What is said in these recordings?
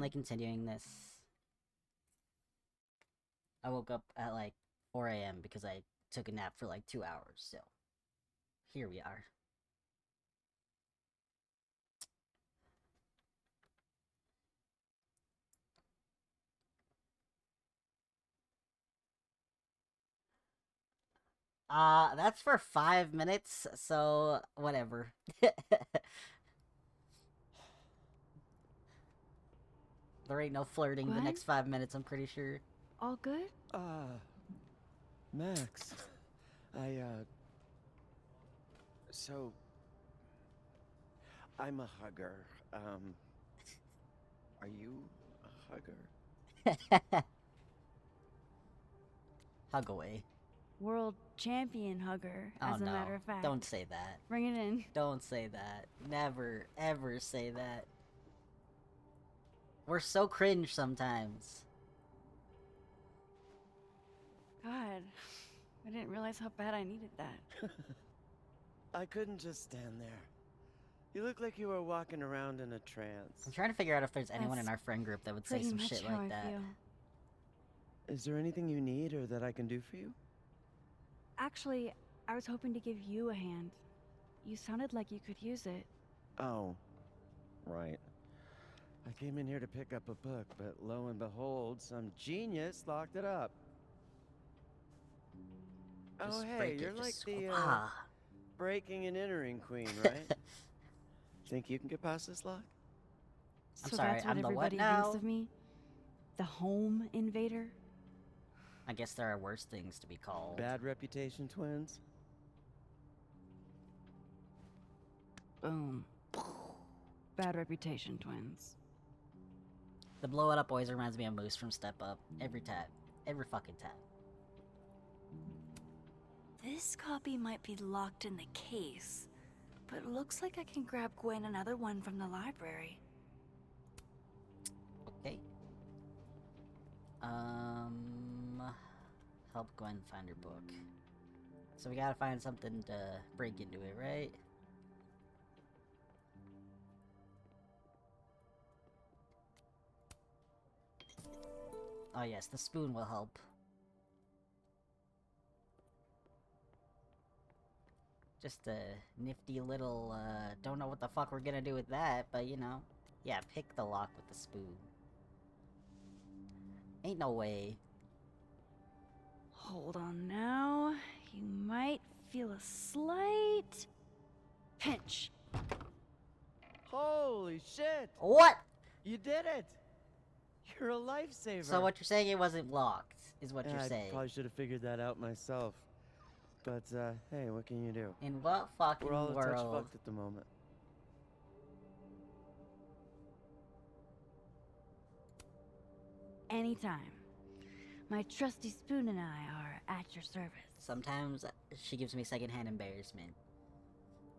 definitely continuing this. I woke up at like 4 a.m. because I took a nap for like 2 hours, so here we are. That's for 5 minutes, so whatever. There ain't no flirting the Gwen? next 5 minutes, I'm pretty sure. All good? Max. So, I'm a hugger. Are you a hugger? Hug away. World champion hugger, Oh as a no, matter of fact. don't say that. Bring it in. Don't say that. Never, ever say that. We're so cringe sometimes. God, I didn't realize how bad I needed that. I couldn't just stand there. You look like you were walking around in a I'm trance. trying to figure out if there's anyone in That's our friend group that would say Pretty some much shit how like I that. feel. Is there anything you need or that I can do for you? Actually, I was hoping to give you a hand. You sounded like you could use it. Oh, right. I came in here to pick up a book, but lo and behold, some genius locked it up. Just Oh, hey, break you're it. like Just the, ah. breaking and entering queen, right? Think you can get past this lock? I'm So sorry, that's what I'm the what everybody now? thinks of me? The home invader? I guess there are worse things to be called. Bad reputation twins? Boom. Bad reputation, twins. The blow it up always reminds me of Moose from Step Up. Every tap. Every fucking tap. This copy might be locked in the case, but it looks like I can grab Gwen another one from the library. Okay. Help Gwen find her book. So we gotta find something to break into it, right? Oh yes, the spoon will help. Just a nifty little, don't know what the fuck we're gonna do with that, but you know. Yeah, pick the lock with the spoon. Ain't no way. Hold on now. You might feel a slight pinch. Holy shit! What? You did it! You're a lifesaver! So what you're saying, it wasn't locked, is what you're I saying. probably should have figured that out myself. But, hey, what can you do? In what fucking We're all a touch world? fucked at the moment. Anytime. My trusty spoon and I are at your service. Sometimes she gives me secondhand embarrassment.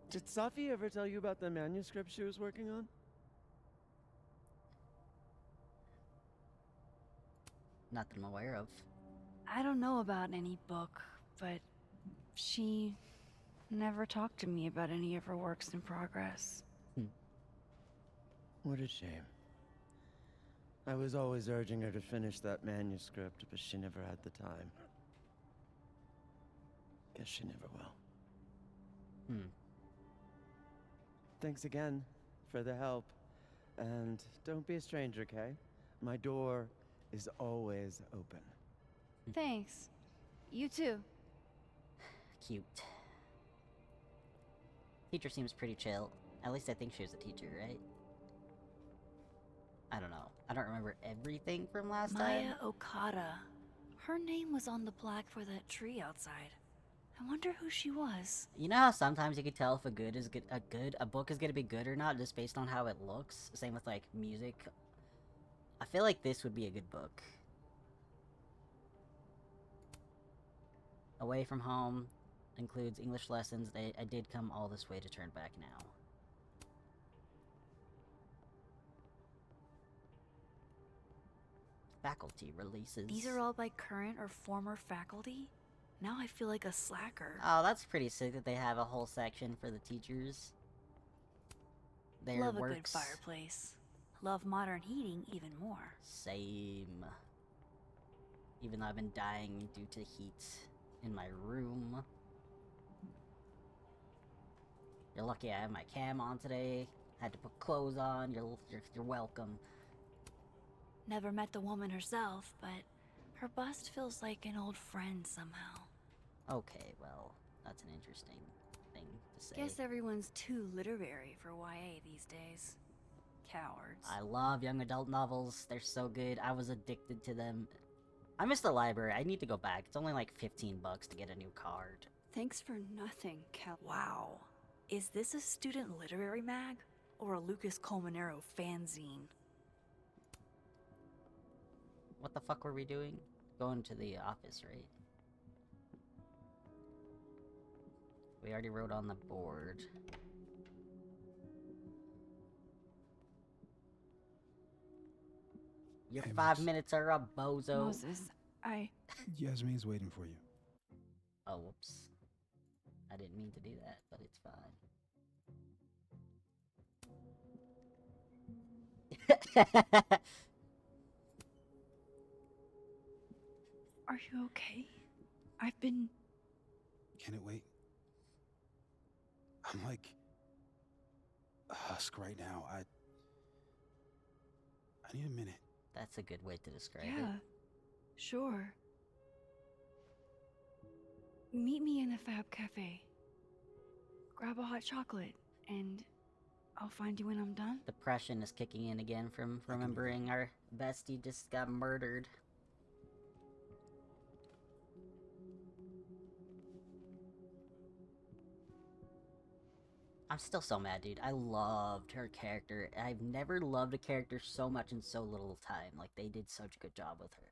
Did Safi ever tell you about the manuscript she was working on? Not that I'm aware of. I don't know about any book, but she never talked to me about any of her works in progress. What a shame. I was always urging her to finish that manuscript, but she never had the time. Guess she never will. Thanks again for the help. And don't be a stranger, Kay. My door is always open. Thanks. You too. Cute. Teacher seems pretty chill. At least I think she was a teacher, right? I don't know. I don't remember everything from last Maya time. Okada. Her name was on the plaque for that tree outside. I wonder who she was. You know how sometimes you can tell if a book is gonna be good or not just based on how it looks? Same with like music. I feel like this would be a good book. Away from home includes English lessons. I did come all this way to turn back now. Faculty releases. These are all by current or former faculty? Now I feel like a slacker. Oh, that's pretty sick that they have a whole section for the teachers. Their Love a good works. fireplace. Love modern heating even more. Same. Even though I've been dying due to heat in my room. You're lucky I have my cam on today. Had to put clothes on. You're welcome. Never met the woman herself, but her bust feels like an old friend somehow. Okay, well, that's an interesting thing to say. Guess everyone's too literary for YA these days. Cowards. I love young adult novels. They're so good. I was addicted to them. I miss the library. I need to go back. It's only like 15 bucks to get a new card. Thanks for nothing, Cal. Wow. Is this a student literary mag? Or a Lucas Colmenero fanzine? What the fuck were we doing? Going to the office, right? We already wrote on the board. Your Hey, 5 Max. minutes are up, bozo. Moses, Yasmin's waiting for you. Oh, whoops. I didn't mean to do that, but it's fine. are you okay? I've been... Can it wait? I'm like a husk right now. I need a minute. That's a good way to describe Yeah, it. sure. Meet me in the Fab Cafe. Grab a hot chocolate, and I'll find you when I'm done. Depression is kicking in again from can remembering our bestie just got murdered. I'm still so mad, dude. I loved her character. I've never loved a character so much in so little time. Like, they did such a good job with her.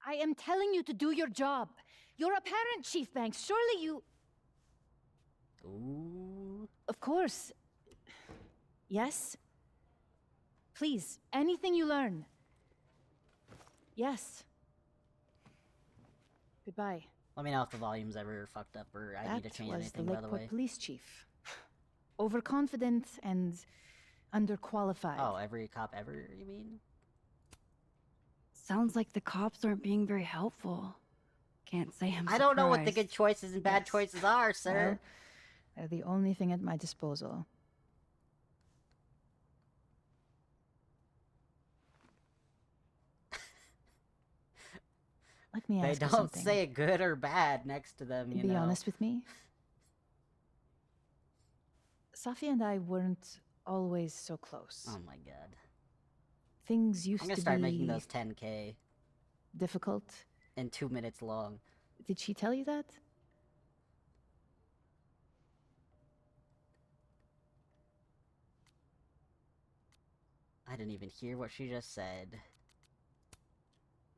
I am telling you to do your job. You're a parent, Chief Banks. Surely you... Ooh. Of course. Yes? Please, anything you learn. Yes. Goodbye. Let me know if the volume's ever fucked up or I need to That change was the anything, by the Lakeport way. Police Chief. Overconfident and underqualified. Oh, every cop ever, you mean? Sounds like the cops aren't being very helpful. Can't say I'm I don't know what the surprised. good choices and bad Yes. choices are, sir. Well, they're the only thing at my disposal. Let me They ask you don't something. say good or bad next to them, you Be know. honest with me. Safi and I weren't always so close. Oh my god. Things used I'm gonna to start be making those 10K difficult. in 2 minutes long. Did she tell you that? I didn't even hear what she just said.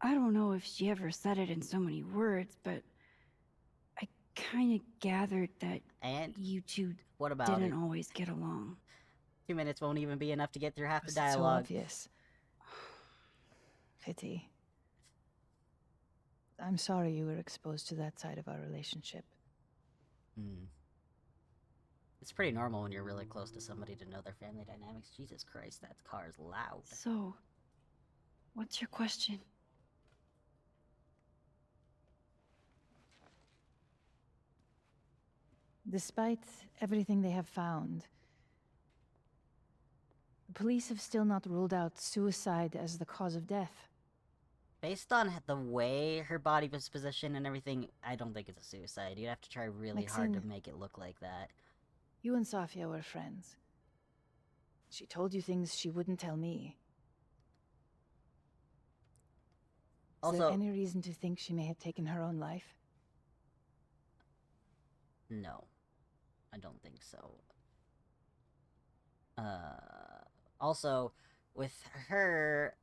I don't know if she ever said it in so many words, but I kind of gathered that And you two what about didn't it? always get along. 2 minutes won't even be enough to get through half the Was it so dialogue. obvious? Pity. I'm sorry you were exposed to that side of our relationship. Hmm. It's pretty normal when you're really close to somebody to know their family dynamics. Jesus Christ, that car is loud. So, what's your question? Despite everything they have found, the police have still not ruled out suicide as the cause of death. Based on the way her body was positioned and everything, I don't think it's a suicide. You'd have to try really hard to Maxine. make it look like that. You and Safia were friends. She told you things she wouldn't tell me. Is there Also, any reason to think she may have taken her own life? no. I don't think so. Also, with her...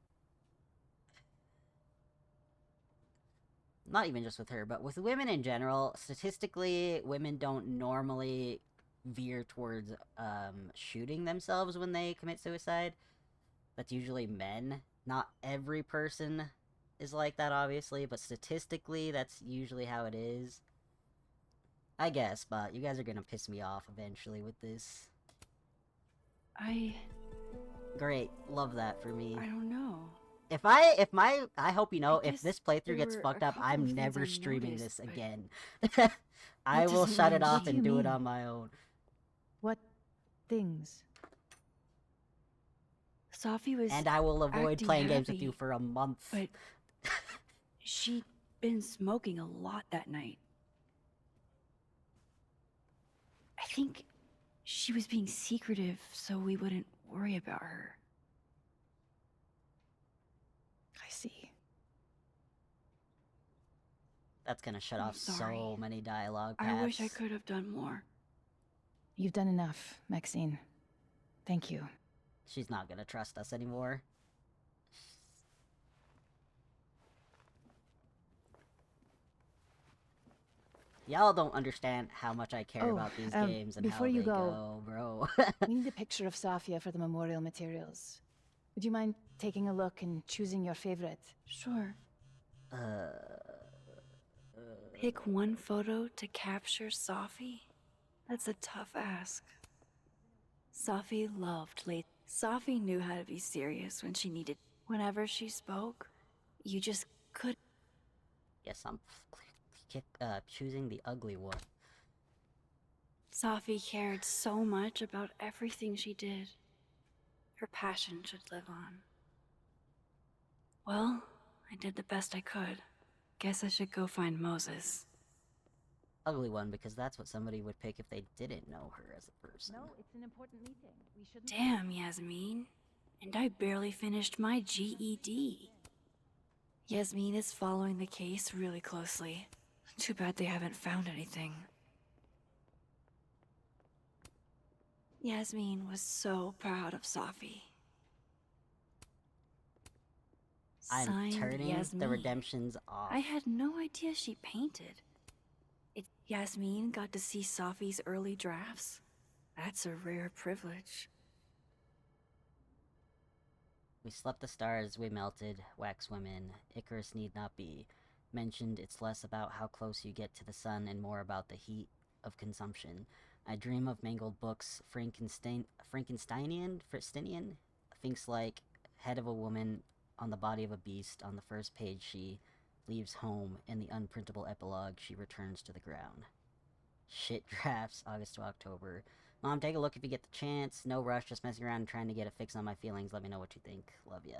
Not even just with her, but with women in general, statistically, women don't normally veer towards shooting themselves when they commit suicide. That's usually men. Not every person is like that, obviously, but statistically, that's usually how it is. I guess, but you guys are gonna piss me off eventually with this. Great, love that for me. I don't know. I hope you know, I if guess this playthrough there gets were fucked a up, couple of I'm things never I streaming noticed, this but again. I will doesn't shut it mean off What do and you do it mean? on my own. What things? Sophie was And I will avoid acting playing games with happy, you for a month. but she'd been smoking a lot that night. I think she was being secretive so we wouldn't worry about her. I see. That's gonna shut I'm off so sorry. many dialogue paths. I wish I could have done more. You've done enough, Maxine. Thank you. She's not gonna trust us anymore. Y'all don't understand how much I care Oh, about these um, games and before how you they go- bro. We need a picture of Safia for the memorial materials. Would you mind taking a look and choosing your favorite? Sure. uh, Pick one photo to capture Sophie? That's a tough ask. Sophie loved late. Sophie knew how to be serious when she needed. Whenever she spoke, you just could. yes, I'm choosing the ugly one. Sophie cared so much about everything she did. Her passion should live on. Well, I did the best I could. Guess I should go find Moses. Ugly one, because that's what somebody would pick if they didn't know her as a person. No, it's an important meeting. We shouldn't. Damn, Yasmin. And I barely finished my GED. Yasmin is following the case really closely. Too bad they haven't found anything. Yasmin was so proud of Sophie. I'm Signed, turning the Yasmin. redemptions off. I had no idea she painted. Yasmin got to see Sophie's early drafts. That's a rare privilege. We slept the stars, we melted, wax women. Icarus need not be mentioned. It's less about how close you get to the sun and more about the heat of consumption. I dream of mangled books. Frankensteinian thinks like head of a woman on the body of a beast. On the first page, she leaves home. In the unprintable epilogue, she returns to the ground. Shit drafts, August to October. Mom, take a look if you get the chance. No rush, just messing around and trying to get a fix on my feelings. Let me know what you think. Love ya.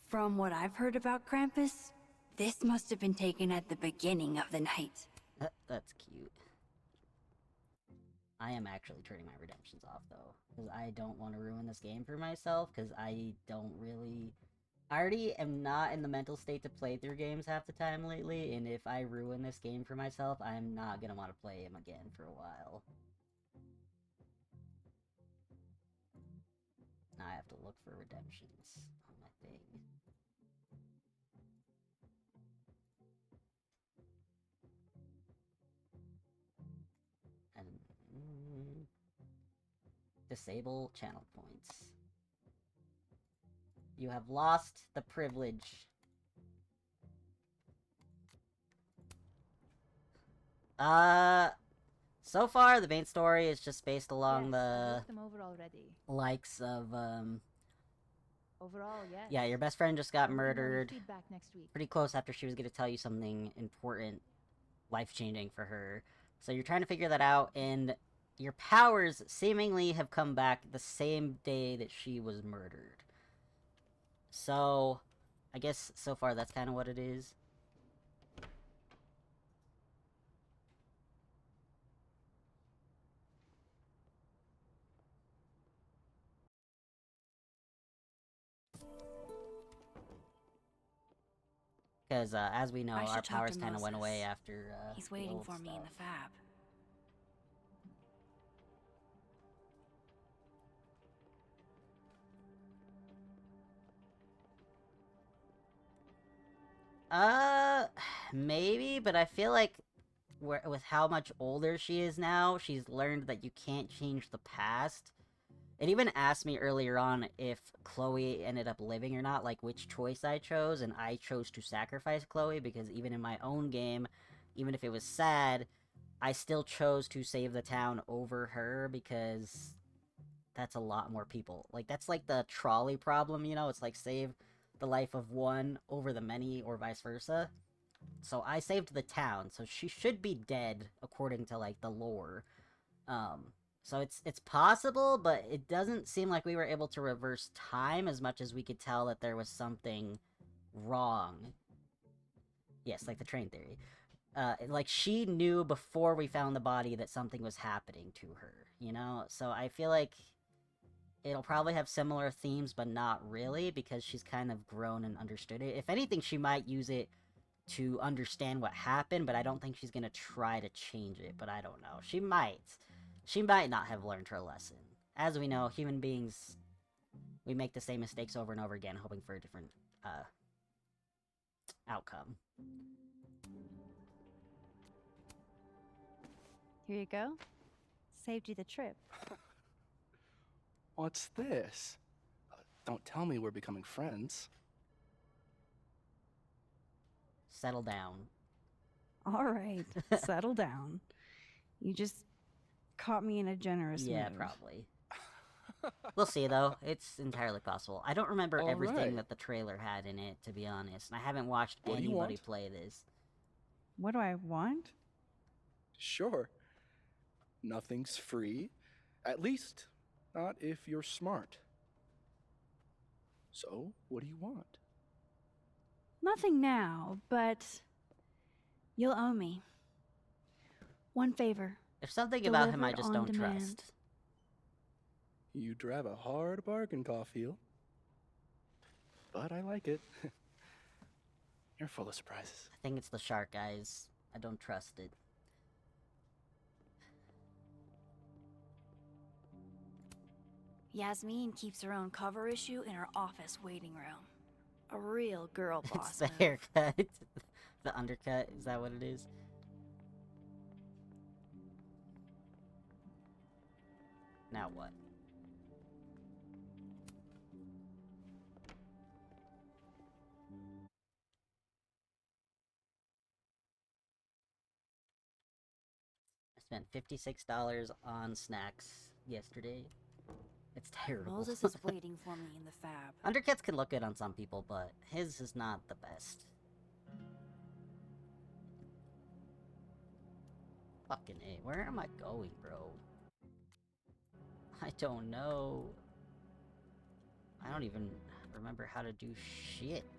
From what I've heard about Krampus, this must have been taken at the beginning of the night. That's cute. I am actually turning my redemptions off, though. Because I don't want to ruin this game for myself, because I don't really... I already am not in the mental state to play through games half the time lately, and if I ruin this game for myself, I'm not gonna want to play him again for a while. Now I have to look for redemptions on my thing. And... disable channel points. You have lost the privilege. So far the main story is just based along Yes, I the looked them over already. likes of, Overall, yes. yeah, your best friend just got I'll let you know your murdered Feedback next week. pretty close after she was gonna tell you something important, life-changing for her. So you're trying to figure that out, and your powers seemingly have come back the same day that she was murdered. So, I guess so far that's kind of what it is. Because, as we know, I should our talk to powers kind of went away Moses. after, He's the waiting old for me in stuff. the fab. Maybe, but I feel like with how much older she is now, she's learned that you can't change the past. It even asked me earlier on if Chloe ended up living or not, like which choice I chose, and I chose to sacrifice Chloe because even in my own game, even if it was sad, I still chose to save the town over her because that's a lot more people. Like, that's like the trolley problem, you know? It's like save the life of one over the many or vice versa. So I saved the town, so she should be dead according to, like, the lore. So it's possible, but it doesn't seem like we were able to reverse time as much as we could tell that there was something wrong. Yes, like the train theory. Like, she knew before we found the body that something was happening to her, you know? So I feel like it'll probably have similar themes, but not really, because she's kind of grown and understood it. If anything, she might use it to understand what happened, but I don't think she's gonna try to change it, but I don't know. She might. She might not have learned her lesson. As we know, human beings, we make the same mistakes over and over again, hoping for a different, outcome. Here you go. Saved you the trip. What's this? Don't tell me we're becoming friends. Settle down. All right, settle down. You just caught me in a generous Yeah, mood. probably. We'll see, though. It's entirely possible. I don't remember All everything right. that the trailer had in it, to be honest, and I haven't watched What do you anybody want? play this. What do I want? Sure. Nothing's free. At least, not if you're smart. So, what do you want? Nothing now, but you'll owe me. One favor. There's something about him I Delivered just on don't demand. trust. You drive a hard bargain, Caulfield. But I like it. You're full of surprises. I think it's the shark, guys. I don't trust it. Yasmin keeps her own cover issue in her office waiting room. A real girl It's boss the move. haircut. The undercut, is that what it is? Now what? I spent $56 on snacks yesterday. It's terrible. Moses is waiting for me in the fab. Undercuts can look good on some people, but his is not the best. Fucking A. Where am I going, bro? I don't know. I don't even remember how to do shit.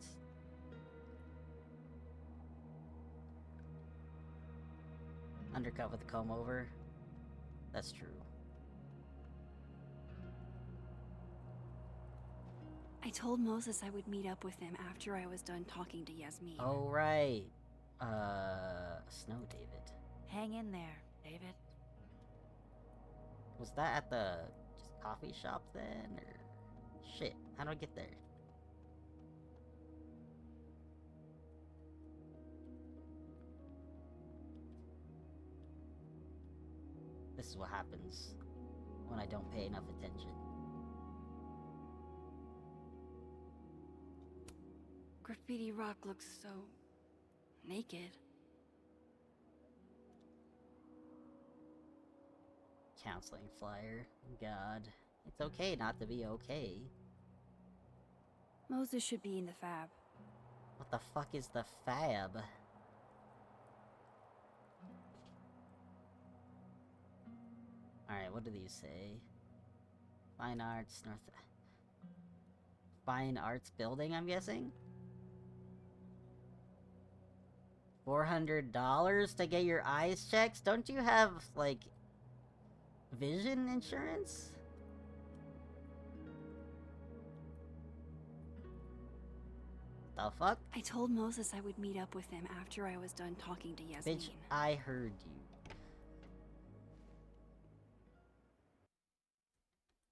Undercut with a comb over. That's true. I told Moses I would meet up with him after I was done talking to Yasmin. Oh, right. Snow David. Hang in there, David. Was that at the just coffee shop then, or shit? How do I get there? This is what happens when I don't pay enough attention. Graffiti Rock looks so naked. Counseling flyer. God. It's okay not to be okay. Moses should be in the fab. What the fuck is the fab? Alright, what do these say? Fine Arts North... Fine Arts Building, I'm guessing? $400 to get your eyes checked? Don't you have, like, vision insurance? The fuck? I told Moses I would meet up with him after I was done talking to Yasmin. Bitch, I heard you.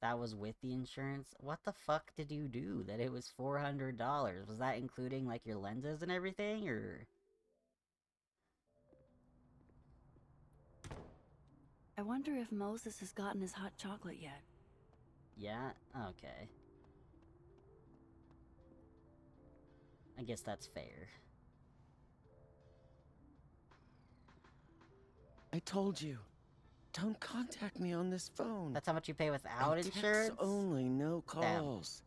That was with the insurance? What the fuck did you do that it was $400? Was that including, like, your lenses and everything, or...? I wonder if Moses has gotten his hot chocolate yet. Yeah? Okay. I guess that's fair. I told you. Don't contact me on this phone. That's how much you pay without And texts insurance? only, no calls.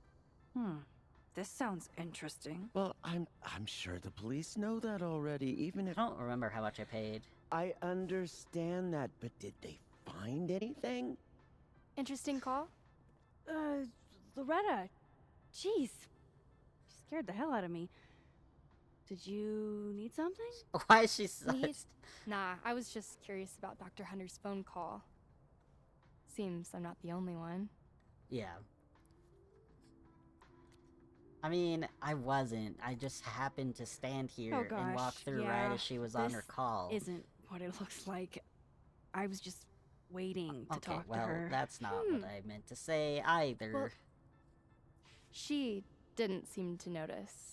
This sounds interesting. Well, I'm sure the police know that already, even I if don't remember how much I paid. I understand that, but did they find anything? Interesting call. Loretta. Jeez. You scared the hell out of me. Did you need something? Why is she such... Need? Nah, I was just curious about Dr. Hunter's phone call. Seems I'm not the only one. Yeah. I mean, I wasn't. I just happened to stand here Oh, and walk gosh, through yeah, right as she was on her this call. Isn't what it looks like. I was just waiting to Okay, talk well, to her. that's not what I meant to say either. Well, she didn't seem to notice.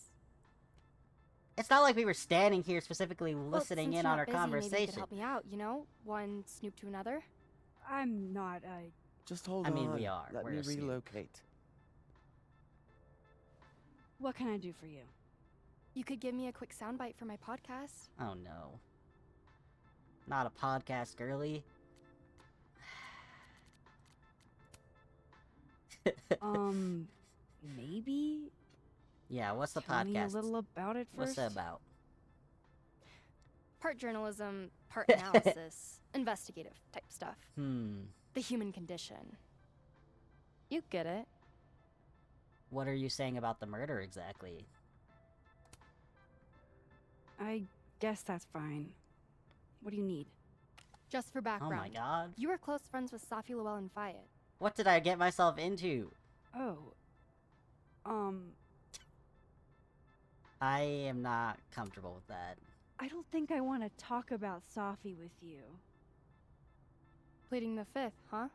It's not like we were standing here specifically Well, listening since in you're on not our busy, maybe you conversation. could help me out, you know? One snoop to another. I'm not, Just hold I on. mean, we are. Let We're me a snoop. relocate. What can I do for you? You could give me a quick soundbite for my podcast. Oh no. Not a podcast girly. Maybe? Yeah, what's the Tell me a podcast? little about it What's first. it about? Part journalism, part analysis, investigative type stuff. The human condition. You get it. What are you saying about the murder exactly? I guess that's fine. What do you need? Just for Oh background. my god. You were close friends with Safi Llewellyn and Fayed. What did I get myself into? Oh. I am not comfortable with that. I don't think I want to talk about Safi with you. Pleading the fifth, huh?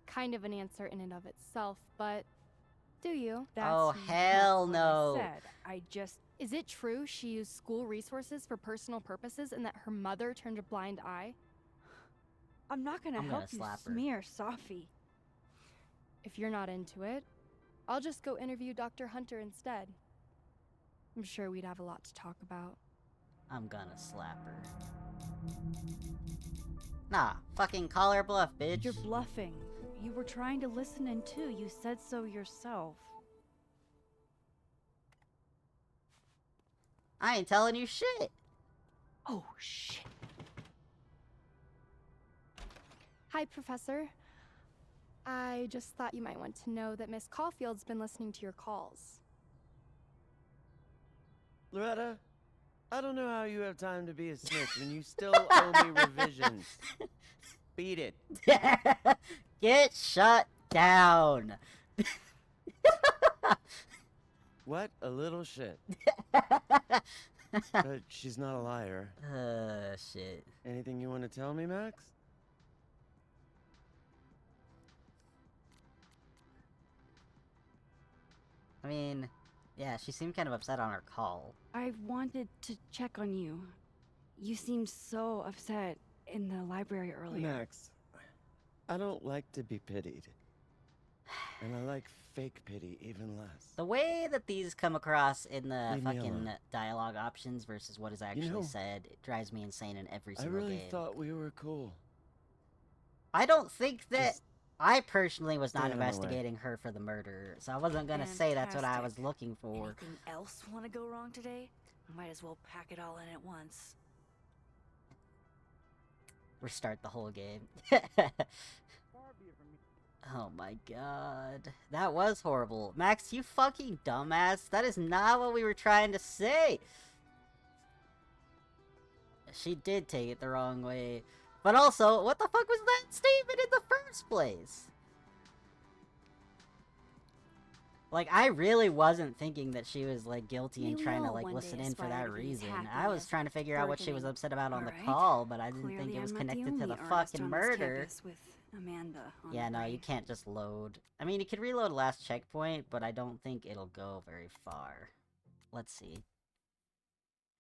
Kind of an answer in and of itself, but do you? That's Oh, not hell what no. I said. I just Is it true she used school resources for personal purposes and that her mother turned a blind eye? I'm not gonna I'm help gonna you slap her. smear Safi. If you're not into it, I'll just go interview Dr. Hunter instead. I'm sure we'd have a lot to talk about. I'm gonna slap her. Nah, fucking call her bluff, bitch. You're bluffing. You were trying to listen in too. You said so yourself. I ain't telling you shit. Oh shit. Hi, Professor. I just thought you might want to know that Miss Caulfield's been listening to your calls. Loretta, I don't know how you have time to be a snitch when you still owe me revisions. Beat it. Get shut down. What a little shit. But she's not a liar. Shit. Anything you want to tell me, Max? I mean, yeah, she seemed kind of upset on her call. I wanted to check on you. You seemed so upset in the library earlier. Max, I don't like to be pitied. And I like fake pity even less. The way that these come across in the Leave me fucking alone. dialogue options versus what is actually know, said, it drives me insane in every I single really game. thought we were cool. I don't think that Just I personally was not stay out of my way. investigating her for the murder, so I wasn't gonna say that's what I was Fantastic. looking for. Anything else want to go wrong today? Might as well pack it all in at once. Restart the whole game. Oh my god. That was horrible. Max, you fucking dumbass. That is not what we were trying to say. She did take it the wrong way. But also, what the fuck was that statement in the first place? Like, I really wasn't thinking that she was, like, guilty and We trying to, will like, one listen day in for aspire that to be as reason. happy I was as trying to figure out what she was burgeoning. upset about on the Alright. call, but I didn't think Clearly, it was I'm not the connected to the only artist fucking on this murder. campus with Amanda on Yeah, the no, you brain. can't just load. I mean, you could reload last checkpoint, but I don't think it'll go very far. Let's see.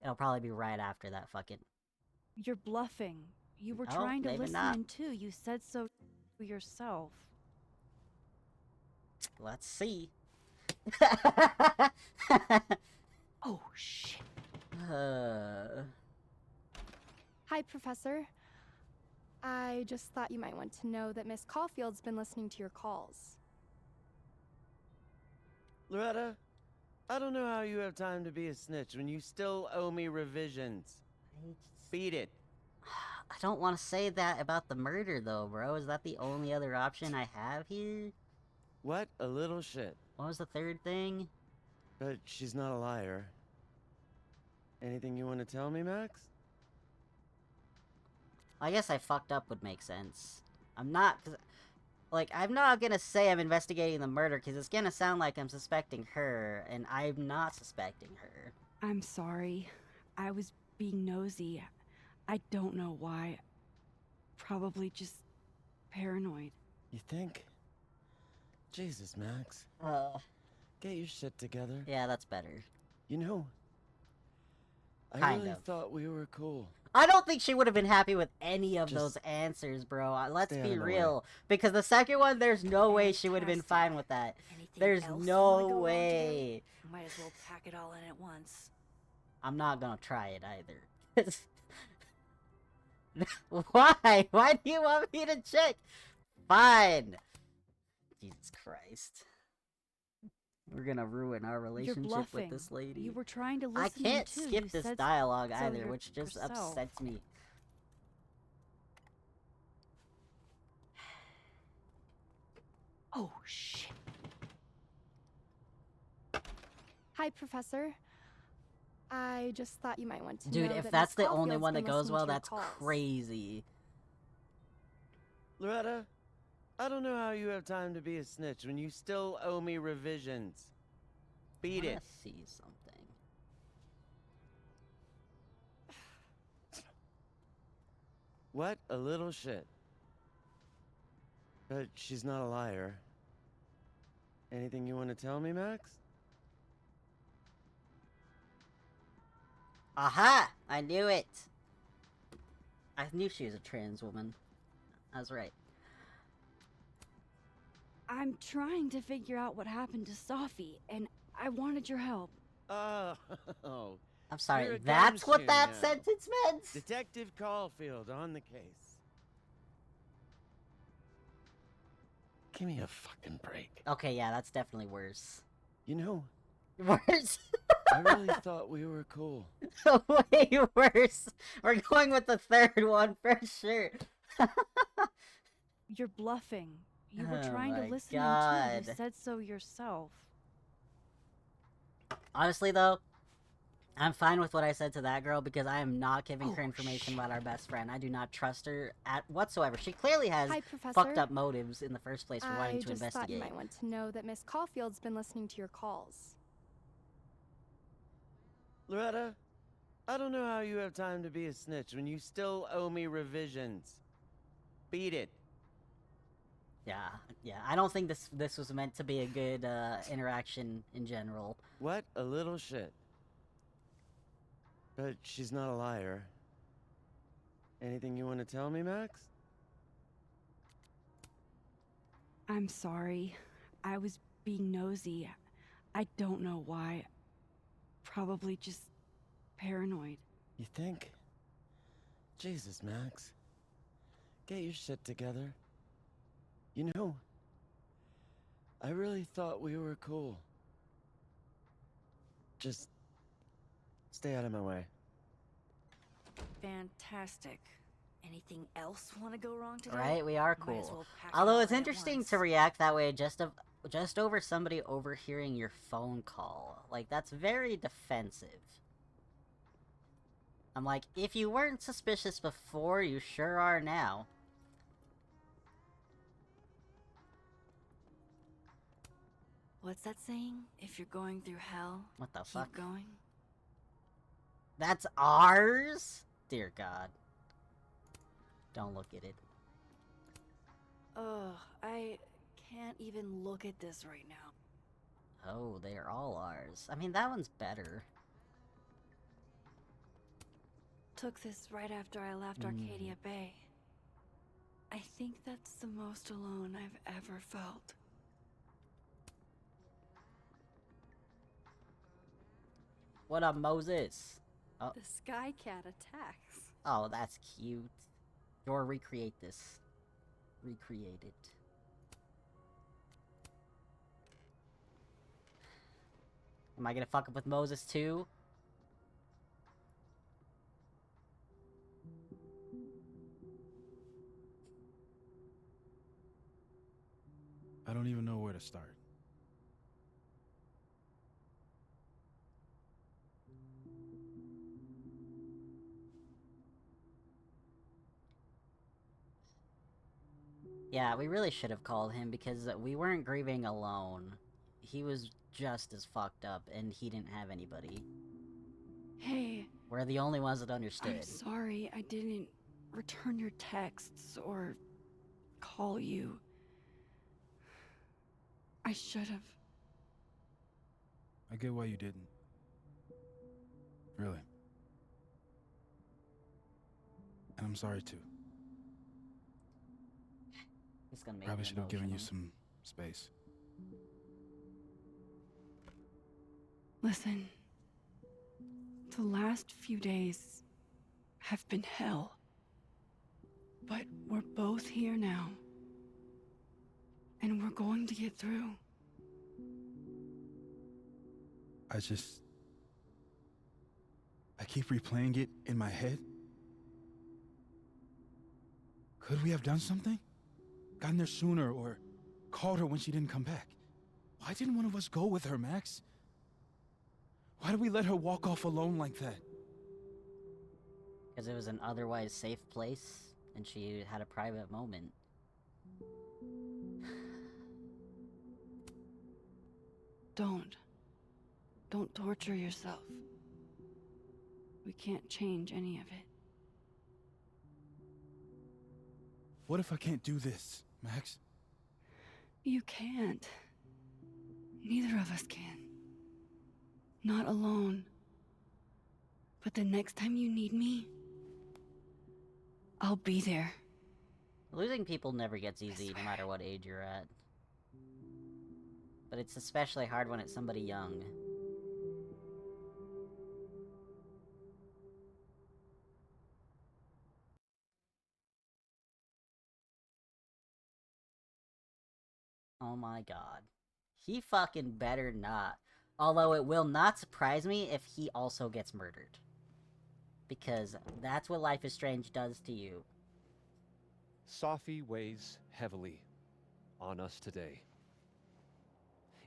It'll probably be right after that fucking... You're bluffing. You were Oh, trying to maybe listen not. in too. You said so yourself. Let's see. Oh shit. Hi, Professor. I just thought you might want to know that Miss Caulfield's been listening to your calls. Loretta, I don't know how you have time to be a snitch when you still owe me revisions. Beat it. I don't want to say that about the murder, though, bro. Is that the only other option I have here? What a little shit. What was the third thing? But she's not a liar. Anything you want to tell me, Max? I guess I fucked up would make sense. I'm not gonna say I'm investigating the murder, because it's gonna sound like I'm suspecting her, and I'm not suspecting her. I'm sorry. I was being nosy. I don't know why. Probably just paranoid. You think? Jesus, Max. Get your shit together. Yeah, that's better. You know, I Kind really of. thought we were cool. I don't think she would have been happy with any of Just those answers, bro. Let's stay out be of my way. real. Because the second one, there's no way she would have been Fantastic. fine with that. Anything There's else wanna no go wrong way. today? Might as well pack it all in at once. I'm not gonna try it either. Why? Why do you want me to check? Fine. Jesus Christ. We're gonna ruin our You're relationship bluffing. with this lady. You were trying to I listen can't too. skip You this said dialogue so either, which just yourself. upsets me. Oh shit. Hi, Professor. I just thought you might want to Dude, know if that that's Miss the only Caulfield's one that been goes listening well, to your that's calls. crazy. Loretta, I don't know how you have time to be a snitch when you still owe me revisions. Beat it. Let's see something. What a little shit. But she's not a liar. Anything you want to tell me, Max? Aha! I knew it! I knew she was a trans woman. I was right. I'm trying to figure out what happened to Sophie, and I wanted your help. Oh, I'm sorry, You're a that's what gumshoe that now. sentence meant? Detective Caulfield on the case. Give me a fucking break. Okay, yeah, that's definitely worse. You know, Worse? I really thought we were cool. Way worse. We're going with the third one for sure. You're bluffing. You were Oh trying to my listen in too. God. You said so yourself. Honestly, though, I'm fine with what I said to that girl because I am not giving her Oh, information shit. about our best friend. I do not trust her at whatsoever. She clearly has Hi, Professor. fucked up motives in the first place for I wanting to just thought you investigate. might want to know that Miss Caulfield's been listening to your calls. Loretta, I don't know how you have time to be a snitch when you still owe me revisions. Beat it. Yeah. I don't think this was meant to be a good interaction in general. What a little shit. But she's not a liar. Anything you want to tell me, Max? I'm sorry. I was being nosy. I don't know why. Probably just paranoid. You think? Jesus, Max. Get your shit together. You know, I really thought we were cool. Just stay out of my way. Fantastic. Anything else want to go wrong today? Right? We are Might as cool. well pack it Although all it's in at interesting once. to react that way just over somebody overhearing your phone call. Like, that's very defensive. I'm like, if you weren't suspicious before, you sure are now. What's that saying? If you're going through hell, What the keep fuck? going. That's ours? Dear God. Don't look at it. Ugh, I can't even look at this right now. Oh, they are all ours. I mean, that one's better. Took this right after I left Arcadia Bay. I think that's the most alone I've ever felt. What up, Moses? Oh, The Sky Cat attacks. oh, that's cute. Or recreate this. Recreate it. Am I gonna fuck up with Moses too? I don't even know where to start. Yeah, we really should have called him because we weren't grieving alone. He was just as fucked up and he didn't have anybody. Hey, We're the only ones that understood. I'm sorry I didn't return your texts or call you. I should have. I get why you didn't. Really. And I'm sorry too. It's gonna make Probably me should have given you emotional. some space. Listen, the last few days have been hell. But we're both here now. And we're going to get through. I keep replaying it in my head. Could we have done something? Gotten there sooner or called her when she didn't come back? Why didn't one of us go with her, Max? Why did we let her walk off alone like that? Because it was an otherwise safe place, and she had a private moment. Don't torture yourself. We can't change any of it. What if I can't do this, Max? You can't. Neither of us can. Not alone. But the next time you need me, I'll be there. Losing people never gets easy, no matter what age you're at. But it's especially hard when it's somebody young. Oh my god. He fucking better not. Although it will not surprise me if he also gets murdered. Because that's what Life is Strange does to you. Safi weighs heavily on us today.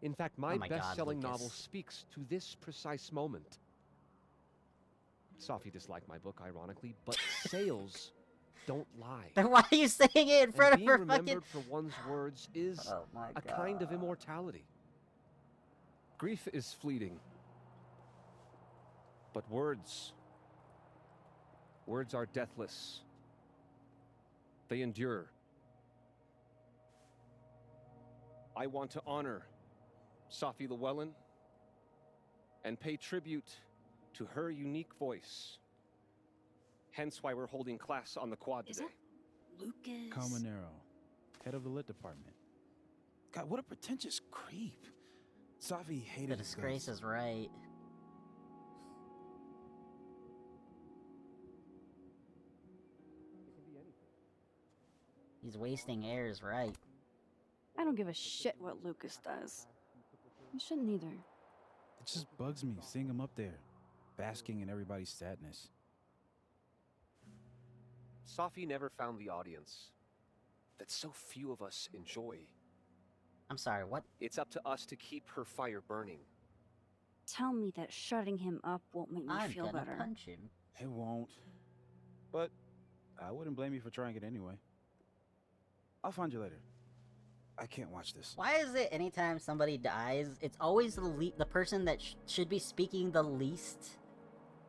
In fact, my Oh my God, best-selling novel Lucas. speaks to this precise moment. Safi disliked my book, ironically, but sales don't lie. Then why are you saying it in And front of being her remembered fucking... for one's words is Oh my a kind of immortality. Grief is fleeting. But words are deathless. They endure. I want to honor Safi Llewellyn and pay tribute to her unique voice. Hence why we're holding class on the quad Is today. that Lucas? Calmanero, head of the lit department. God, what a pretentious creep. Safi hated The his disgrace guts. is right. He's wasting air is right. I don't give a shit what Lucas does. You shouldn't either. It just bugs me seeing him up there, basking in everybody's sadness. Safi never found the audience that so few of us enjoy. I'm sorry, what? It's up to us to keep her fire burning. Tell me that shutting him up won't make me I'm feel gonna better. punch him. It won't. But I wouldn't blame you for trying it anyway. I'll find you later. I can't watch this. Why is it anytime somebody dies, it's always the person that should be speaking the least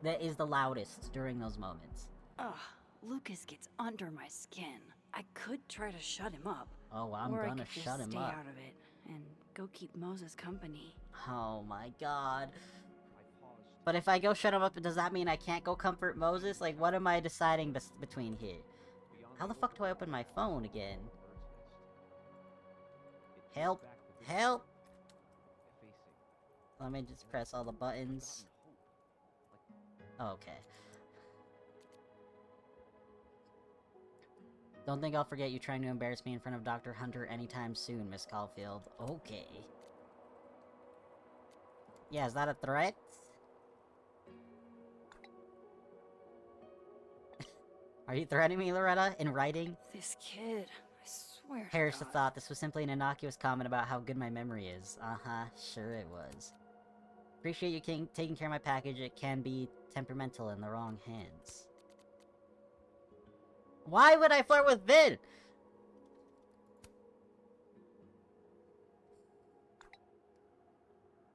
that is the loudest during those moments? Ugh, Lucas gets under my skin. I could try to shut him up. Oh, I'm or I gonna could just shut him stay up. out of it and go keep Moses company. Oh my god. But if I go shut him up, does that mean I can't go comfort Moses? Like, what am I deciding between here? How the fuck do I open my phone again? Help! Help! Let me just press all the buttons. Oh, okay. Don't think I'll forget you trying to embarrass me in front of Dr. Hunter anytime soon, Miss Caulfield. Okay. Yeah, is that a threat? Are you threatening me, Loretta? In writing? This kid, I swear Perish to the God. thought this was simply an innocuous comment about how good my memory is. Uh-huh, sure it was. Appreciate you taking care of my package. It can be temperamental in the wrong hands. Why would I flirt with Vin?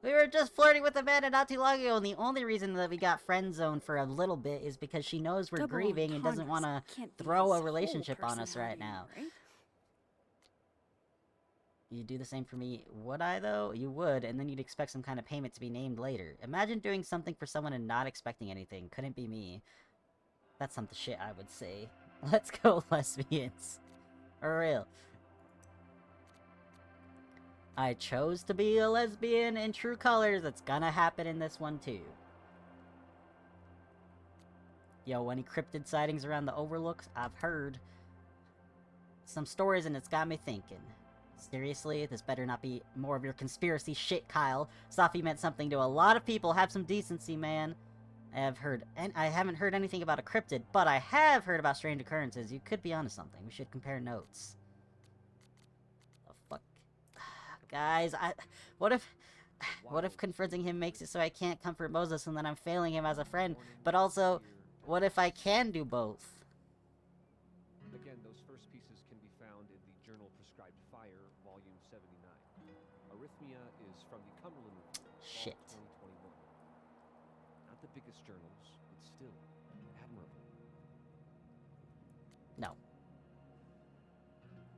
We were just flirting with Amanda not too long ago, and the only reason that we got friend zoned for a little bit is because she knows we're Double grieving and doesn't want entendres to can't be throw his a whole relationship on us right personality, now. right? You do the same for me. Would I, though? You would, and then you'd expect some kind of payment to be named later. Imagine doing something for someone and not expecting anything. Couldn't be me. That's some shit I would say. Let's go, lesbians. For real. I chose to be a lesbian in true colors. It's gonna happen in this one, too. Yo, any cryptid sightings around the overlooks? I've heard some stories, and it's got me thinking. Seriously, this better not be more of your conspiracy shit, Kyle. Safi meant something to a lot of people. Have some decency, man. I haven't heard anything about a cryptid, but I have heard about strange occurrences. You could be onto something. We should compare notes. The fuck? Guys, what if confronting him makes it so I can't comfort Moses and then I'm failing him as a friend, but also, what if I can do both? Again, those first pieces can be found in the Journal Prescribed Fire, Volume 79. Arrhythmia is from the Cumberland Review, Shit. Fall 2021. Not the biggest journals, but still admirable. No.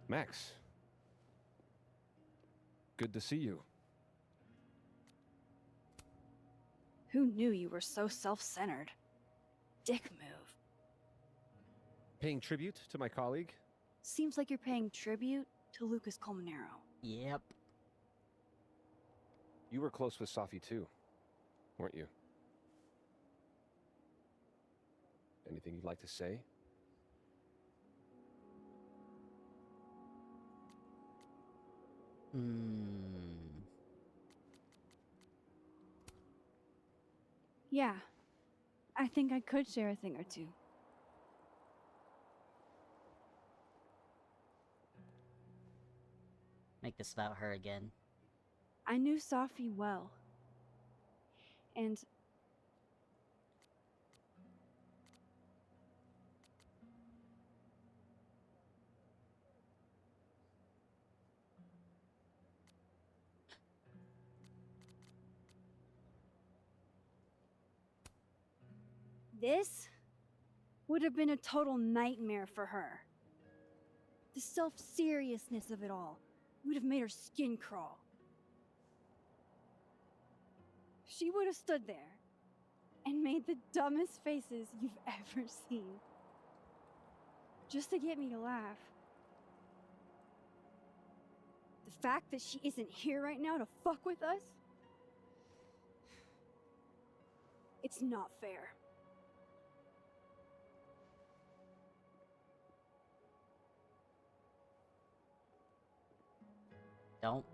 Max. Good to see you. Who knew you were so self-centered? Dick move. Paying tribute to my colleague? Seems like you're paying tribute to Lucas Colmenero. Yep. You were close with Safi too, weren't you? Anything you'd like to say? Yeah, I think I could share a thing or two. Make this about her again. I knew Safi well. And this would have been a total nightmare for her. The self-seriousness of it all would have made her skin crawl. She would have stood there and made the dumbest faces you've ever seen. Just to get me to laugh. The fact that she isn't here right now to fuck with us? It's not fair. Don't.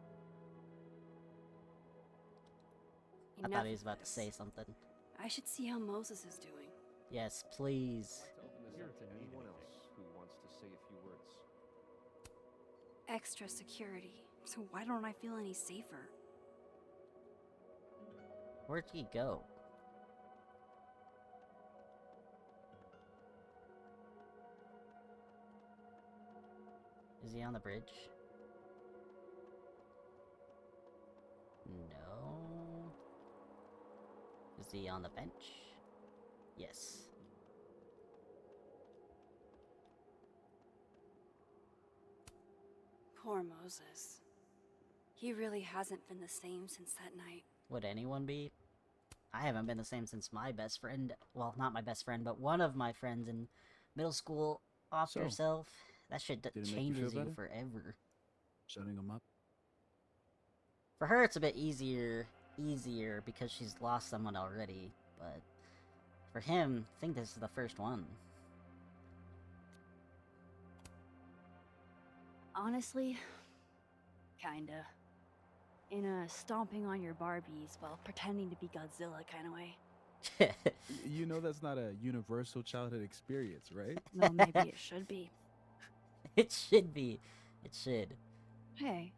I Enough thought he was of about this. to say something. I should see how Moses is doing. Yes, please. I'd like to open this up to anyone else who wants to say a few words. Extra security. So why don't I feel any safer? Where'd he go? Is he on the bridge? No. Is he on the bench? Yes. Poor Moses. He really hasn't been the same since that night. Would anyone be? I haven't been the same since my best friend, well, not my best friend, but one of my friends in middle school offed So, herself. That shit did it make you changes feel you better? forever. Shutting him up? For her, it's a bit easier because she's lost someone already, but for him, I think this is the first one. Honestly, kinda. In a stomping on your Barbies while pretending to be Godzilla kind of way. You know that's not a universal childhood experience, right? Well, maybe it should be. It should be. It should. Hey,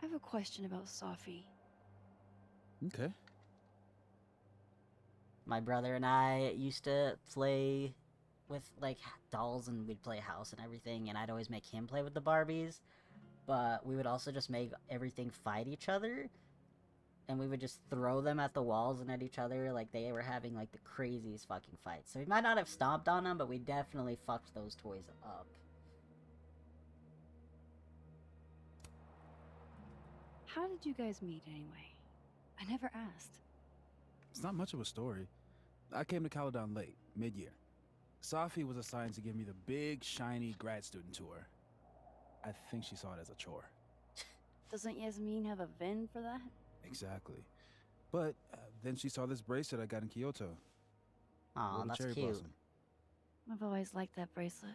I have a question about Safi. Okay. My brother and I used to play with like dolls, and we'd play house and everything, and I'd always make him play with the Barbies, but we would also just make everything fight each other, and we would just throw them at the walls and at each other like they were having like the craziest fucking fights. So we might not have stomped on them, but we definitely fucked those toys up. How did you guys meet anyway? I never asked. It's not much of a story. I came to Caledon late, mid-year. Safi was assigned to give me the big, shiny grad student tour. I think she saw it as a chore. Doesn't Yasmin have a VIN for that? Exactly. But then she saw this bracelet I got in Kyoto. Aw, Little that's cherry cute. blossom. I've always liked that bracelet.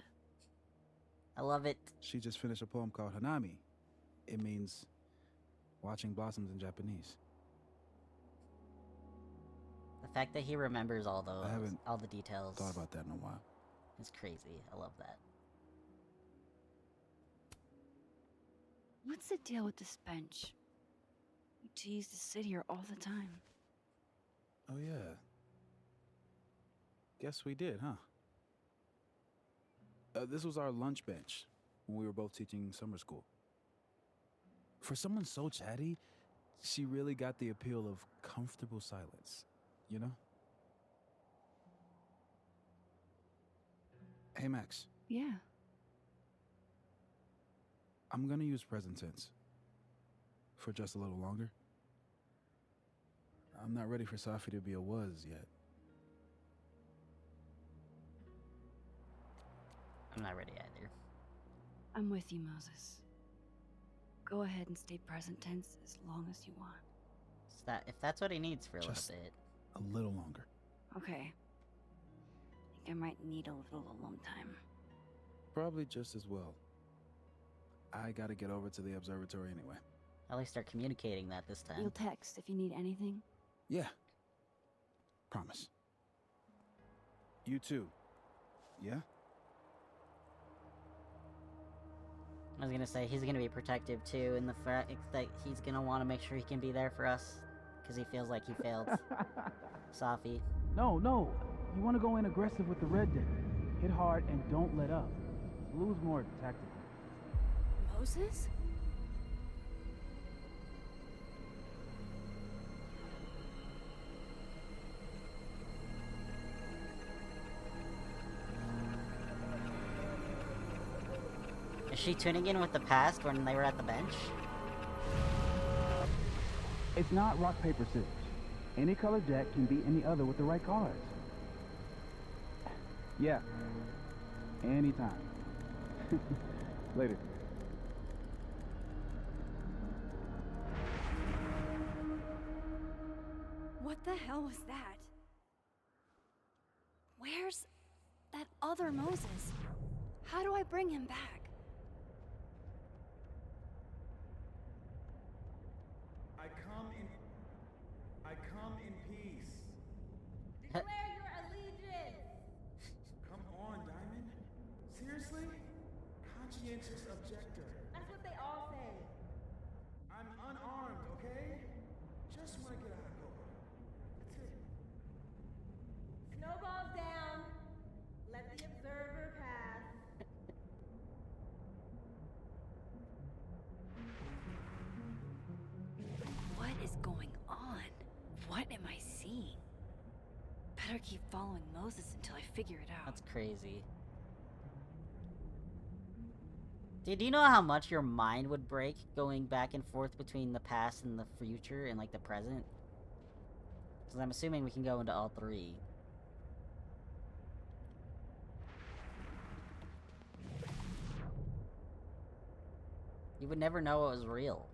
I love it. She just finished a poem called Hanami. It means watching blossoms in Japanese. The fact that he remembers all those, haven't all the details, Thought about that in a while. is crazy. I love that. What's the deal with this bench? You tease to sit here all the time. Oh yeah. Guess we did, huh? This was our lunch bench when we were both teaching summer school. For someone so chatty, she really got the appeal of comfortable silence, you know? Hey Max, Yeah. I'm gonna use present tense. For just a little longer. I'm not ready for Safi to be a was yet. I'm not ready either. I'm with you, Moses. Go ahead and stay present tense as long as you want. If that's what he needs for a Just- little bit. A little longer. Okay. I think I might need a little alone time. Probably just as well. I gotta get over to the observatory anyway. At least start communicating that this time. You'll text if you need anything. Yeah. Promise. You too. Yeah? I was gonna say, he's gonna be protective too, in the fact that he's gonna want to make sure he can be there for us, because he feels like he failed Safi. No, you want to go in aggressive with the red deck. Hit hard and don't let up. Blue's more tactical. Moses? Is she tuning in with the past when they were at the bench? It's not rock, paper, scissors. Any colored deck can beat any other with the right cards. Yeah. Anytime. Later. What the hell was that? Where's that other Moses? How do I bring him back? I come in peace. Declare your allegiance! Come on, Diamond. Seriously? Conscientious objector. That's what they all say. I'm unarmed, okay? Just want to get out of Goa. That's it. Snowballs down. Let the observer pass. What is going on? What am I seeing? Better keep following Moses until I figure it out. That's crazy. Dude, do you know how much your mind would break going back and forth between the past and the future and, like, the present? Because I'm assuming we can go into all three. You would never know it was real.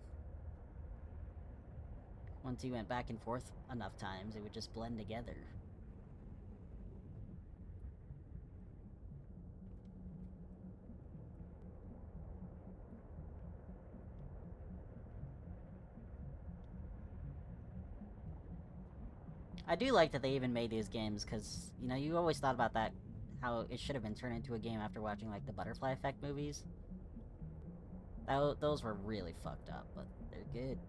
Once you went back and forth enough times, it would just blend together. I do like that they even made these games, because, you know, you always thought about that, how it should have been turned into a game after watching, like, the Butterfly Effect movies. Those were really fucked up, but they're good.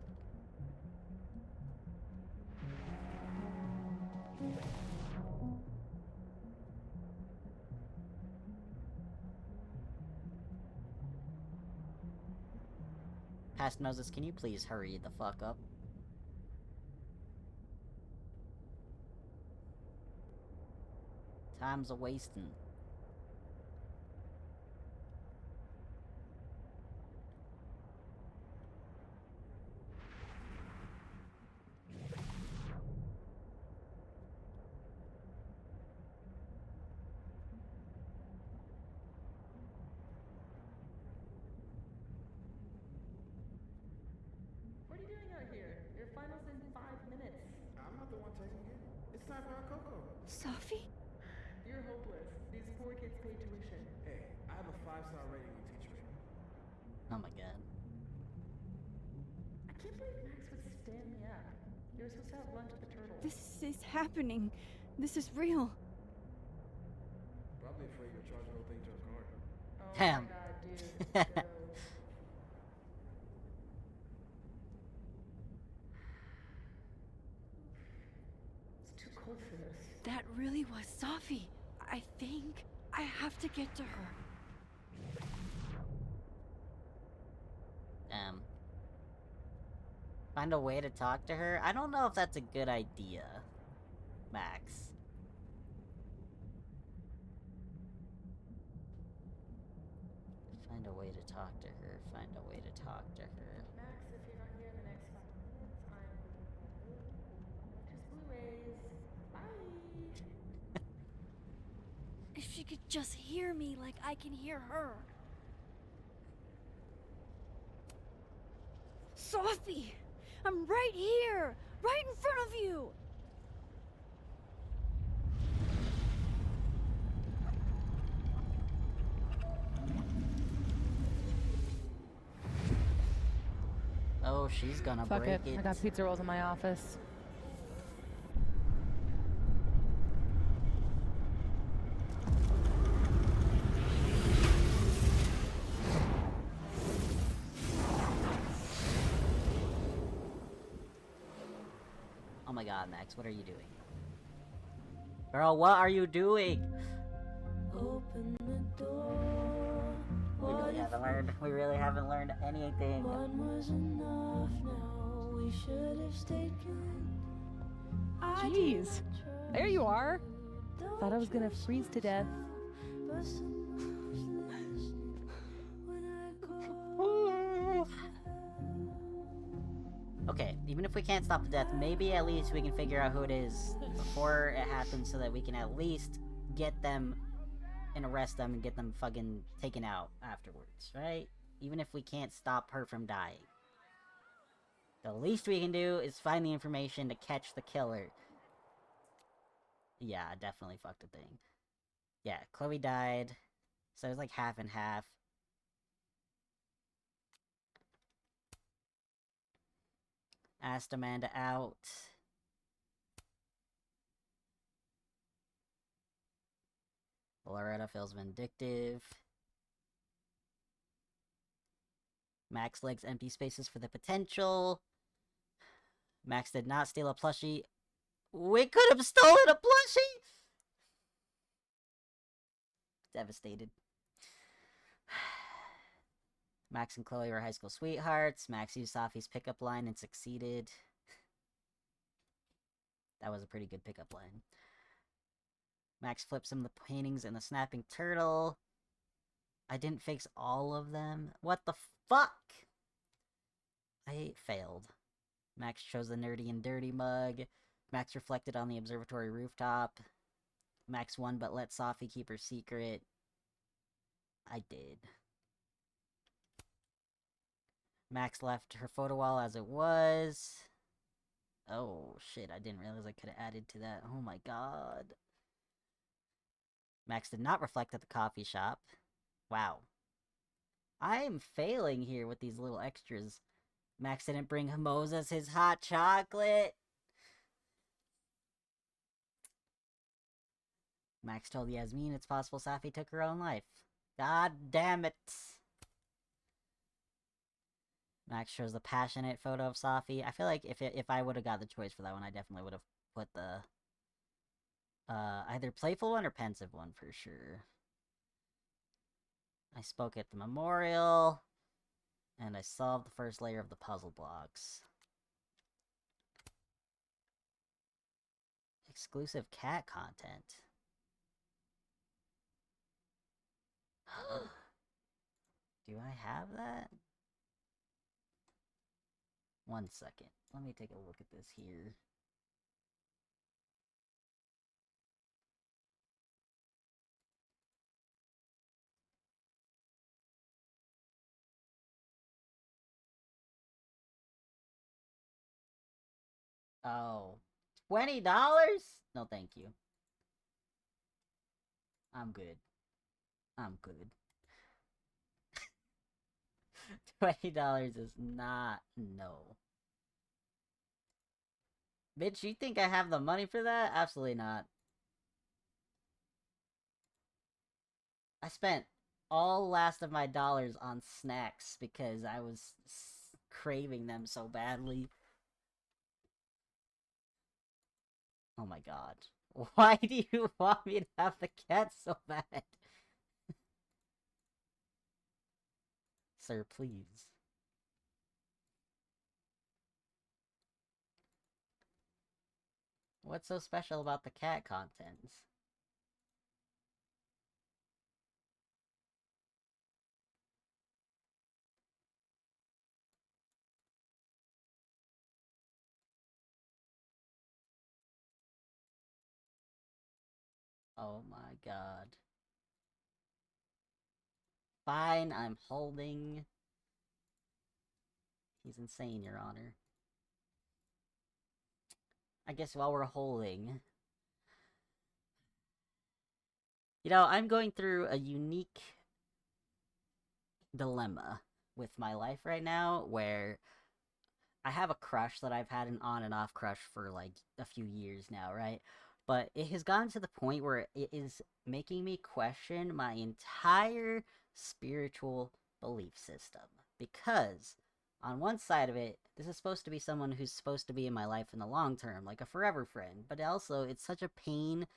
Past Moses, can you please hurry the fuck up? Time's a-wasting. What are you doing out here? Your final's in 5 minutes. I'm not the one taking it. It's time for our Coco. Sophie? You're hopeless. These poor kids pay tuition. Hey, I have a 5-star rating on Teacher Rating. Oh my god. I can't believe Max would stand me up. You were supposed to have lunch at the Turtle. This is happening. This is real. Probably afraid you'll charge the whole thing to her card. Oh Damn. my god, dude. Go. It's too cold for this. That really was Sophie. I think I have to get to her. Find a way to talk to her? I don't know if that's a good idea, Max. Find a way to talk to her. Find a way to talk to her. Max, if you're not here in the next 5 minutes, I'm just Blu-rays. Bye. If she could just hear me like I can hear her. Sophie! I'm right here! Right in front of you! Oh, she's gonna Fuck break it. it. I got pizza rolls in my office. Oh my god, Max, what are you doing? Girl, what are you doing? Open the door. We really haven't learned anything. One was enough now. We should have stayed good. Jeez. There you are. Thought I was gonna freeze to death. But someone's listening when I call. Okay, even if we can't stop the death, maybe at least we can figure out who it is before it happens so that we can at least get them and arrest them and get them fucking taken out afterwards, right? Even if we can't stop her from dying. The least we can do is find the information to catch the killer. Yeah, I definitely fucked a thing. Yeah, Chloe died, so it was like half and half. Asked Amanda out. Loretta feels vindictive. Max likes empty spaces for the potential. Max did not steal a plushie. We could have stolen a plushie! Devastated. Max and Chloe were high school sweethearts. Max used Sophie's pickup line and succeeded. That was a pretty good pickup line. Max flipped some of the paintings in the snapping turtle. I didn't fix all of them. What the fuck? I failed. Max chose the nerdy and dirty mug. Max reflected on the observatory rooftop. Max won but let Sophie keep her secret. I did. Max left her photo wall as it was. Oh shit, I didn't realize I could have added to that. Oh my god. Max did not reflect at the coffee shop. Wow. I am failing here with these little extras. Max didn't bring Moses his hot chocolate. Max told Yasmin it's possible Safi took her own life. God damn it. Max shows the passionate photo of Safi. I feel like if I would have got the choice for that one, I definitely would have put the either playful one or pensive one for sure. I spoke at the memorial, and I solved the first layer of the puzzle blocks. Exclusive cat content. Do I have that? 1 second. Let me take a look at this here. Oh. $20? No, thank you. I'm good. I'm good. $20 is not no. Bitch, you think I have the money for that? Absolutely not. I spent all last of my dollars on snacks because I was craving them so badly. Oh my god. Why do you want me to have the cat so bad? Sir, please. What's so special about the cat contents? Oh my god. Fine, I'm holding. He's insane, Your Honor. I guess while we're holding... You know, I'm going through a unique dilemma with my life right now, where I have a crush that I've had an on and off crush for, like, a few years now, right? But it has gotten to the point where it is making me question my entire spiritual belief system. Because, on one side of it, this is supposed to be someone who's supposed to be in my life in the long term, like a forever friend. But also, it's such a pain,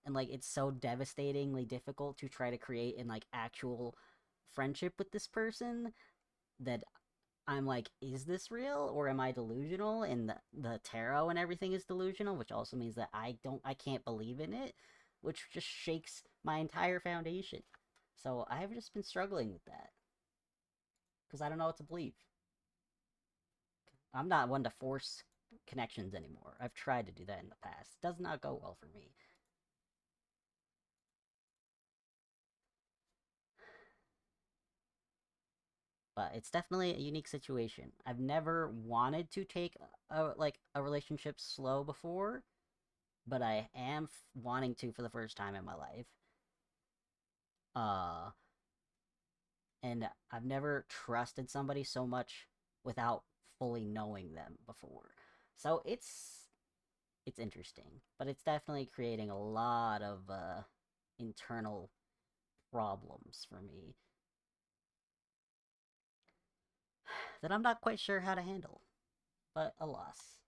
and, like, it's so devastatingly difficult to try to create an, like, actual friendship with this person that I'm like, is this real or am I delusional? And the tarot and everything is delusional, which also means that I can't believe in it, which just shakes my entire foundation. So I've just been struggling with that because I don't know what to believe. I'm not one to force connections anymore. I've tried to do that in the past. It does not go well for me. But it's definitely a unique situation. I've never wanted to take a relationship slow before, but I am wanting to for the first time in my life. And I've never trusted somebody so much without fully knowing them before. So it's interesting, but it's definitely creating a lot of internal problems for me that I'm not quite sure how to handle. But alas.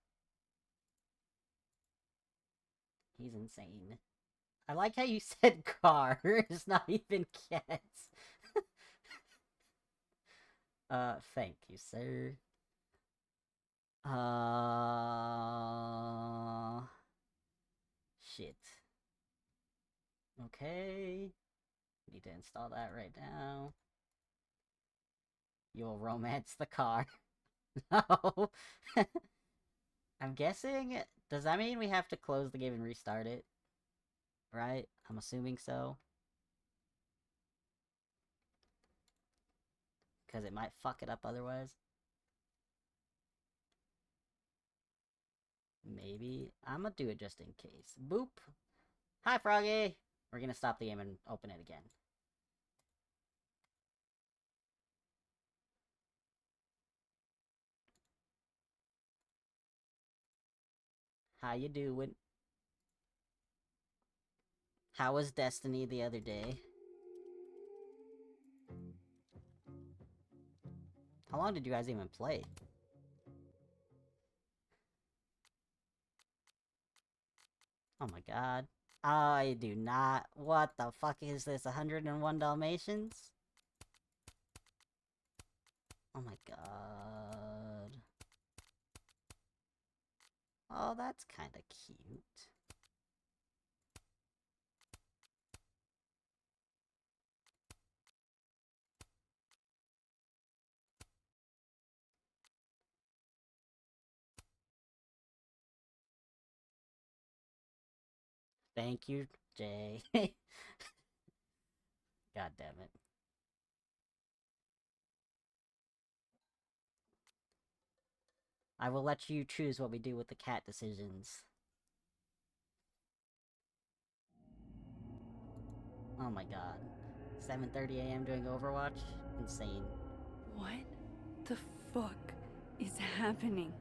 He's insane. I like how you said car. It's not even cats. Thank you, sir. Shit. Okay. Need to install that right now. You'll romance the car. No. I'm guessing... Does that mean we have to close the game and restart it? Right? I'm assuming so. Because it might fuck it up otherwise. Maybe. I'm gonna do it just in case. Boop! Hi, Froggy! We're gonna stop the game and open it again. How you doing? How was Destiny the other day? How long did you guys even play? Oh my god. I do not. What the fuck is this? 101 Dalmatians? Oh my god. Oh, that's kinda cute. Thank you, Jay. God damn it. I will let you choose what we do with the cat decisions. Oh my god. 7:30 a.m. doing Overwatch? Insane. What the fuck is happening?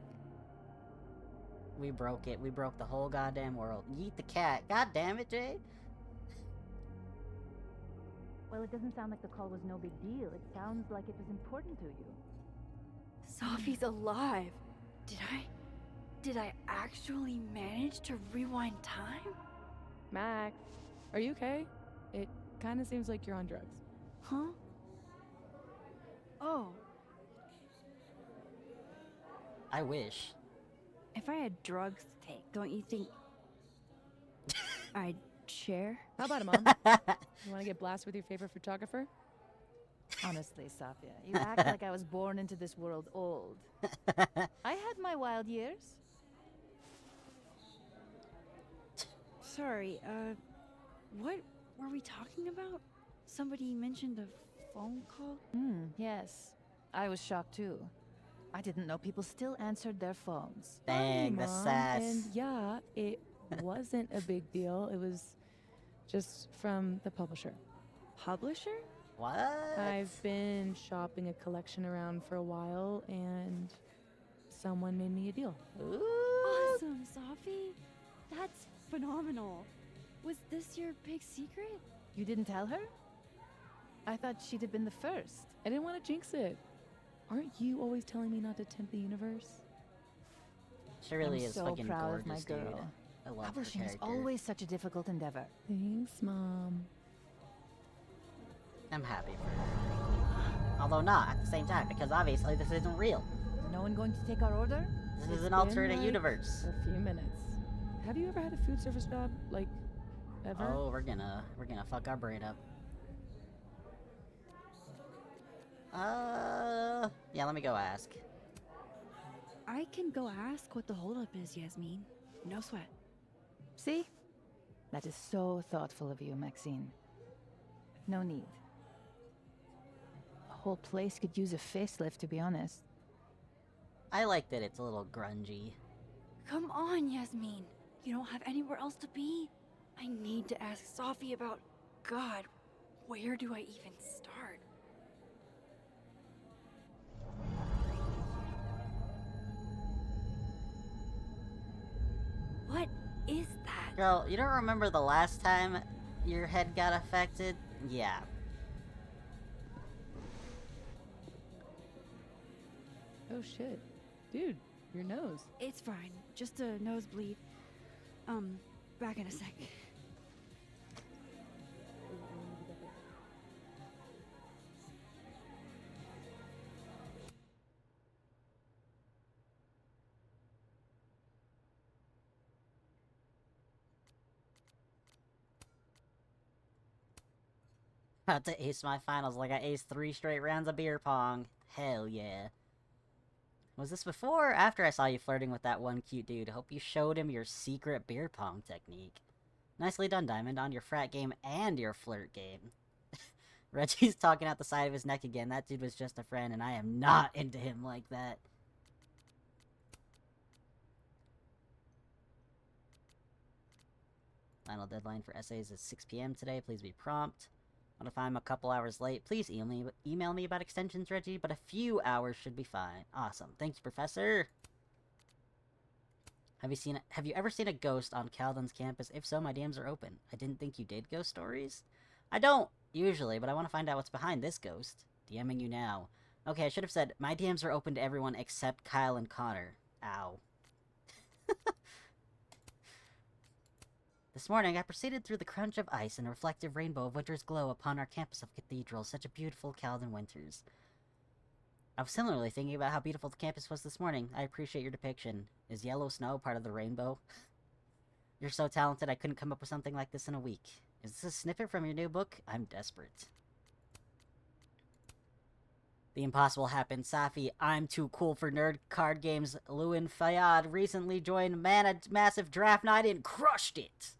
We broke it. We broke the whole goddamn world. Yeet the cat. God damn it, Jade. Well, it doesn't sound like the call was no big deal. It sounds like it was important to you. Sophie's alive. Did I actually manage to rewind time? Max, are you okay? It kind of seems like you're on drugs. Huh? Oh, I wish. if I had drugs to take, don't you think I'd share? How about it, Mom? You want to get blasted with your favorite photographer? Honestly, Safia, you act like I was born into this world old. I had my wild years. Sorry, what were we talking about? Somebody mentioned a phone call? Yes. I was shocked too. I didn't know people still answered their phones. Dang, the Mom, sass. And yeah, it wasn't a big deal. It was just from the publisher. Publisher? What? I've been shopping a collection around for a while, and someone made me a deal. Ooh. Awesome, Sophie. That's phenomenal. Was this your big secret? You didn't tell her? I thought she'd have been the first. I didn't want to jinx it. Aren't you always telling me not to tempt the universe? She really I'm is so fucking proud gorgeous, of my dude. girl. I love her Publishing is character. always such a difficult endeavor. Thanks, Mom. I'm happy for her. Although not at the same time, because obviously this isn't real. Is no one going to take our order? This is It's an been, alternate like, universe. A few minutes. Have you ever had a food service job, like, ever? Oh, we're gonna fuck our brain up. Yeah, let me go ask. I can go ask what the holdup is, Yasmin. No sweat. See? That is so thoughtful of you, Maxine. No need. The whole place could use a facelift, to be honest. I like that it's a little grungy. Come on, Yasmin. You don't have anywhere else to be? I need to ask Sophie about... God, where do I even start? What is that? Girl, you don't remember the last time your head got affected? Yeah. Oh shit. Dude, your nose. It's fine. Just a nosebleed. Back in a sec. About to ace my finals like I aced 3 straight rounds of beer pong. Hell yeah. Was this before or after I saw you flirting with that one cute dude? Hope you showed him your secret beer pong technique. Nicely done, Diamond, on your frat game and your flirt game. Reggie's talking out the side of his neck again. That dude was just a friend, and I am not into him like that. Final deadline for essays is 6 p.m. today. Please be prompt. But if I'm a couple hours late, please email me about extensions, Reggie, but a few hours should be fine. Awesome. Thanks, Professor. Have you ever seen a ghost on Calden's campus? If so, my DMs are open. I didn't think you did ghost stories. I don't, usually, but I want to find out what's behind this ghost. DMing you now. Okay, I should have said, my DMs are open to everyone except Kyle and Connor. Ow. This morning, I proceeded through the crunch of ice and a reflective rainbow of winter's glow upon our campus of Cathedral, such a beautiful Calden winters. I was similarly thinking about how beautiful the campus was this morning. I appreciate your depiction. Is yellow snow part of the rainbow? You're so talented, I couldn't come up with something like this in a week. Is this a snippet from your new book? I'm desperate. The impossible happened. Safi, I'm too cool for nerd card games. Lewin Fayyad recently joined Massive Draft Night and crushed it.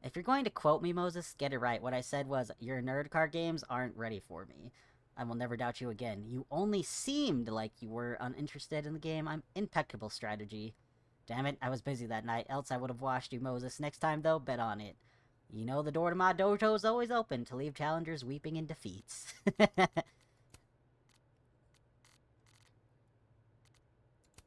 If you're going to quote me, Moses, get it right. What I said was, your nerd card games aren't ready for me. I will never doubt you again. You only seemed like you were uninterested in the game. I'm impeccable strategy. Damn it, I was busy that night, else I would have washed you, Moses. Next time, though, bet on it. You know the door to my dojo is always open to leave challengers weeping in defeats.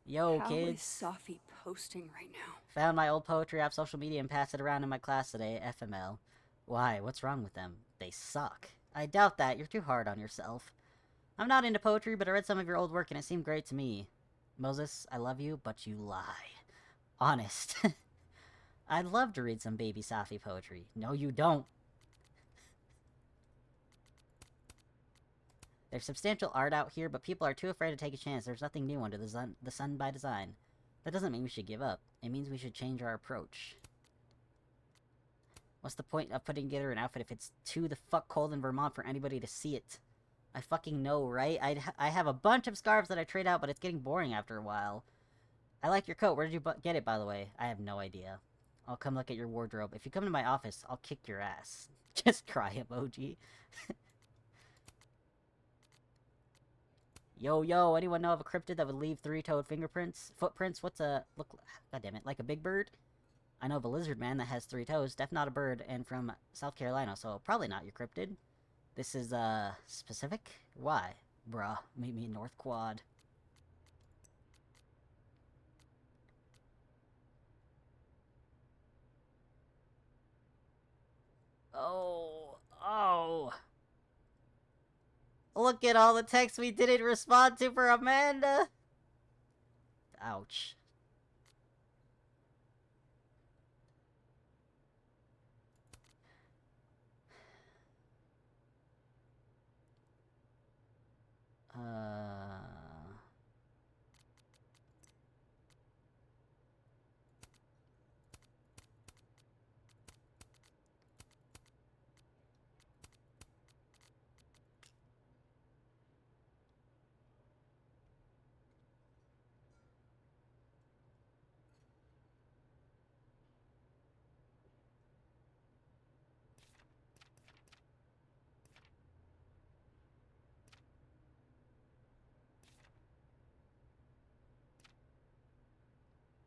Yo, How kids. is Safi posting right now? Found my old poetry off social media and passed it around in my class today, FML. Why? What's wrong with them? They suck. I doubt that. You're too hard on yourself. I'm not into poetry, but I read some of your old work and it seemed great to me. Moses, I love you, but you lie. Honest. I'd love to read some baby Safi poetry. No, you don't. There's substantial art out here, but people are too afraid to take a chance. There's nothing new under the sun by design. That doesn't mean we should give up. It means we should change our approach. What's the point of putting together an outfit if it's too the fuck cold in Vermont for anybody to see it? I fucking know, right? I have a bunch of scarves that I trade out, but it's getting boring after a while. I like your coat. Where did you get it, by the way? I have no idea. I'll come look at your wardrobe. If you come to my office, I'll kick your ass. Just cry emoji. Yo, anyone know of a cryptid that would leave three-toed footprints? What's a... look... God damn it, like a big bird? I know of a lizard man that has 3 toes, definitely not a bird, and from South Carolina, so probably not your cryptid. This is, specific? Why? Bruh, meet me in North Quad. Oh. Look at all the texts we didn't respond to for Amanda! Ouch.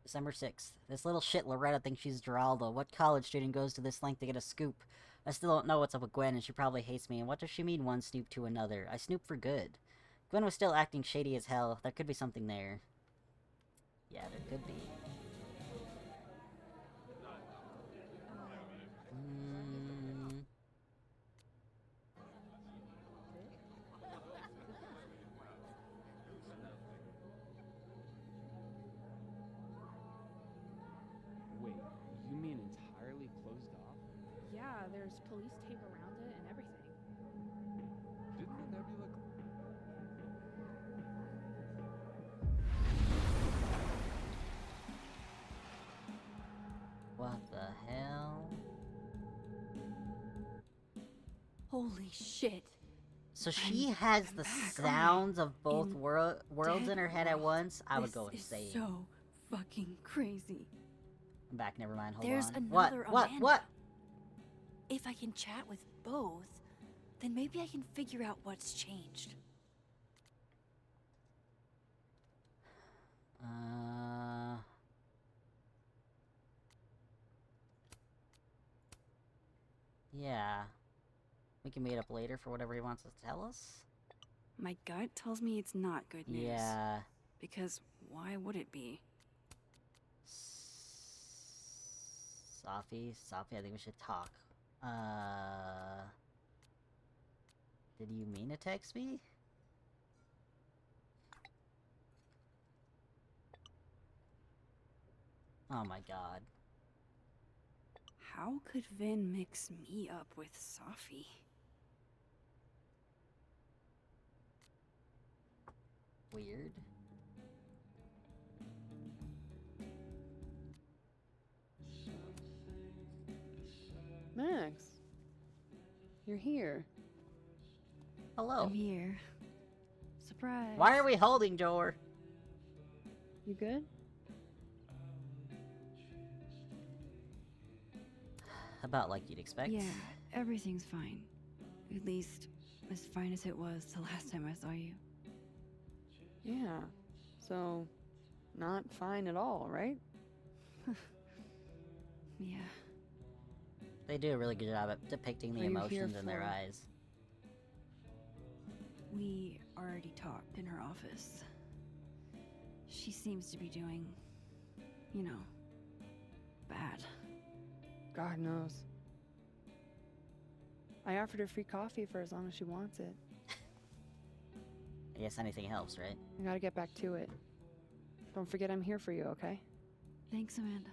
December 6th. This little shit Loretta thinks she's Geraldo. What college student goes to this length to get a scoop? I still don't know what's up with Gwen, and she probably hates me. And what does she mean one snoop to another? I snoop for good. Gwen was still acting shady as hell. There could be something there. Yeah, there could be. Wait, you mean entirely closed off? Yeah, there's police tape around it and everything. Didn't the nebula... What the hell? Holy shit. So she has the sounds of both worlds in her head at once? I would go insane. This is so fucking crazy. I'm back, never mind, hold There's on. another What? Amanda. If I can chat with both, then maybe I can figure out what's changed. Yeah. We can meet up later for whatever he wants to tell us. My gut tells me it's not good news. Yeah. Because why would it be? Safi, I think we should talk. Did you mean to text me? Oh my god. How could Vin mix me up with Safi? Weird. Max, you're here. Hello. I'm here. Surprise. Why are we holding Jor? You good? About like you'd expect. Yeah, everything's fine. At least, as fine as it was the last time I saw you. Yeah. So, not fine at all, right? Yeah. They do a really good job at depicting the What are you here emotions in their for? eyes. We already talked in her office. She seems to be doing, you know, bad. God knows. I offered her free coffee for as long as she wants it. I guess anything helps, right? I gotta get back to it. Don't forget I'm here for you, okay? Thanks, Amanda.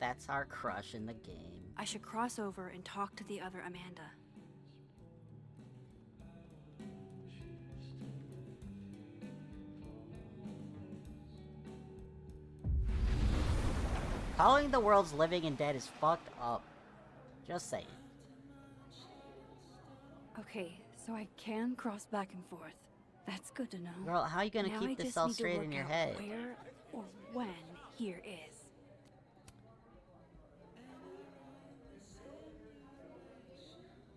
That's our crush in the game. I should cross over and talk to the other Amanda. Calling the world's living and dead is fucked up. Just saying. Okay, so I can cross back and forth. That's good to know. Girl, how are you gonna Now keep I this just all need to straight work in your out head? Where or when here is.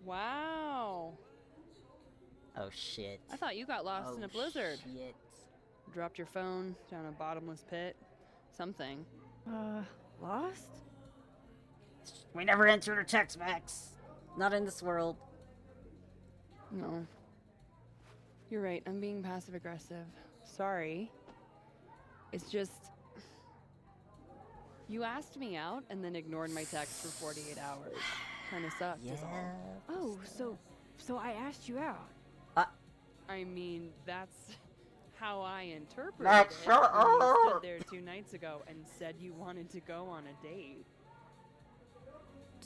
Wow. Oh shit. I thought you got lost in a blizzard. Shit. Dropped your phone down a bottomless pit. Something. Lost? We never answered her text, Max. Not in this world. No. You're right, I'm being passive aggressive. Sorry. It's just... You asked me out and then ignored my text for 48 hours. Kinda sucked, is all. Oh, so I asked you out. I mean, that's how I interpreted Max, it. shut when you up! stood there 2 nights ago and said you wanted to go on a date.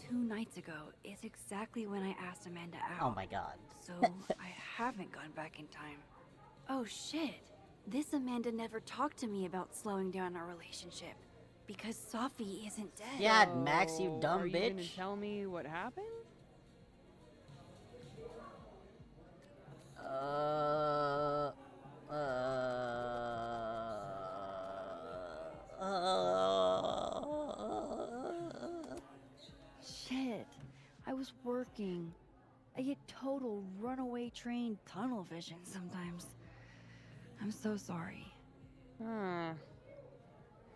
2 nights ago is exactly when I asked Amanda out. Oh my god. So I haven't gone back in time. Oh shit. This Amanda never talked to me about slowing down our relationship. Because Safi isn't dead. Yeah, Max, you dumb Are you gonna bitch. tell me what happened? Shit. I was working. I get total runaway train tunnel vision sometimes. I'm so sorry. Ah.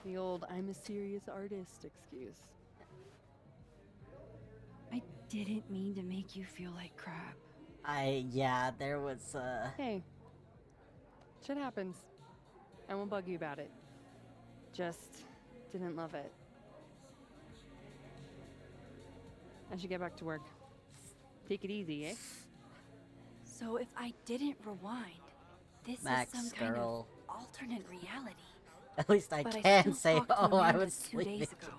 The old I'm a serious artist excuse. I didn't mean to make you feel like crap. Yeah, there was, Hey. Shit happens. I won't bug you about it. Just didn't love it. I should get back to work. Take it easy, eh? So if I didn't rewind, this Max, is some kind girl. of alternate reality. At least I But I can still say, talked to oh, I Amanda was 2 sleeping. days ago.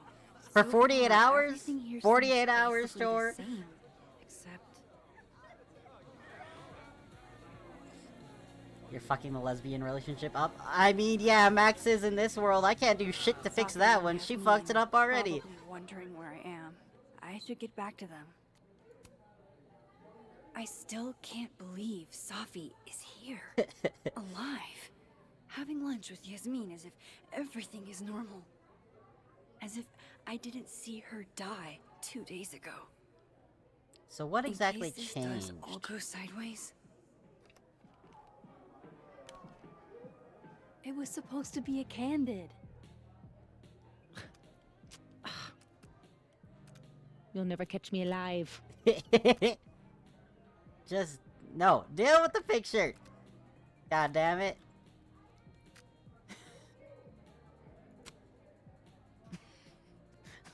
For So 48 far, hours? everything here 48 seems hours, basically the Jor? same, except You're fucking the lesbian relationship up? I mean, yeah, Max is in this world. I can't do shit to fix Safi that and one. Yasmin She fucked it up already. probably wondering where I am. I should get back to them. I still can't believe Safi is here, alive, having lunch with Yasmin as if everything is normal. As if I didn't see her die 2 days ago. So what In exactly case this changed? does all go sideways. It was supposed to be a candid. You'll never catch me alive. Just, no, deal with the picture. God damn it.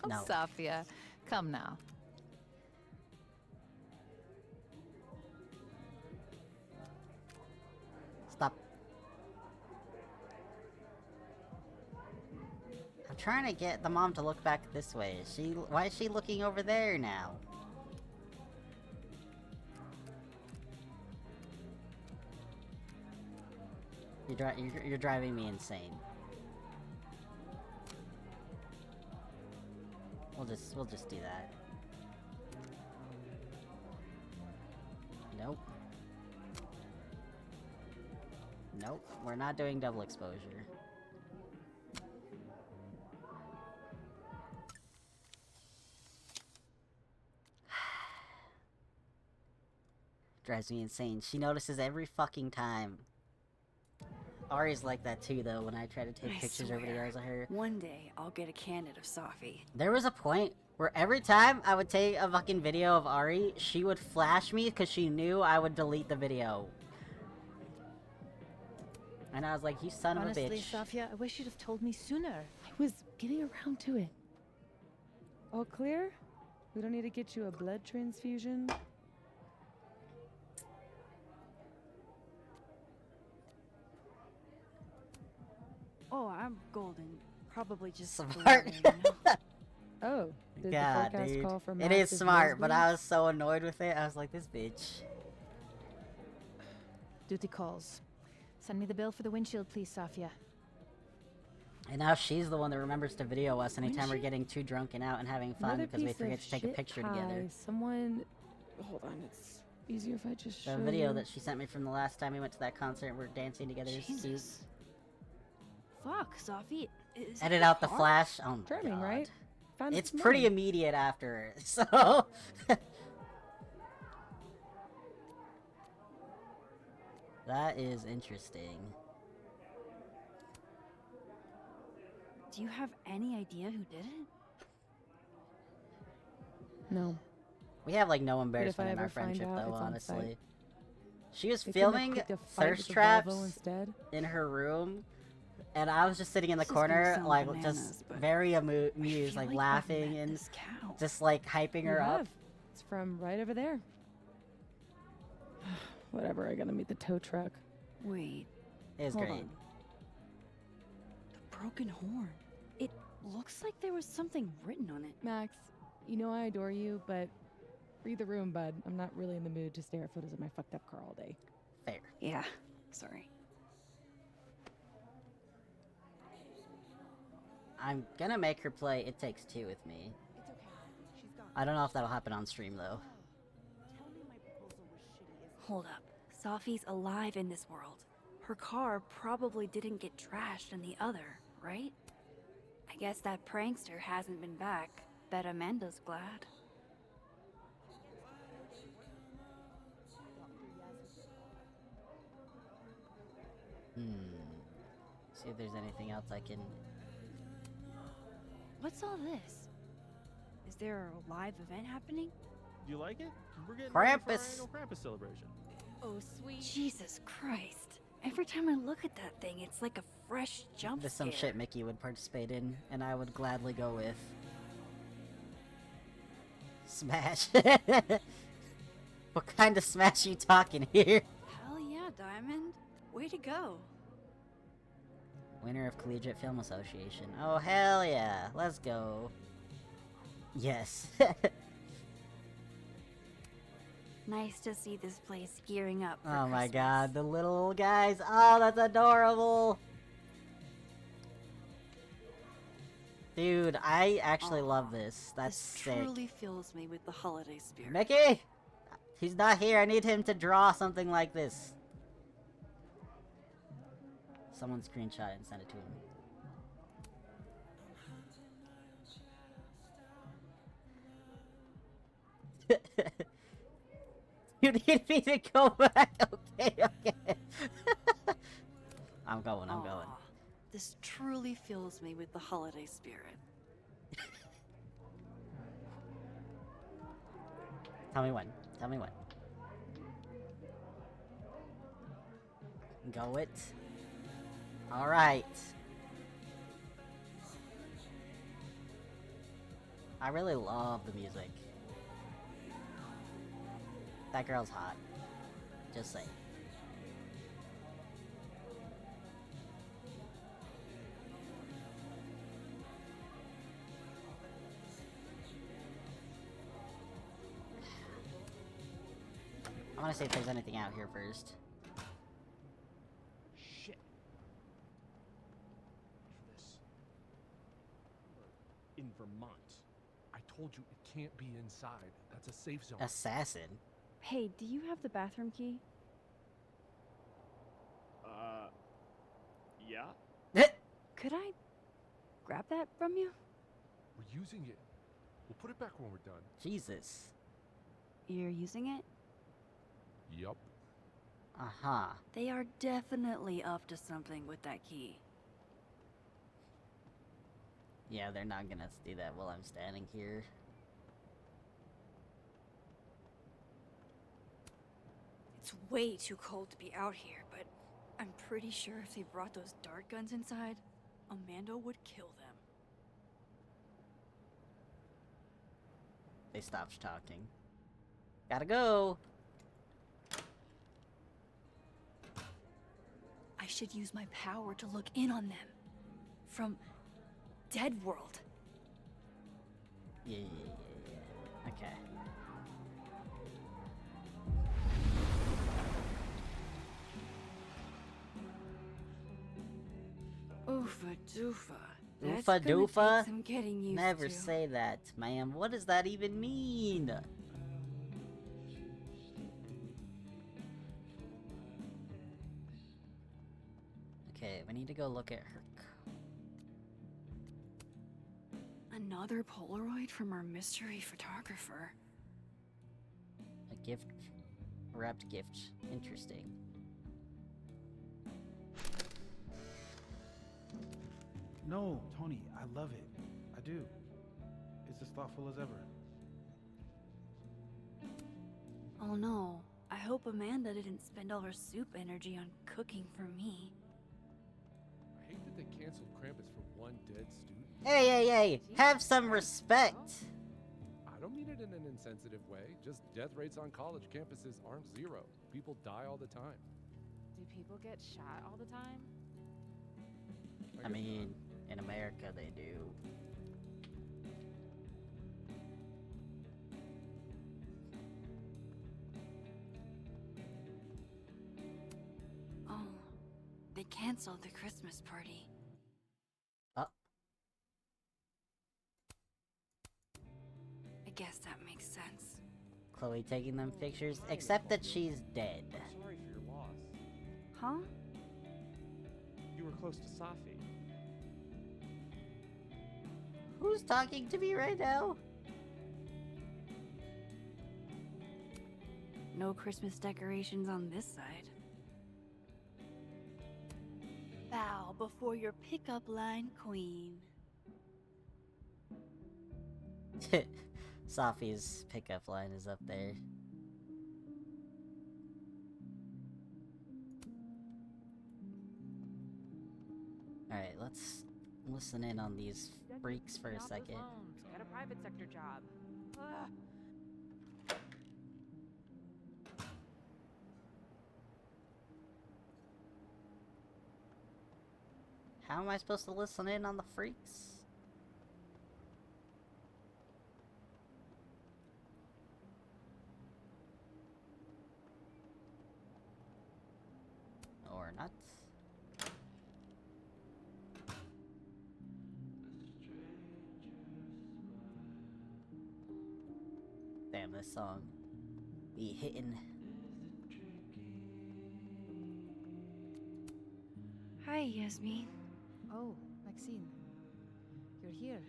No. Safia, come now. Stop. I'm trying to get the mom to look back this way. Why is she looking over there now? You're driving me insane. We'll just do that. Nope. Nope, we're not doing double exposure. Drives me insane. She notices every fucking time. Ari's like that too, though, when I try to take pictures or videos of her. One day, I'll get a candid of Safi. There was a point where every time I would take a fucking video of Ari, she would flash me because she knew I would delete the video. And I was like, you son Honestly, of a bitch. Safia, I wish you'd have told me sooner. I was getting around to it. All clear? We don't need to get you a blood transfusion? Oh, I'm golden. Probably just Smart. Oh, did God, the forecast dude. call for It is massive smart, but nosebleeds? I was so annoyed with it. I was like, this bitch. Duty calls. Send me the bill for the windshield, please, Safia. And now she's the one that remembers to video us anytime we're getting too drunk and out and having fun Another because we piece forget of to take a shit picture pie. together. Someone, hold on, it's easier if I just show The video you. that she sent me from the last time we went to that concert and we're dancing together is cute. Jesus. Fuck, Safi. Is Edit it out the hard? flash. Oh my Charming, god. right? Found it It's this pretty morning. immediate after, so... That is interesting. Do you have any idea who did it? No. We have like no But if embarrassment I in our ever find friendship out, though, it's on honestly. site. She was They couldn't have filming picked a fight thirst with the traps Volvo instead. in her room, and I was just sitting in the This is gonna corner, sound like bananas, just but very I amused, feel like like I've laughing met and this cow. just like hyping You her up. have. It's from right over there. Whatever, I gotta meet the tow truck. Wait. It was hold great. on. The broken horn. It looks like there was something written on it. Max, you know I adore you, but read the room, bud. I'm not really in the mood to stare at photos of my fucked up car all day. Fair. Yeah. Sorry. I'm gonna make her play It Takes Two with me. I don't know if that'll happen on stream though. Hold up. Safi's alive in this world. Her car probably didn't get trashed in the other, right? I guess that prankster hasn't been back. Bet Amanda's glad. See if there's anything else I can... What's all this? Is there a live event happening? Do you like it? We're getting ready for our Krampus. annual Krampus celebration. Oh, sweet. Jesus Christ. Every time I look at that thing, it's like a fresh jump There's some scare. shit Mickey would participate in, and I would gladly go with. Smash. What kind of smash you talking here? Hell yeah, Diamond. Way to go. Winner of Collegiate Film Association. Oh, hell yeah. Let's go. Yes. Nice to see this place gearing up for Oh my Christmas. god, the little guys. Oh, that's adorable. Dude, I actually love this. That's This sick. truly fills me with the holiday spirit. Mickey! He's not here. I need him to draw something like this. Someone screenshot it and send it to him. You need me to go back? Okay, okay. I'm going. Aw, This truly fills me with the holiday spirit. Tell me when. Tell me when. Go it. Alright. I really love the music. That girl's hot. Just saying. I want to see if there's anything out here first. Shit. This. We're in Vermont. I told you it can't be inside. That's a safe zone. Assassin. Hey, do you have the bathroom key? Yeah? Could I grab that from you? We're using it. We'll put it back when we're done. Jesus. You're using it? Yup. Uh-huh. They are definitely up to something with that key. Yeah, they're not gonna do that while I'm standing here. It's way too cold to be out here, but I'm pretty sure if they brought those dart guns inside, Amanda would kill them. They stopped talking. Gotta go! I should use my power to look in on them. From Dead World. Yeah. Okay. Oofa doofa. That's Oofa gonna doofa? take some getting used Never to. say that, ma'am. What does that even mean? Okay, we need to go look at her. Another Polaroid from our mystery photographer. A gift. Wrapped gift. Interesting. No, Tony, I love it. I do. It's as thoughtful as ever. Oh no, I hope Amanda didn't spend all her soup energy on cooking for me. I hate that they canceled Krampus for one dead student. Hey! Have some respect! I don't mean it in an insensitive way. Just death rates on college campuses aren't zero. People die all the time. Do people get shot all the time? I mean, in America they do. Oh, they canceled the Christmas party. Oh. I guess that makes sense. Chloe taking them pictures, except that she's dead. I'm sorry for your loss. Huh? You were close to Safi. Who's talking to me right now? No Christmas decorations on this side. Bow before your pickup line queen. Safi's pickup line is up there. Alright, let's listen in on these freaks for a second. Get a private sector job. Ugh. How am I supposed to listen in on the freaks? Or not? Damn, this song be hitting. Hi, Yasmin. Oh, Maxine. You're here.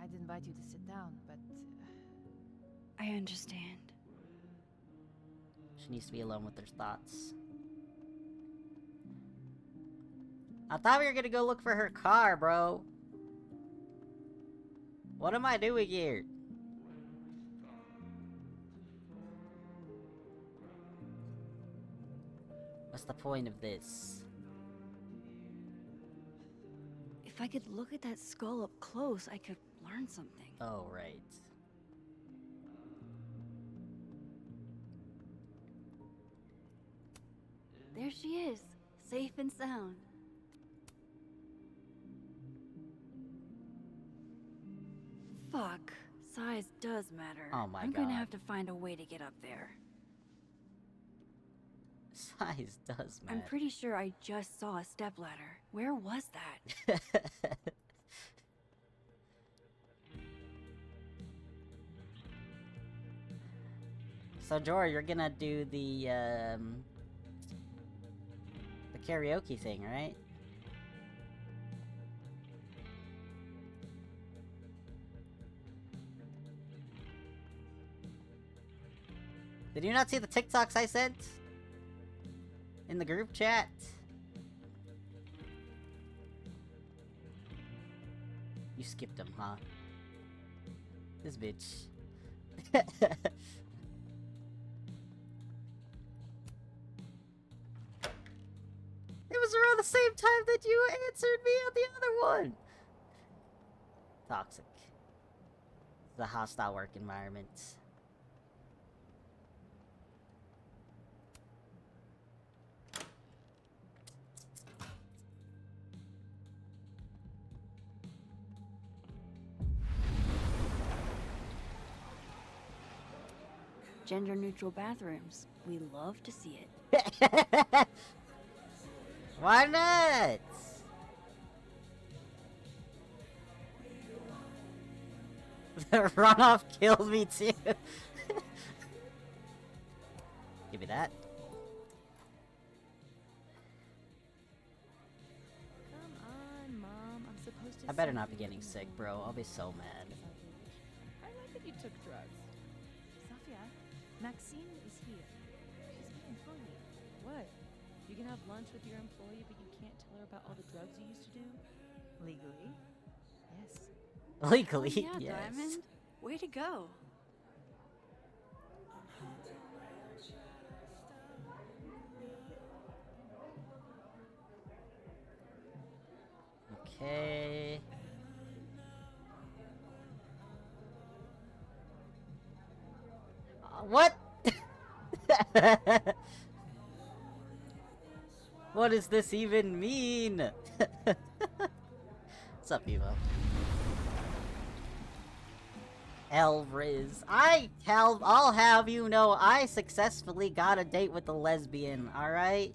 I'd invite you to sit down, but... I understand. She needs to be alone with her thoughts. I thought we were gonna go look for her car, bro. What am I doing here? What's the point of this? If I could look at that skull up close, I could learn something. Oh, right. There she is, safe and sound. Fuck, size does matter. Oh my I'm gonna God. have to find a way to get up there. Size does matter. I'm pretty sure I just saw a stepladder. Where was that? So, Jor, you're gonna do the karaoke thing, right? Did you not see the TikToks I sent? In the group chat? You skipped them, huh? This bitch. It was around the same time that you answered me on the other one! Toxic. The hostile work environment. Gender-neutral bathrooms. We love to see it. Why not? The runoff killed me too. Give me that. Come on, Mom. I'm supposed to. I better send not be you getting an sick, email. bro. I'll be so mad. I like that you took drugs. Safia, Maxine is here. She's waiting for you. What? You can have lunch with your employee, but you can't tell her about all the drugs you used to do? Legally? Yes. Legally, Oh, yeah, yes. Diamond. Way to go. Okay. What? What does this even mean? What's up, Evo? Elriz. I'll have you know I successfully got a date with a lesbian, alright?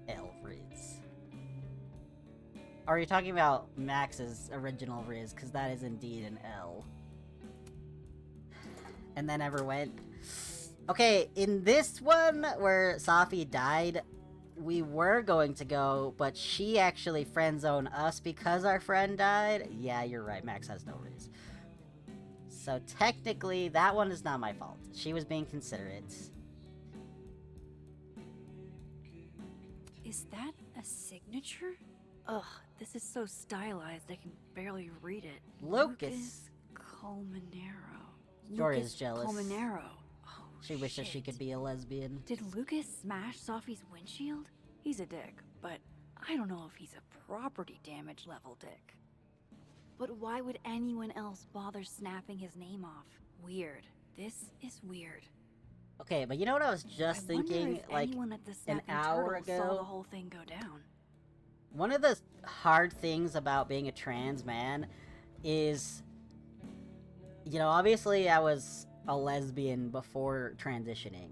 Elriz. Are you talking about Max's original Riz? Because that is indeed an L. And then ever went. Okay, in this one where Safi died, we were going to go, but she actually friend-zoned us because our friend died. Yeah, you're right, Max has no Riz. So technically, that one is not my fault. She was being considerate. Is that a signature? Ugh, this is so stylized I can barely read it. Lucas. Colmenero. Jorah's Lucas jealous. Colmenero. Oh, She wishes she could be a lesbian. Did Lucas smash Sophie's windshield? He's a dick, but I don't know if he's a property damage level dick. But why would anyone else bother snapping his name off? Weird. This is weird. Okay, but you know what I was just I wonder thinking, if like, anyone at the an Snapping hour Turtle saw ago? the whole thing go down. One of the hard things about being a trans man is, you know, obviously I was a lesbian before transitioning.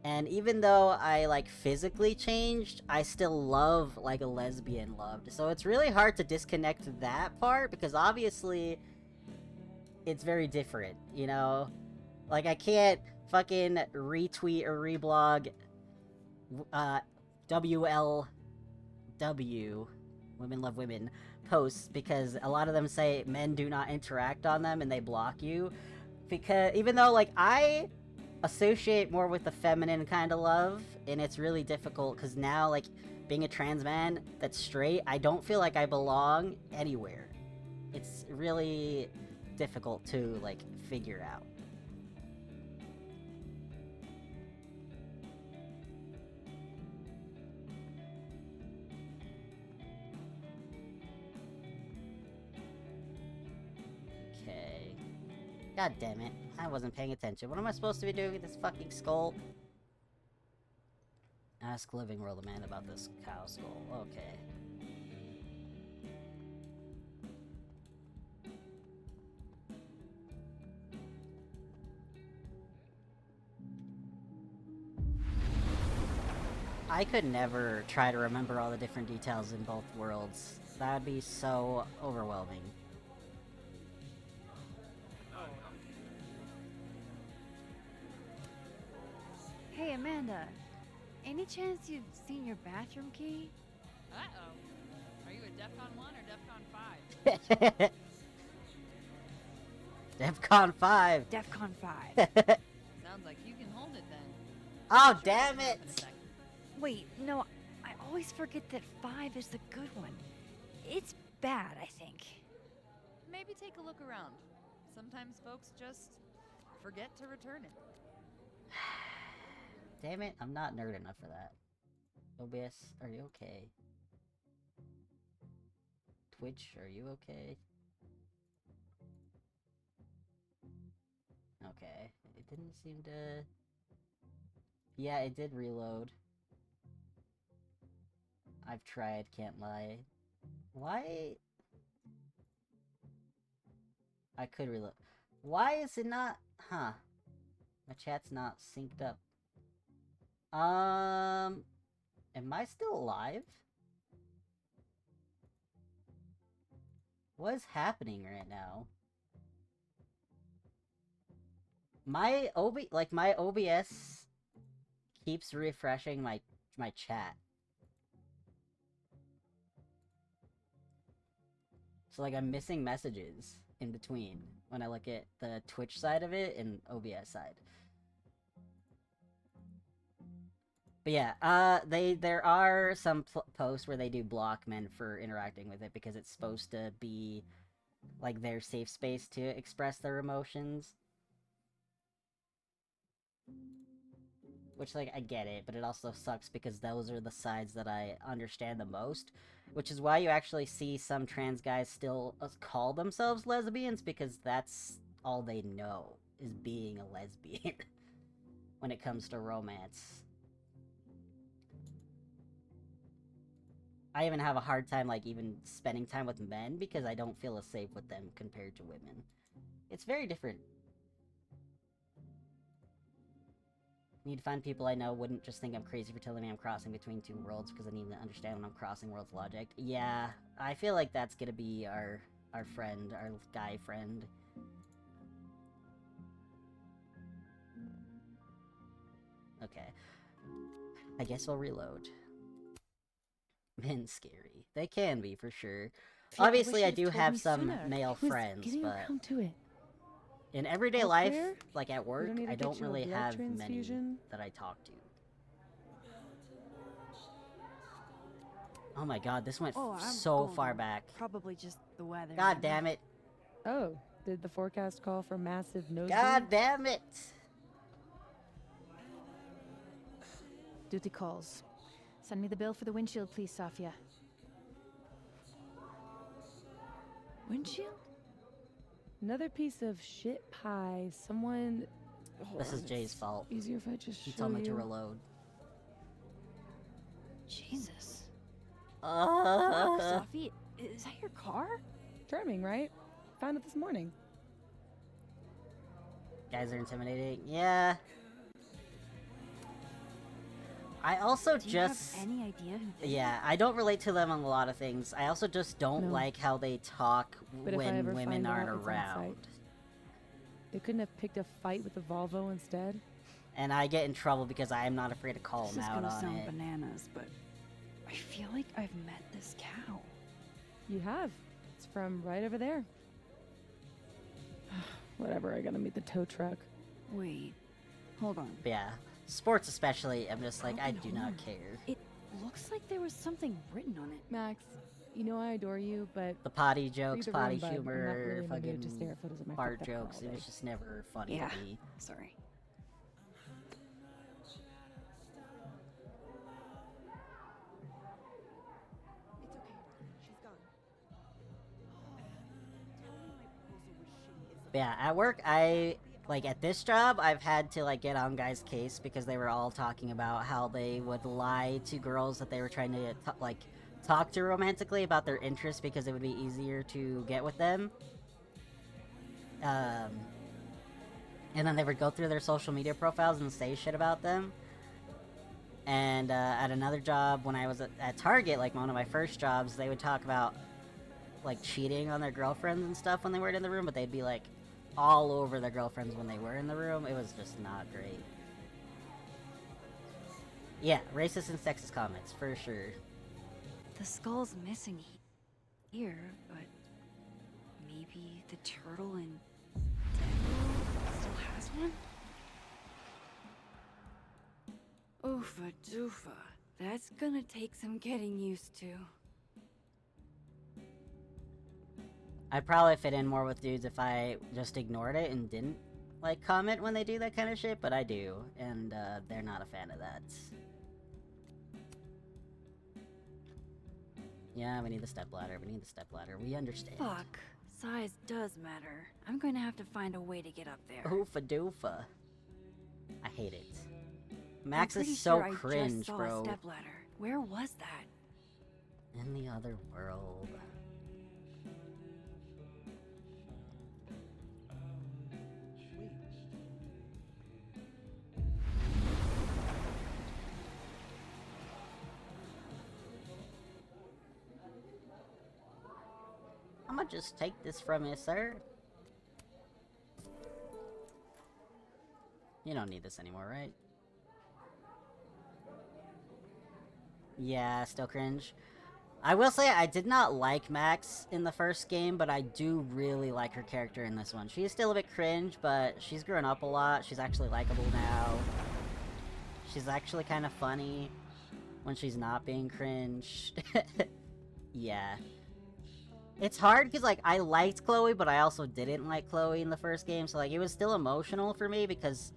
And even though I, like, physically changed, I still love like a lesbian loved. So it's really hard to disconnect that part, because obviously it's very different, you know? Like, I can't fucking retweet or reblog WLW, Women Love Women, posts, because a lot of them say men do not interact on them and they block you. Because even though, like, I associate more with the feminine kind of love, and it's really difficult because now, like, being a trans man that's straight, I don't feel like I belong anywhere. It's really difficult to, like, figure out. God damn it. I wasn't paying attention. What am I supposed to be doing with this fucking skull? Ask Living World Man about this cow skull. Okay. I could never try to remember all the different details in both worlds. That would be so overwhelming. Hey, Amanda. Any chance you've seen your bathroom key? Uh-oh. Are you a DEFCON 1 or DEFCON 5? DEFCON 5! DEFCON 5. Sounds like you can hold it then. Oh, damn it! Wait, no, I always forget that 5 is the good one. It's bad, I think. Maybe take a look around. Sometimes folks just forget to return it. Damn it, I'm not nerd enough for that. OBS, are you okay? Twitch, are you okay? Okay, it didn't seem to... Yeah, it did reload. I've tried, can't lie. Why? I could reload. Why is it not... Huh. My chat's not synced up. Am I still alive? What is happening right now? My OBS keeps refreshing my chat. So like I'm missing messages in between when I look at the Twitch side of it and OBS side. But yeah, there are some posts where they do block men for interacting with it because it's supposed to be like their safe space to express their emotions. Which, like, I get it, but it also sucks because those are the sides that I understand the most. Which is why you actually see some trans guys still call themselves lesbians, because that's all they know, is being a lesbian. When it comes to romance. I even have a hard time, like, even spending time with men, because I don't feel as safe with them compared to women. It's very different. Need to find people I know wouldn't just think I'm crazy for telling me I'm crossing between two worlds because I need to understand when I'm crossing worlds logic. Yeah, I feel like that's gonna be our friend, our guy friend. Okay. I guess I'll reload. Men scary. They can be, for sure. Yeah, Obviously, I wish do you'd told have me some sooner. male I was friends, getting but... around to it. In everyday All life, clear? like at work, don't need to I get don't you a really blood have many transfusion? that I talk to. Oh my god, this went Oh, I'm so far golden. back. Probably just the weather. God maybe. damn it. Oh, did the forecast call for massive nosebleeds? God damn it! Duty calls. Send me the bill for the windshield, please, Safia. Windshield? Another piece of shit pie. Someone... This is Jay's fault. Easier if I just He show told me to you. reload. Jesus. Uh, Fuck, Sophie, is that your car? Charming, right? Found it this morning. Guys are intimidating. Yeah. I also Do you just... have any idea who did Yeah, I don't relate to them on a lot of things. I also just don't No. like how they talk But if I when ever women find aren't out, it's on around. site. They couldn't have picked a fight with the Volvo instead. And I get in trouble because I am not afraid to call This them is out gonna on sound it. bananas, but I feel like I've met this cow. You have. It's from right over there. Whatever, I gotta meet the tow truck. Wait, hold on. But yeah, sports especially, I'm just like, I do not care. It looks like there was something written on it. Max, you know I adore you, but... The potty jokes, Leave the room, potty bud. I'm not humor, really in the mood fucking to stare at photos of my fart fucked up jokes, and holiday. it's just never funny Yeah, to me. sorry. She's gone. Tell me my proposal was shitty is But yeah, at work, like, at this job, I've had to, like, get on guys' case because they were all talking about how they would lie to girls that they were trying to, like, talk to romantically about their interests because it would be easier to get with them. And then they would go through their social media profiles and say shit about them. And, at another job, when I was at Target, like, one of my first jobs, they would talk about, like, cheating on their girlfriends and stuff when they weren't in the room, but they'd be, like, all over their girlfriends when they were in the room. It was just not great. Yeah, racist and sexist comments, for sure. The skull's missing here, but maybe the turtle in Deadpool still has one? Oofa doofa. That's gonna take some getting used to. I'd probably fit in more with dudes if I just ignored it and didn't, like, comment when they do that kind of shit, but I do, and, they're not a fan of that. Yeah, we need the stepladder, we understand. Fuck. Size does matter. I'm going to have to find a way to get up there. Oofa doofa. I hate it. Max I'm pretty is so sure I just cringe, saw bro. a stepladder. Where was that? In the other world. I'ma just take this from you, sir. You don't need this anymore, right? Yeah, still cringe. I will say I did not like Max in the first game, but I do really like her character in this one. She is still a bit cringe, but she's grown up a lot. She's actually likable now. She's actually kind of funny when she's not being cringe. Yeah. It's hard because, like, I liked Chloe, but I also didn't like Chloe in the first game, so, like, it was still emotional for me because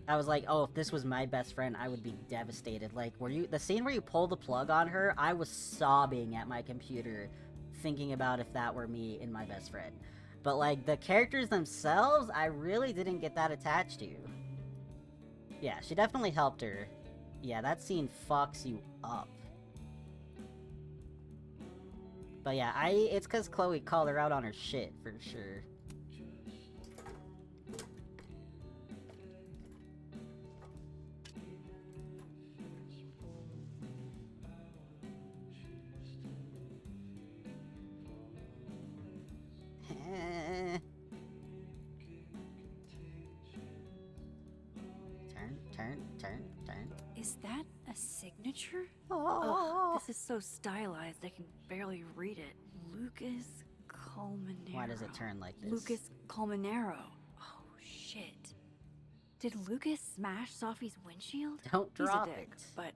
I was like, oh, if this was my best friend, I would be devastated. Like, the scene where you pull the plug on her, I was sobbing at my computer thinking about if that were me and my best friend. But, like, the characters themselves, I really didn't get that attached to. Yeah, she definitely helped her. Yeah, that scene fucks you up. But yeah, it's because Chloe called her out on her shit, for sure. Turn. Is that a signature? Ugh, this is so stylized I can barely read it. Lucas Colmenero. Why does it turn like this? Lucas Colmenero. Oh, shit. Did Lucas smash Sophie's windshield? Don't drop he's a dick, it. But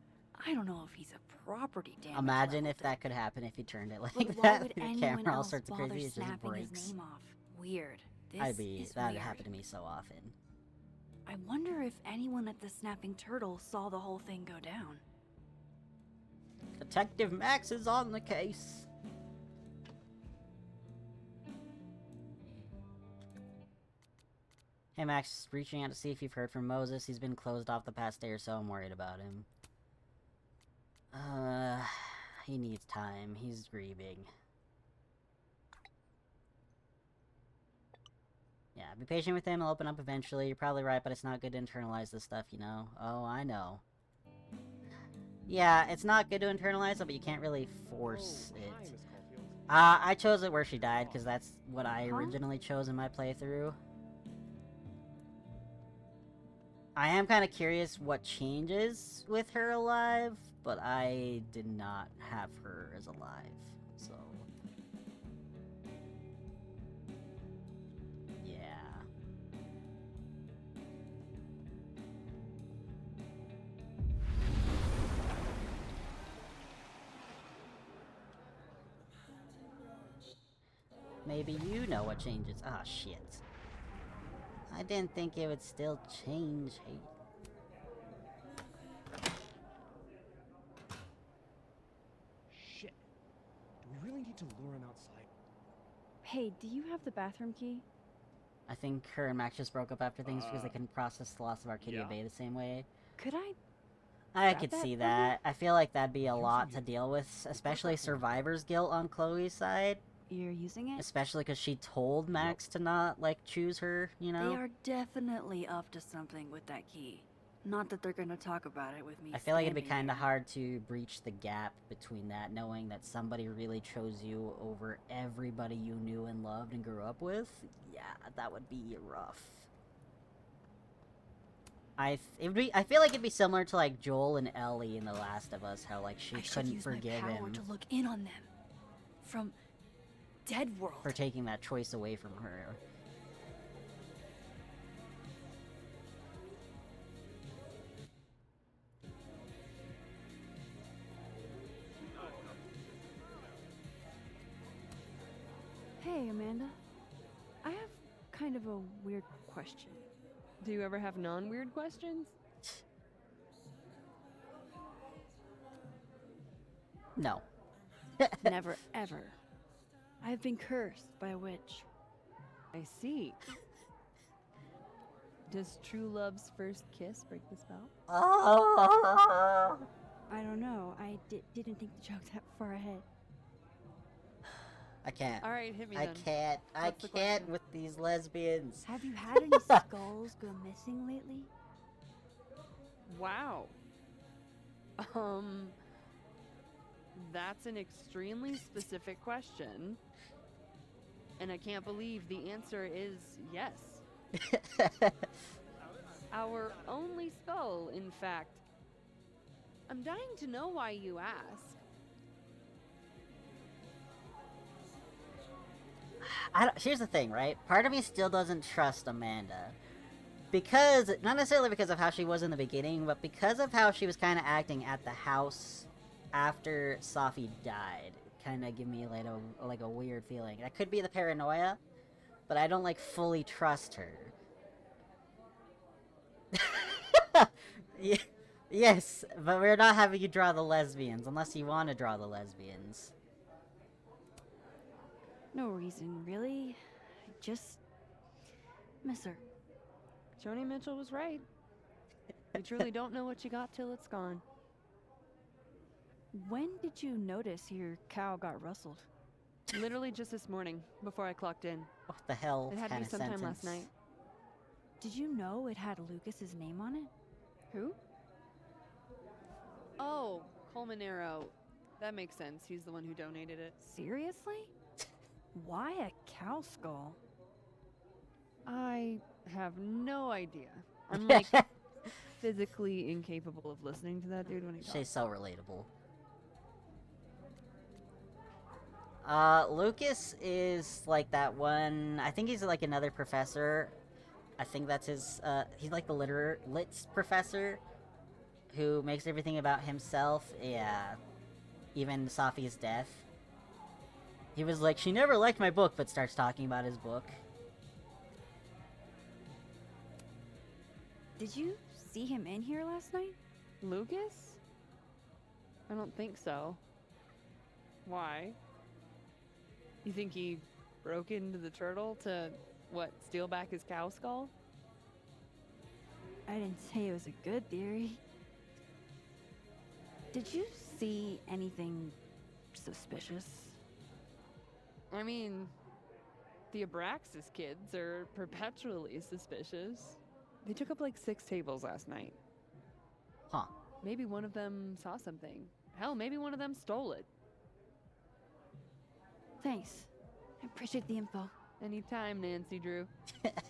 I don't know if he's a property damage. Imagine if that could happen if you turned it like but why that. would Your anyone camera all else sorts of bother crazy, it just snapping breaks. his name off? Weird. This That'd is weird. happen to me so often. I wonder if anyone at the Snapping Turtle saw the whole thing go down. Detective Max is on the case. Hey Max, reaching out to see if you've heard from Moses. He's been closed off the past day or so. I'm worried about him. He needs time. He's grieving. Yeah, be patient with him. He'll open up eventually. You're probably right, but it's not good to internalize this stuff, you know? Oh, I know. Yeah, it's not good to internalize it, but you can't really force it. I chose it where she died, because that's what I originally chose in my playthrough. I am kind of curious what changes with her alive, but I did not have her as alive, so... yeah. Maybe you know what changes. Ah, shit. I didn't think it would still change. Hey. Shit. Do we really need to lure him outside? Hey, do you have the bathroom key? I think her and Max just broke up after things because they couldn't process the loss of Arcadia Bay the same way. Could I? I grab could that see from her? that. I feel like that'd be a lot to deal with, especially survivor's guilt on Chloe's side. You're using it? Especially because she told Max to not, like, choose her, you know? They are definitely up to something with that key. Not that they're gonna talk about it with me. I feel like it'd be standing kind of here. hard to breach the gap between that, knowing that somebody really chose you over everybody you knew and loved and grew up with. Yeah, that would be rough. I feel like it'd be similar to like Joel and Ellie in The Last of Us, how like she I should couldn't use forgive my power him to look in on them. From Dead World. for taking that choice away from her. Hey, Amanda. I have kind of a weird question. Do you ever have non-weird questions? No. Never ever. I've been cursed by a witch. I see. Does true love's first kiss break the spell? Oh. I don't know. I didn't think the joke that far ahead. I can't. All right, hit me I then. can't. I What's the can't question? with these lesbians. Have you had any skulls go missing lately? Wow. That's an extremely specific question. And I can't believe the answer is yes. Our only skull, in fact. I'm dying to know why you ask. Here's the thing, right? Part of me still doesn't trust Amanda. Because, not necessarily because of how she was in the beginning, but because of how she was kind of acting at the house after Safi died. Kind of give me like a weird feeling. That could be the paranoia, but I don't like fully trust her. Yes, but we're not having you draw the lesbians, unless you want to draw the lesbians. No reason, really. I just miss her. Joni Mitchell was right. You truly don't know what you got till it's gone. When did you notice your cow got rustled? Literally just this morning, before I clocked in. What the hell It had to kind be of sometime sentence? last night. Did you know it had Lucas's name on it? Who? Oh, Colmanero. That makes sense. He's the one who donated it. Seriously? Why a cow skull? I have no idea. I'm like physically incapable of listening to that dude when he talks. She's so relatable. Lucas is like that one. I think he's like another professor. I think that's his. He's like the lits professor who makes everything about himself. Yeah. Even Safi's death. He was like, she never liked my book, but starts talking about his book. Did you see him in here last night? Lucas? I don't think so. Why? You think he broke into the turtle to, what, steal back his cow skull? I didn't say it was a good theory. Did you see anything suspicious? I mean, the Abraxas kids are perpetually suspicious. They took up like 6 tables last night. Huh. Maybe one of them saw something. Hell, maybe one of them stole it. Thanks. I appreciate the info. Anytime, Nancy Drew.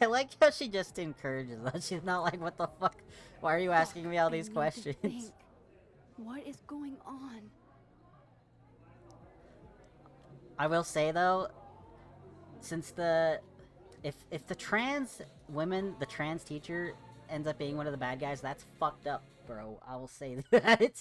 I like how she just encourages us. She's not like, what the fuck? Why are you asking me all I these need to questions? think. What is going on? I will say though, since if the trans women, the trans teacher ends up being one of the bad guys, that's fucked up, bro. I will say that.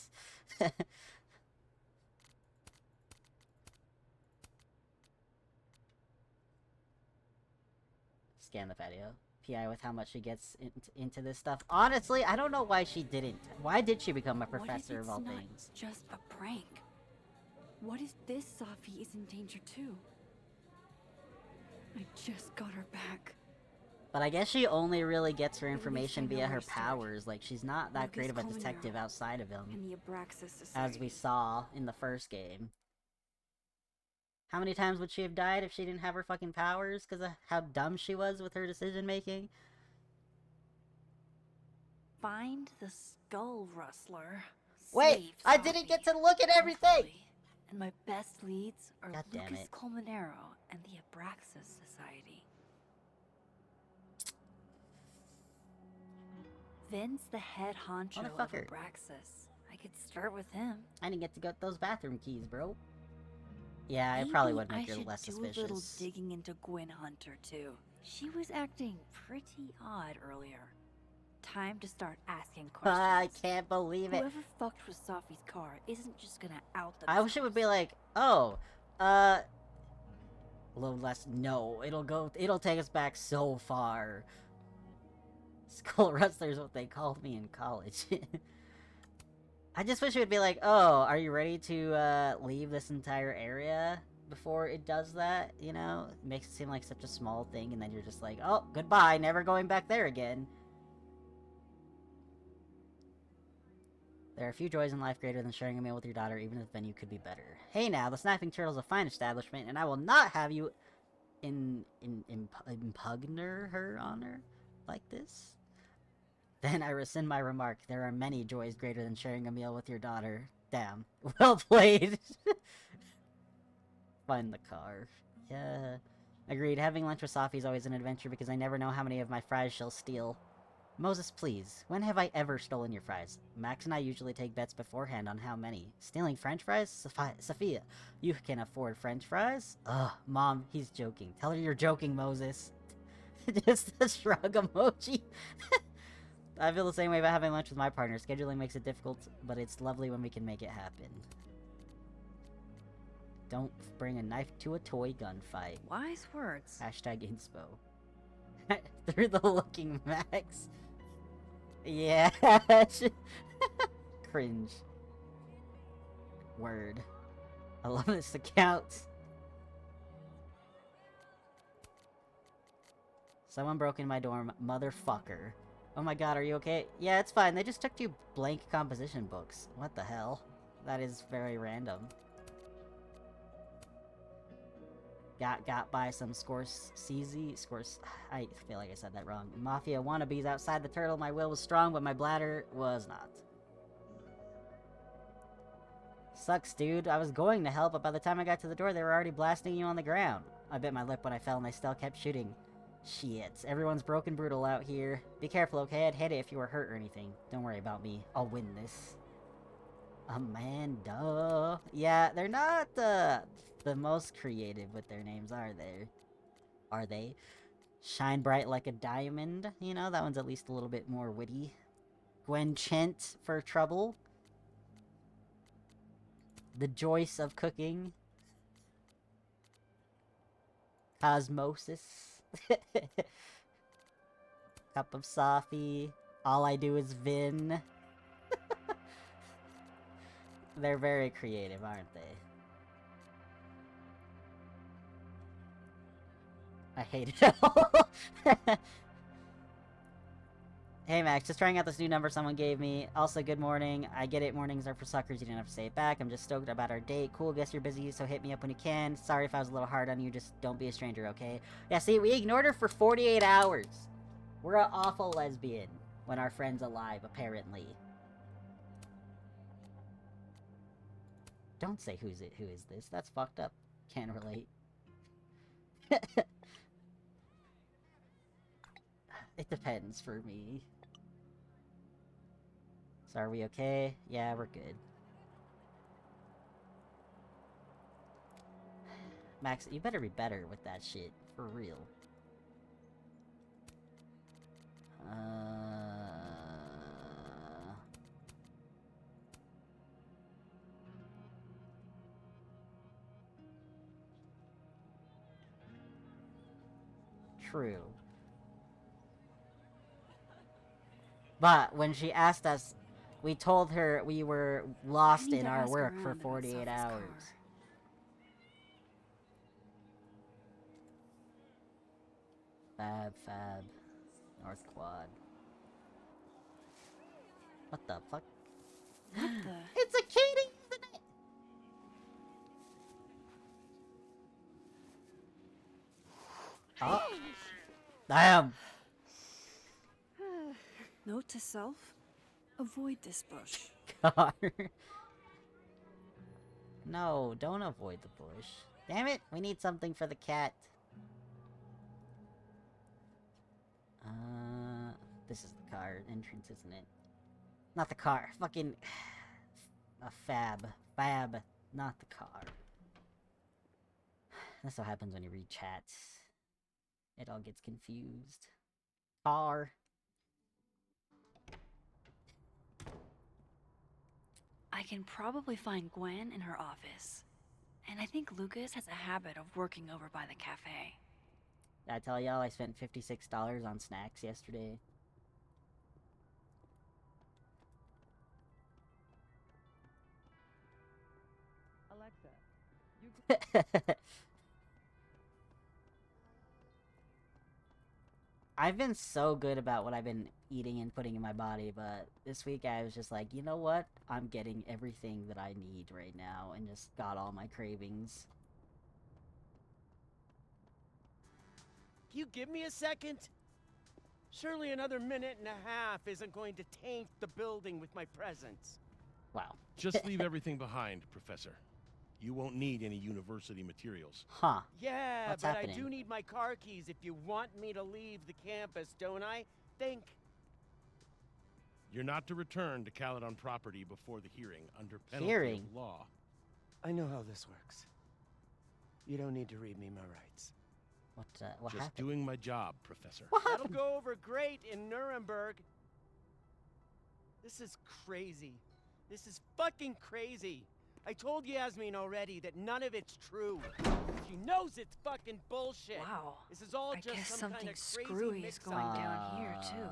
Scan the patio. PI with how much she gets into this stuff. Honestly, I don't know why she didn't. Why did she become a professor of all What if it's things? not just a prank? What if this Safi is in danger too? I just got her back. But I guess she only really gets her At least I information know via where her to start. powers. Like, she's not that great of a Marcus detective Colmenero outside of him, and the Abraxas as Society. we saw in the first game. How many times would she have died if she didn't have her fucking powers because of how dumb she was with her decision making? Find the Skull Rustler. Wait, Save I Safi, didn't get to look at everything! and my best leads are God damn Lucas it. Colmenero and the Abraxas Society. Vin's the head honcho of Motherfucker. Abraxas. I could start with him. I didn't get to get those bathroom keys, bro. Yeah, it Maybe probably would make I her should less do a little suspicious. digging into Gwen Hunter too. She was acting pretty odd earlier. Time to start asking questions. I can't believe it. Whoever fucked with Safi's car isn't just gonna out them. I wish it would be like, oh, a little less. No, it'll take us back so far. Skull Rustler's what they called me in college. I just wish it would be like, oh, are you ready to leave this entire area before it does that? You know, it makes it seem like such a small thing, and then you're just like, oh, goodbye, never going back there again. There are a few joys in life greater than sharing a meal with your daughter, even if the venue could be better. Hey now, the Snapping Turtle's a fine establishment, and I will not have you impugn her honor like this. Then I rescind my remark. There are many joys greater than sharing a meal with your daughter. Damn. Well played. Find the car. Yeah. Agreed. Having lunch with Safi is always an adventure because I never know how many of my fries she'll steal. Moses, please. When have I ever stolen your fries? Max and I usually take bets beforehand on how many. Stealing French fries? Sophia, you can afford French fries? Ugh, Mom, he's joking. Tell her you're joking, Moses. Just a shrug emoji. I feel the same way about having lunch with my partner. Scheduling makes it difficult, but it's lovely when we can make it happen. Don't bring a knife to a toy gunfight. Wise words. Hashtag inspo. Through the looking Max. Yeah. Cringe. Word. I love this account. Someone broke in my dorm. Motherfucker. Oh my god, are you okay? Yeah, it's fine. They just took 2 blank composition books. What the hell? That is very random. Got by some Scorsese. I feel like I said that wrong. Mafia wannabes outside the turtle. My will was strong, but my bladder was not. Sucks, dude. I was going to help, but by the time I got to the door, they were already blasting you on the ground. I bit my lip when I fell, and they still kept shooting. Shit. Everyone's broken brutal out here. Be careful, okay? I'd hit it if you were hurt or anything. Don't worry about me. I'll win this. Amanda. Yeah, they're not the most creative with their names, are they? Are they? Shine bright like a diamond. You know, that one's at least a little bit more witty. Gwen Chent for trouble. The Joyce of cooking. Cosmosis. Cup of Safi. All I do is Vin. They're very creative, aren't they? I hate it all. Hey Max, just trying out this new number someone gave me. Also, good morning. I get it, mornings are for suckers, you didn't have to say it back. I'm just stoked about our date. Cool, guess you're busy, so hit me up when you can. Sorry if I was a little hard on you, just don't be a stranger, okay? Yeah, see, we ignored her for 48 hours. We're an awful lesbian when our friend's alive, apparently. Don't say who is this. That's fucked up. Can't relate. It depends for me. So are we okay? Yeah, we're good. Max, you better be better with that shit. For real. True. But when she asked us, we told her we were lost in our work for 48 hours. Fab. North Quad. What the fuck? What the? It's a kitty, isn't it? Oh. Damn. Note to self: avoid this bush. Car. No, don't avoid the bush. Damn it, we need something for the cat. This is the car entrance, isn't it? Not the car. Fucking... A fab. Fab, not the car. That's what happens when you read chats. It all gets confused. Car. I can probably find Gwen in her office. And I think Lucas has a habit of working over by the cafe. Did I tell y'all I spent $56 on snacks yesterday? Alexa, I've been so good about what I've been eating and putting in my body, but this week I was just like, you know what? I'm getting everything that I need right now and just got all my cravings. You give me a second? Surely another minute and a half isn't going to taint the building with my presence. Wow. Just leave everything behind, Professor. You won't need any university materials. Huh. Yeah, What's but happening? I do need my car keys if you want me to leave the campus, don't I? Think. You're not to return to Caledon property before the hearing under penalty Hearing? of law. I know how this works. You don't need to read me my rights. What Just happened? doing my job, Professor. That'll go over great in Nuremberg. This is crazy. This is fucking crazy. I told Yasmin already that none of it's true. She knows it's fucking bullshit. Wow. This is all I just guess some something kind of crazy screwy is mix-up. going down here too.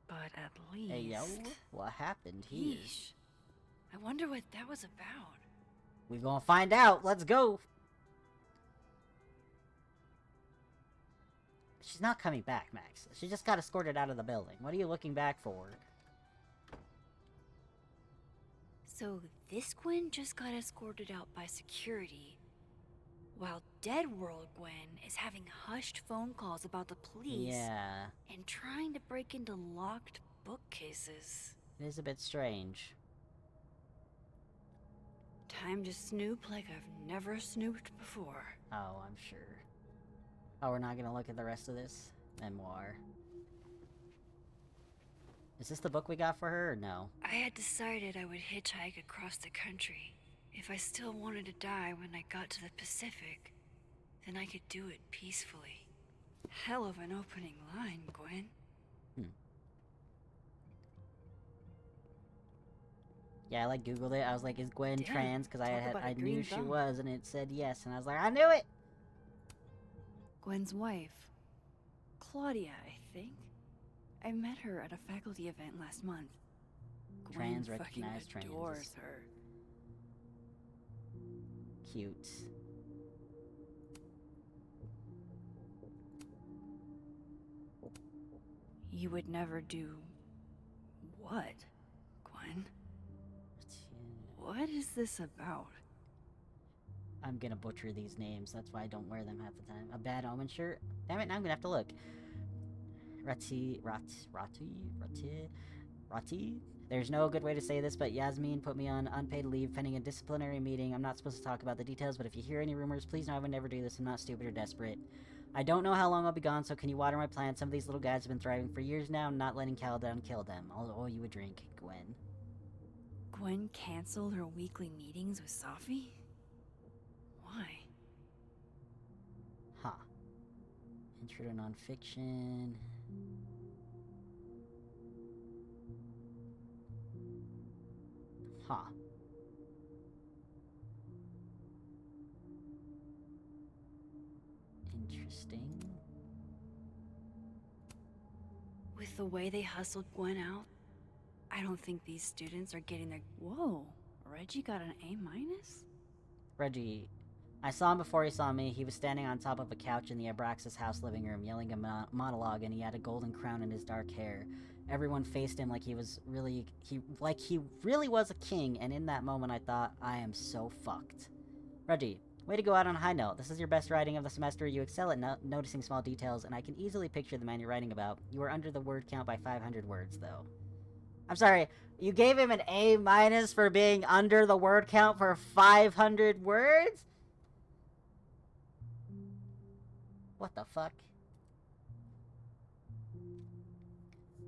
But at least. Hey, yo, what happened here? Yeesh. I wonder what that was about. We gonna find out. Let's go. She's not coming back, Max. She just got escorted out of the building. What are you looking back for? So this Gwen just got escorted out by security, while Dead World Gwen is having hushed phone calls about the police Yeah, and trying to break into locked bookcases. it is a bit strange. Time to snoop like I've never snooped before. Oh, I'm sure. Oh, we're not gonna look at the rest of this memoir. Is this the book we got for her, or no? I had decided I would hitchhike across the country. If I still wanted to die when I got to the Pacific, then I could do it peacefully. Hell of an opening line, Gwen. Yeah, I like Googled it. I was like, "Is Gwen Damn, trans?" Because talk about a I green knew she thumb. was, and it said yes, and I was like, "I knew it." Gwen's wife. Claudia, I think. I met her at a faculty event last month. Gwen Trans fucking recognized trans. adores her. Cute. You would never do... what, Gwen? What is this about? I'm gonna butcher these names. That's why I don't wear them half the time. A Bad Omen shirt. Damn it! Now I'm gonna have to look. Rati. There's no good way to say this, but Yasmin put me on unpaid leave pending a disciplinary meeting. I'm not supposed to talk about the details, but if you hear any rumors, please know I would never do this. I'm not stupid or desperate. I don't know how long I'll be gone, so can you water my plants? Some of these little guys have been thriving for years now. I'm not letting Caledon kill them. I'll owe you a drink, Gwen. Gwen canceled her weekly meetings with Safi? Why? Huh. Intro to nonfiction. Huh. Interesting. With the way they hustled Gwen out, I don't think these students are getting their... Whoa, Reggie got an A-? Reggie, I saw him before he saw me. He was standing on top of a couch in the Abraxas house living room, yelling a monologue, and he had a golden crown in his dark hair. Everyone faced him like he really was a king, and in that moment I thought, I am so fucked. Reggie, way to go out on a high note. This is your best writing of the semester. You excel at noticing small details, and I can easily picture the man you're writing about. You are under the word count by 500 words, though. I'm sorry, you gave him an A- for being under the word count for 500 words? What the fuck?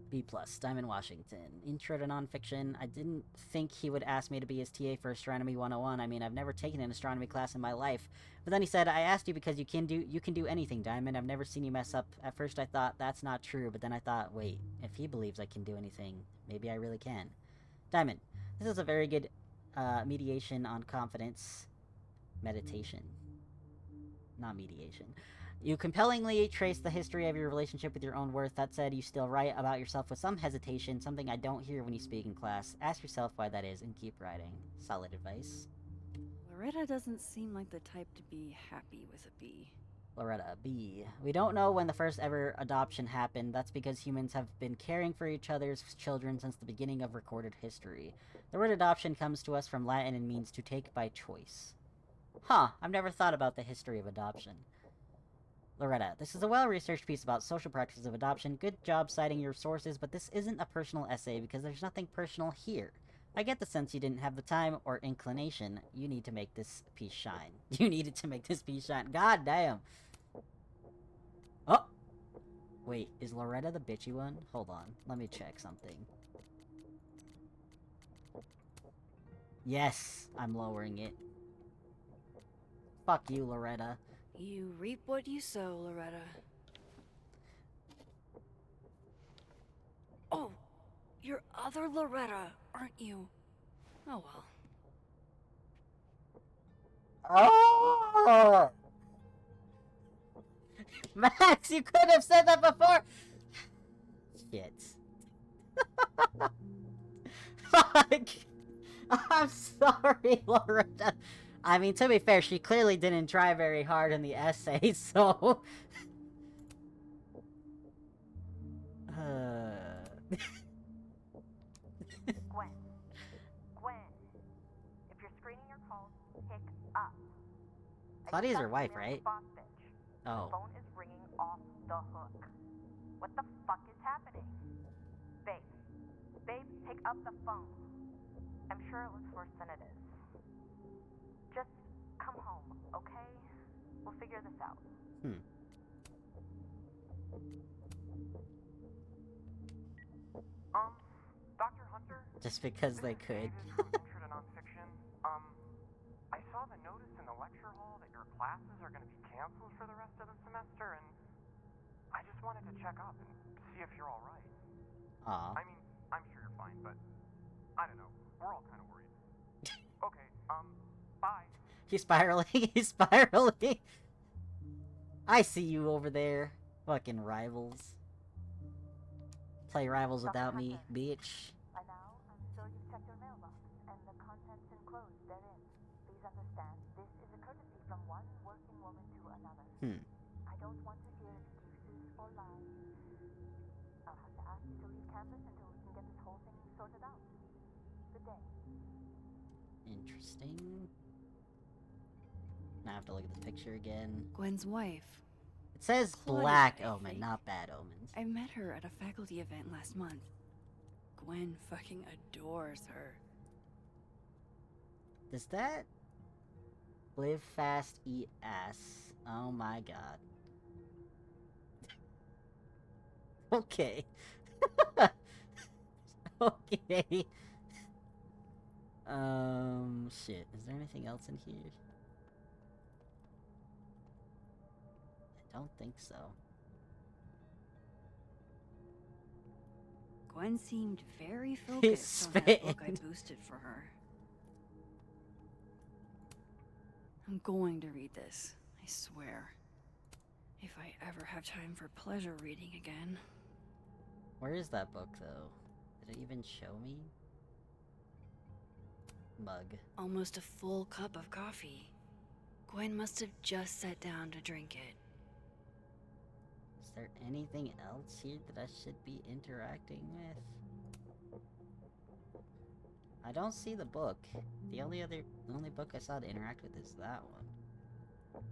B+, Diamond Washington. Intro to nonfiction. I didn't think he would ask me to be his TA for Astronomy 101. I mean, I've never taken an astronomy class in my life. But then he said, I asked you because you can do anything, Diamond. I've never seen you mess up. At first I thought, that's not true, but then I thought, wait, if he believes I can do anything, maybe I really can. Diamond, this is a very good mediation on confidence. Meditation. Not mediation. You compellingly trace the history of your relationship with your own worth. That said, you still write about yourself with some hesitation, something I don't hear when you speak in class. Ask yourself why that is, and keep writing. Solid advice. Loretta doesn't seem like the type to be happy with a B. Loretta, B. We don't know when the first ever adoption happened. That's because humans have been caring for each other's children since the beginning of recorded history. The word adoption comes to us from Latin and means to take by choice. Huh, I've never thought about the history of adoption. Loretta, this is a well-researched piece about social practices of adoption. Good job citing your sources, but this isn't a personal essay because there's nothing personal here. I get the sense you didn't have the time or inclination. You need to make this piece shine. You needed to make this piece shine. God damn. Oh! Wait, is Loretta the bitchy one? Hold on. Let me check something. Yes! I'm lowering it. Fuck you, Loretta. You reap what you sow, Loretta. Oh! You're other Loretta, aren't you? Oh well. Oh! Max, you could have said that before! Shit. Fuck! I'm sorry, Loretta. I mean, to be fair, she clearly didn't try very hard in the essay, so... Gwen, if you're screening your calls, pick up. Claudia's her wife, right? Boss bitch. Oh. The phone is ringing off the hook. What the fuck is happening? Babe, pick up the phone. I'm sure it looks worse than it is. Just come home, okay? We'll figure this out. Dr. Hunter? Just because they could. From Intro to Nonfiction. I saw the notice in the lecture hall that your classes are going to be canceled for the rest of the semester, and I just wanted to check up and see if you're all right. Aw. I mean, I'm sure you're fine, but I don't know. We're all kind of worried. Okay, bye. He's spiraling, he's spiraling. I see you over there. Fucking rivals. Play rivals without me, bitch. By now, I'm sure you've checked your mailbox, and the contents enclosed therein. Please understand, this is a courtesy from one working woman to another. I don't want to hear excuses or lies. I'll have to ask you to leave campus until we can get this whole thing sorted out. Good day. Interesting. Now I have to look at the picture again. Gwen's wife. It says Claudia, Black I Omen, think. not Bad Omens. I met her at a faculty event last month. Gwen fucking adores her. Does that live fast, eat ass? Oh my god. Okay. Okay. Shit. Is there anything else in here? I don't think so. Gwen seemed very focused on that book I boosted for her. I'm going to read this, I swear. If I ever have time for pleasure reading again. Where is that book, though? Did it even show me? Mug. Almost a full cup of coffee. Gwen must have just sat down to drink it. Is there anything else here that I should be interacting with? I don't see the book. The only book I saw to interact with is that one.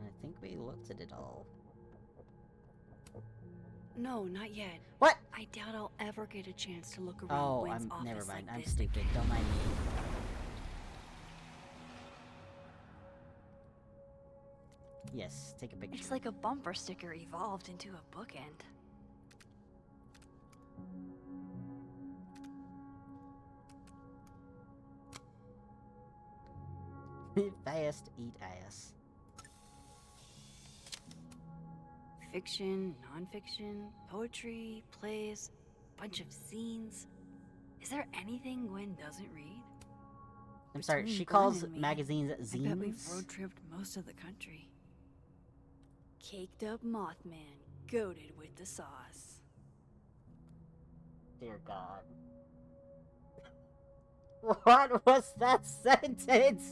I think we looked at it all. No, not yet. What? I doubt I'll ever get a chance to look around Oh, Gwen's office never mind. like I'm this stupid. again. Don't mind me. Yes, take a picture. It's like a bumper sticker evolved into a bookend. Fast, eat ass. Fiction, nonfiction, poetry, plays, bunch of scenes. Is there anything Gwen doesn't read? I'm sorry, Between she Gwen calls and me, magazines I bet zines? we've road tripped most of the country. Caked up Mothman, goated with the sauce. Dear God. What was that sentence?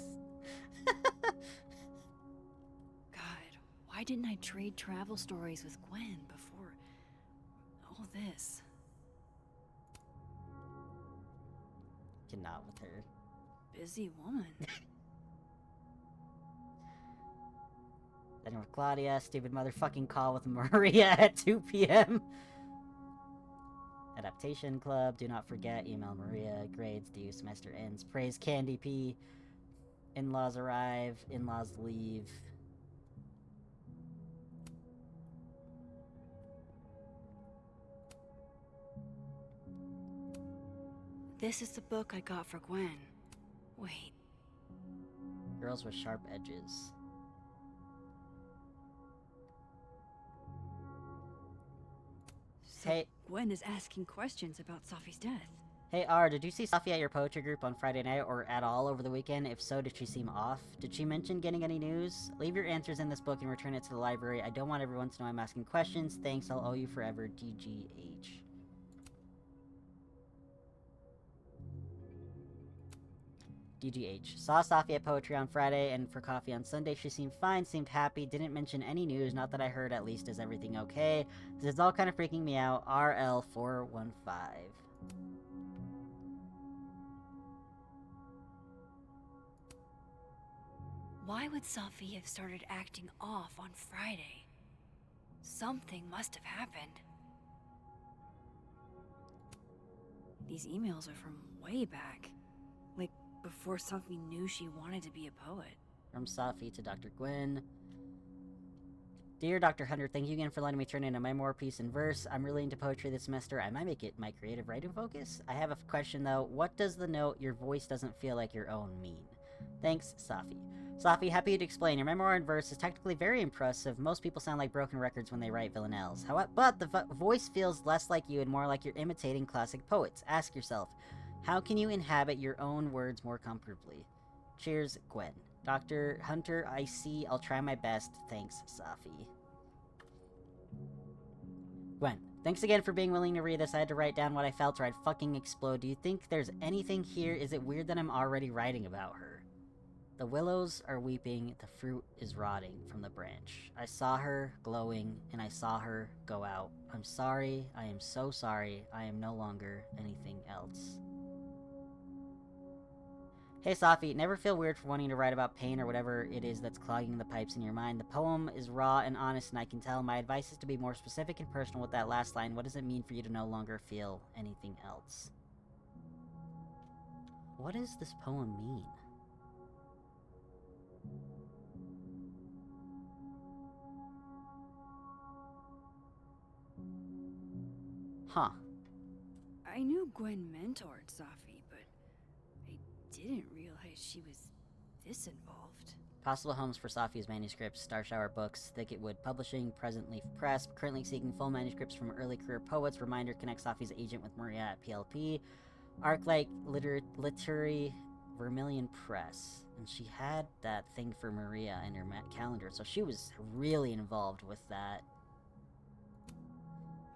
God, why didn't I trade travel stories with Gwen before all this? Cannot with her. Busy woman. Then with Claudia, stupid motherfucking call with Maria at 2 p.m. Adaptation Club, do not forget, email Maria, grades due, semester ends, praise Candy P, in-laws arrive, in-laws leave. This is the book I got for Gwen. Wait. Girls with sharp edges. So Hey. Gwen is asking questions about Safi's death. Hey R, did you see Safi at your poetry group on Friday night or at all over the weekend? If so, did she seem off? Did she mention getting any news? Leave your answers in this book and return it to the library. I don't want everyone to know I'm asking questions. Thanks, I'll owe you forever, DGH. DGH. Saw Safi at poetry on Friday and for coffee on Sunday. She seemed fine, seemed happy, didn't mention any news, not that I heard at least. Is everything okay? This is all kind of freaking me out. RL415. Why would Safi have started acting off on Friday? Something must have happened. These emails are from way back. Like, before Safi knew she wanted to be a poet. From Safi to Dr. Gwen. Dear Dr. Hunter, thank you again for letting me turn in a memoir piece in verse. I'm really into poetry this semester. I might make it my creative writing focus. I have a question though. What does the note, your voice doesn't feel like your own, mean? Thanks, Safi. Safi, happy to explain. Your memoir in verse is technically very impressive. Most people sound like broken records when they write villanelles. However, but the voice feels less like you and more like you're imitating classic poets. Ask yourself, how can you inhabit your own words more comfortably? Cheers, Gwen. Dr. Hunter, I see. I'll try my best. Thanks, Safi. Gwen, thanks again for being willing to read this. I had to write down what I felt or I'd fucking explode. Do you think there's anything here? Is it weird that I'm already writing about her? The willows are weeping, the fruit is rotting from the branch. I saw her glowing, and I saw her go out. I'm sorry, I am so sorry, I am no longer anything else. Hey Safi, never feel weird for wanting to write about pain or whatever it is that's clogging the pipes in your mind. The poem is raw and honest, and I can tell. My advice is to be more specific and personal with that last line. What does it mean for you to no longer feel anything else? What does this poem mean? Huh. I knew Gwen mentored Safi, but I didn't realize she was this involved. Possible homes for Safi's manuscripts: Star Shower Books, Thicket Wood Publishing, Present Leaf Press, currently seeking full manuscripts from early career poets. Reminder, connect Safi's agent with Maria at PLP. Arclight Literary, Vermilion Press. And she had that thing for Maria in her calendar, so she was really involved with that.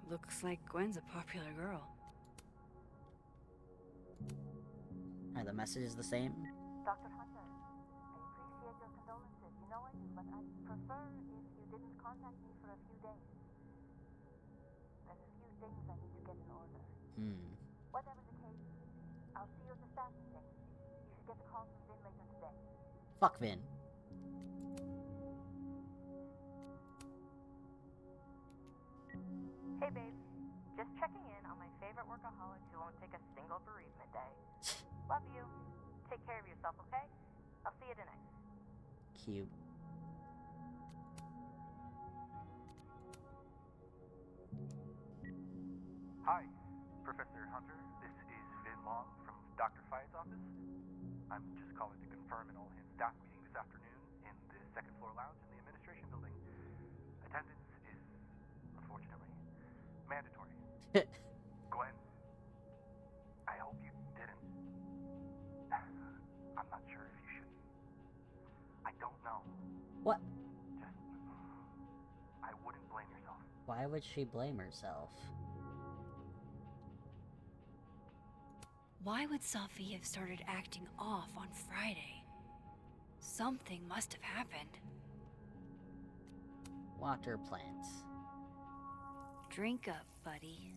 Looks like Gwen's a popular girl. Are the messages the same? Dr. Hunter, I appreciate your condolences. contact me for a few days. There's a few things I need to get in order. Whatever the case, I'll see you at the staff meeting. You should get a call from Vin later today. Fuck Vin. Hey babe, just checking in on my favorite workaholic who won't take a single bereavement day. Love you. Take care of yourself, okay? I'll see you tonight. Cute. Hi, Professor Hunter. This is Vin Long from Dr. Fayed's office. I'm just calling to confirm an all-hands staff meeting this afternoon in the second floor lounge in the administration building. Attendance is, unfortunately, mandatory. Gwen, I hope you didn't. I'm not sure if you should. I don't know. What? Just, I wouldn't blame yourself. Why would she blame herself? Why would Sophie have started acting off on Friday? Something must have happened. Water plants. Drink up, buddy.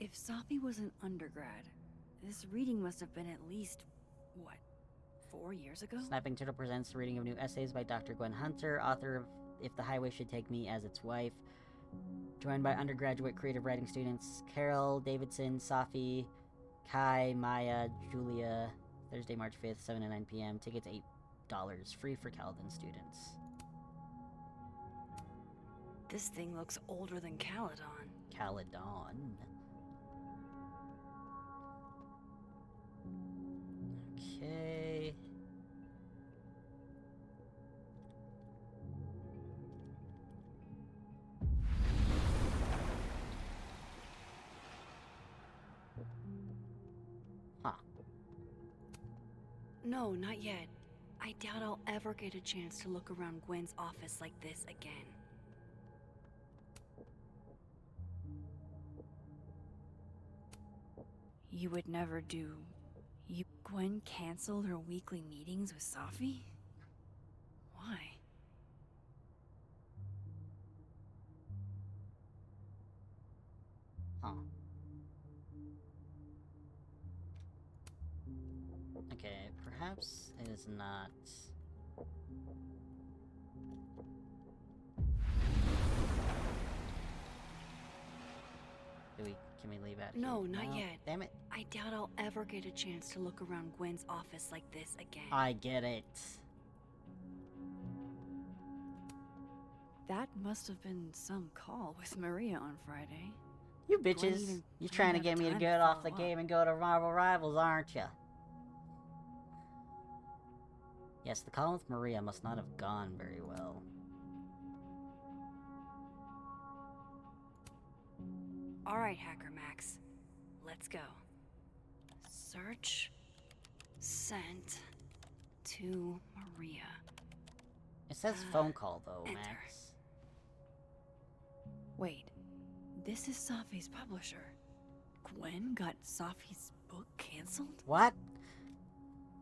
If Sophie was an undergrad, this reading must have been at least, what, 4 years ago? Snapping Turtle presents the reading of new essays by Dr. Gwen Hunter, author of If the Highway Should Take Me as Its Wife. Joined by undergraduate creative writing students Carol, Davidson, Safi, Kai, Maya, Julia. Thursday, March 5th, 7 to 9 p.m. Tickets $8. Free for Caledon students. This thing looks older than Caledon. Caledon. Okay. Huh. No, not yet. I doubt I'll ever get a chance to look around Gwen's office like this again. You would never do... Gwen canceled her weekly meetings with Safi? Why? Huh. Okay, perhaps it is not... Can we leave out No, here? not yet. Damn it. I doubt I'll ever get a chance to look around Gwen's office like this again. I get it. That must have been some call with Maria on Friday. You Gwen bitches. even You're trying to didn't have get me to time get off the follow game up. and go to Marvel Rivals, aren't you? Yes, the call with Maria must not have gone very well. Alright, Hacker Max. Let's go. Search. Sent. To Maria. It says phone call, though, enter. Max. Wait. This is Safi's publisher. Gwen got Safi's book canceled? What?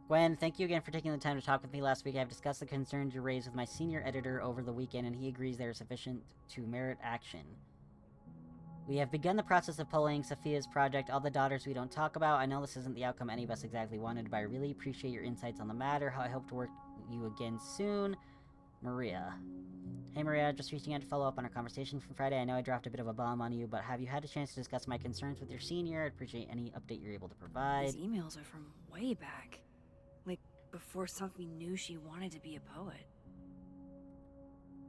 Gwen, thank you again for taking the time to talk with me last week. I've discussed the concerns you raised with my senior editor over the weekend, and he agrees they are sufficient to merit action. We have begun the process of pulling Sophia's project, All the Daughters We Don't Talk About. I know this isn't the outcome any of us exactly wanted, but I really appreciate your insights on the matter. I hope to work with you again soon. Maria. Hey Maria, just reaching out to follow up on our conversation from Friday. I know I dropped a bit of a bomb on you, but have you had a chance to discuss my concerns with your senior? I'd appreciate any update you're able to provide. These emails are from way back. Like, before Safi knew she wanted to be a poet.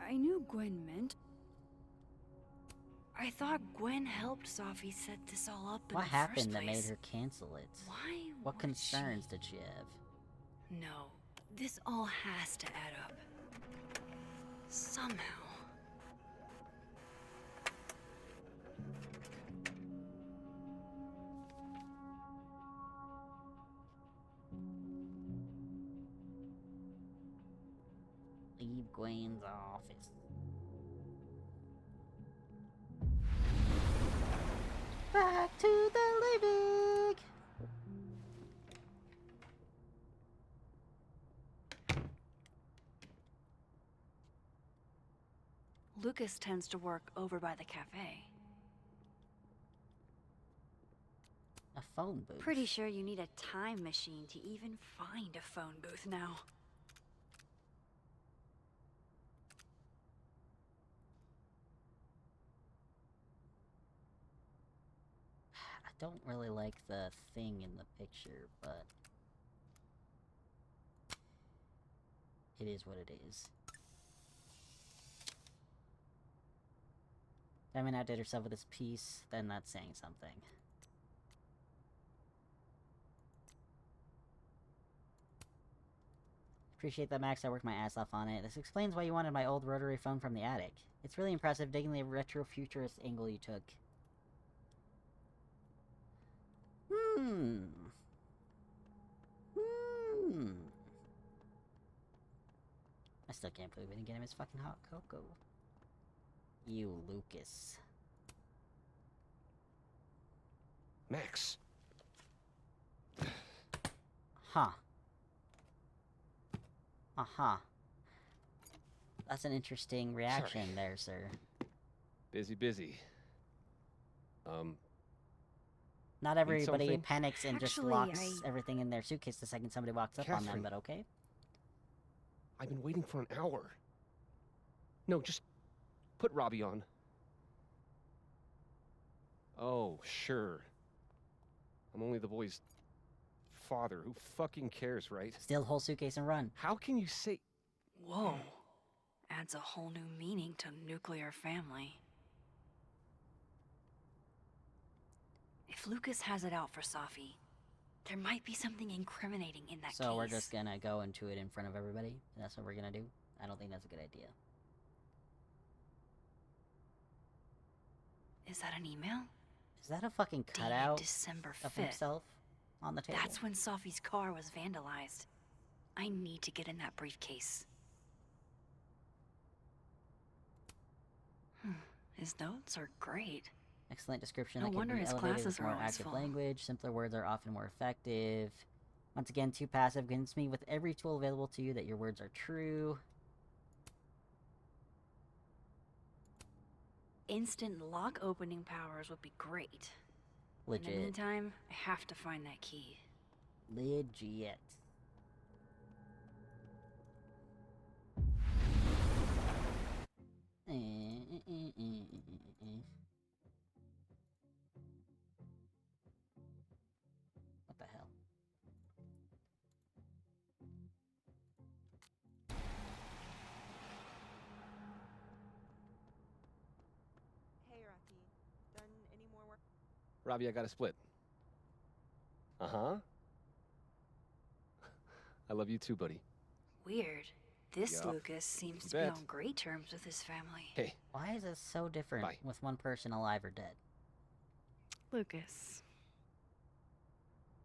I knew Gwen meant... I thought Gwen helped Safi set this all up in What the happened first that made place. her cancel it? Why What would concerns did she have? No, this all has to add up. Somehow. Leave Gwen's office. Back to the living! Lucas tends to work over by the cafe. A phone booth. Pretty sure you need a time machine to even find a phone booth now. I don't really like the thing in the picture, but it is what it is. Diamond outdid herself with this piece, then that's saying something. Appreciate that, Max. I worked my ass off on it. This explains why you wanted my old rotary phone from the attic. It's really impressive digging the retro-futurist angle you took. I still can't believe we didn't get him his fucking hot cocoa. You, Lucas. Max. Huh. Uh-huh. That's an interesting reaction there, sir. Busy. Not everybody something? panics and just Actually, locks everything in their suitcase the second somebody walks up on them, Catherine. but okay. I've been waiting for an hour. No, just put Robbie on. Oh, sure. I'm only the boy's father. Who fucking cares, right? Steal the whole suitcase and run. How can you say... Whoa. Adds a whole new meaning to nuclear family. If Lucas has it out for Safi, there might be something incriminating in that case. So we're just gonna go into it in front of everybody? That's what we're gonna do? I don't think that's a good idea. Is that an email? Is that a fucking Dated cutout December of 5th. himself on the table? That's when Safi's car was vandalized. I need to get in that briefcase. His notes are great. Excellent description. No that can wonder be his elevated classes with are more always active full. language. Simpler words are often more effective. Once again, too passive. Convince me with every tool available to you that your words are true. Instant lock opening powers would be great. In Legit. the meantime, I have to find that key. Legit. What the hell? Hey, Rocky. Done any more work? Robbie, I got a split. Uh-huh. I love you too, buddy. Weird. This Yup. Lucas seems You to be bet. on great terms with his family. Hey. Why is this so different Bye. with one person alive or dead? Lucas.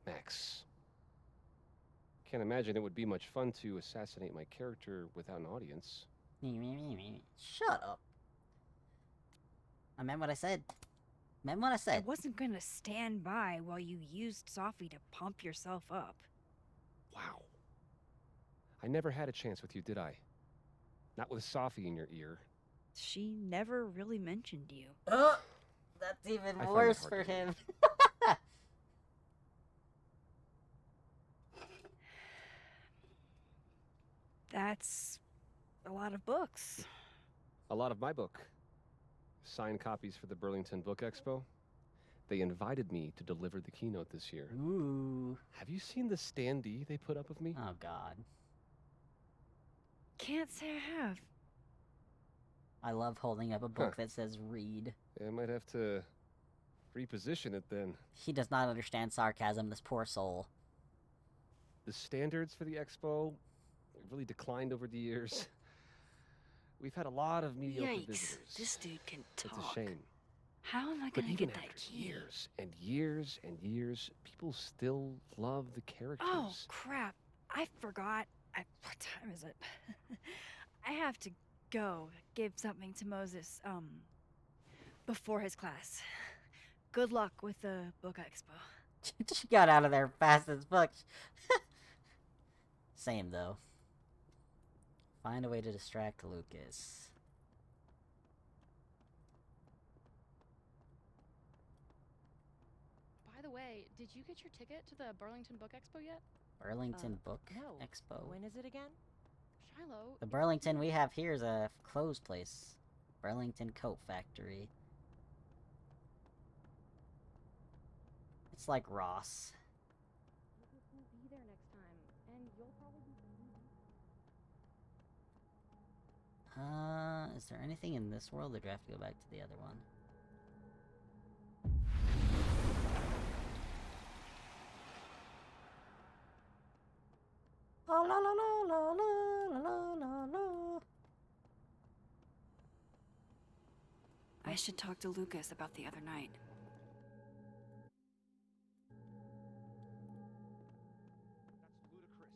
Max. Can't imagine it would be much fun to assassinate my character without an audience. Shut up. I meant what I said. Meant what I I said. wasn't gonna stand by while you used Safi to pump yourself up. Wow. I never had a chance with you, did I? Not with Safi in your ear. She never really mentioned you. That's even I find that worse hard for to him. That's a lot of books. A lot of my book. Signed copies for the Burlington Book Expo. They invited me to deliver the keynote this year. Ooh. Have you seen the standee they put up of me? Oh, God. Can't say I have. I love holding up a book that says read. I might have to reposition it then. He does not understand sarcasm, this poor soul. The standards for the expo really declined over the years. We've had a lot of mediocre Yikes. visitors. This dude can talk. It's a shame. How am I But gonna even get that after key? years and years and years, people still love the characters. Oh, crap. I forgot. What time is it? I have to go give something to Moses, before his class. Good luck with the book expo. She got out of there fast as fuck. Same, though. Find a way to distract Lucas. way, did you get your ticket to the Burlington Book Expo yet? Burlington Book No. Expo. When is it again? Shiloh. The Burlington we have here is a clothes place. Burlington Coat Factory. It's like Ross. Lucas will be there next time, and you'll probably be. Is there anything in this world, or do I have to go back to the other one? La la la la la la la la la. I should talk to Lucas about the other night. That's ludicrous.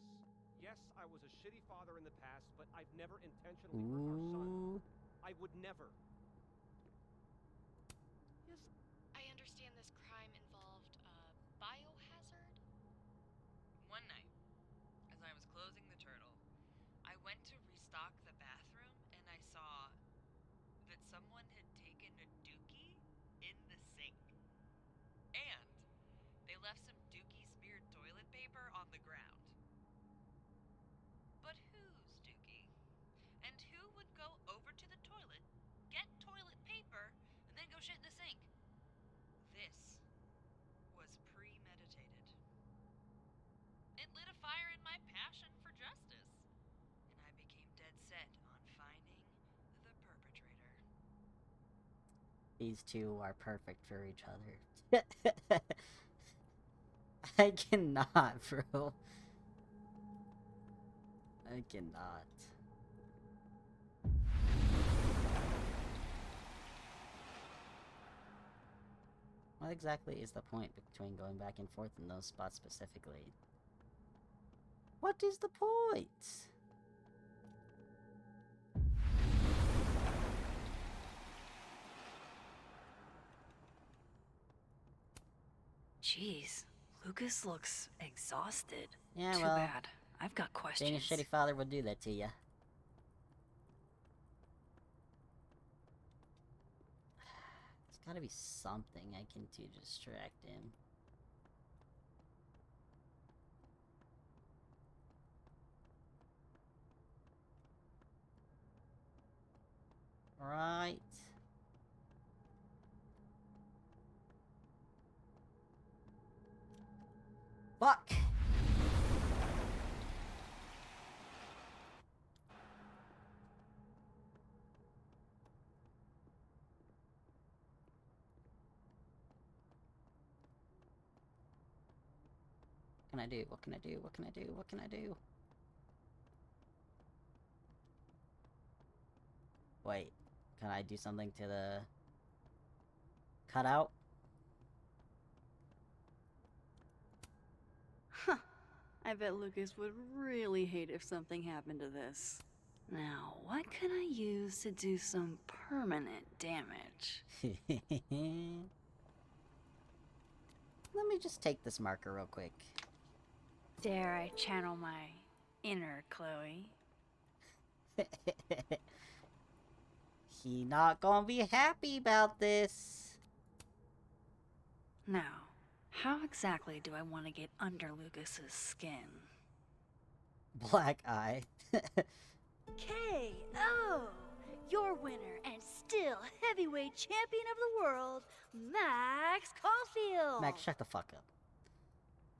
Yes, I was a shitty father in the past, but I've never intentionally hurt our son. I would never. Yes, I understand this crime involved a biohazard? One night, as I was closing the turtle, I went to restock the bathroom and I saw that someone had taken a dookie in the sink. And they left some dookie-smeared toilet paper on the ground. But whose dookie? And who would go over to the toilet, get toilet paper, and then go shit in the sink? This was premeditated. It lit a fire in my passion for justice, and I became dead set on finding the perpetrator. These two are perfect for each other. I cannot, bro. I cannot. What exactly is the point between going back and forth in those spots specifically? What is the point? Jeez, Lucas looks exhausted. Yeah, Too well, bad. I've got questions. Being a shitty father would do that to you. There's gotta be something I can do to distract him. Right. Fuck! What can I do? What can I do? What can I do? What can I do? Wait, can I do something to the cutout? Huh. I bet Lucas would really hate if something happened to this. Now, what can I use to do some permanent damage? Let me just take this marker real quick. Dare I channel my inner Chloe? He not gonna be happy about this. Now, how exactly do I want to get under Lucas's skin? Black eye. K.O. Your winner and still heavyweight champion of the world, Max Caulfield. Max, shut the fuck up.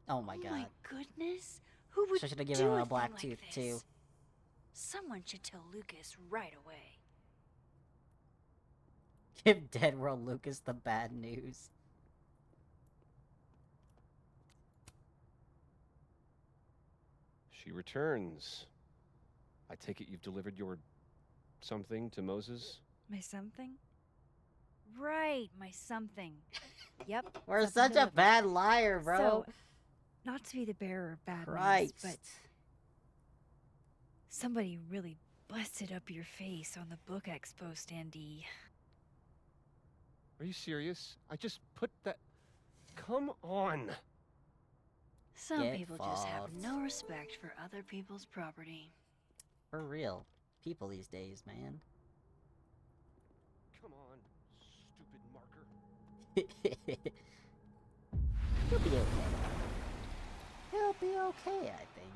Oh my god. My goodness, who would Should have do given him a thing black like tooth this? too. Someone should tell Lucas right away. Give Dead World Lucas the bad news. She returns. I take it you've delivered your something to Moses? My something? Right, my something. Yep. We're that's such a delivered. bad liar, bro. So, not to be the bearer of bad Christ. news, but somebody really busted up your face on the book expo standee. Are you serious? I just put that... Come on! Some Get people just have fucked. no respect for other people's property. For real. People these days, man. Come on, stupid marker. He'll be okay. He'll be okay, I think.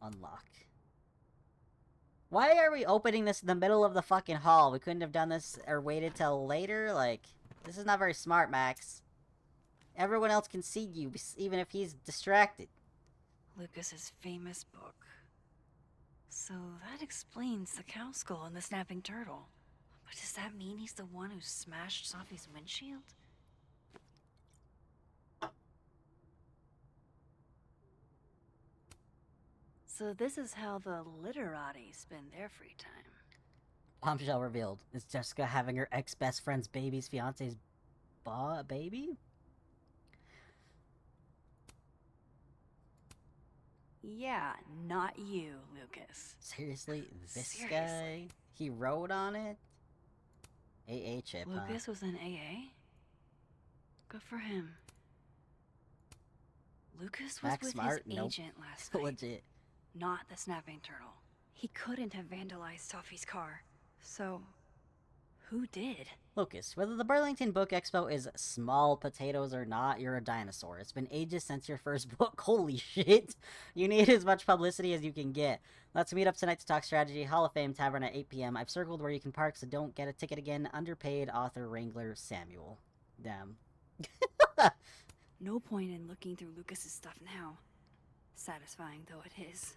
Unlock. Why are we opening this in the middle of the fucking hall? We couldn't have done this or waited till later? Like, this is not very smart, Max. Everyone else can see you, even if he's distracted. Lucas's famous book. So that explains the cow skull and the snapping turtle. But does that mean he's the one who smashed Sophie's windshield? So this is how the literati spend their free time. Bombshell revealed. Is Jessica having her ex-best friend's baby's fiance's baby? Yeah, not you, Lucas. Seriously? This Seriously. guy? He wrote on it? AA chip, huh? Lucas was in AA? Good for him. Lucas was Max with Smart? his Nope. agent last night. Legit. Not the snapping turtle. He couldn't have vandalized Sophie's car. So, who did? Lucas, whether the Burlington Book Expo is small potatoes or not, you're a dinosaur. It's been ages since your first book. Holy shit! You need as much publicity as you can get. Let's meet up tonight to talk strategy. Hall of Fame Tavern at 8 p.m. I've circled where you can park, so don't get a ticket again. Underpaid author Wrangler Samuel. Damn. No point in looking through Lucas's stuff now. Satisfying though it is.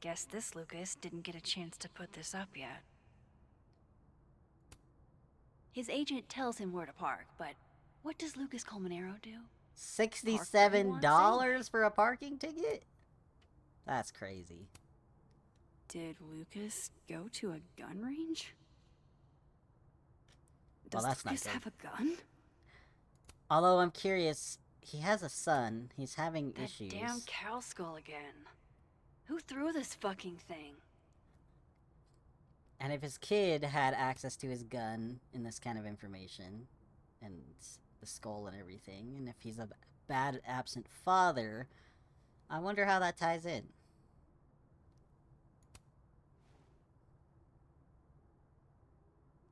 Guess this Lucas didn't get a chance to put this up yet. His agent tells him where to park, but what does Lucas Colmenero do? $67 for a parking ticket? That's crazy. Did Lucas go to a gun range? Well, Does that's not Lucas good. have a gun? Although I'm curious, he has a son. He's having That issues. damn cow skull again. Who threw this fucking thing? And if his kid had access to his gun and this kind of information, and the skull and everything, and if he's a bad absent father, I wonder how that ties in.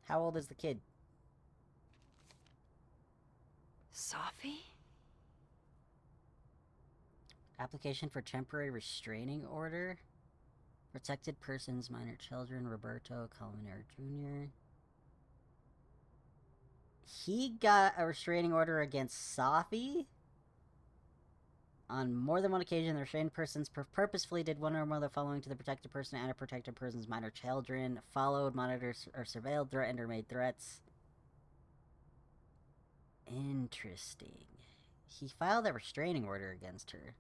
How old is the kid? Sophie? Application for temporary restraining order? Protected persons, minor children, Roberto Colmenero Jr. He got a restraining order against Sophie? On more than one occasion, the restrained persons purposefully did one or more of the following to the protected person and a protected person's minor children: followed, monitored, or surveilled, threatened, or made threats. Interesting. He filed a restraining order against her.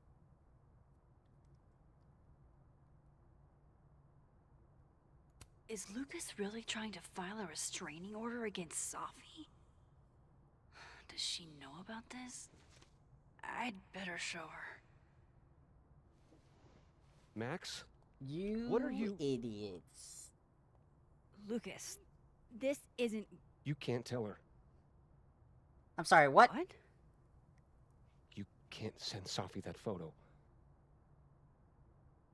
Is Lucas really trying to file a restraining order against Sophie? Does she know about this? I'd better show her. Max? You What are you- idiots. Lucas, this isn't. You can't tell her. I'm sorry, what? What? You can't send Sophie that photo.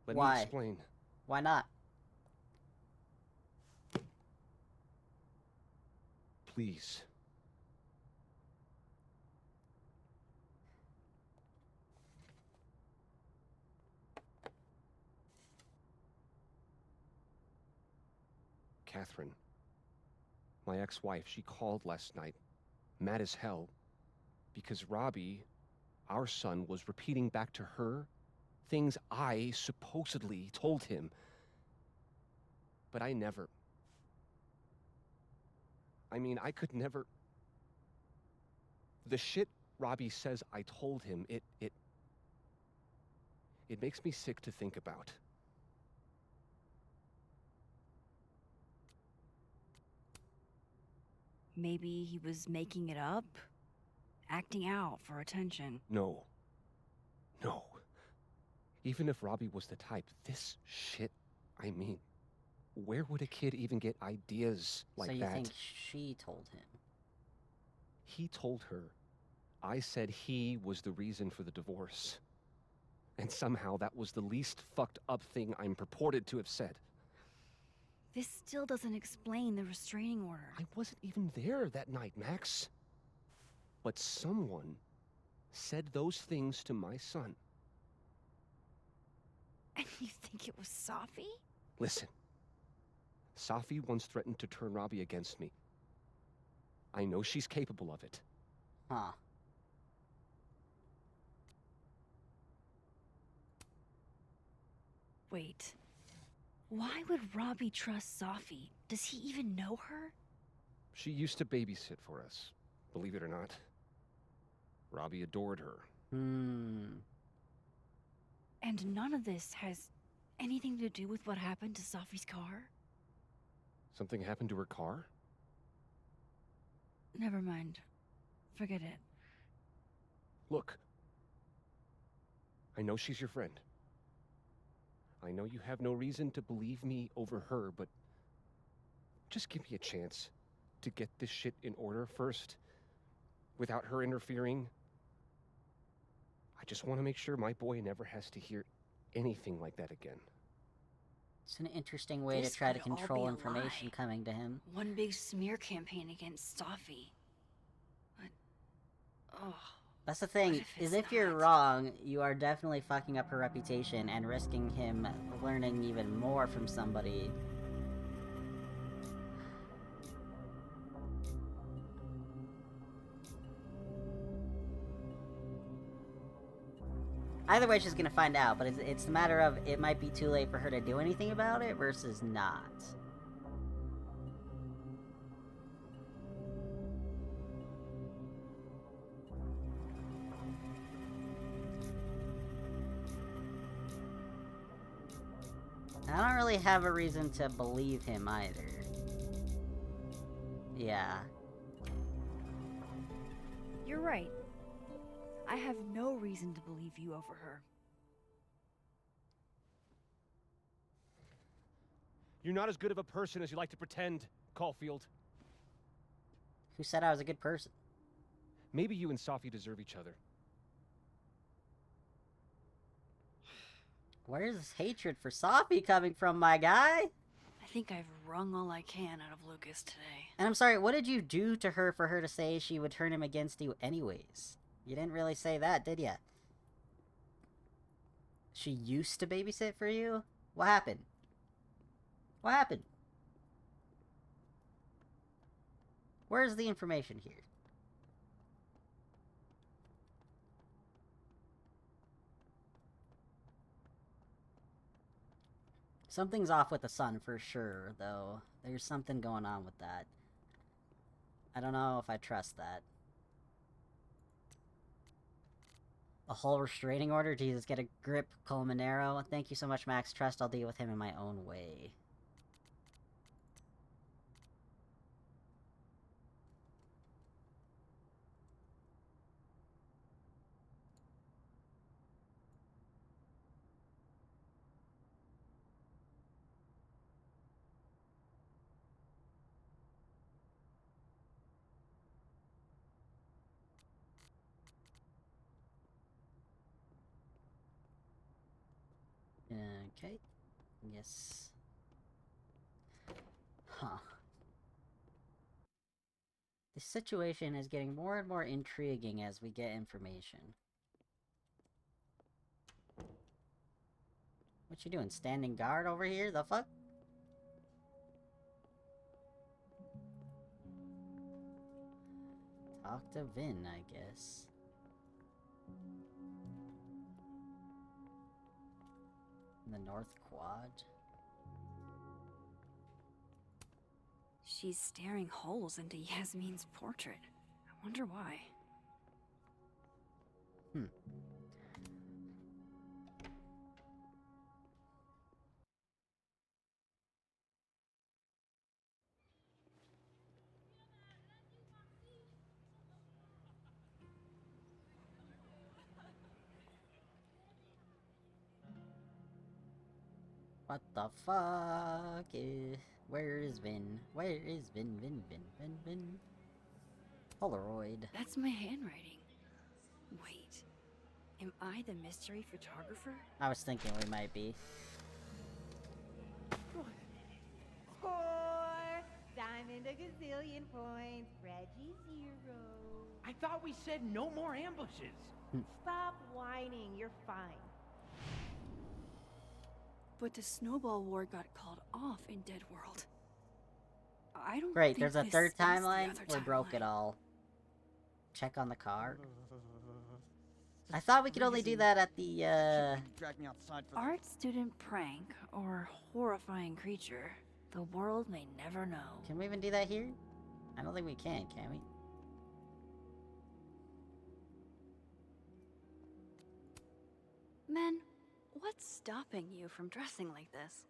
Let Why? me explain. Why not? Please. Catherine, my ex-wife, she called last night, mad as hell, because Robbie, our son, was repeating back to her things I supposedly told him. But I never. I mean, I could never. The shit Robbie says I told him, it makes me sick to think about. Maybe he was making it up? Acting out for attention. No. No. Even if Robbie was the type, this shit, I mean, where would a kid even get ideas like so you that? think she told him? He told her I said he was the reason for the divorce. And somehow that was the least fucked up thing I'm purported to have said. This still doesn't explain the restraining order. I wasn't even there that night, Max. But someone said those things to my son. And you think it was Safi? Listen. Safi once threatened to turn Robbie against me. I know she's capable of it. Huh. Wait. Why would Robbie trust Safi? Does he even know her? She used to babysit for us, believe it or not. Robbie adored her. And none of this has anything to do with what happened to Safi's car? Something happened to her car? Never mind. Forget it. Look. I know she's your friend. I know you have no reason to believe me over her, but just give me a chance to get this shit in order first, without her interfering. I just want to make sure my boy never has to hear anything like that again. It's an interesting way This to try to could all control be a information lie. coming to him. One big smear campaign against Safi. But, oh. That's the thing, is if you're wrong, you are definitely fucking up her reputation and risking him learning even more from somebody. Either way, she's gonna find out, but it's a matter of it might be too late for her to do anything about it versus not. I don't really have a reason to believe him either. Yeah. You're right. I have no reason to believe you over her. You're not as good of a person as you like to pretend, Caulfield. Who said I was a good person? Maybe you and Safi deserve each other. Where's this hatred for Safi coming from, my guy? I think I've wrung all I can out of Lucas today. And I'm sorry, what did you do to her for her to say she would turn him against you anyways? You didn't really say that, did ya? She used to babysit for you? What happened? What happened? Where's the information here? Something's off with the sun for sure, though. There's something going on with that. I don't know if I trust that. A whole restraining order? Jesus, get a grip, Colmenero. Thank you so much, Max. Trust I'll deal with him in my own way. Okay. Yes. Huh. This situation is getting more and more intriguing as we get information. What you doing? Standing guard over here? The fuck? Talk to Vin, I guess. The North Quad. She's staring holes into Yasmin's portrait. I wonder why. What the fuck is... Where is Vin? Where is Vin? Vin? Polaroid. That's my handwriting. Wait. Am I the mystery photographer? I was thinking we might be. Score! Diamond a gazillion points. Reggie 0. I thought we said no more ambushes. Stop whining. You're fine. But the snowball war got called off in Dead World. I don't Great, think there's a this third is the timeline? other We broke timeline. it all. Check on the car. I thought we could only do that at the, Drag me outside for Art student prank or horrifying creature. The world may never know. Can we even do that here? I don't think we can we? Men, what's stopping you from dressing like this?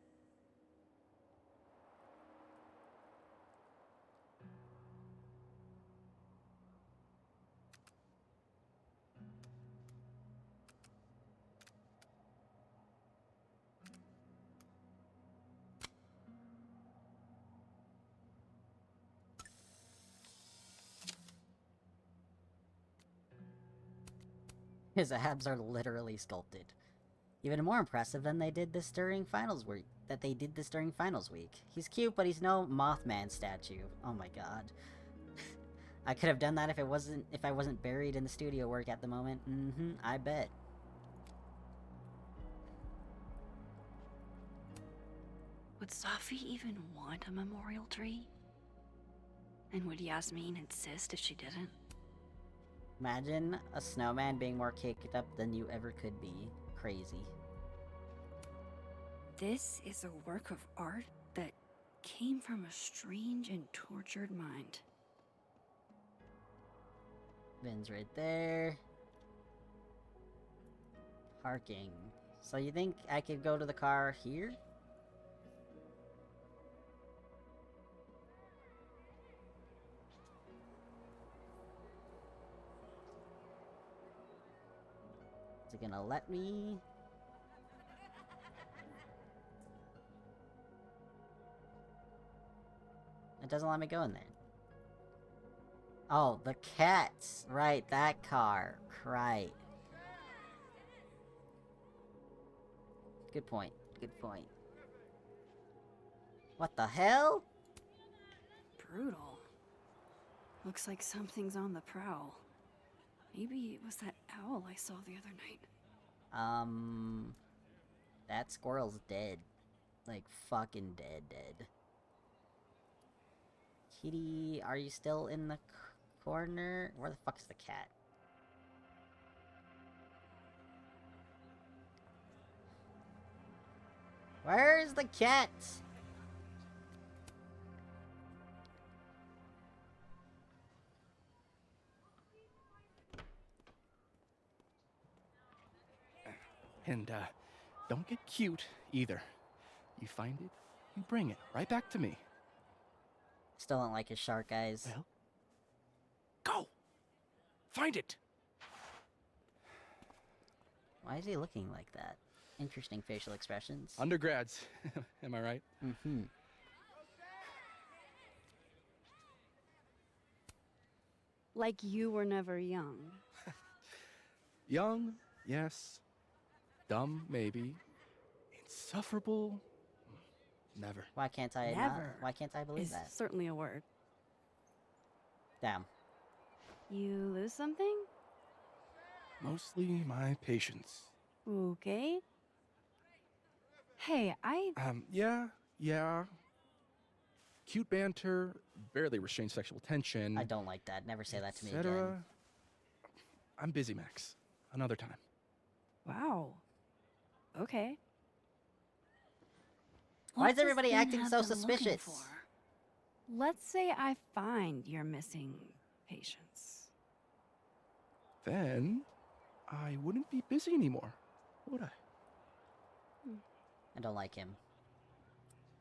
His abs are literally sculpted. Even more impressive than they did this during finals week. He's cute, but he's no Mothman statue. Oh my god. I could have done that if I wasn't buried in the studio work at the moment. I bet. Would Safi even want a memorial tree? And would Yasmin insist if she didn't? Imagine a snowman being more caked up than you ever could be. Crazy. This is a work of art that came from a strange and tortured mind. Vin's right there. Parking. So you think I could go to the car here? Is it gonna let me? It doesn't let me go in there. Oh, the cats! Right, that car. Right. Good point. Good point. What the hell? Brutal. Looks like something's on the prowl. Maybe it was that owl I saw the other night. That squirrel's dead. Like, fucking dead. Kitty, are you still in the corner? Where the fuck's the cat? Where's the cat? And, don't get cute, either. You find it, you bring it right back to me. Still don't like his shark eyes. Well, go! Find it! Why is he looking like that? Interesting facial expressions. Undergrads, am I right? Mm-hmm. Like you were never young. Young, yes. Dumb, maybe. Insufferable, never. Why can't I Never. Why can't I believe Is that? certainly a word. Damn. You lose something? Mostly my patience. Okay. Hey, Yeah. Cute banter, barely restrained sexual tension. I don't like that. Never say that to me again. etc. I'm busy, Max. Another time. Wow. Okay. Why What is does everybody Finn acting have so been looking suspicious? for? Let's say I find you're missing patience. Then I wouldn't be busy anymore, would I? I don't like him.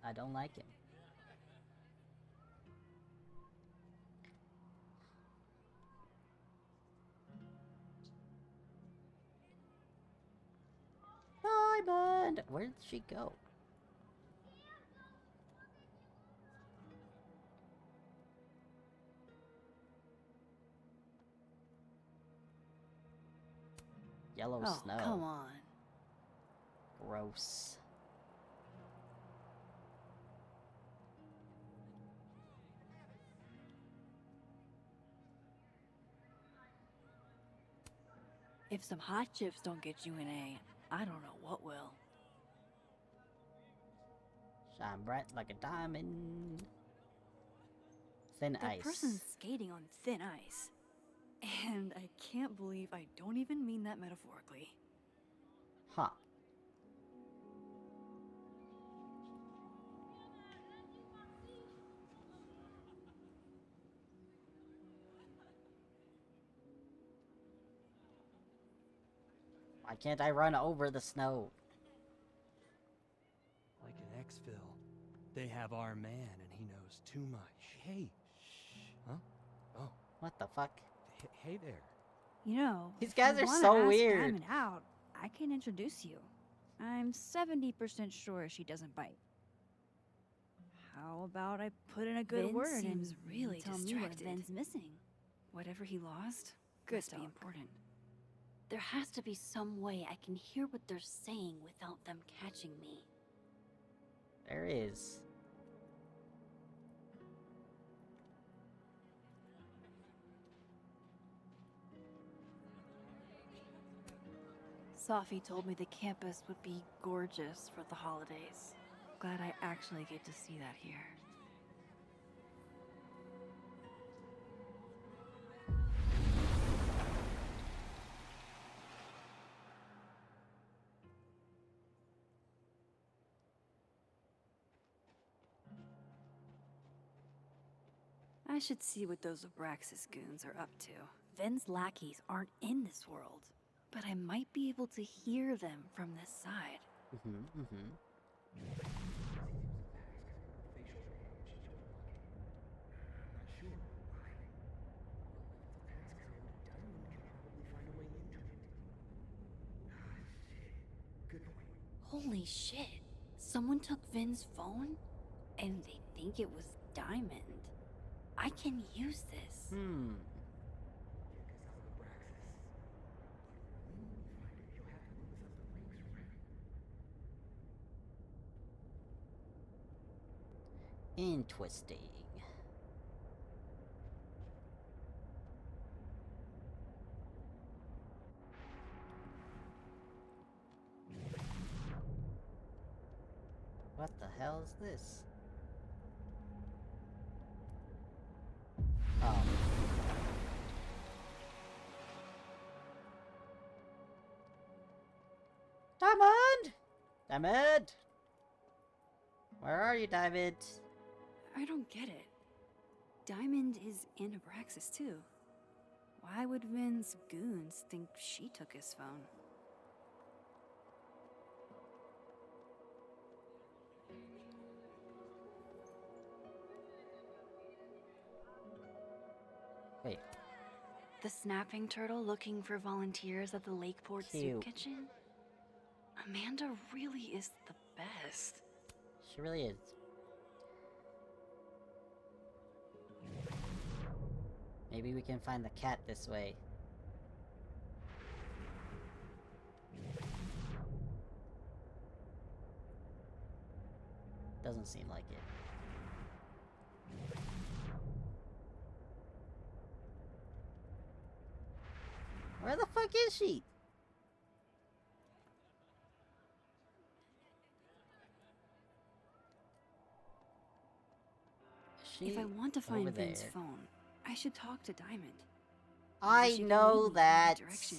I don't like him. Diamond! Where did she go? Yellow Oh, snow. come on. Gross. If some hot chips don't get you an A, I don't know what will. Shine bright like a diamond. Thin That ice. person's skating on thin ice. And I can't believe I don't even mean that metaphorically. Huh. Why can't I run over the snow? Like in Exfil, they have our man and he knows too much. Hey, shh. Huh? Oh. What the fuck? Hey there. You know, These if guys you are wanna so ask weird. Diamond out, I can introduce you. I'm 70% sure she doesn't bite. How about I put in a good Vin word seems and really tell me what distracted. Vin's missing? Whatever he lost, Good must be talk. important. There has to be some way I can hear what they're saying without them catching me. There is. Safi told me the campus would be gorgeous for the holidays. Glad I actually get to see that here. I should see what those Abraxas goons are up to. Ven's lackeys aren't in this world, but I might be able to hear them from this side. Holy shit. Someone took Vin's phone? And they think it was Diamond. I can use this. Interesting. What the hell is this? Oh. Diamond! Diamond! Where are you, Diamond? I don't get it. Diamond is in Abraxas too. Why would Vin's goons think she took his phone? Wait. The snapping turtle looking for volunteers at the Lakeport Cute. Soup Kitchen? Amanda really is the best. She really is. Maybe we can find the cat this way. Doesn't seem like it. Where the fuck is she? If I want to find over Vin's there? phone, I should talk to Diamond. Maybe I she can know lead me in the that. right direction.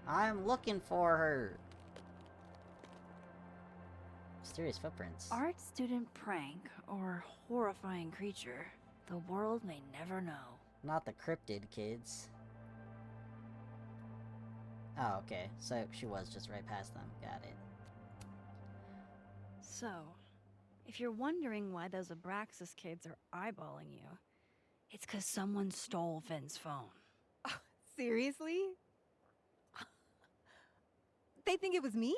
I'm looking for her. Mysterious footprints. Art student prank or horrifying creature, the world may never know. Not the cryptid kids. Oh, okay. So she was just right past them. Got it. So, if you're wondering why those Abraxas kids are eyeballing you, It's 'cause someone stole Vin's phone. Seriously? They think it was me?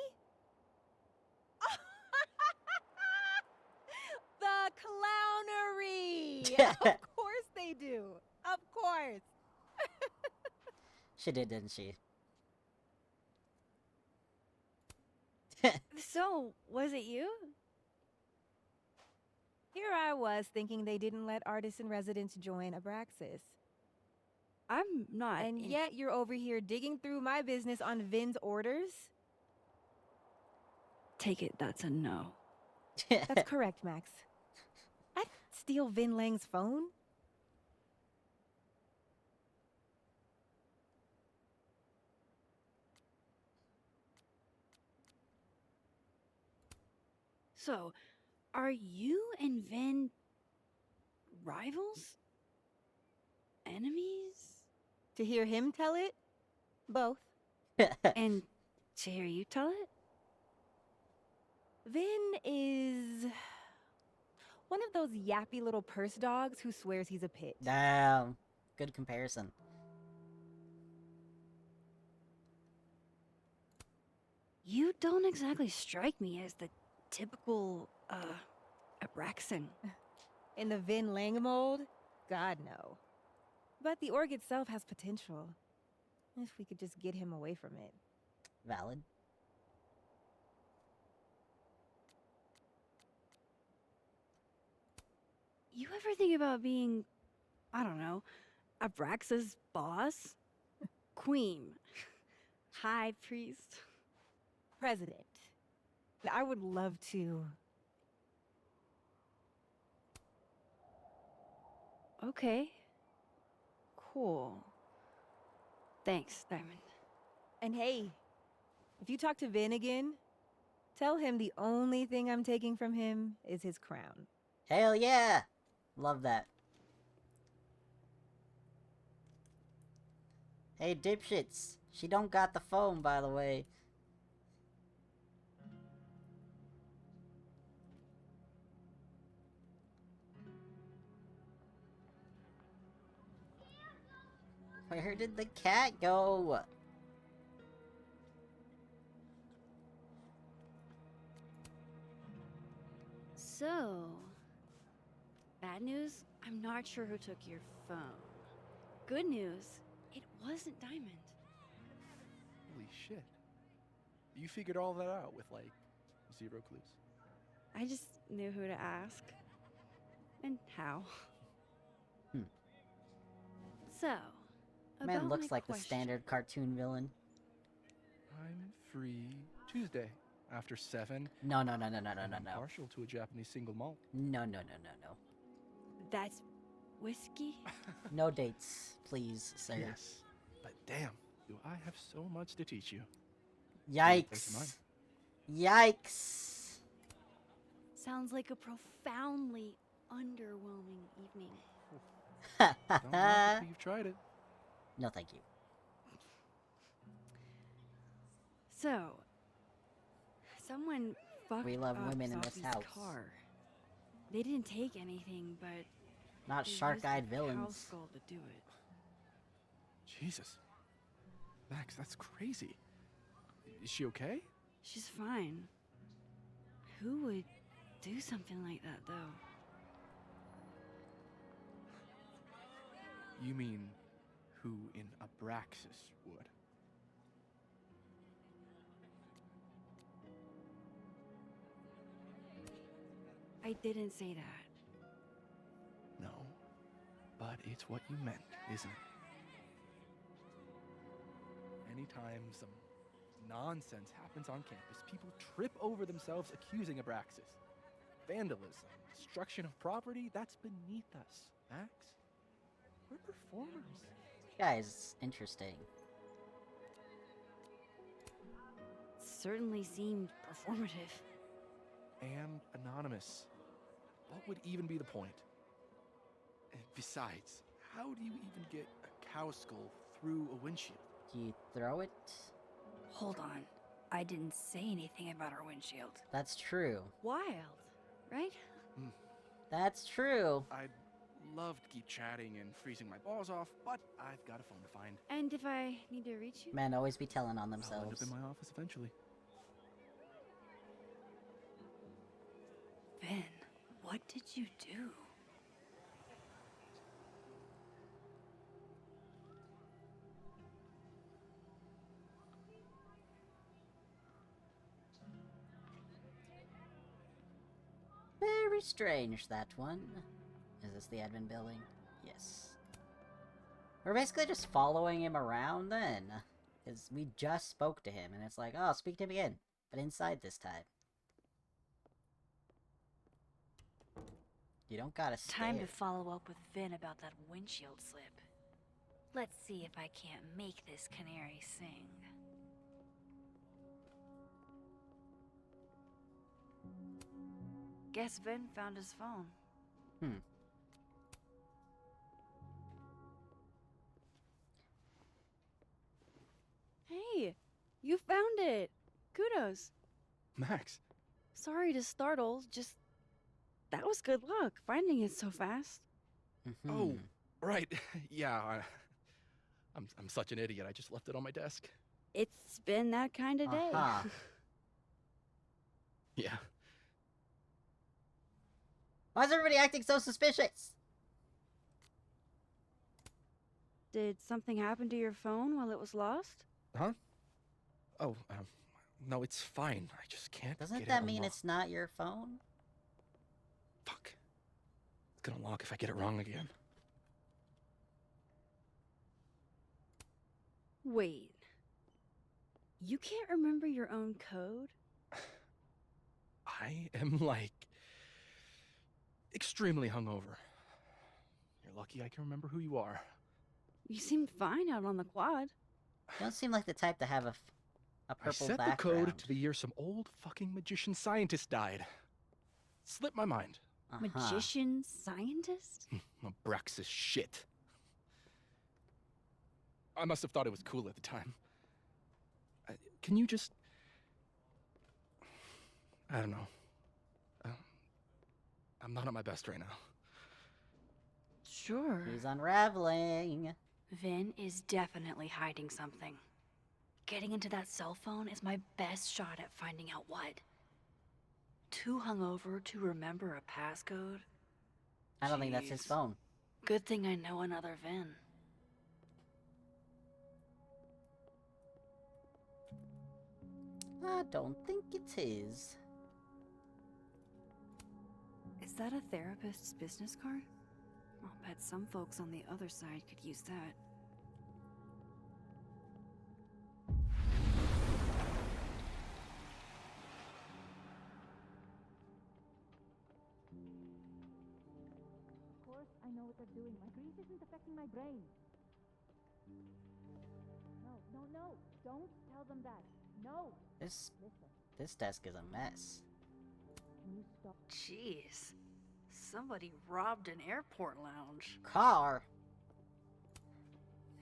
The clownery! Of course they do. Of course. She did, didn't she? so was it you? Here I was thinking they didn't let artists in residence join Abraxas. I'm not. And yet you're over here digging through my business on Vin's orders? Take it, that's a no. That's correct, Max. I'd steal Vin Lang's phone? So, are you and Vin rivals? Enemies? To hear him tell it? Both. And to hear you tell it? Vin is one of those yappy little purse dogs who swears he's a pit. Damn. Good comparison. You don't exactly strike me as the typical, Abraxan. In the Vin Lang mold? God, no. But the org itself has potential. If we could just get him away from it. Valid. You ever think about being, I don't know, Abraxa's boss? Queen. High priest. President. I would love to. Okay. Cool. Thanks, Diamond. And hey, if you talk to Vin again, tell him the only thing I'm taking from him is his crown. Hell yeah! Love that. Hey, dipshits. She don't got the phone, by the way. Where did the cat go? So, bad news, I'm not sure who took your phone. Good news, it wasn't Diamond. Holy shit. You figured all that out with, like, 0 clues. I just knew who to ask. And how. So, Man about looks my like the question. standard cartoon villain. I'm free Tuesday after 7. No. I'm partial to a Japanese single malt. No. That's whiskey? No dates, please, sir. Yes, but damn, do I have so much to teach you. Yikes. Yikes. Sounds like a profoundly underwhelming evening. Don't knock it till you've tried it. No, thank you. So, someone fucked We love up women in this Sophie's house. car. They didn't take anything, but Not they shark-eyed used the cow villains. skull to do it. Jesus. Max, that's crazy. Is she okay? She's fine. Who would do something like that, though? You mean who in Abraxas would? I didn't say that. No, but it's what you meant, isn't it? Anytime some nonsense happens on campus, people trip over themselves accusing Abraxas. Vandalism, destruction of property, that's beneath us, Max. We're performers. Guys, interesting. Certainly seemed performative. And anonymous. What would even be the point? And besides, how do you even get a cow skull through a windshield? Do you throw it? Hold on. I didn't say anything about our windshield. That's true. Wild, right? That's true. I'd love to keep chatting and freezing my balls off, but I've got a phone to find. And if I need to reach you? Men always be telling on I'll end themselves. up in my office eventually. Ben, what did you do? Very strange, that one. Is this the admin building? Yes. We're basically just following him around then. Because we just spoke to him, and it's like, oh, speak to him again. But inside this time. You don't gotta stay. Time to follow up with Vin about that windshield slip. Let's see if I can't make this canary sing. Guess Vin found his phone. Hey, you found it. Kudos. Max. Sorry to startle, just that was good luck finding it so fast. Oh, right. Yeah, I'm such an idiot. I just left it on my desk. It's been that kind of day. Yeah. Why is everybody acting so suspicious? Did something happen to your phone while it was lost? Huh? Oh, no, it's fine. I just can't. Doesn't that mean it's not your phone? Fuck. It's gonna lock if I get it wrong again. Wait. You can't remember your own code? I am, like, extremely hungover. You're lucky I can remember who you are. You seemed fine out on the quad. You don't seem like the type to have a purple I set background. the code to the year some old fucking magician scientist died. Slipped my mind. Magician scientist? Abraxas shit. I must have thought it was cool at the time. Can you just... I don't know. I'm not at my best right now. Sure. He's unraveling. Vin is definitely hiding something. Getting into that cell phone is my best shot at finding out what. Too hungover to remember a passcode? I don't think that's his phone. Good thing I know another Vin. I don't think it is. Is that a therapist's business card? I'll bet some folks on the other side could use that. Of course, I know what they're doing. My grief isn't affecting my brain. No. Don't tell them that. No. This desk is a mess. Jeez. Somebody robbed an airport lounge. Car.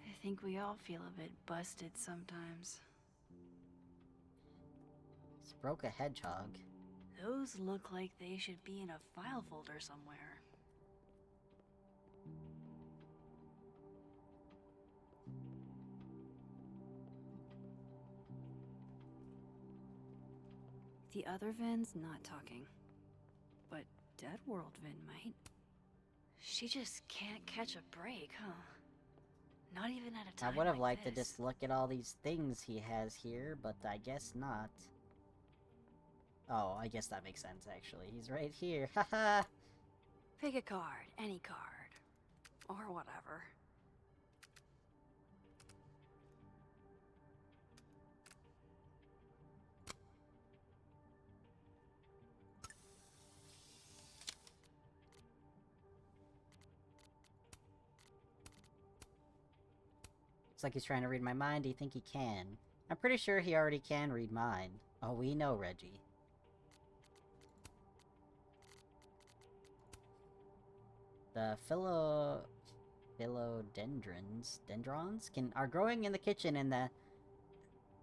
I think we all feel a bit busted sometimes. It's broke a hedgehog. Those look like they should be in a file folder somewhere. The other Vin's not talking. But Dead World Vin might. She just can't catch a break, huh? Not even at a time I would have like liked to just look at all these things he has here, but I guess not. Oh, I guess that makes sense, actually. He's right here. Haha! Pick a card, any card. Or whatever. Looks like he's trying to read my mind. Do you think he can? I'm pretty sure he already can read mine. Oh, we know, Reggie. The philodendrons are growing in the kitchen in the...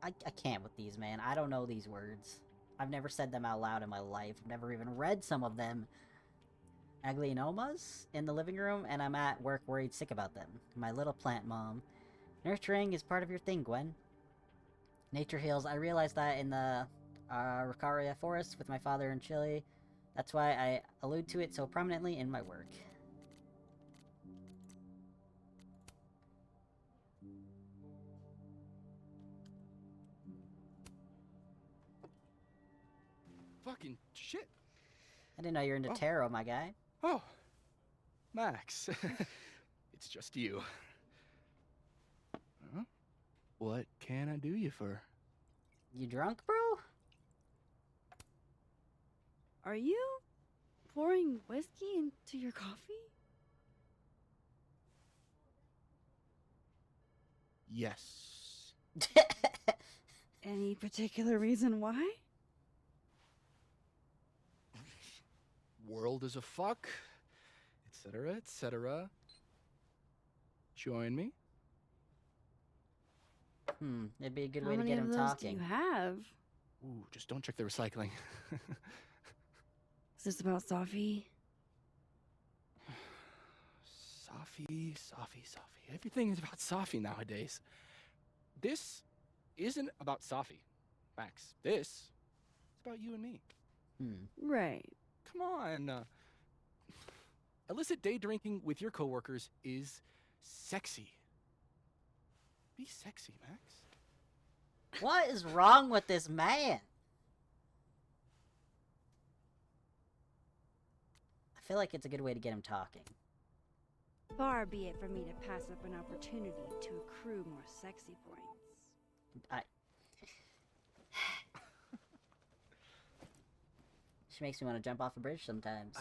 I can't with these, man. I don't know these words. I've never said them out loud in my life. I've never even read some of them. Aglionomas in the living room, and I'm at work worried sick about them. My little plant mom. Nurturing is part of your thing, Gwen. Nature heals. I realized that in the Ricaria forest with my father in Chile. That's why I allude to it so prominently in my work. Fucking shit. I didn't know you were into tarot, my guy. Oh, Max. It's just you. Huh? What can I do you for? You drunk, bro? Are you pouring whiskey into your coffee? Yes. Any particular reason why? World is a fuck, etc., etc. Join me. It'd be a good How way to many get of him those talking. do you have? Ooh, just don't check the recycling. Is this about Safi? Safi. Everything is about Safi nowadays. This isn't about Safi, Max. This is about you and me. Right. Come on. Illicit day drinking with your coworkers is sexy. Be sexy, Max. What is wrong with this man? I feel like it's a good way to get him talking. Far be it from me to pass up an opportunity to accrue more sexy points. She makes me want to jump off a bridge sometimes.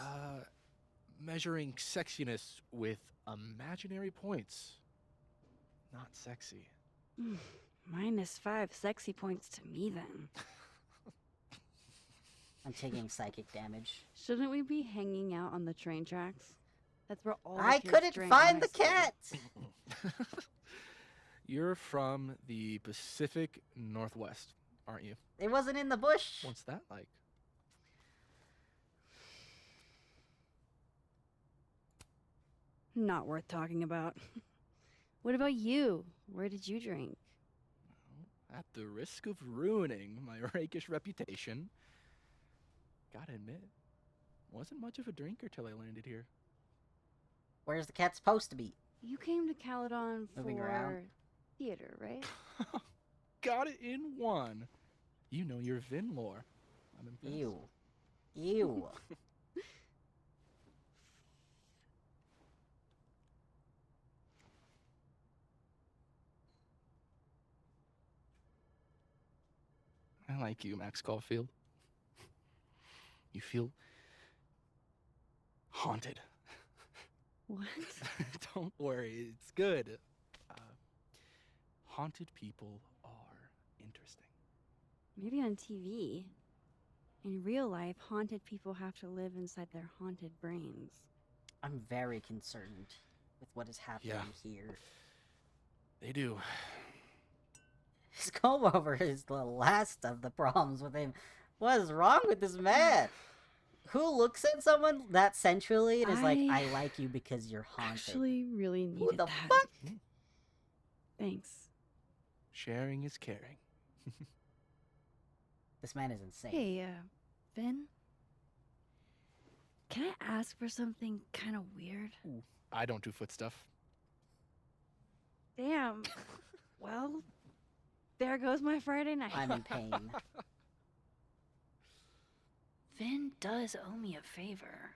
Measuring sexiness with imaginary points. Not sexy. -5 sexy points to me, then. I'm taking psychic damage. Shouldn't we be hanging out on the train tracks? That's where all the I kids couldn't drank find in the high school. cat! You're from the Pacific Northwest, aren't you? It wasn't in the bush! What's that like? Not worth talking about. What about you? Where did you drink? At the risk of ruining my rakish reputation, gotta admit, wasn't much of a drinker till I landed here. Where's the cat supposed to be? You came to Caledon Moving for around. theater, right? Got it in one. You know your Vin lore. I'm impressed. Ew. I like you, Max Caulfield. You feel haunted. What? Don't worry, it's good. Haunted people are interesting. Maybe on TV. In real life, haunted people have to live inside their haunted brains. I'm very concerned with what is happening here. They do. His comb over is the last of the problems with him. What is wrong with this man? Who looks at someone that sensually and is like, I like you because you're haunted? Actually, really needed Who the that. fuck? Thanks. Sharing is caring. This man is insane. Hey, Finn? Can I ask for something kind of weird? Ooh, I don't do foot stuff. Damn. Well, there goes my Friday night. I'm in pain. Vin does owe me a favor.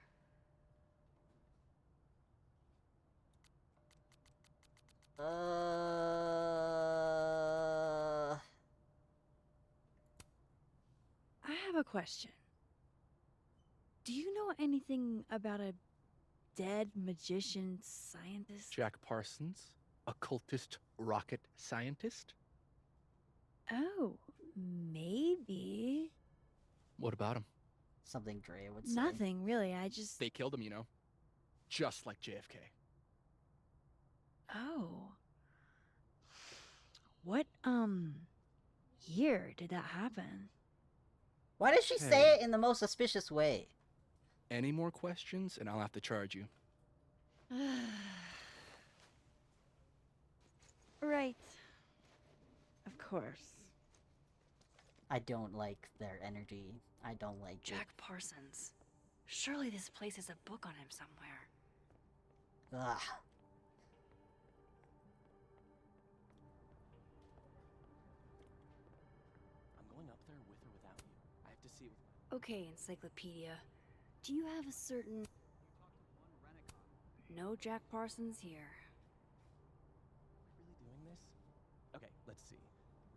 I have a question. Do you know anything about a dead magician scientist? Jack Parsons, occultist rocket scientist. Oh, maybe. What about him? Something Drea would say. Nothing, really. I just... They killed him, you know. Just like JFK. Oh. What, year did that happen? Why does she say it in the most suspicious way? Any more questions, and I'll have to charge you. Right. Of course. I don't like their energy. I don't like Jack Parsons. Surely this place has a book on him somewhere. Ugh. I'm going up there with or without you. I have to see it with my... Okay, Encyclopedia. Do you have a certain... No Jack Parsons here. Really doing this? Okay, let's see.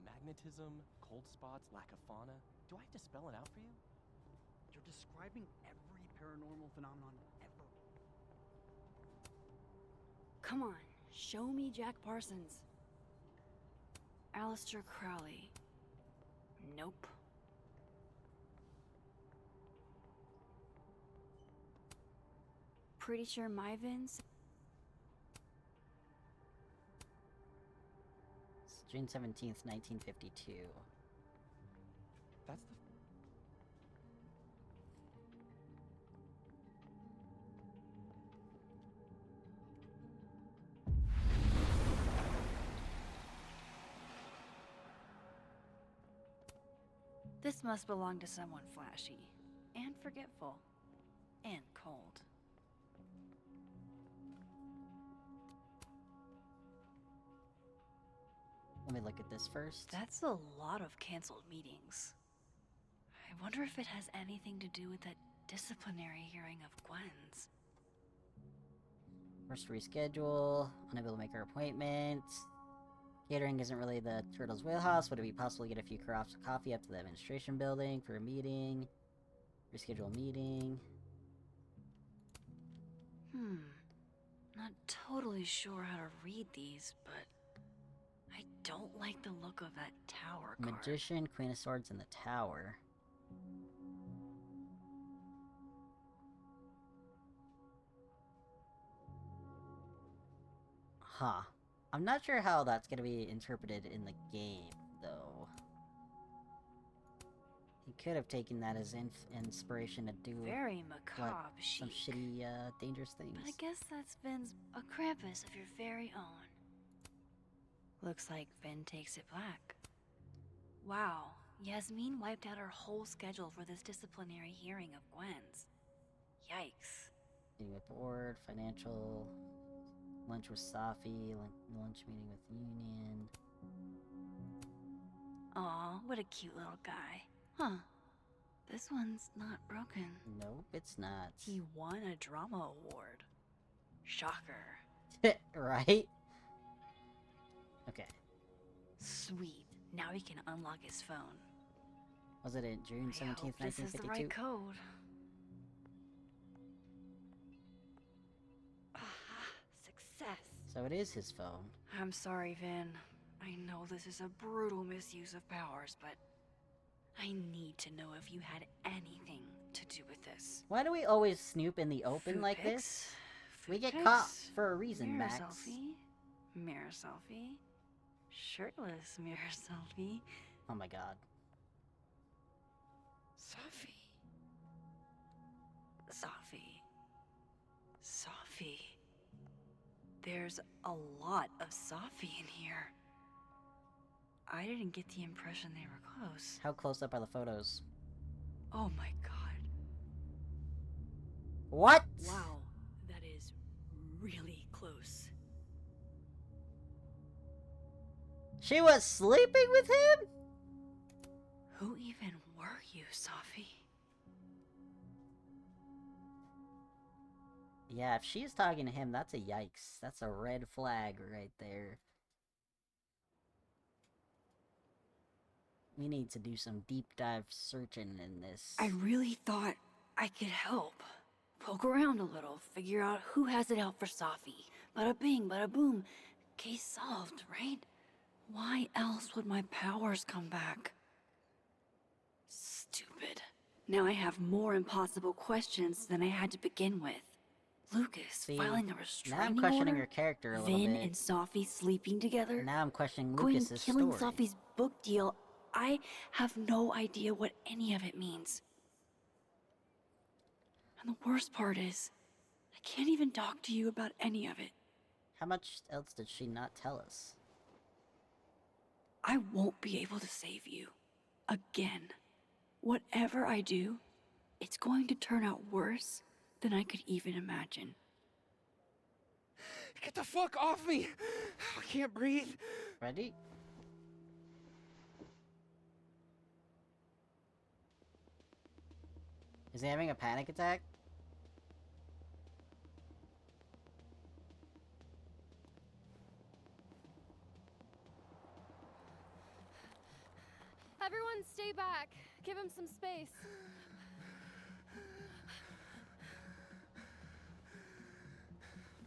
Magnetism, cold spots, lack of fauna. Do I have to spell it out for you? You're describing every paranormal phenomenon ever. Come on, show me Jack Parsons. Aleister Crowley. Nope. Pretty sure my Vins. It's June 17th, 1952. That's the... This must belong to someone flashy, and forgetful, and cold. Let me look at this first. That's a lot of canceled meetings. I wonder if it has anything to do with that disciplinary hearing of Gwen's. First reschedule. Unable to make her appointment. Catering isn't really the Turtles' wheelhouse. Would it be possible to get a few carafes of coffee up to the administration building for a meeting? Reschedule meeting. Not totally sure how to read these, but I don't like the look of that tower card. Magician, Queen of Swords, and the Tower. Huh. I'm not sure how that's gonna be interpreted in the game, though. He could have taken that as inspiration to do Very macabre some chic. shitty, dangerous things. But I guess that's Vin's a Krampus of your very own. Looks like Vin takes it black. Wow, Yasmin wiped out her whole schedule for this disciplinary hearing of Gwen's. Yikes. Meeting with board, financial, lunch with Safi, lunch meeting with Union. Aw, what a cute little guy. Huh. This one's not broken. Nope, it's not. He won a drama award. Shocker. Right? Okay. Sweet. Now he can unlock his phone. Was it in June 17th, I hope this is the right 1952? code. Success. So it is his phone. I'm sorry, Vin. I know this is a brutal misuse of powers, but I need to know if you had anything to do with this. Why do we always snoop in the open Food like pics? this? We Food get pics? caught for a reason, Mirror Max. selfie. Mirror selfie. Shirtless mirror selfie. Oh my god. Safi. Safi. Safi. There's a lot of Safi in here. I didn't get the impression they were close. How close up are the photos? Oh my god. What? Wow, that is really close. She was sleeping with him? Who even were you, Safi? Yeah, if she's talking to him, that's a yikes. That's a red flag right there. We need to do some deep dive searching in this. I really thought I could help. Poke around a little, figure out who has it out for Safi. Bada bing, bada boom. Case solved, right? Why else would my powers come back? Stupid. Now I have more impossible questions than I had to begin with. Lucas See, filing a now I'm restraining questioning order? her character a little Vin bit. and Safi sleeping together? Now I'm questioning Gwen Lucas's killing story. Safi's book deal. I have no idea what any of it means. And the worst part is, I can't even talk to you about any of it. How much else did she not tell us? I won't be able to save you. Again. Whatever I do, it's going to turn out worse than I could even imagine. Get the fuck off me! I can't breathe. Ready? Is he having a panic attack? Everyone stay back. Give him some space.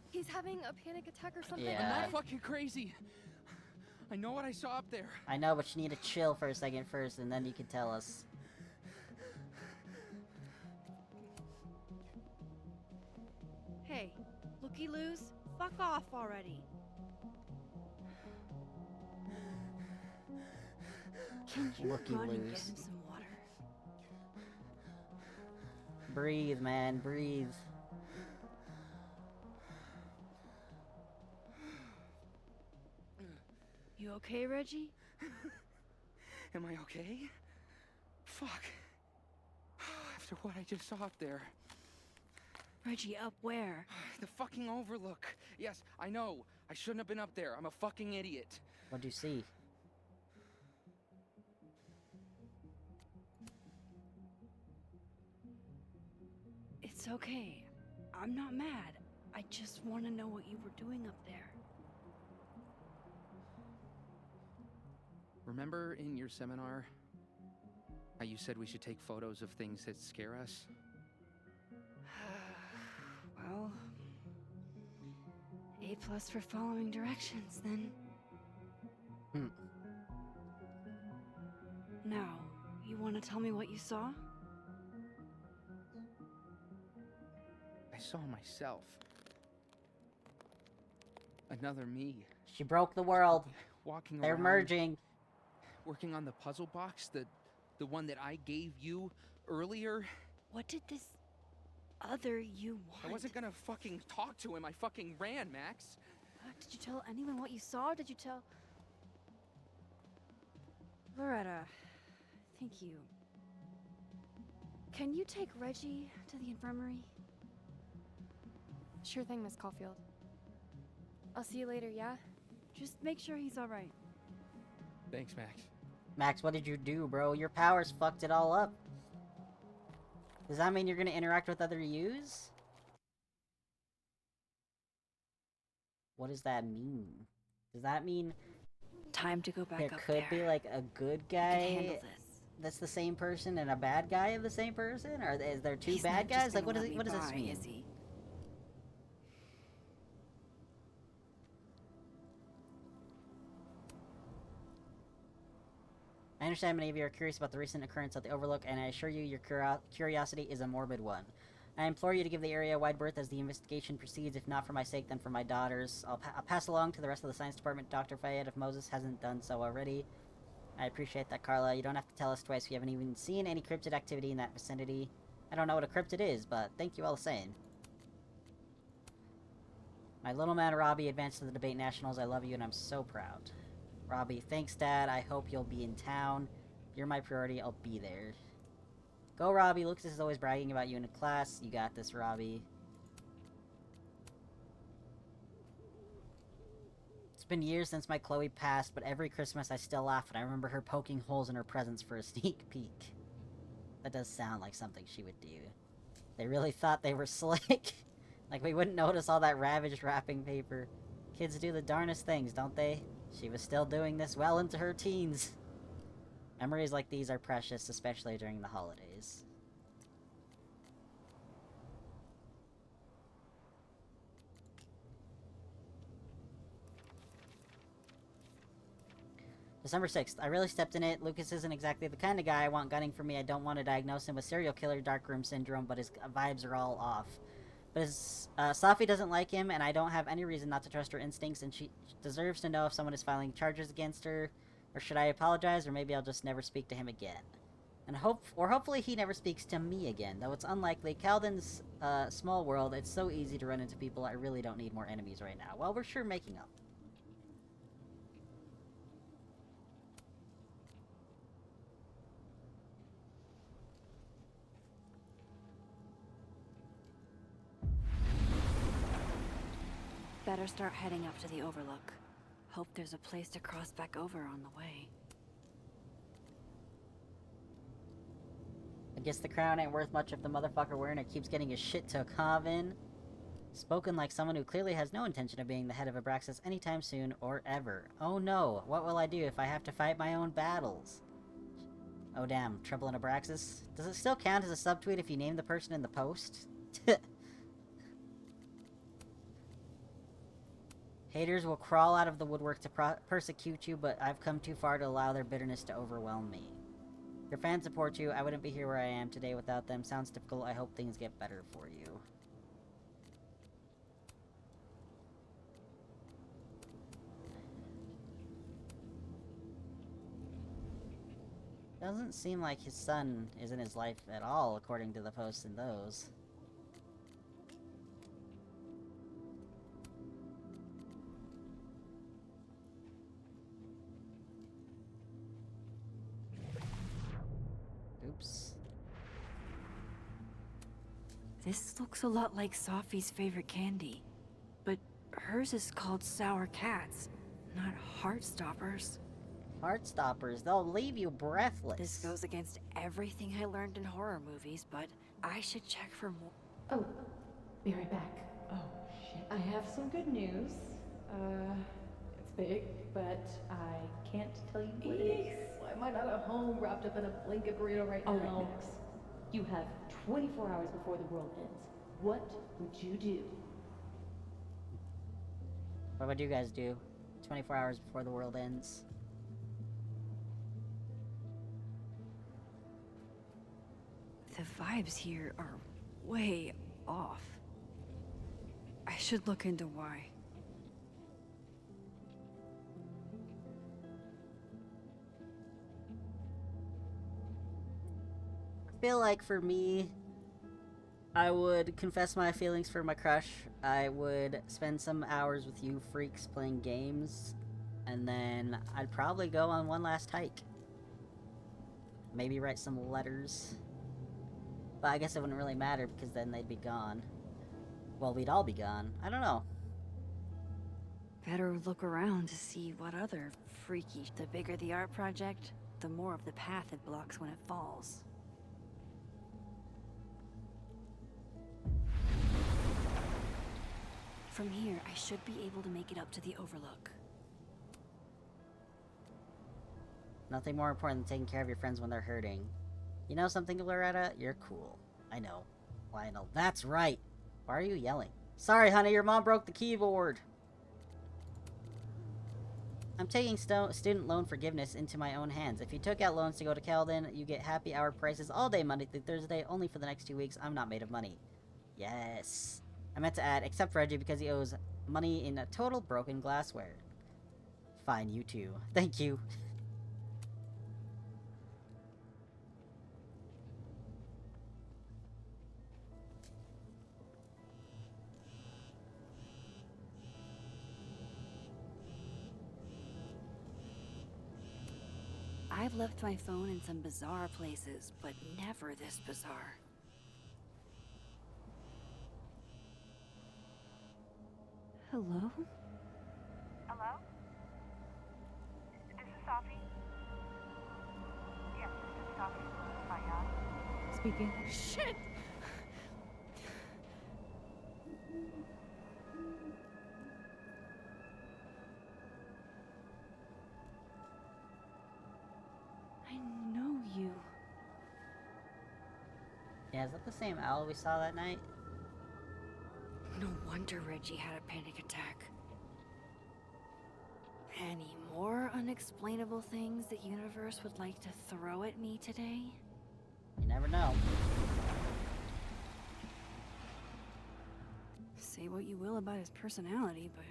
He's having a panic attack or something. Yeah. I'm not fucking crazy. I know what I saw up there. I know, but you need to chill for a second first, and then you can tell us. Hey, looky-loos, fuck off already. Can you Looky run and get loose. him some water? Breathe, man, breathe. You okay, Reggie? Am I okay? Fuck. After what I just saw up there. Reggie, up where? The fucking overlook. Yes, I know. I shouldn't have been up there. I'm a fucking idiot. What'd you see? It's okay. I'm not mad. I just want to know what you were doing up there. Remember in your seminar how you said we should take photos of things that scare us? Well, A+ for following directions, then. Now, you want to tell me what you saw? I saw myself. Another me. She broke the world. Walking They're around, merging. working on the puzzle box, the one that I gave you earlier. What did this other you want? I wasn't gonna fucking talk to him. I fucking ran, Max. Did you tell anyone what you saw? Did you tell... Loretta, thank you. Can you take Reggie to the infirmary? Sure thing, Miss Caulfield. I'll see you later, yeah? Just make sure he's alright. Thanks, Max. Max, what did you do, bro? Your powers fucked it all up. Does that mean you're gonna interact with other U's? What does that mean? Does that mean time to go back there up could be there. like a good I can guy handle this. that's the same person and a bad guy of the same person? Or is there two He's bad not just guys? Like gonna what let me does this by, mean? is he? I understand many of you are curious about the recent occurrence at the Overlook, and I assure you your curiosity is a morbid one. I implore you to give the area a wide berth as the investigation proceeds, if not for my sake, then for my daughter's. I'll pass along to the rest of the science department, Dr. Fayed, if Moses hasn't done so already. I appreciate that, Carla. You don't have to tell us twice. We haven't even seen any cryptid activity in that vicinity. I don't know what a cryptid is, but thank you all the same. My little man Robbie advanced to the debate nationals. I love you, and I'm so proud. Robbie, thanks, Dad. I hope you'll be in town. You're my priority. I'll be there. Go, Robbie. Lucas is always bragging about you in class. You got this, Robbie. It's been years since my Chloe passed, but every Christmas I still laugh and I remember her poking holes in her presents for a sneak peek. That does sound like something she would do. They really thought they were slick. Like we wouldn't notice all that ravaged wrapping paper. Kids do the darnest things, don't they? She was still doing this well into her teens. Memories like these are precious, especially during the holidays. December 6th. I really stepped in it. Lucas isn't exactly the kind of guy I want gunning for me. I don't want to diagnose him with serial killer darkroom syndrome, but his vibes are all off. But Safi doesn't like him, and I don't have any reason not to trust her instincts, and she deserves to know if someone is filing charges against her. Or should I apologize, or maybe I'll just never speak to him again. And hopefully he never speaks to me again, though it's unlikely. Calden's small world, it's so easy to run into people. I really don't need more enemies right now. Well, we're sure making up. Better start heading up to the Overlook. Hope there's a place to cross back over on the way. I guess the crown ain't worth much if the motherfucker wearing it keeps getting his shit took, huh, Vin? Spoken like someone who clearly has no intention of being the head of Abraxas anytime soon or ever. Oh no, what will I do if I have to fight my own battles? Oh damn, Trouble in Abraxas? Does it still count as a subtweet if you name the person in the post? Haters will crawl out of the woodwork to persecute you, but I've come too far to allow their bitterness to overwhelm me. Your fans support you. I wouldn't be here where I am today without them. Sounds difficult. I hope things get better for you. Doesn't seem like his son is in his life at all, according to the posts in those. Oops. This looks a lot like Sophie's favorite candy. But hers is called Sour Cats, not Heartstoppers. Heartstoppers, they'll leave you breathless. This goes against everything I learned in horror movies, but I should check for more. Oh, be right back. Oh, shit. I have some good news. It's big, but I can't tell you what it is. Why am I not at home wrapped up in a blanket burrito right now? All right, Max. You have 24 hours before the world ends. What would you do? What would you guys do? 24 hours before the world ends. The vibes here are way off. I should look into why. I feel like for me, I would confess my feelings for my crush. I would spend some hours with you freaks playing games, and then I'd probably go on one last hike. Maybe write some letters. But I guess it wouldn't really matter because then they'd be gone. Well, we'd all be gone. I don't know. Better look around to see what other freaky. The bigger the art project, the more of the path it blocks when it falls. From here, I should be able to make it up to the Overlook. Nothing more important than taking care of your friends when they're hurting. You know something, Loretta? You're cool. I know. Lionel, that's right! Why are you yelling? Sorry, honey, your mom broke the keyboard! I'm taking student loan forgiveness into my own hands. If you took out loans to go to Keldon, you get happy hour prices all day Monday through Thursday, only for the next 2 weeks. I'm not made of money. Yes. I meant to add, except for Reggie because he owes money in a total broken glassware. Fine, you too. Thank you. I've left my phone in some bizarre places, but never this bizarre. Hello? Hello? This is Sophie. Yes, this is Sophie. Hiya. Speaking. Shit! I know you. Yeah, is that the same owl we saw that night? No wonder Reggie had a panic attack. Any more unexplainable things the universe would like to throw at me today? You never know. Say what you will about his personality, but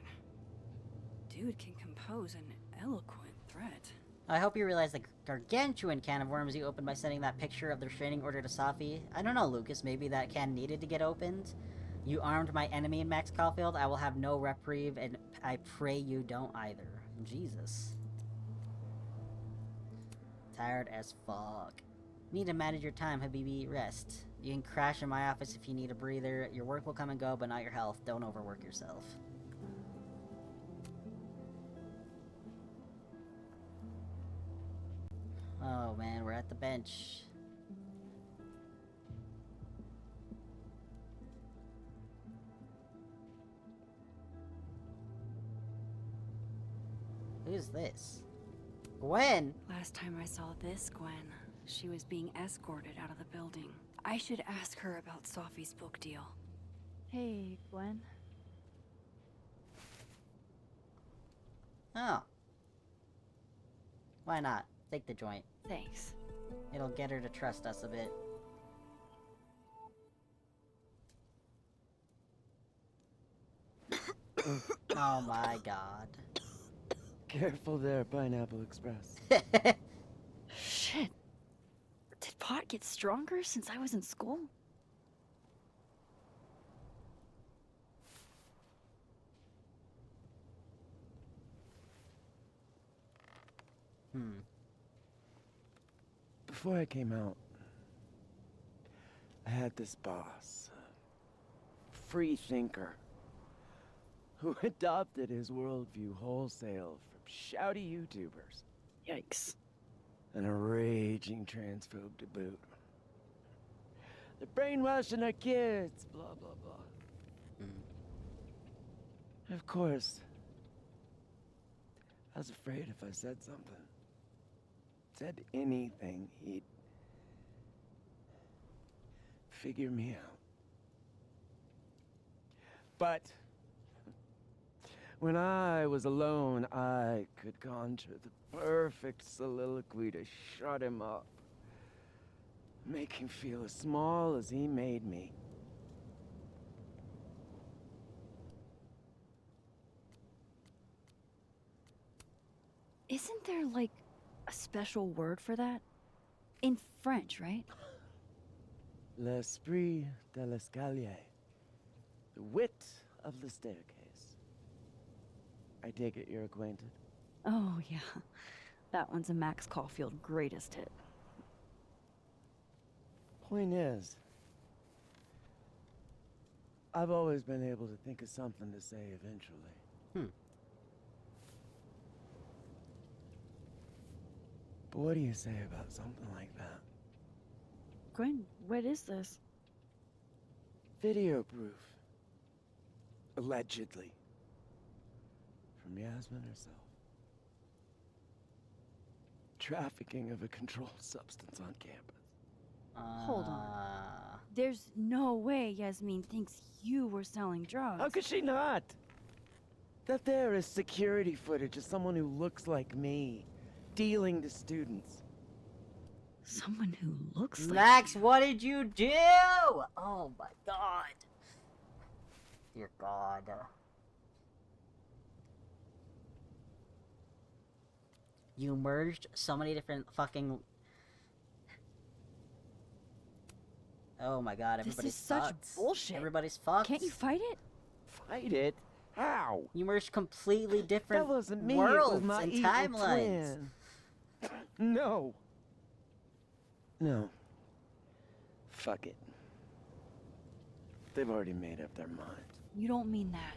dude can compose an eloquent threat. I hope you realize the gargantuan can of worms you opened by sending that picture of the restraining order to Safi. I don't know, Lucas, maybe that can needed to get opened? You armed my enemy in Max Caulfield, I will have no reprieve, and I pray you don't either. Jesus. Tired as fuck. Need to manage your time, Habibi. Rest. You can crash in my office if you need a breather. Your work will come and go, but not your health. Don't overwork yourself. Oh man, we're at the bench. Who's this? Gwen! Last time I saw this Gwen, she was being escorted out of the building. I should ask her about Sophie's book deal. Hey, Gwen. Oh. Why not? Take the joint. Thanks. It'll get her to trust us a bit. Oh my god. Careful there, Pineapple Express. Shit. Did pot get stronger since I was in school? Before I came out, I had this boss, a free thinker, who adopted his worldview wholesale from shouty YouTubers. Yikes. And a raging transphobe to boot. They're brainwashing our kids, blah, blah, blah. Of course, I was afraid if I said something, said anything, he'd figure me out. But when I was alone, I could conjure the perfect soliloquy to shut him up. Make him feel as small as he made me. Isn't there, like, a special word for that? In French, right? L'esprit de l'escalier. The wit of the staircase. I take it you're acquainted. Oh, yeah. That one's a Max Caulfield greatest hit. Point is, I've always been able to think of something to say eventually. But what do you say about something like that? Gwen, what is this? Video proof. Allegedly. From Yasmin herself. Trafficking of a controlled substance on campus. Hold on. There's no way Yasmin thinks you were selling drugs. How could she not? That there is security footage of someone who looks like me, dealing to students. Someone who looks like Max, what did you do? Oh my god. Dear god. You merged so many different fucking... Oh my god, everybody's This is such fucked. bullshit. Everybody's fucked. Can't you fight it? Fight it? How? You merged completely different That wasn't me, worlds it was my and evil timelines. twin. No. No. Fuck it. They've already made up their minds. You don't mean that.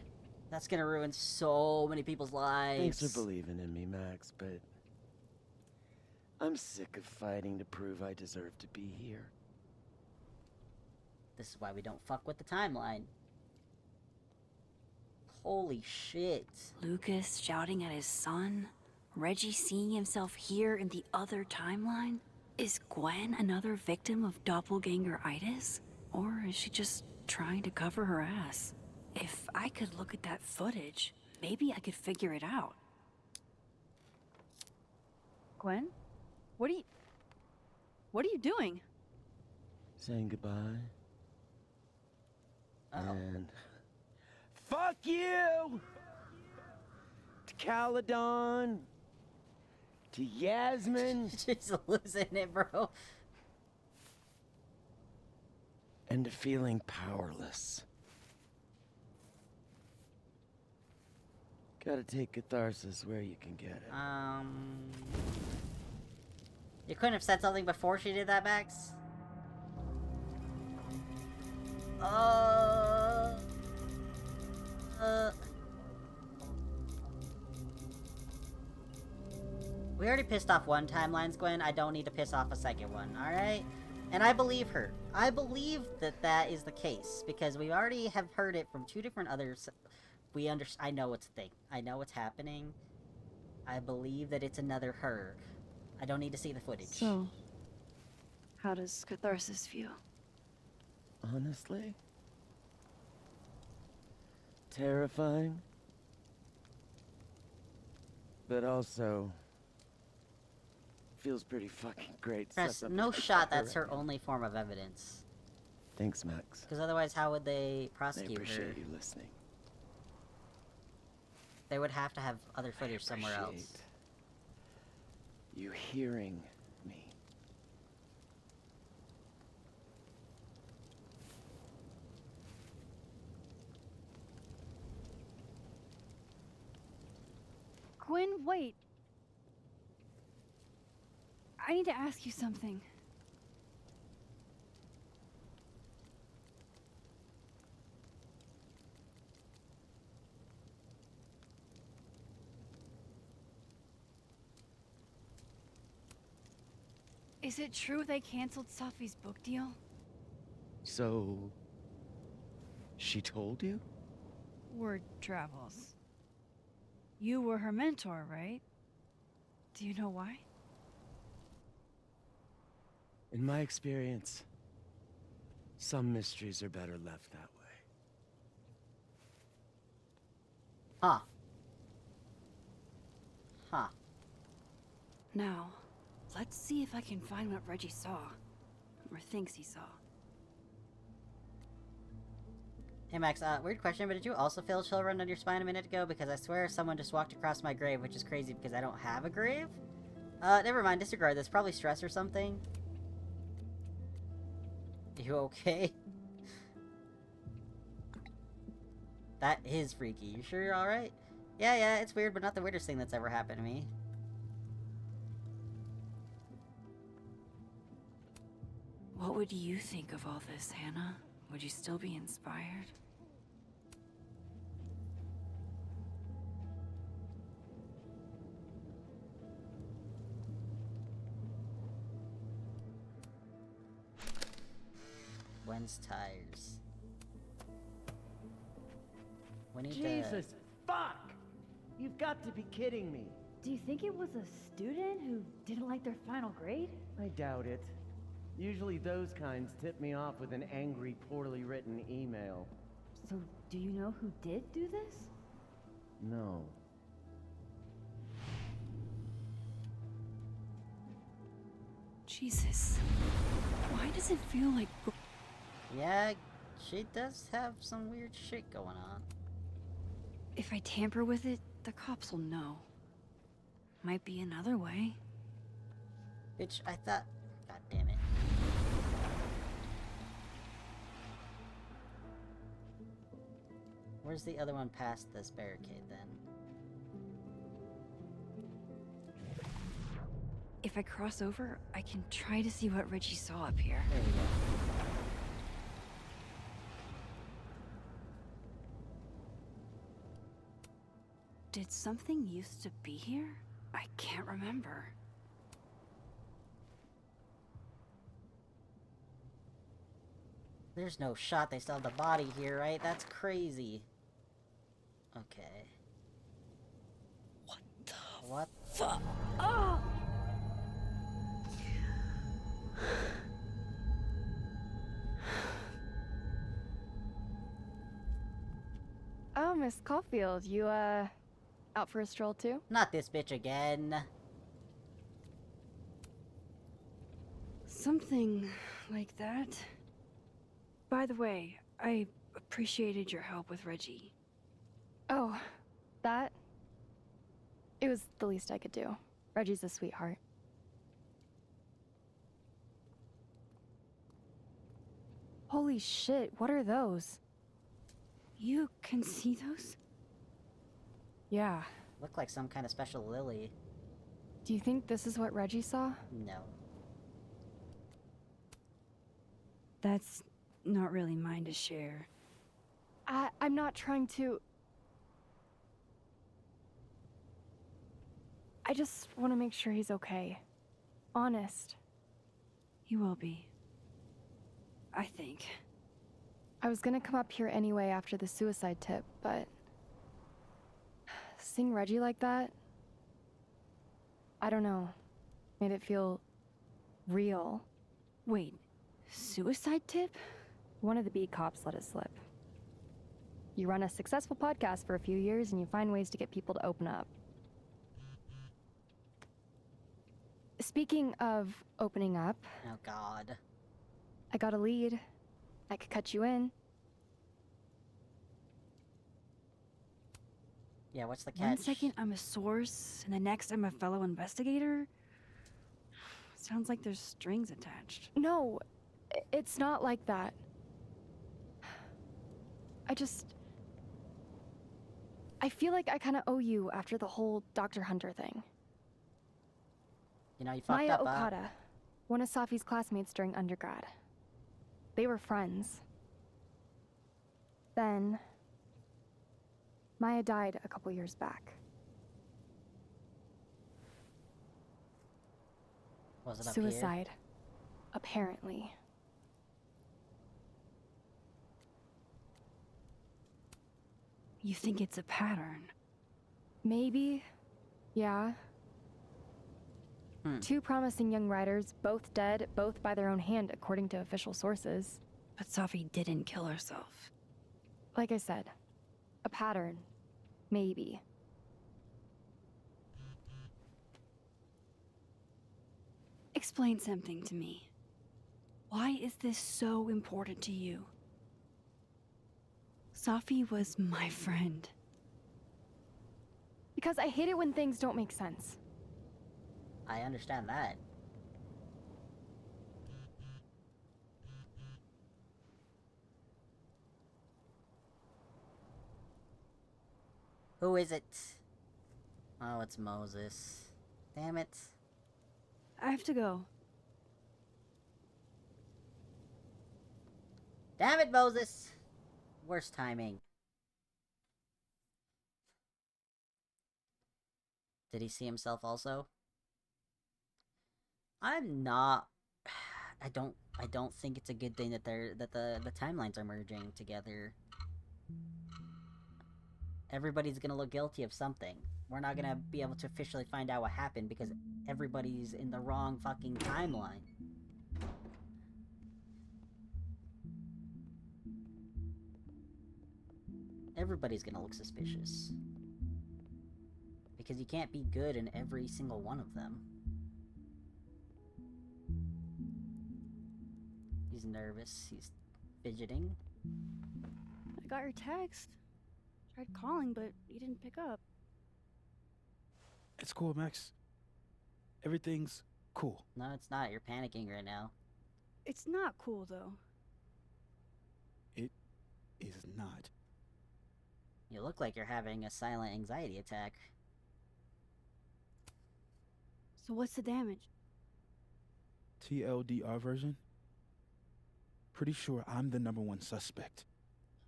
That's gonna ruin so many people's lives. Thanks for believing in me, Max, but I'm sick of fighting to prove I deserve to be here. This is why we don't fuck with the timeline. Holy shit. Lucas shouting at his son? Reggie seeing himself here in the other timeline? Is Gwen another victim of doppelganger-itis? Or is she just trying to cover her ass? If I could look at that footage, maybe I could figure it out. Gwen? What are you doing? Saying goodbye. And fuck you! To Caledon. To Yasmin. She's losing it, bro. And to feeling powerless. Gotta take catharsis where you can get it. You couldn't have said something before she did that, Max? We already pissed off one timelines, Gwen. I don't need to piss off a second one, alright? And I believe her. I believe that that is the case, because we already have heard it from two different others. I know it's a thing. I know what's happening. I believe that it's another her. I don't need to see the footage. So, How does catharsis feel? Honestly? Terrifying. But also feels pretty fucking great. Chris, Sets up no a shot fire that's her right now. only form of evidence. Thanks, Max. Because otherwise, how would they I prosecute her? appreciate you listening. They would have to have other footage somewhere else. Appreciate you hearing me. Quinn, wait. I need to ask you something. Is it true they canceled Safi's book deal? So, she told you? Word travels. You were her mentor, right? Do you know why? In my experience, some mysteries are better left that way. Huh. Huh. Now, let's see if I can find what Reggie saw. Or thinks he saw. Hey Max, weird question, but did you also feel a chill run down your spine a minute ago? Because I swear someone just walked across my grave, which is crazy because I don't have a grave? Never mind, disregard this. Probably stress or something. You okay? That is freaky. You sure you're alright? Yeah, it's weird, but not the weirdest thing that's ever happened to me. What would you think of all this, Hannah? Would you still be inspired? When's tires? We need Jesus, fuck! You've got to be kidding me. Do you think it was a student who didn't like their final grade? I doubt it. Usually those kinds tip me off with an angry, poorly written email. So, do you know who did do this? No. Jesus. Why does it feel like... Yeah, she does have some weird shit going on. If I tamper with it, the cops will know. Might be another way. Bitch, I thought... God damn it. Where's the other one past this barricade, then? If I cross over, I can try to see what Reggie saw up here. There we go. Did something used to be here? I can't remember. There's no shot they still have the body here, right? That's crazy. Okay. What the What? fuck? Oh! Oh, Miss Caulfield, you, out for a stroll too? Not this bitch again. Something like that. By the way, I appreciated your help with Reggie. Oh, that? It was the least I could do. Reggie's a sweetheart. Holy shit, what are those? You can see those? Yeah. Look like some kind of special lily. Do you think this is what Reggie saw? No. That's not really mine to share. I'm not trying to... I just want to make sure he's okay. Honest. He will be. I think. I was gonna come up here anyway after the suicide tip, but... seeing Reggie like that... I don't know. Made it feel... real. Wait, suicide tip? One of the beat cops let it slip. You run a successful podcast for a few years and you find ways to get people to open up. Speaking of opening up, Oh God. I got a lead. I could cut you in. Yeah, what's the catch? One second I'm a source, and the next I'm a fellow investigator? Sounds like there's strings attached. No, it's not like that. I feel like I kind of owe you after the whole Dr. Hunter thing. You know, you fucked Maya up. Okada, one of Safi's classmates during undergrad. They were friends. Then, Maya died a couple years back. Was it up here? Suicide, apparently. You think it's a pattern? Maybe. Yeah. Two promising young writers, both dead, both by their own hand, according to official sources. But Safi didn't kill herself. Like I said, a pattern. Maybe. Explain something to me. Why is this so important to you? Safi was my friend. Because I hate it when things don't make sense. I understand that. Who is it? Oh, it's Moses. Damn it. I have to go. Damn it, Moses! Worst timing. Did he see himself also? I'm not. I don't think it's a good thing that the timelines are merging together. Everybody's gonna look guilty of something. We're not gonna be able to officially find out what happened because everybody's in the wrong fucking timeline. Everybody's gonna look suspicious. Because you can't be good in every single one of them. He's nervous, he's fidgeting. I got your text. Tried calling, but you didn't pick up. It's cool, Max. Everything's cool. No, it's not. You're panicking right now. It's not cool, though. It is not. You look like you're having a silent anxiety attack. So what's the damage? TLDR version? Pretty sure I'm the #1 suspect.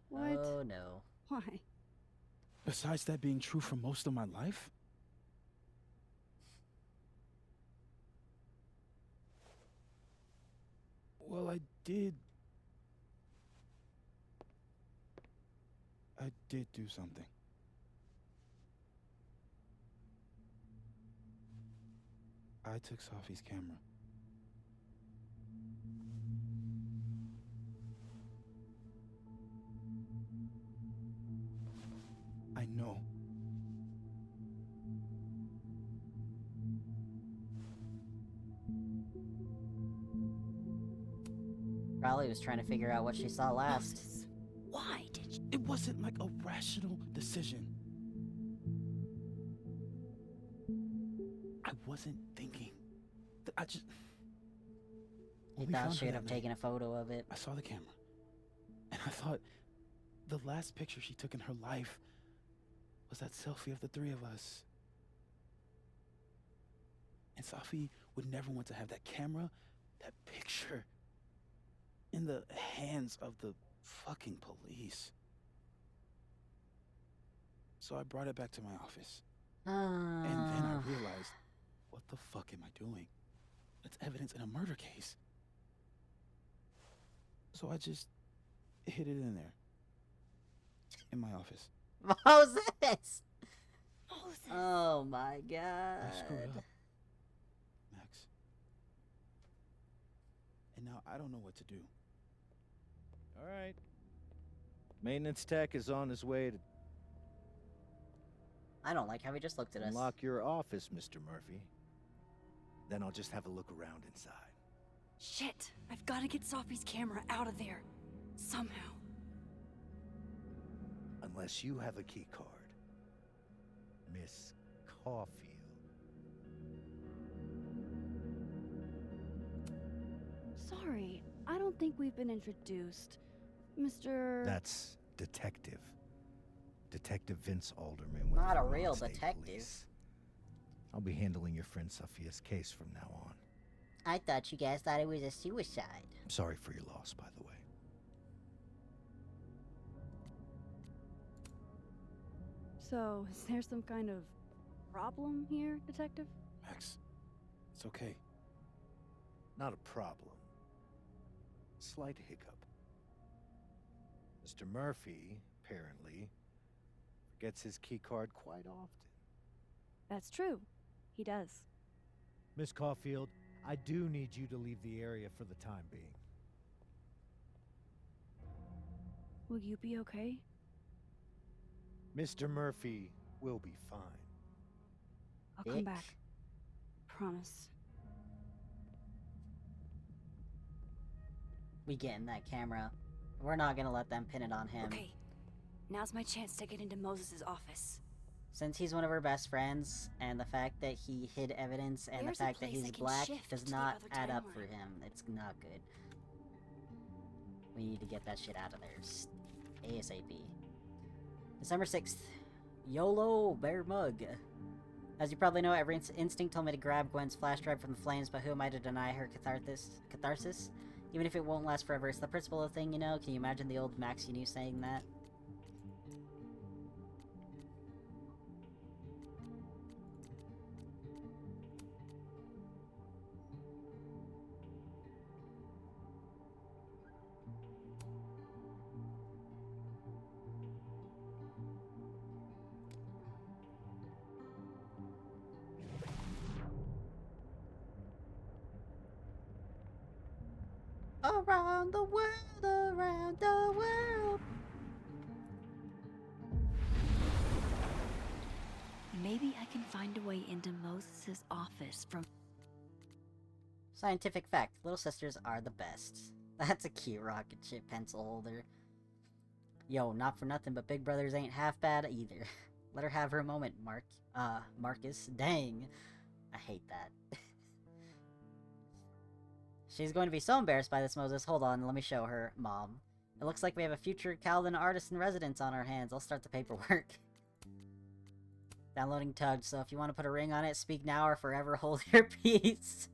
What? Oh no. Why? Besides that being true for most of my life? Well, I did do something. I took Safi's camera. I know. Probably was trying to figure out what she saw last. Why did you? It wasn't like a rational decision. I wasn't thinking. I just. He We thought found she her would that have taken a photo of it. I saw the camera. And I thought the last picture she took in her life was that selfie of the three of us. And Safi would never want to have that camera, that picture, in the hands of the fucking police. So I brought it back to my office. And then I realized, what the fuck am I doing? It's evidence in a murder case. So I just hid it in there. In my office. Moses! Oh my god. I screwed up, Max. And now I don't know what to do. All right. Maintenance tech is on his way to I don't like how he just looked at us. unlock your office, Mr. Murphy. Then I'll just have a look around inside. Shit! I've got to get Sophie's camera out of there. Somehow. Unless you have a key card. Miss Caulfield. Sorry, I don't think we've been introduced. Mr. That's Detective. Detective Vince Alderman with Not a Vermont real State detective. Police. I'll be handling your friend Sophia's case from now on. I thought you guys thought it was a suicide. I'm sorry for your loss, by the way. So, is there some kind of problem here, Detective? Max, it's okay. Not a problem. Slight hiccup. Mr. Murphy, apparently, forgets his keycard quite often. That's true. He does. Miss Caulfield, I do need you to leave the area for the time being. Will you be okay? Mr. Murphy will be fine. I'll come back. Promise. We get in that camera. We're not gonna let them pin it on him. Okay. Now's my chance to get into Moses' office. Since he's one of our best friends, and the fact that he hid evidence, and There's the a fact that place I he's can black shift does to the not other add up timeline. for him. It's not good. We need to get that shit out of there. ASAP. December 6th. YOLO Bear Mug. As you probably know, every instinct told me to grab Gwen's flash drive from the flames, but who am I to deny her catharsis? Even if it won't last forever, it's the principle of the thing, you know? Can you imagine the old Max you knew saying that? Around the world, around the world. Maybe I can find a way into Moses' office from... Scientific fact, little sisters are the best. That's a cute rocket ship pencil holder. Yo, not for nothing, but Big Brothers ain't half bad either. Let her have her moment, Marcus. Dang. I hate that. She's going to be so embarrassed by this, Moses. Hold on, let me show her, Mom. It looks like we have a future Calvin artist-in-residence on our hands. I'll start the paperwork. Downloading Tugged, so if you want to put a ring on it, speak now or forever hold your peace.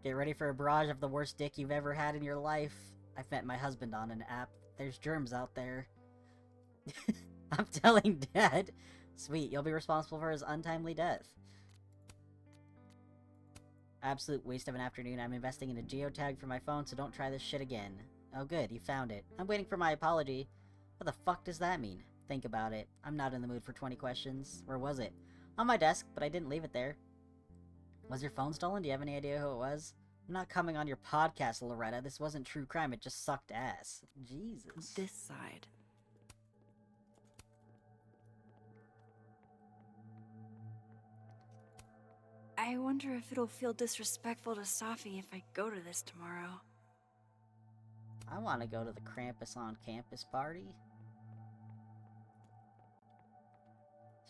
Get ready for a barrage of the worst dick you've ever had in your life. I've met my husband on an app. There's germs out there. I'm telling Dad. Sweet, you'll be responsible for his untimely death. Absolute waste of an afternoon. I'm investing in a geotag for my phone, so don't try this shit again. Oh good, you found it. I'm waiting for my apology. What the fuck does that mean? Think about it. I'm not in the mood for 20 questions. Where was it? On my desk, but I didn't leave it there. Was your phone stolen? Do you have any idea who it was? I'm not coming on your podcast, Loretta. This wasn't true crime, it just sucked ass. Jesus. This side. I wonder if it'll feel disrespectful to Safi if I go to this tomorrow. I want to go to the Krampus on campus party.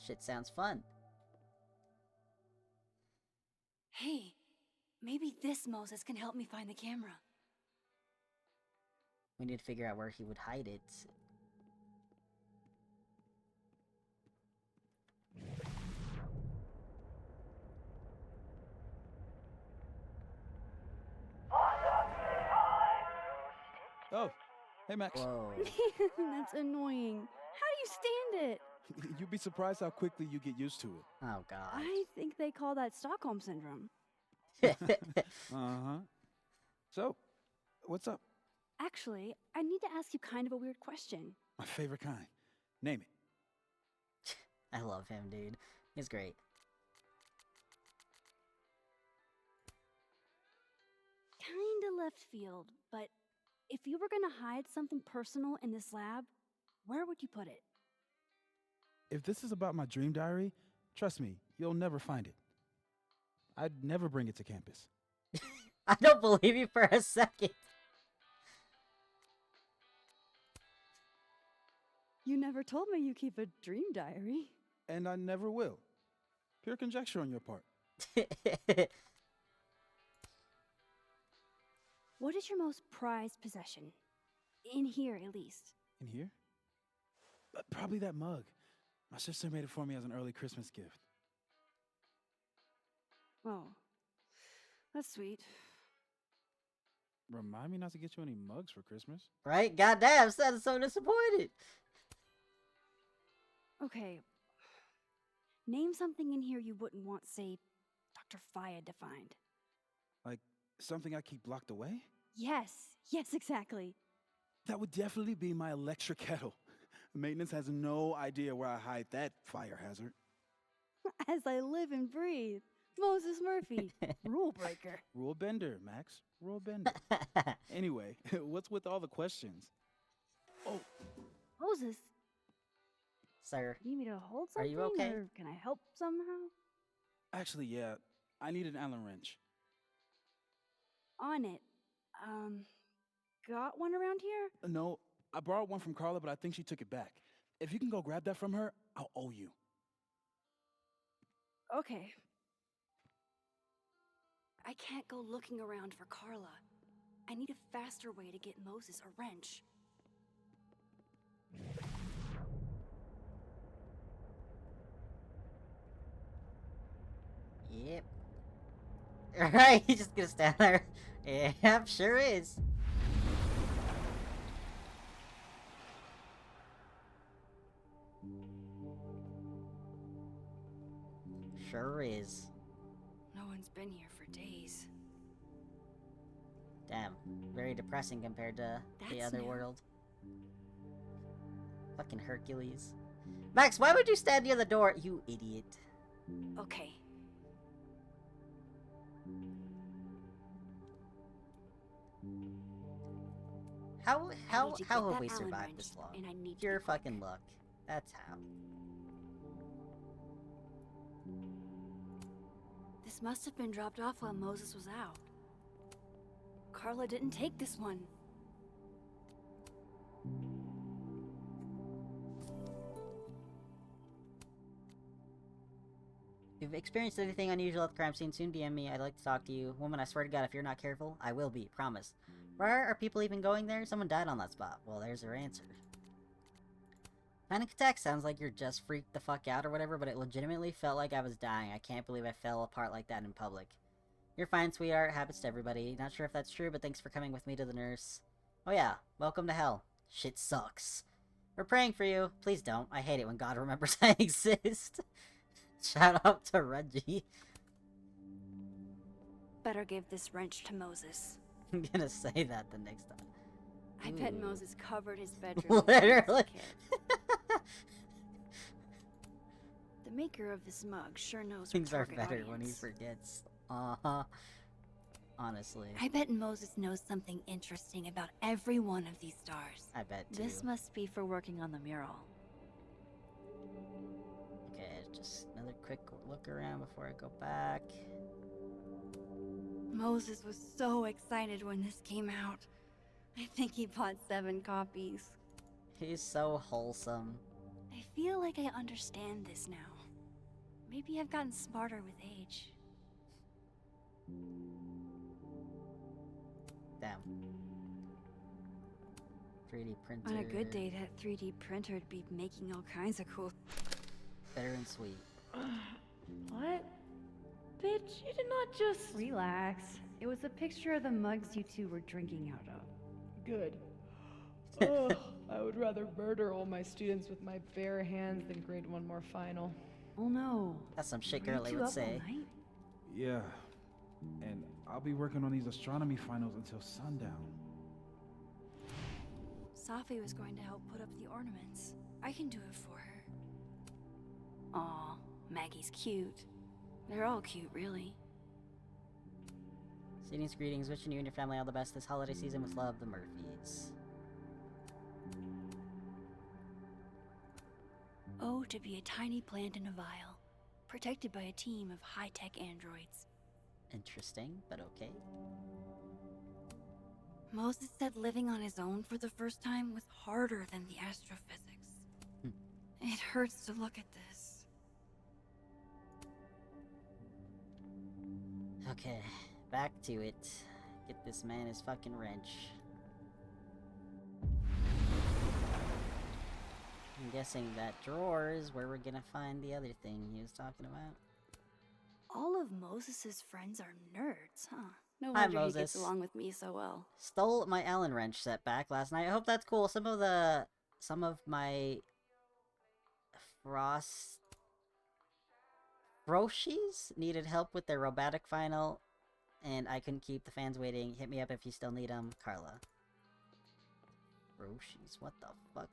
Shit sounds fun. Hey, maybe this Moses can help me find the camera. We need to figure out where he would hide it. Oh, hey Max. Whoa. That's annoying. How do you stand it? You'd be surprised how quickly you get used to it. Oh god. I think they call that Stockholm Syndrome. Uh-huh. So, what's up? Actually, I need to ask you kind of a weird question. My favorite kind. Name it. I love him, dude. He's great. kinda left field, but if you were gonna hide something personal in this lab, where would you put it? If this is about my dream diary, trust me, you'll never find it. I'd never bring it to campus. I don't believe you for a second. You never told me you keep a dream diary. And I never will. Pure conjecture on your part. What is your most prized possession? In here, at least. In here? Probably that mug. My sister made it for me as an early Christmas gift. Oh, that's sweet. Remind me not to get you any mugs for Christmas. Right? Goddamn, sounds so disappointed. Okay. Name something in here you wouldn't want, say, Dr. Fayed to find. Like something I keep locked away? Yes, exactly. That would definitely be my electric kettle. Maintenance has no idea where I hide that fire hazard. As I live and breathe. Moses Murphy, rule breaker. Rule bender, Max. Rule bender. Anyway, what's with all the questions? Oh, Moses. Sir. You need me to hold Are something? you okay? Or can I help somehow? actually, yeah. I need an Allen wrench. On it. Got one around here? No, I borrowed one from Carla, but I think she took it back. If you can go grab that from her, I'll owe you. Okay. I can't go looking around for Carla. I need a faster way to get Moses a wrench. Yep. Alright, he's just gonna stand there. Yep, sure is. Sure is. No one's been here for days. Damn, very depressing compared to the That's other new. world. Fucking Hercules. Max, why would you stand near the door, you idiot? Okay. How need to have get that we Allen survived wrench, this long? and I need to Pure be quick. fucking luck. That's how. This must have been dropped off while Moses was out. Carla didn't take this one. If you've experienced anything unusual at the crime scene, soon DM me. I'd like to talk to you. Woman, I swear to God, if you're not careful, I will be. Promise. Why are people even going there? Someone died on that spot. Well, there's her answer. Panic attack sounds like you're just freaked the fuck out or whatever, but it legitimately felt like I was dying. I can't believe I fell apart like that in public. You're fine, sweetheart. Happens to everybody. Not sure if that's true, but thanks for coming with me to the nurse. Oh yeah, welcome to hell. Shit sucks. We're praying for you. Please don't. I hate it when God remembers I exist. Shout out to Reggie. Better give this wrench to Moses. I'm gonna say that the next time. I bet Ooh. Moses covered his bedroom. Literally. The maker of this mug sure knows her Things are target better when he audience. forgets. Honestly. I bet Moses knows something interesting about every one of these stars. I bet too. This must be for working on the mural. Okay, just another quick look around before I go back. Moses was so excited when this came out. I think he bought 7 copies. He's so wholesome. I feel like I understand this now. Maybe I've gotten smarter with age. Damn. 3D printer. On a good day, that 3D printer'd be making all kinds of cool... Bitter and sweet. What? Bitch, you did not just... Relax. It was a picture of the mugs you two were drinking out of. Good. Oh, I would rather murder all my students with my bare hands than grade one more final. Oh no. That's some shit Were you Girly two would up all say. night? Yeah. And I'll be working on these astronomy finals until sundown. Safi was going to help put up the ornaments. I can do it for her. Aw, Maggie's cute. They're all cute, really. Greetings, wishing you and your family all the best this holiday season with love, the Murphys. Oh, to be a tiny plant in a vial, protected by a team of high-tech androids. Interesting, but okay. Moses said living on his own for the first time was harder than the astrophysics. It hurts to look at this. Okay, back to it. Get this man his fucking wrench. I'm guessing that drawer is where we're gonna find the other thing he was talking about. All of Moses's friends are nerds, huh? No Hi, wonder he Moses. gets along with me so well. Stole my Allen wrench set back last night. I hope that's cool. Some of my Froshis needed help with their robotic final, and I couldn't keep the fans waiting. Hit me up if you still need them, Carla. Froshis, what the fuck?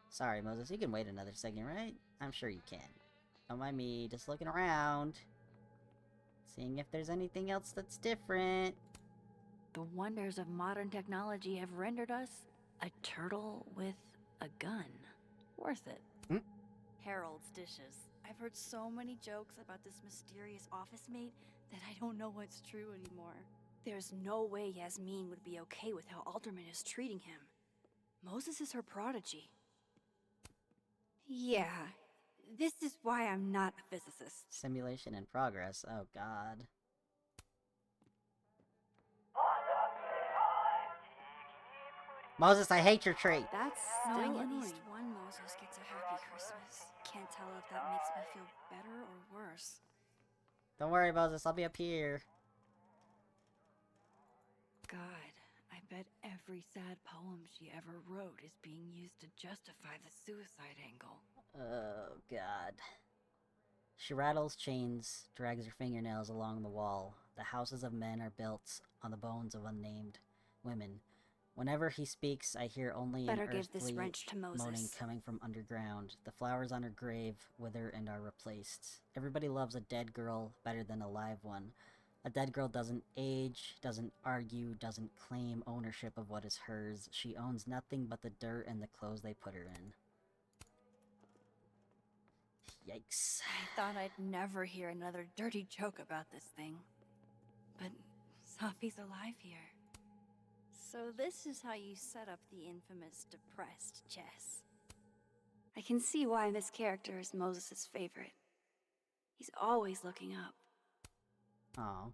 Sorry, Moses, you can wait another second, right? I'm sure you can. Don't mind me just looking around. Seeing if there's anything else that's different. The wonders of modern technology have rendered us a turtle with a gun. Worth it. Harold's dishes. I've heard so many jokes about this mysterious office mate that I don't know what's true anymore. There's no way Yasmin would be okay with how Alderman is treating him. Moses is her prodigy. Yeah, this is why I'm not a physicist. Simulation in progress. Oh god. Moses, I hate your tree. That's still at least one Moses gets a happy Christmas. Can't tell if that makes me feel better or worse. Don't worry, Moses, I'll be up here. God, I bet every sad poem she ever wrote is being used to justify the suicide angle. Oh god. She rattles chains, drags her fingernails along the wall. The houses of men are built on the bones of unnamed women. Whenever he speaks, I hear only Better an give this earthly wrench to Moses. moaning coming from underground. The flowers on her grave wither and are replaced. Everybody loves a dead girl better than a live one. A dead girl doesn't age, doesn't argue, doesn't claim ownership of what is hers. She owns nothing but the dirt and the clothes they put her in. Yikes. I thought I'd never hear another dirty joke about this thing. But Safi's alive here. So this is how you set up the infamous depressed Jess. I can see why this character is Moses' favorite. He's always looking up. Aw.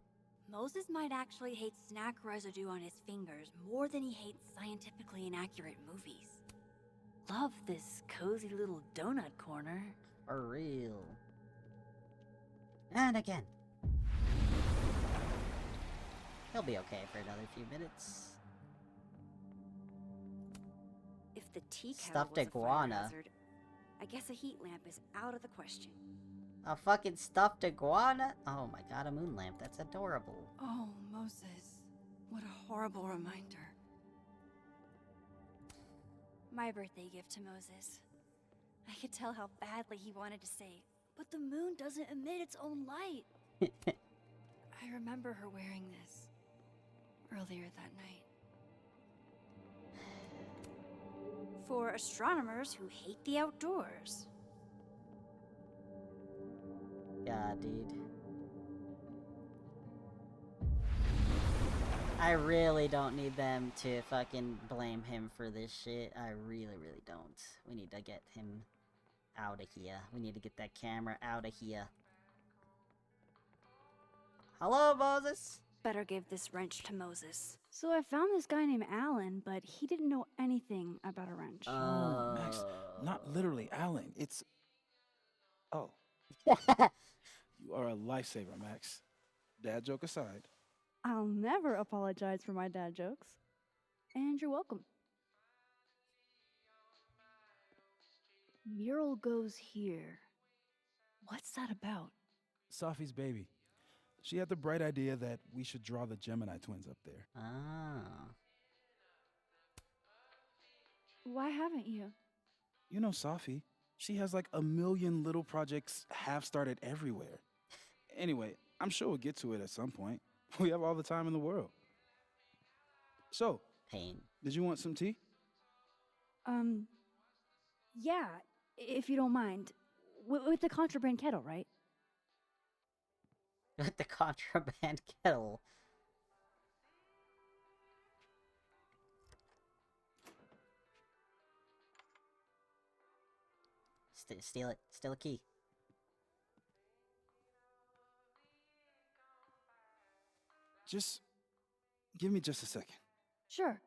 Moses might actually hate snack residue on his fingers more than he hates scientifically inaccurate movies. Love this cozy little donut corner. For real. And again. He'll be okay for another few minutes. If the tea kettle Stuffed was a fire iguana. hazard, I guess a heat lamp is out of the question. A fucking stuffed iguana? Oh my god, a moon lamp. That's adorable. Oh, Moses. What a horrible reminder. My birthday gift to Moses. I could tell how badly he wanted to say, but the moon doesn't emit its own light. I remember her wearing this earlier that night. For astronomers who hate the outdoors. God, dude. I really don't need them to fucking blame him for this shit. I really, really don't. We need to get him out of here. We need to get that camera out of here. Hello, Moses? Better give this wrench to Moses. So I found this guy named Alan, but he didn't know anything about a wrench. Oh, Max, not literally Alan. It's... Oh. You are a lifesaver, Max. Dad joke aside. I'll never apologize for my dad jokes. And you're welcome. Mural goes here. What's that about? Safi's baby. She had the bright idea that we should draw the Gemini twins up there. Ah. Why haven't you? You know Safi. She has like a million little projects half-started everywhere. Anyway, I'm sure we'll get to it at some point. We have all the time in the world. So, Pain. Did you want some tea? Yeah, if you don't mind. With the contraband kettle, right? With the contraband kettle. Steal it. Steal a key. Just give me just a second. Sure.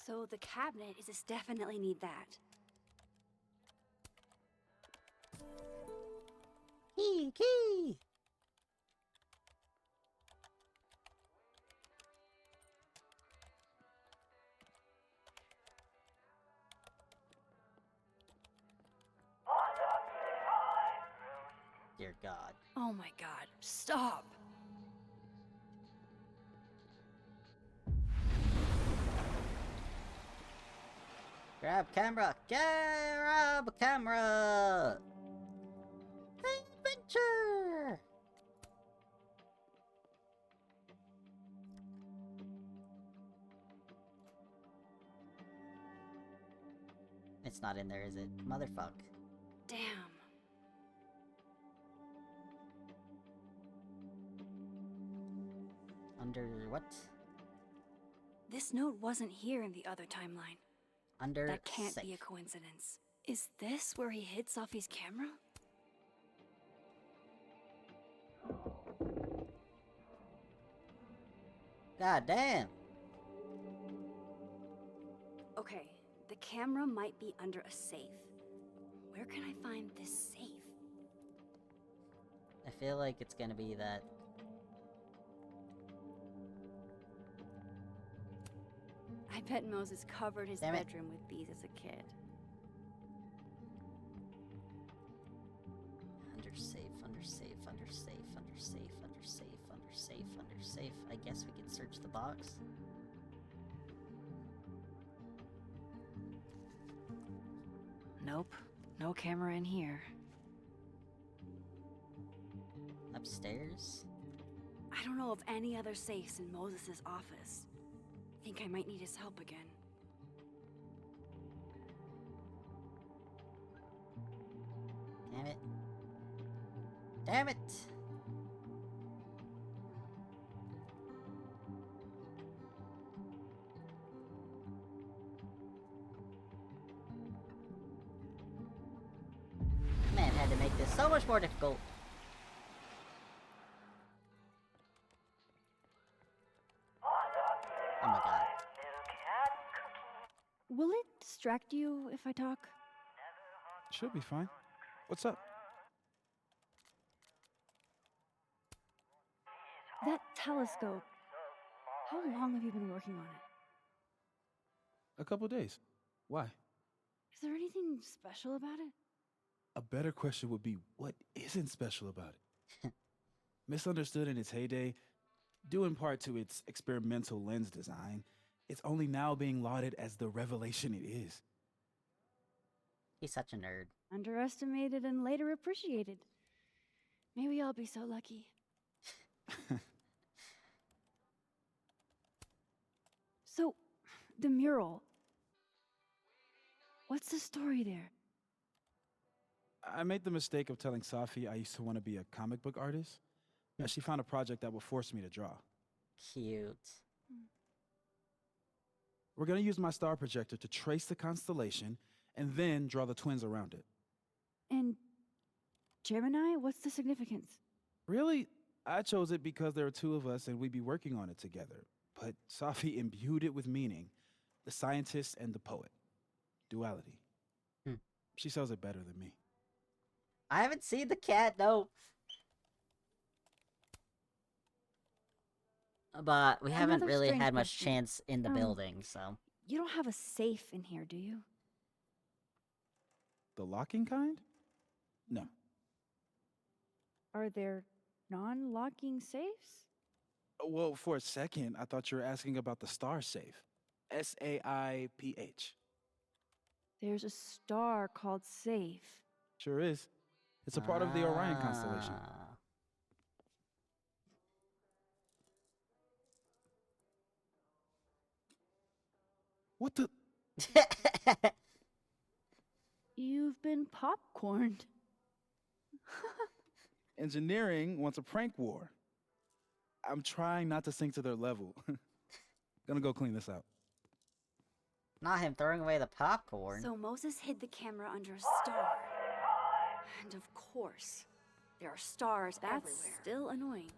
So the cabinet is just definitely need that. Key! Dear God. Oh my God, stop! Grab camera! Grab camera! Adventure! It's not in there, is it? Motherfuck. Damn. Under what? This note wasn't here in the other timeline. Under That can't safe. be a coincidence. Is this where he hid Sophie's camera? God damn. Okay, the camera might be under a safe. Where can I find this safe? I feel like it's gonna be that. I bet Moses covered his Damn it. bedroom with these as a kid. Under safe, under safe, under safe, under safe, under safe, under safe, under safe. I guess we could search the box. Nope, no camera in here. Upstairs? I don't know of any other safes in Moses' office. Think I might need his help again. Damn it. Damn it! Man had to make this so much more difficult. Oh my god. Will it distract you if I talk? Should be fine. What's up? That telescope. How long have you been working on it? A couple days. Why? Is there anything special about it? A better question would be, what isn't special about it? Misunderstood in its heyday, due in part to its experimental lens design, it's only now being lauded as the revelation it is. He's such a nerd. Underestimated and later appreciated. Maybe I'll be so lucky. So, the mural. What's the story there? I made the mistake of telling Safi I used to want to be a comic book artist. Yeah, she found a project that will force me to draw. Cute. We're going to use my star projector to trace the constellation and then draw the twins around it. And Gemini? What's the significance? Really? I chose it because there are two of us and we'd be working on it together. But Safi imbued it with meaning. The scientist and the poet. Duality. She sells it better than me. I haven't seen the cat, though. But we haven't Another really strange had much question. chance in the building, so. You don't have a safe in here, do you? The locking kind? No. Are there non-locking safes? Well, for a second, I thought you were asking about the star safe. SAIPH. There's a star called safe. Sure is. It's a part of the Orion constellation. Ah. What the? You've been popcorned. Engineering wants a prank war. I'm trying not to sink to their level. Gonna go clean this out. Not him throwing away the popcorn. So Moses hid the camera under a star. And of course, there are stars That's everywhere. still annoying.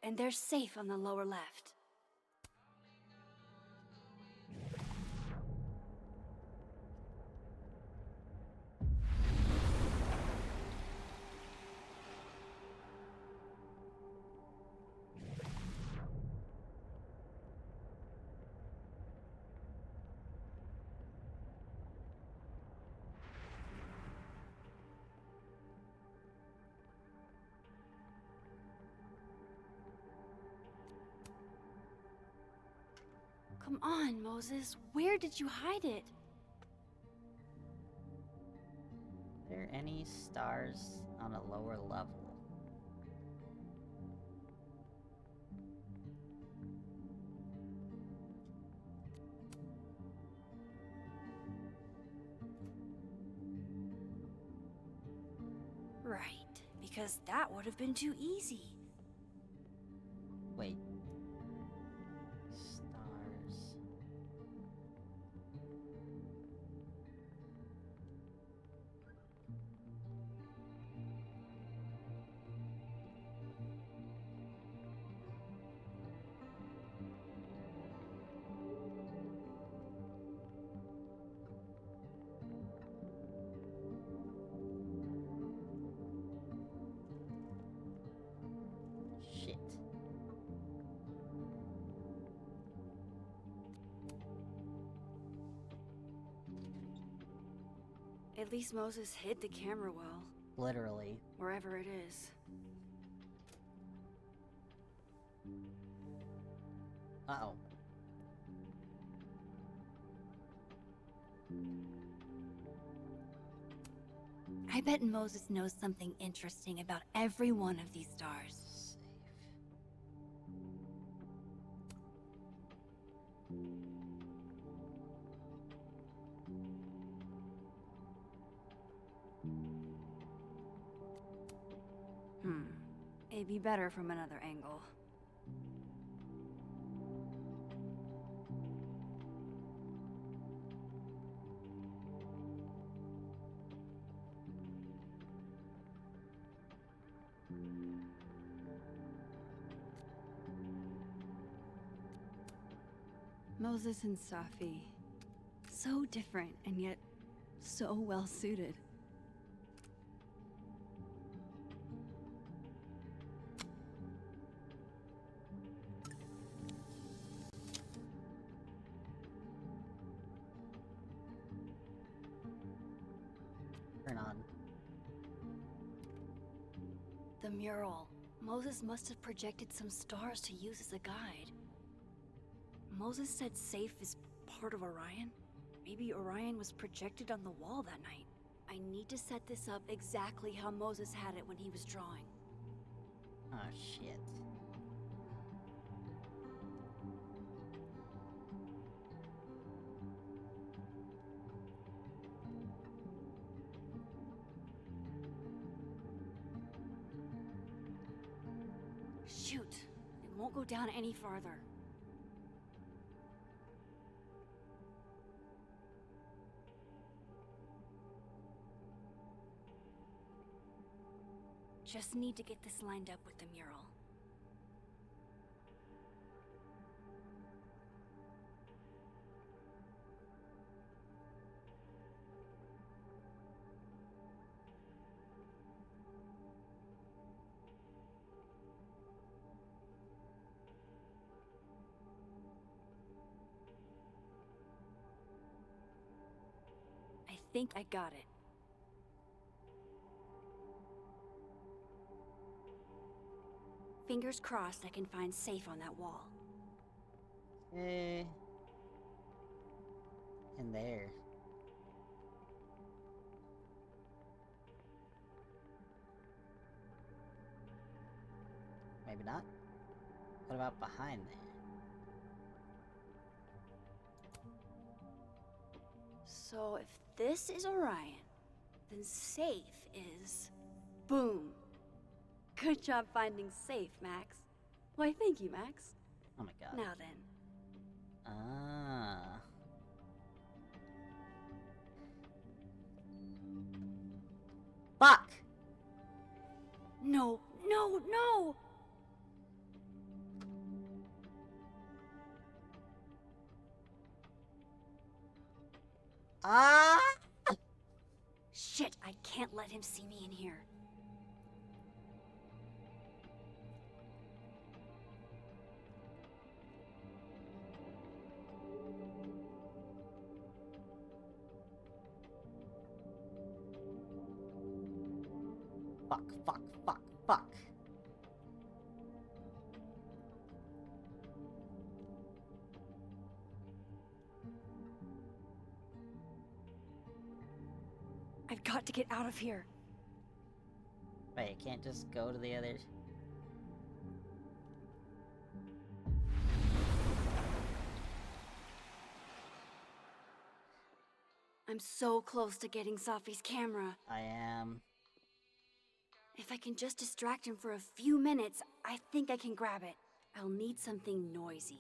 And they're safe on the lower left. Come on, Moses. Where did you hide it? Are there any stars on a lower level? Right, because that would have been too easy. Wait. Stars. Shit. At least Moses hid the camera well, Literally. wherever it is. Uh-oh. I bet Moses knows something interesting about every one of these stars. It'd be better from another angle. Moses and Safi. So different, and yet so well suited. Turn on. The mural. Moses must have projected some stars to use as a guide. Moses said Safe is part of Orion? Maybe Orion was projected on the wall that night. I need to set this up exactly how Moses had it when he was drawing. Oh, shit. Shoot! It won't go down any farther. Just need to get this lined up with the mural. I think I got it. Fingers crossed I can find Safe on that wall. In there. Maybe not? What about behind there? So if this is Orion, then safe is... boom. Good job finding safe, Max. Why, thank you, Max. Oh my god. Now then. Ah. Fuck! No, no, no! Ah! Shit, I can't let him see me in here. Fuck, fuck, fuck, fuck. I've got to get out of here. Wait, I can't just go to the other... I'm so close to getting Safi's camera. I am... If I can just distract him for a few minutes, I think I can grab it. I'll need something noisy.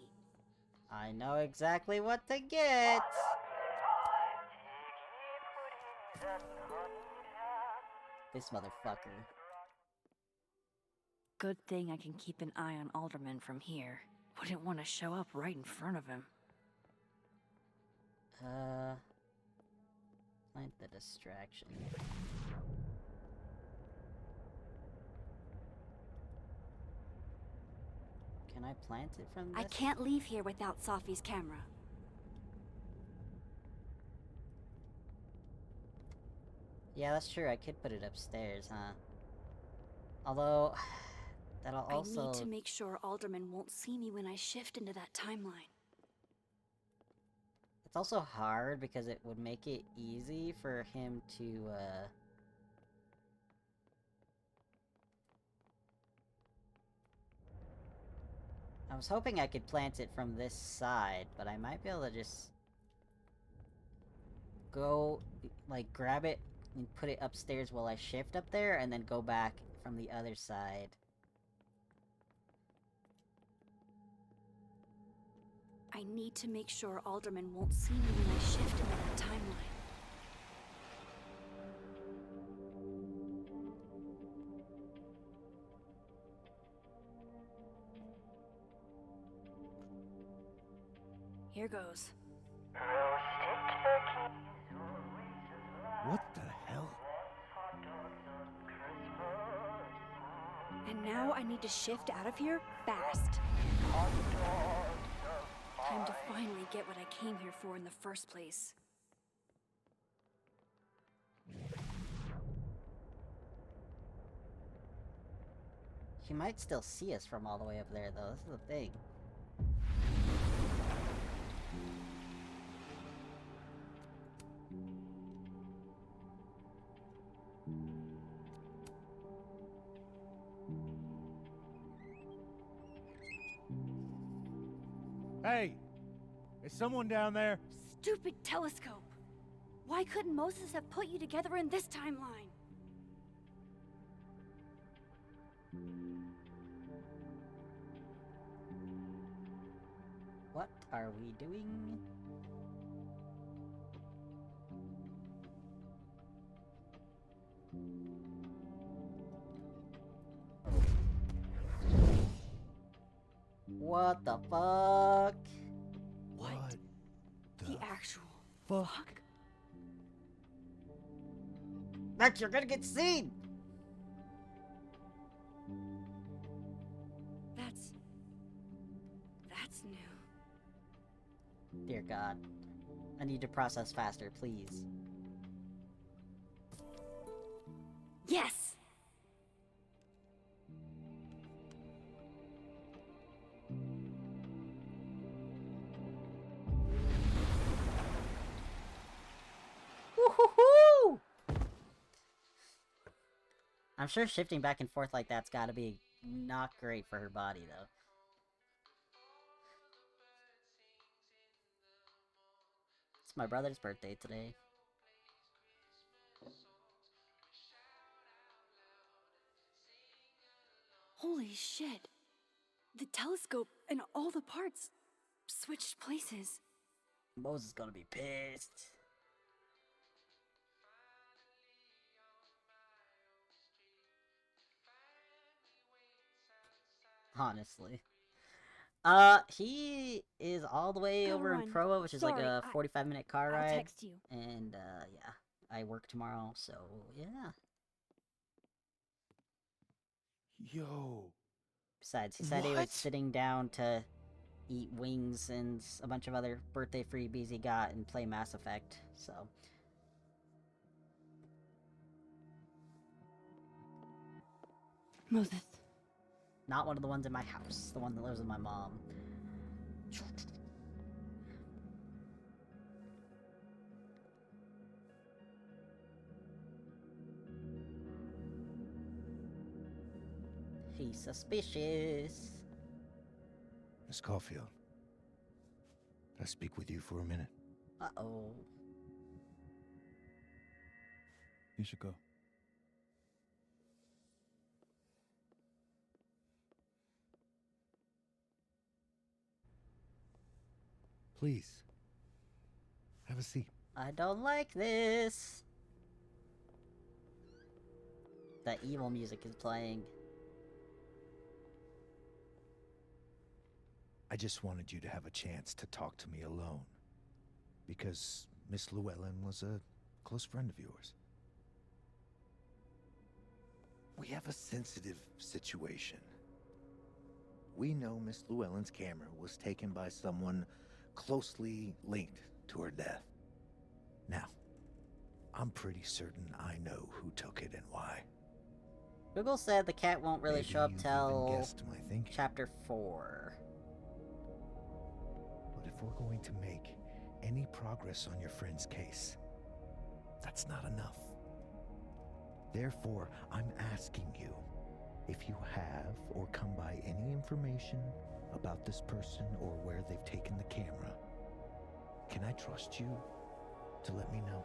I know exactly what to get! This motherfucker. Good thing I can keep an eye on Alderman from here. Wouldn't want to show up right in front of him. Find the distraction. Can I plant it from this? I can't leave here without Safi's camera. Yeah, that's true. I could put it upstairs, huh? Although, that'll also... I need to make sure Alderman won't see me when I shift into that timeline. It's also hard because it would make it easy for him to, I was hoping I could plant it from this side, but I might be able to just go, like, grab it and put it upstairs while I shift up there, and then go back from the other side. I need to make sure Alderman won't see me when I shift into that timeline. Here goes. What the hell? And now I need to shift out of here fast. Time to finally get what I came here for in the first place. He might still see us from all the way up there, though. This is the thing. Hey! Is someone down there? Stupid telescope! Why couldn't Moses have put you together in this timeline? What are we doing? What the fuck? What The actual fuck? Max, you're gonna get seen! That's new. Dear God. I need to process faster, please. Yes! Woohoo! I'm sure shifting back and forth like that's gotta be not great for her body, though. It's my brother's birthday today. Holy shit. The telescope and all the parts switched places. Moses is gonna be pissed. Honestly. He is all the way Gotta over in run. Provo, which is like Sorry, a 45-minute car I'll ride. text you. And, yeah. I work tomorrow, so, yeah. Yo. Besides, he said he was What? sitting down to eat wings and a bunch of other birthday freebies he got and play Mass Effect, so... Moses. Not one of the ones in my house. The one that lives with my mom. He's suspicious. Miss Caulfield, can I speak with you for a minute? Uh-oh. You should go. Please. Have a seat. I don't like this. That evil music is playing. I just wanted you to have a chance to talk to me alone. Because Miss Llewellyn was a close friend of yours. We have a sensitive situation. We know Miss Llewellyn's camera was taken by someone closely linked to her death. Now, I'm pretty certain I know who took it and why. Google said the cat won't really Maybe show up you've till even guessed my thinking. chapter 4. But if we're going to make any progress on your friend's case, that's not enough. Therefore, I'm asking you if you have or come by any information about this person or where they've taken the camera. Can I trust you to let me know?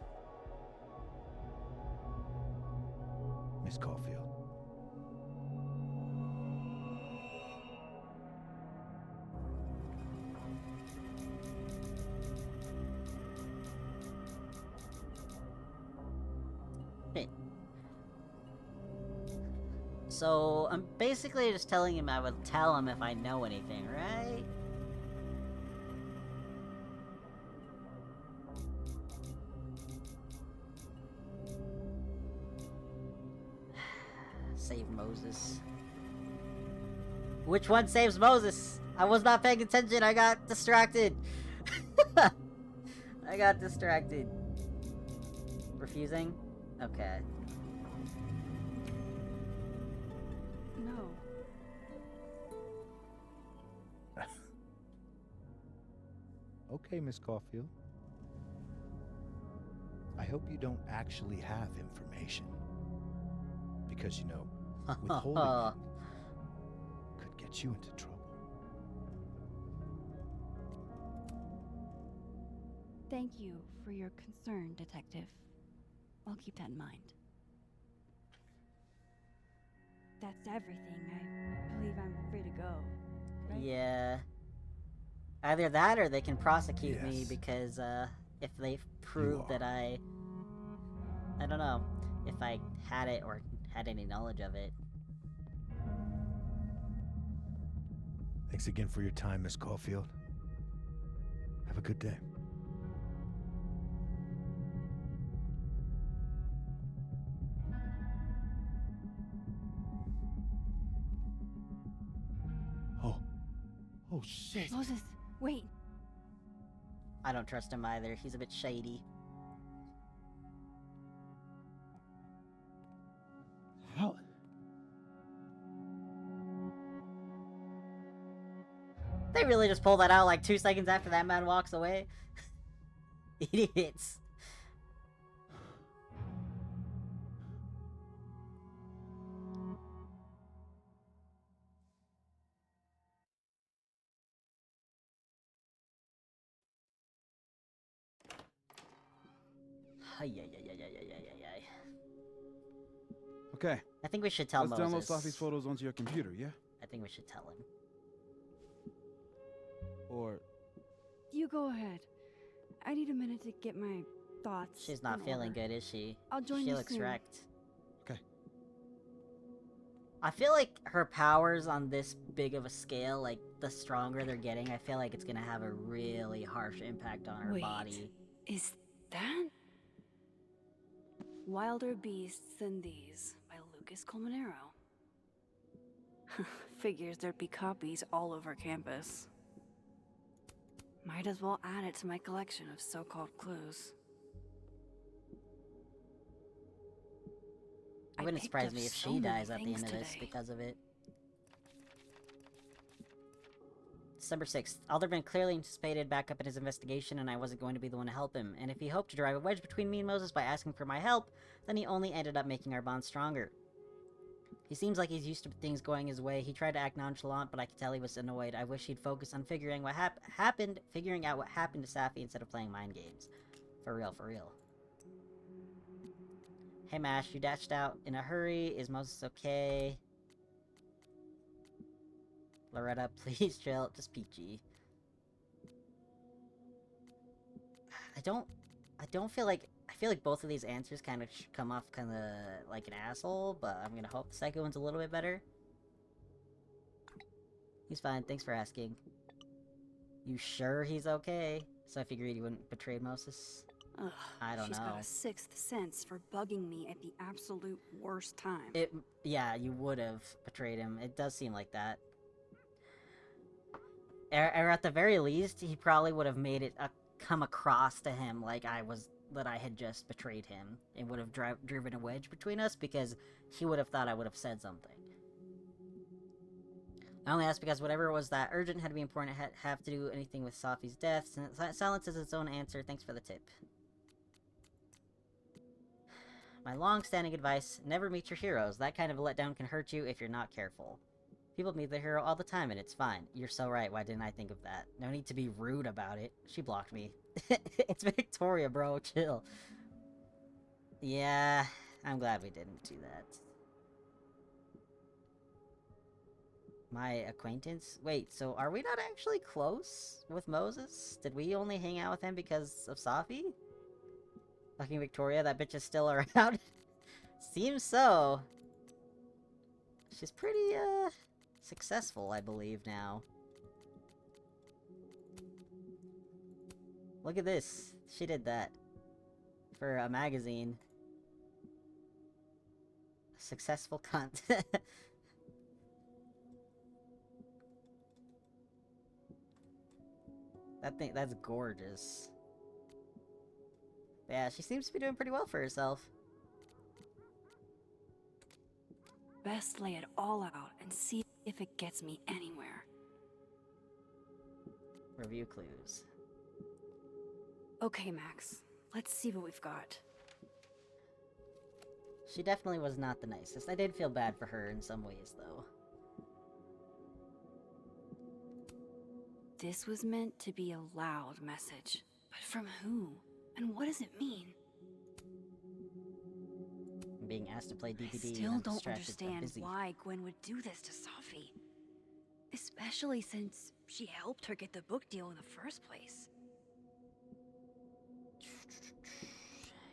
Miss Caulfield. So, I'm basically just telling him I will tell him if I know anything, right? Save Moses. Which one saves Moses? I was not paying attention, I got distracted. I got distracted. Refusing? Okay. No. Okay, Miss Caulfield. I hope you don't actually have information. Because, you know, withholding it could get you into trouble. Thank you for your concern, Detective. I'll keep that in mind. That's everything. I believe I'm free to go. Right? Yeah. Either that or they can prosecute me Yes. because, if they prove that I don't know, if I had it or had any knowledge of it. Thanks again for your time, Miss Caulfield. Have a good day. Oh, shit. Moses, wait. I don't trust him either. He's a bit shady. How? They really just pull that out like 2 seconds after that man walks away. Idiots. Okay. I think we should tell Let's Moses. download Safi's photos onto your computer, yeah? I think we should tell him. Or You go ahead. I need a minute to get my thoughts. She's not in feeling order. good, is she? I'll join She you looks soon. wrecked. Okay. I feel like her powers on this big of a scale, like the stronger they're getting, I feel like it's gonna have a really harsh impact on her Wait, body. is that Wilder Beasts Than These by Lucas Colmenero? Figures there'd be copies all over campus. Might as well add it to my collection of so-called clues. It wouldn't picked surprise up me if so she many dies at the end things of this today. because of it. December 6th. Alderman clearly anticipated backup in his investigation, and I wasn't going to be the one to help him. And if he hoped to drive a wedge between me and Moses by asking for my help, then he only ended up making our bond stronger. He seems like he's used to things going his way. He tried to act nonchalant, but I could tell he was annoyed. I wish he'd focus on figuring what figuring out what happened to Safi instead of playing mind games. For real, for real. Hey Mash, you dashed out in a hurry. Is Moses okay? Loretta, please chill. Just peachy. I don't feel like... I feel like both of these answers kind of come off kind of like an asshole, but I'm gonna hope the second one's a little bit better. He's fine, thanks for asking. You sure he's okay? So I figured you wouldn't betray Moses? Ugh, I don't she's know. got a sixth sense for bugging me at the absolute worst time. Yeah, you would have betrayed him. It does seem like that. Or at the very least, he probably would have made it come across to him like that I had just betrayed him, and would have driven a wedge between us because he would have thought I would have said something. I only asked because whatever was that urgent had to be important. It had have to do anything with Safi's death. Silence is its own answer. Thanks for the tip. My long-standing advice, never meet your heroes. That kind of a letdown can hurt you if you're not careful. People meet their hero all the time and it's fine. You're so right, why didn't I think of that? No need to be rude about it. She blocked me. It's Victoria, bro, chill. Yeah, I'm glad we didn't do that. My acquaintance? Wait, so are we not actually close with Moses? Did we only hang out with him because of Safi? Fucking Victoria, that bitch is still around? Seems so. She's pretty, successful, I believe, now. Look at this. She did that. For a magazine. Successful cunt. That's gorgeous. Yeah, she seems to be doing pretty well for herself. Best lay it all out and see if it gets me anywhere. Review clues. Okay, Max. Let's see what we've got. She definitely was not the nicest. I did feel bad for her in some ways, though. This was meant to be a loud message. But from who? And what does it mean? I'm being asked to play DVD. I and still I'm don't distracted, I'm understand busy. why Gwen would do this to Safi. Especially since she helped her get the book deal in the first place.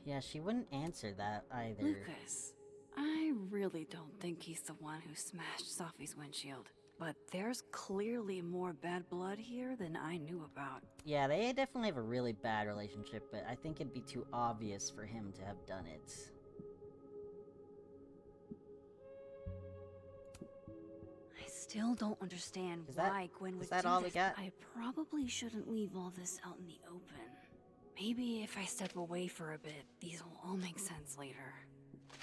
Yeah, she wouldn't answer that either. Lucas, I really don't think he's the one who smashed Safi's windshield. But there's clearly more bad blood here than I knew about. Yeah, they definitely have a really bad relationship, but I think it'd be too obvious for him to have done it. I still don't understand why Gwen would is that do all we this. got? I probably shouldn't leave all this out in the open. Maybe if I step away for a bit, these will all make sense later.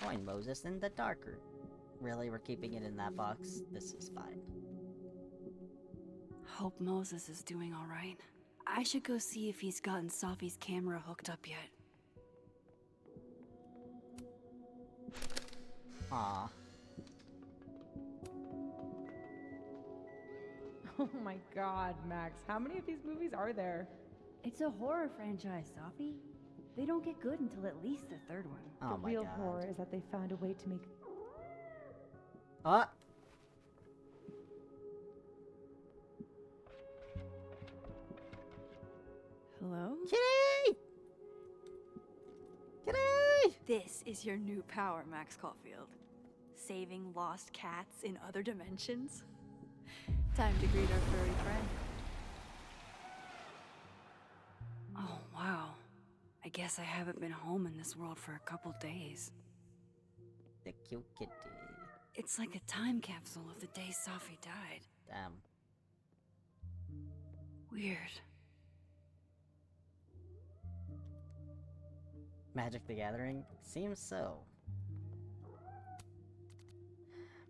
Join Moses in the darker. Really, we're keeping it in that box? This is fine. Hope Moses is doing alright. I should go see if he's gotten Safi's camera hooked up yet. Aw. Oh my god, Max. How many of these movies are there? It's a horror franchise, Safi. They don't get good until at least the third one. Oh the my real god. horror is that they found a way to make. Ah! Hello? Kitty! Kitty! This is your new power, Max Caulfield. Saving lost cats in other dimensions? Time to greet our furry friend. Oh, wow. I guess I haven't been home in this world for a couple days. The cute kitty. It's like a time capsule of the day Safi died. Damn. Weird. Magic the Gathering? Seems so.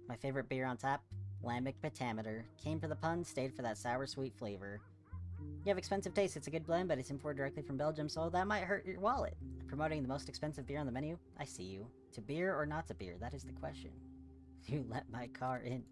My favorite beer on tap? Lambic Pentameter. Came for the pun, stayed for that sour sweet flavor. You have expensive taste, it's a good blend, but it's imported directly from Belgium, so that might hurt your wallet. Promoting the most expensive beer on the menu? I see you. To beer or not to beer? That is the question. You let my car in.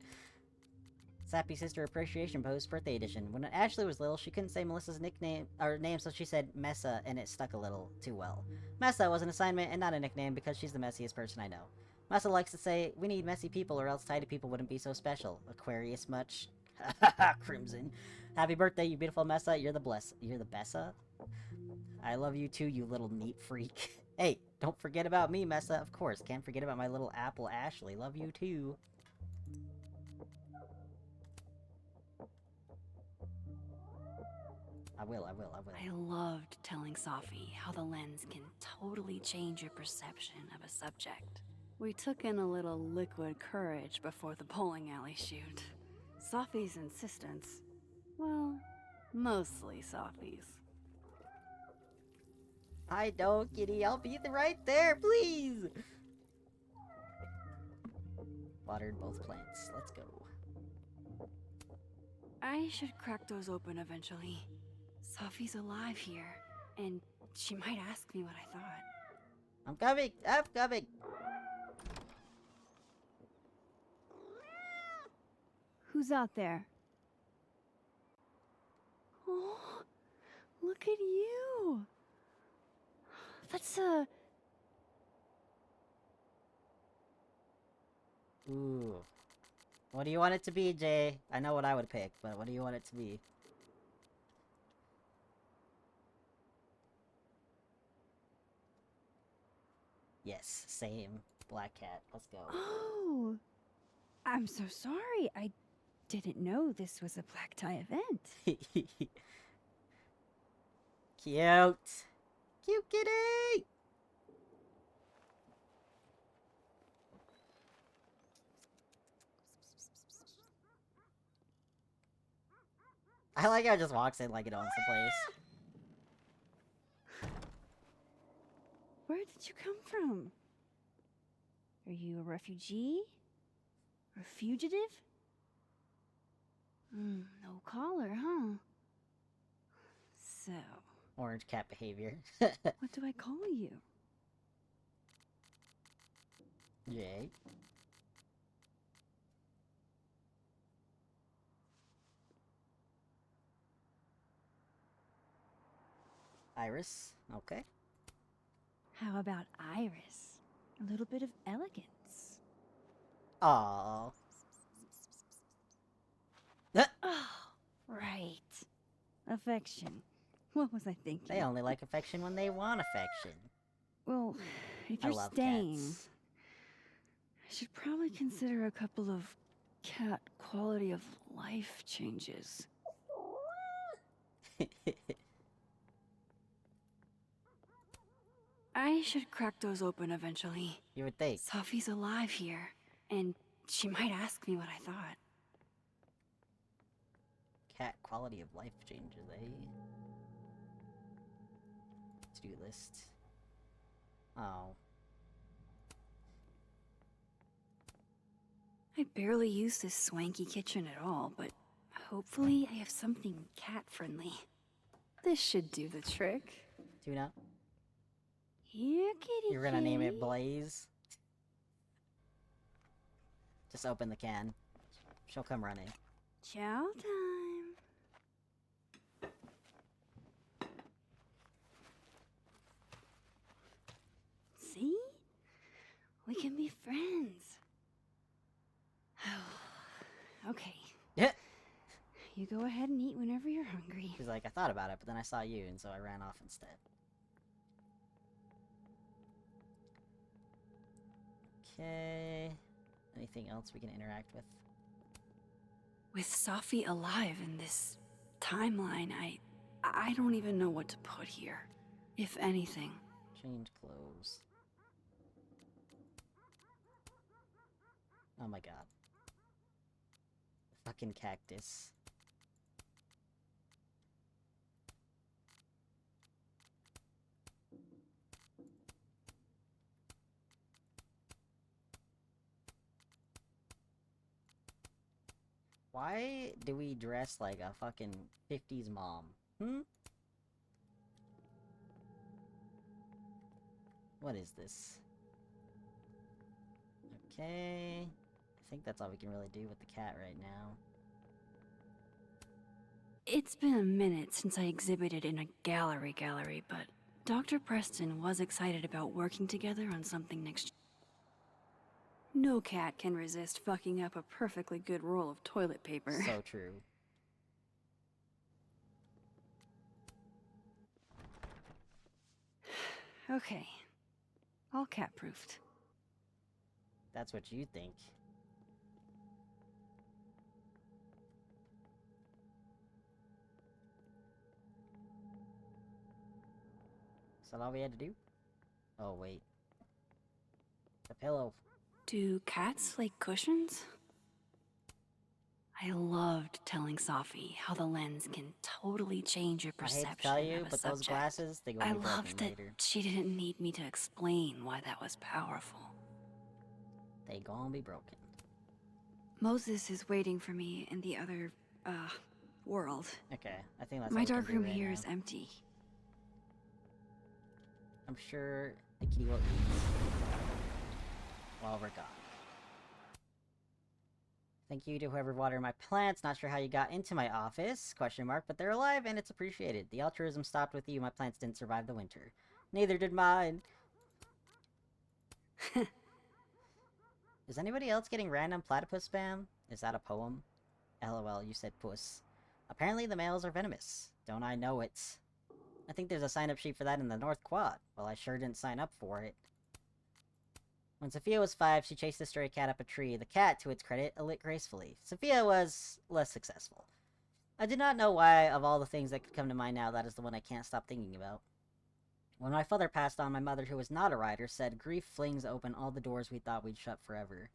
Sappy Sister Appreciation Post Birthday Edition. When Ashley was little, she couldn't say Melissa's nickname or name, so she said Messa, and it stuck a little too well. Messa was an assignment and not a nickname because she's the messiest person I know. Messa likes to say, we need messy people or else tidy people wouldn't be so special. Aquarius much? Crimson. Happy birthday, you beautiful Messa. You're the Bessa? I love you too, you little neat freak. Hey, don't forget about me, Messa. Of course, can't forget about my little apple Ashley. Love you too. I will. I loved telling Safi how the lens can totally change your perception of a subject. We took in a little liquid courage before the bowling alley shoot. Safi's insistence, well, mostly Safi's. I know, kitty. I'll be right there, please. Watered both plants. Let's go. I should crack those open eventually. Safi's alive here, and she might ask me what I thought. I'm coming! I'm coming! Who's out there? Oh, look at you! That's Ooh. What do you want it to be, Jay? I know what I would pick, but what do you want it to be? Yes, same. Black cat. Let's go. Oh! I'm so sorry. I didn't know this was a black tie event. Cute! Cute kitty! I like how it just walks in like it owns the place. Where did you come from? Are you a refugee? A fugitive? No collar, huh? So... Orange cat behavior. What do I call you? Jay. Iris. Okay. How about Iris? A little bit of elegance. Aww. Oh, right. Affection. What was I thinking? They only like affection when they want affection. Well, if I you're love staying, cats. I should probably consider a couple of cat quality of life changes. I should crack those open eventually. You would think. Safi's alive here, and she might ask me what I thought. Cat quality of life changes, eh? To-do list. Oh. I barely use this swanky kitchen at all, but hopefully I have something cat-friendly. This should do the trick. Tuna? Here, kitty. You're gonna name it Blaze? Just open the can. She'll come running. Chow time. We can be friends. Okay. Yeah. You go ahead and eat whenever you're hungry. She's like, I thought about it, but then I saw you, and so I ran off instead. Okay. Anything else we can interact with? With Safi alive in this timeline, I don't even know what to put here, if anything. Change clothes. Oh my god. Fucking cactus. Why do we dress like a fucking 50s mom? What is this? Okay. I think that's all we can really do with the cat right now. It's been a minute since I exhibited in a gallery, but Dr. Preston was excited about working together on something next. No cat can resist fucking up a perfectly good roll of toilet paper. So true. Okay. All cat-proofed. That's what you think. Is that all we had to do? Oh, wait. The pillow. Do cats like cushions? I loved telling Safi how the lens can totally change your I hate perception to tell you, of a but subject. those glasses, they go I be broken loved that later. she didn't need me to explain why that was powerful. They gonna be broken. Moses is waiting for me in the other, world. Okay, I think that's all My we can dark do room right here now. is empty. I'm sure the kitty will eat while we're gone. Thank you to whoever watered my plants. Not sure how you got into my office, question mark, but they're alive and it's appreciated. The altruism stopped with you. My plants didn't survive the winter. Neither did mine. Is anybody else getting random platypus spam? Is that a poem? LOL, you said puss. Apparently the males are venomous. Don't I know it? I think there's a sign-up sheet for that in the North Quad. Well, I sure didn't sign up for it. When Sophia was 5, she chased a stray cat up a tree. The cat, to its credit, lit gracefully. Sophia was less successful. I do not know why, of all the things that could come to mind now, that is the one I can't stop thinking about. When my father passed on, my mother, who was not a writer, said, "Grief flings open all the doors we thought we'd shut forever."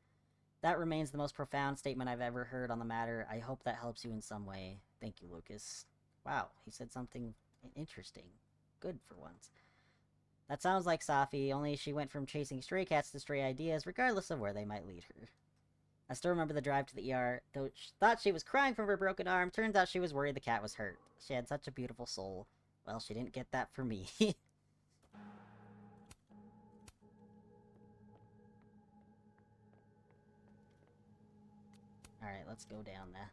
That remains the most profound statement I've ever heard on the matter. I hope that helps you in some way. Thank you, Lucas. Wow, he said something interesting. Good for once. That sounds like Safi, only she went from chasing stray cats to stray ideas, regardless of where they might lead her. I still remember the drive to the ER, though she thought she was crying from her broken arm. Turns out she was worried the cat was hurt. She had such a beautiful soul. Well, she didn't get that from me. Alright, let's go down there.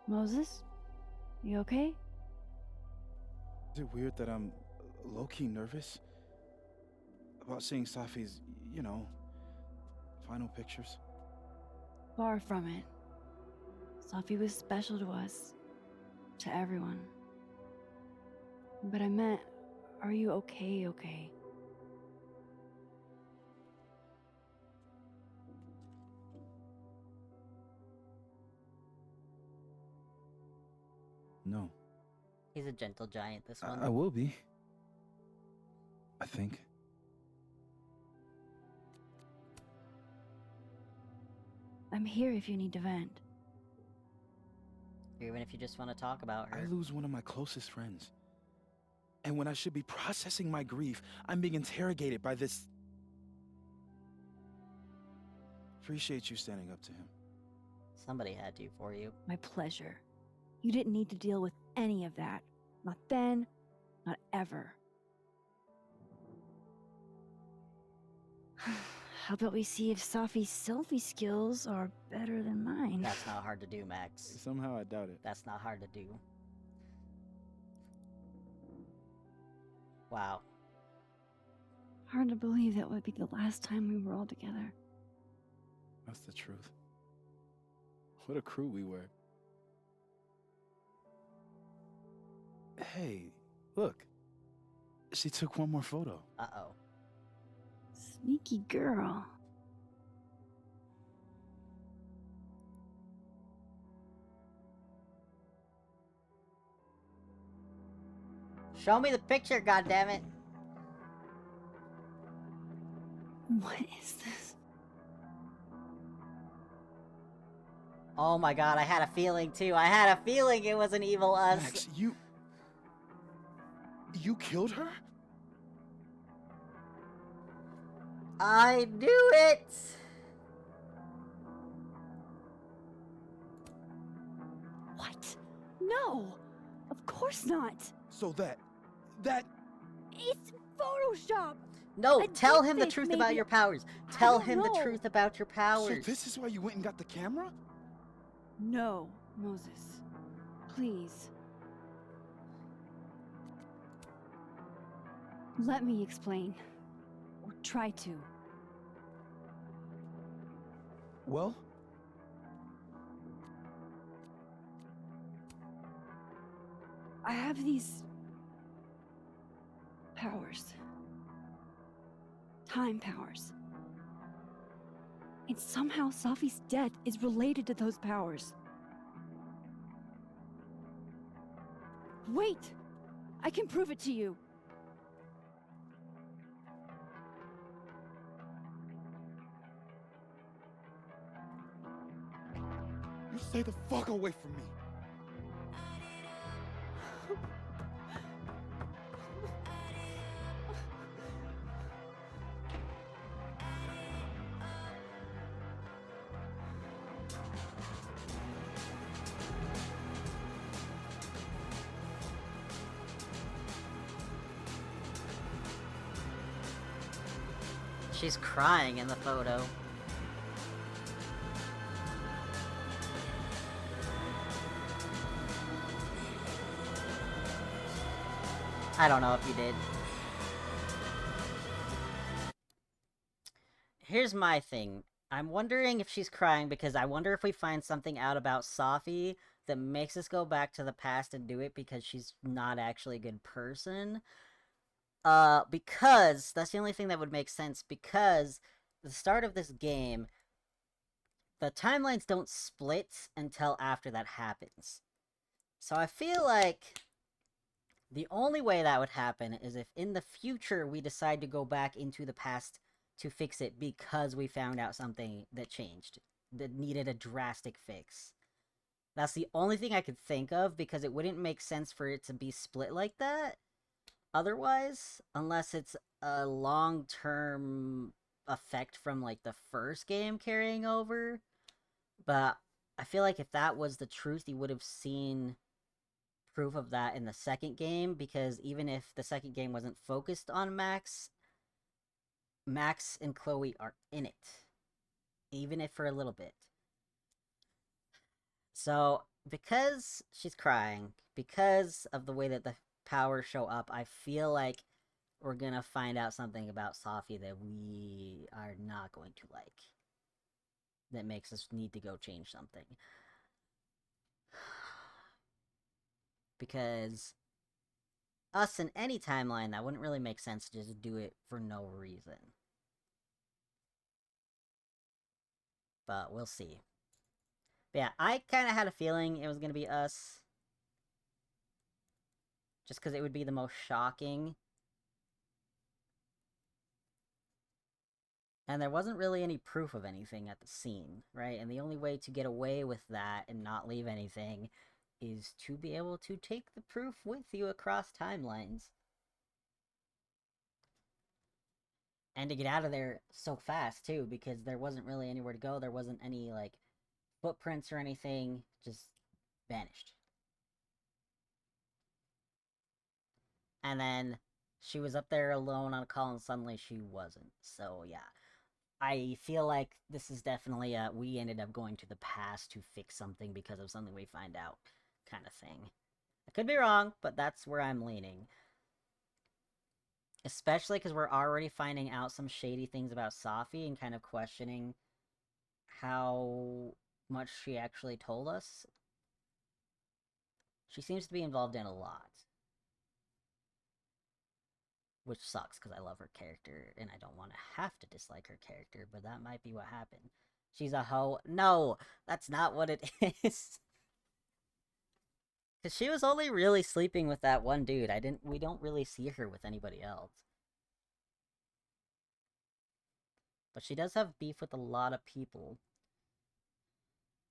Moses? You okay? Is it weird that I'm low-key nervous about seeing Safi's, you know, final pictures? Far from it. Safi was special to us. To everyone. But I meant, are you okay? No. He's a gentle giant, this one. I will be. I think. I'm here if you need to vent. Even if you just want to talk about her. I lose one of my closest friends. And when I should be processing my grief, I'm being interrogated by this Appreciate you standing up to him. Somebody had to for you. My pleasure. You didn't need to deal with any of that. Not then, not ever. How about we see if Safi's selfie skills are better than mine? That's not hard to do, Max. Somehow I doubt it. That's not hard to do. Wow. Hard to believe that would be the last time we were all together. That's the truth. What a crew we were. Hey, look. She took one more photo. Uh-oh. Sneaky girl. Show me the picture, goddammit. What is this? Oh my god, I had a feeling too. I had a feeling it was an evil us. Max, you killed her? I knew it! What? No! Of course not! So that... It's Photoshop! No, I tell did him the think truth maybe- about your powers. I Tell don't him the know. truth about your powers. So this is why you went and got the camera? No, Moses. Please. Let me explain. Or try to. Well? I have these... powers. Time powers. And somehow Safi's death is related to those powers. Wait! I can prove it to you. You stay the fuck away from me. She's crying in the photo. I don't know if you did. Here's my thing. I'm wondering if she's crying because I wonder if we find something out about Safi that makes us go back to the past and do it because she's not actually a good person. Because that's the only thing that would make sense, because the start of this game, the timelines don't split until after that happens. So I feel like the only way that would happen is if in the future we decide to go back into the past to fix it because we found out something that changed, that needed a drastic fix. That's the only thing I could think of, because it wouldn't make sense for it to be split like that otherwise, unless it's a long-term effect from, like, the first game carrying over. But I feel like if that was the truth, you would have seen proof of that in the second game, because even if the second game wasn't focused on Max and Chloe are in it. Even if for a little bit. So, because she's crying, because of the way that the powers show up, I feel like we're gonna find out something about Safi that we are not going to like. That makes us need to go change something. Because us in any timeline, that wouldn't really make sense to just do it for no reason. But we'll see. But yeah, I kind of had a feeling it was going to be us. Just because it would be the most shocking. And there wasn't really any proof of anything at the scene, right? And the only way to get away with that and not leave anything is to be able to take the proof with you across timelines. And to get out of there so fast, too, because there wasn't really anywhere to go. There wasn't any, like, footprints or anything. Just vanished. And then she was up there alone on a call, and suddenly she wasn't. So, yeah. I feel like this is definitely a we ended up going to the past to fix something because of something we find out kind of thing. I could be wrong, but that's where I'm leaning. Especially because we're already finding out some shady things about Safi and kind of questioning how much she actually told us. She seems to be involved in a lot. Which sucks, because I love her character, and I don't want to have to dislike her character, but that might be what happened. She's a hoe. No! That's not what it is! Because she was only really sleeping with that one dude. We don't really see her with anybody else. But she does have beef with a lot of people.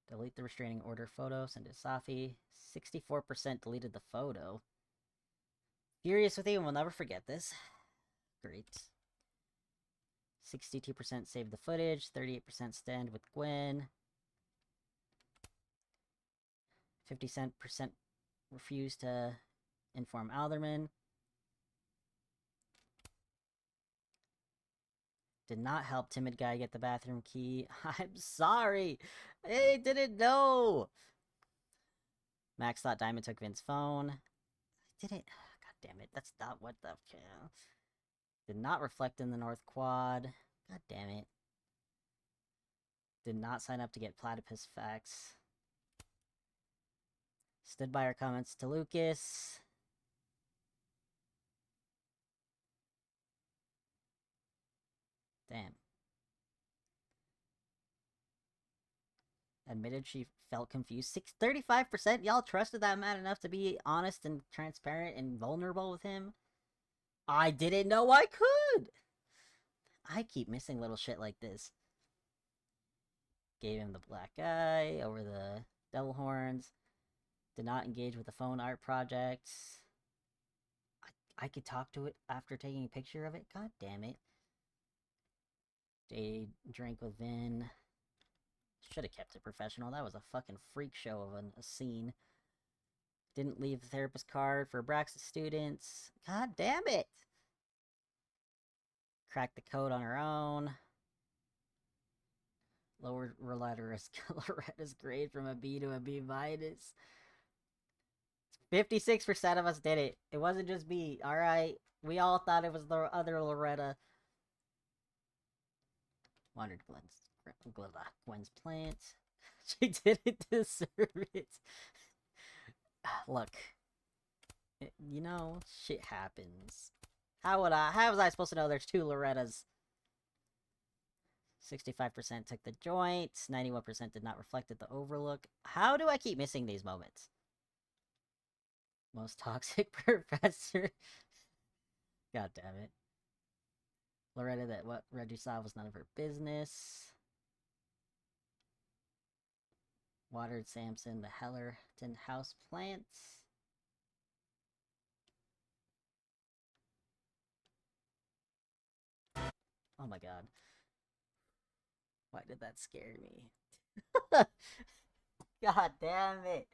Delete the restraining order photo, send it to Safi. 64% deleted the photo. Furious with you, and we'll never forget this. Great. 62% saved the footage, 38% stand with Gwen. 50% refused to inform Alderman. Did not help timid guy get the bathroom key. I'm sorry! I didn't know! Max thought Diamond took Vince's phone. I didn't... God damn it, that's not what the... Did not reflect in the North Quad. God damn it. Did not sign up to get platypus facts. Stood by our comments to Lucas. Damn. Admitted she felt confused. 35%? Y'all trusted that man enough to be honest and transparent and vulnerable with him? I didn't know I could! I keep missing little shit like this. Gave him the black eye over the devil horns. Did not engage with the phone art project. I could talk to it after taking a picture of it? God damn it. Day drank with Vin. Should have kept it professional. That was a fucking freak show of a scene. Didn't leave the therapist card for Abraxas students. God damn it! Cracked the code on her own. Lowered Loretta's grade from a B to a B minus. 56% of us did it. It wasn't just me. Alright. We all thought it was the other Loretta. Wandered Gwen's plant. She didn't deserve it. Look. You know, shit happens. How was I supposed to know there's two Lorettas? 65% took the joint. 91% did not reflect at the overlook. How do I keep missing these moments? Most toxic professor. God damn it. Loretta, that what Reggie saw was none of her business. Watered Samson, the Hellerton house plants. Oh my god. Why did that scare me? God damn it.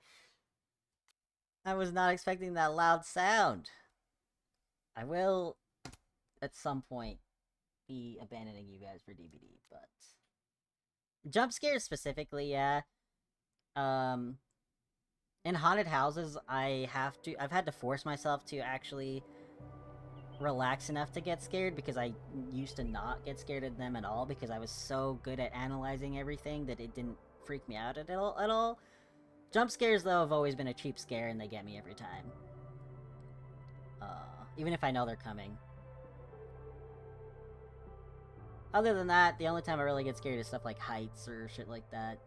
I was not expecting that loud sound. I will, at some point, be abandoning you guys for DVD, but... Jump scares specifically, yeah. In haunted houses, I've had to force myself to actually relax enough to get scared, because I used to not get scared of them at all, because I was so good at analyzing everything that it didn't freak me out at all. Jump scares, though, have always been a cheap scare, and they get me every time. Even if I know they're coming. Other than that, the only time I really get scared is stuff like heights or shit like that.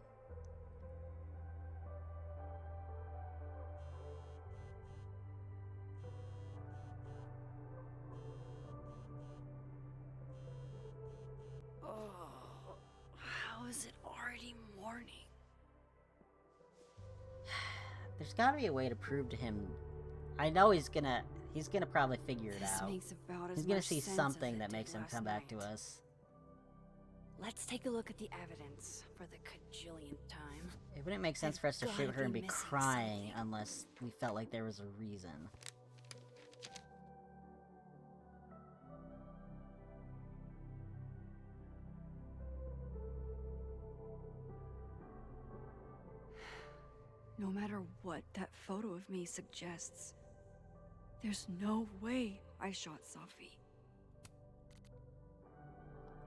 Oh, how is it already morning? There's gotta be a way to prove to him... I know he's gonna... He's gonna probably figure it This out. makes about as He's gonna much see sense as something it that did makes him last come back to night. us. Let's take a look at the evidence for the cajillionth time. It wouldn't make sense They've for us to shoot gotta her and be be missing crying something. unless we felt like there was a reason. No matter what that photo of me suggests, there's no way I shot Safi.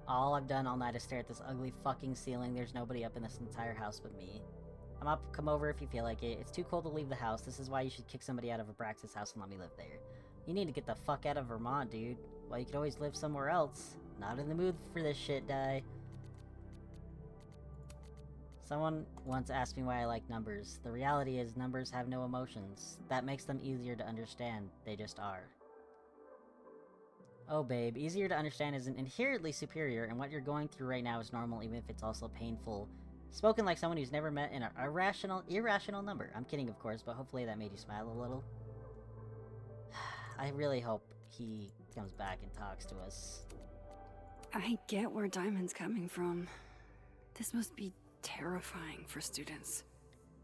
All I've done all night is stare at this ugly fucking ceiling. There's nobody up in this entire house but me. I'm up, come over if you feel like it. It's too cold to leave the house. This is why you should kick somebody out of Abraxas' house and let me live there. You need to get the fuck out of Vermont, dude. Well, you could always live somewhere else. Not in the mood for this shit, die. Someone once asked me why I like numbers. The reality is numbers have no emotions. That makes them easier to understand. They just are. Oh babe, easier to understand isn't inherently superior, and what you're going through right now is normal even if it's also painful. Spoken like someone who's never met an irrational number. I'm kidding, of course, but hopefully that made you smile a little. I really hope he comes back and talks to us. I get where Diamond's coming from. This must be terrifying for students.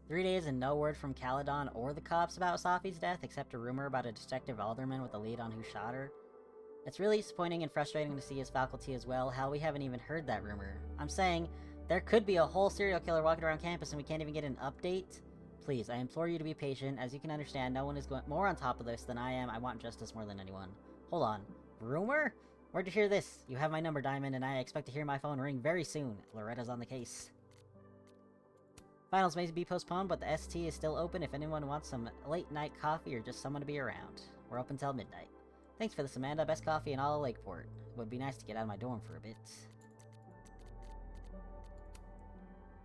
3 days and no word from Caledon or the cops about Safi's death, except a rumor about a Detective Alderman with a lead on who shot her. It's really disappointing and frustrating to see his faculty as well. Hell, we haven't even heard that rumor. I'm saying, there could be a whole serial killer walking around campus and we can't even get an update? Please, I implore you to be patient. As you can understand, no one is going more on top of this than I am. I want justice more than anyone. Hold on. Rumor? Where'd you hear this? You have my number, Diamond, and I expect to hear my phone ring very soon. Loretta's on the case. Finals may be postponed, but the ST is still open if anyone wants some late-night coffee or just someone to be around. We're open till midnight. Thanks for this, Amanda. Best coffee in all of Lakeport. It would be nice to get out of my dorm for a bit.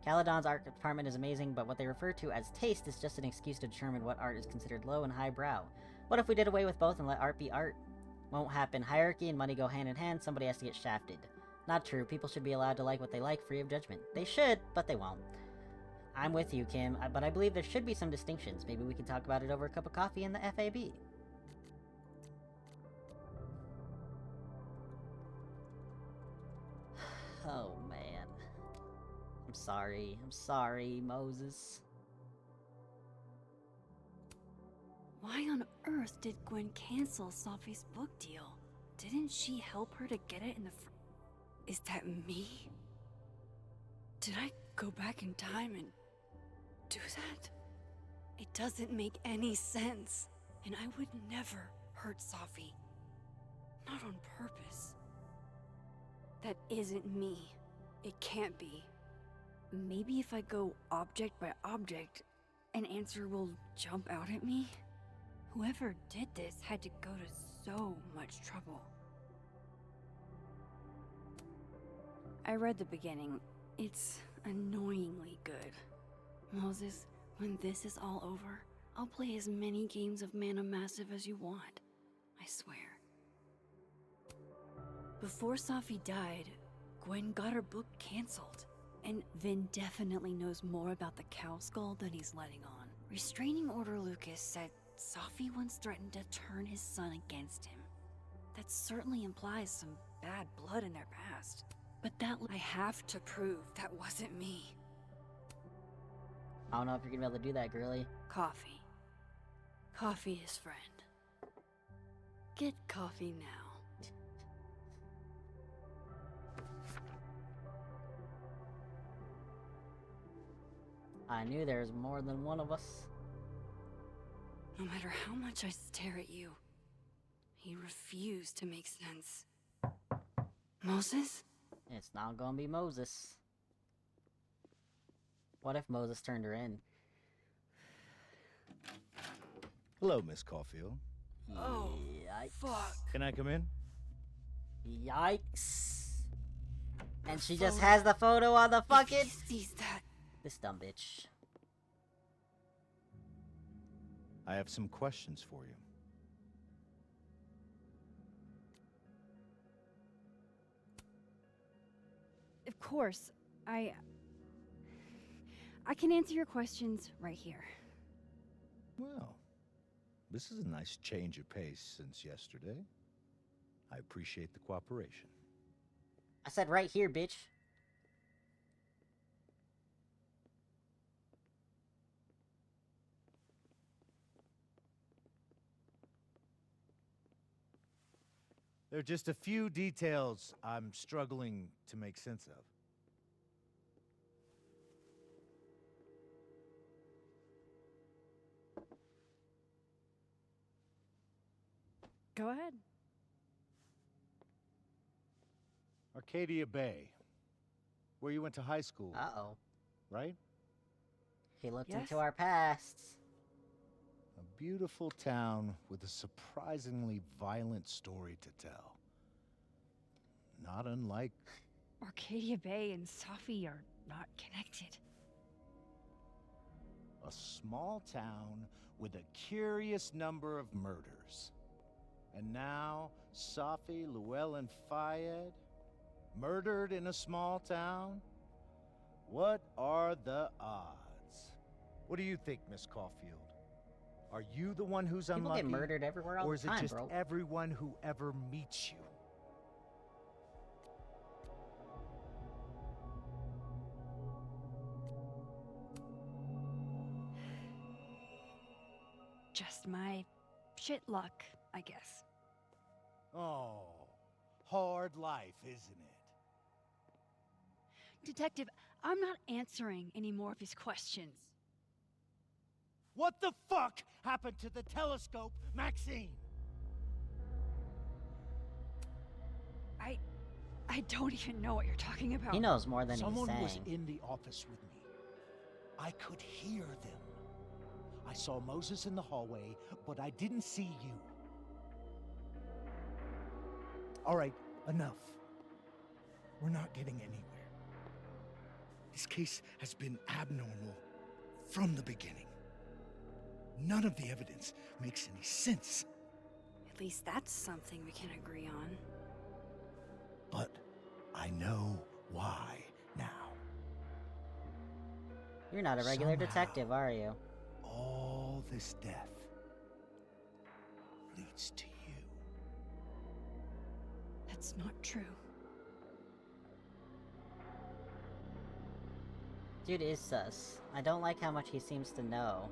Caledon's art department is amazing, but what they refer to as taste is just an excuse to determine what art is considered low and highbrow. What if we did away with both and let art be art? Won't happen. Hierarchy and money go hand in hand. Somebody has to get shafted. Not true. People should be allowed to like what they like, free of judgment. They should, but they won't. I'm with you, Kim, but I believe there should be some distinctions. Maybe we can talk about it over a cup of coffee in the FAB. Oh, man. I'm sorry. I'm sorry, Moses. Why on earth did Gwen cancel Safi's book deal? Didn't she help her to get it in the Is that me? Did I go back in time and do that? It doesn't make any sense. And I would never hurt Safi. Not on purpose. That isn't me. It can't be. Maybe if I go object by object, an answer will jump out at me? Whoever did this had to go to so much trouble. I read the beginning. It's annoyingly good. Moses, when this is all over, I'll play as many games of Mana Massive as you want. I swear. Before Safi died, Gwen got her book canceled. And Vin definitely knows more about the cow skull than he's letting on. Restraining Order Lucas said Safi once threatened to turn his son against him. That certainly implies some bad blood in their past. But that I have to prove that wasn't me. I don't know if you're gonna be able to do that, girly. Coffee. Coffee is friend. Get coffee now. I knew there was more than one of us. No matter how much I stare at you, he refused to make sense. Moses? It's not gonna be Moses. What if Moses turned her in? Hello, Miss Caulfield. Oh, Yikes. fuck. Can I come in? Yikes. And she just has the photo on the fucking... If he sees that. This dumb bitch. I have some questions for you. Of course, I can answer your questions right here. Well, This is a nice change of pace since yesterday. I appreciate the cooperation. I said right here, bitch. There are just a few details I'm struggling to make sense of. Go ahead. Arcadia Bay, where you went to high school. Uh-oh. Right? He looked Yes. into our pasts. A beautiful town with a surprisingly violent story to tell. Not unlike... Arcadia Bay and Safi are not connected. a small town with a curious number of murders. And now, Safi, Llewellyn Fayed, murdered in a small town? What are the odds? What do you think, Miss Caulfield? Are you the one who's People unlucky? get murdered everywhere all or the is it time, just bro. everyone who ever meets you? Just my shit luck, I guess. Oh, hard life, isn't it? Detective, I'm not answering any more of his questions. What the fuck happened to the telescope, Maxine? I don't even know what you're talking about. He knows more than Someone he's was saying. in the office with me. I could hear them. I saw Moses in the hallway, but I didn't see you. All right, enough. We're not getting anywhere. This case has been abnormal from the beginning. None of the evidence makes any sense. At least that's something we can agree on. But I know why now. You're not a regular Somehow. detective, are you? All this death leads to you. That's not true. Dude is sus. I don't like how much he seems to know.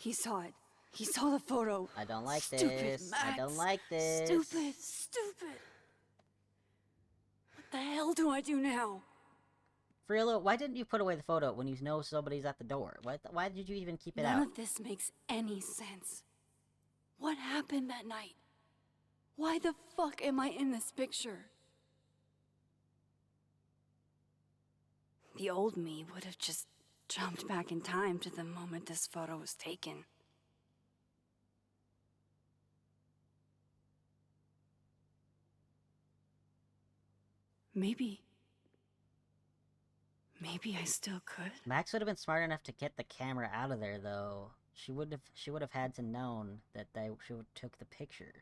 He saw it. He saw the photo. I don't like Stupid this. I don't Max. like this. Stupid, stupid. What the hell do I do now? Frillo, why didn't you put away the photo when you know somebody's at the door? Why did you even keep it None out? of this makes any sense. What happened that night? Why the fuck am I in this picture? The old me would have just jumped back in time to the moment this photo was taken. Maybe I still could. Max would have been smart enough to get the camera out of there, though. She would have had to known that she took the picture.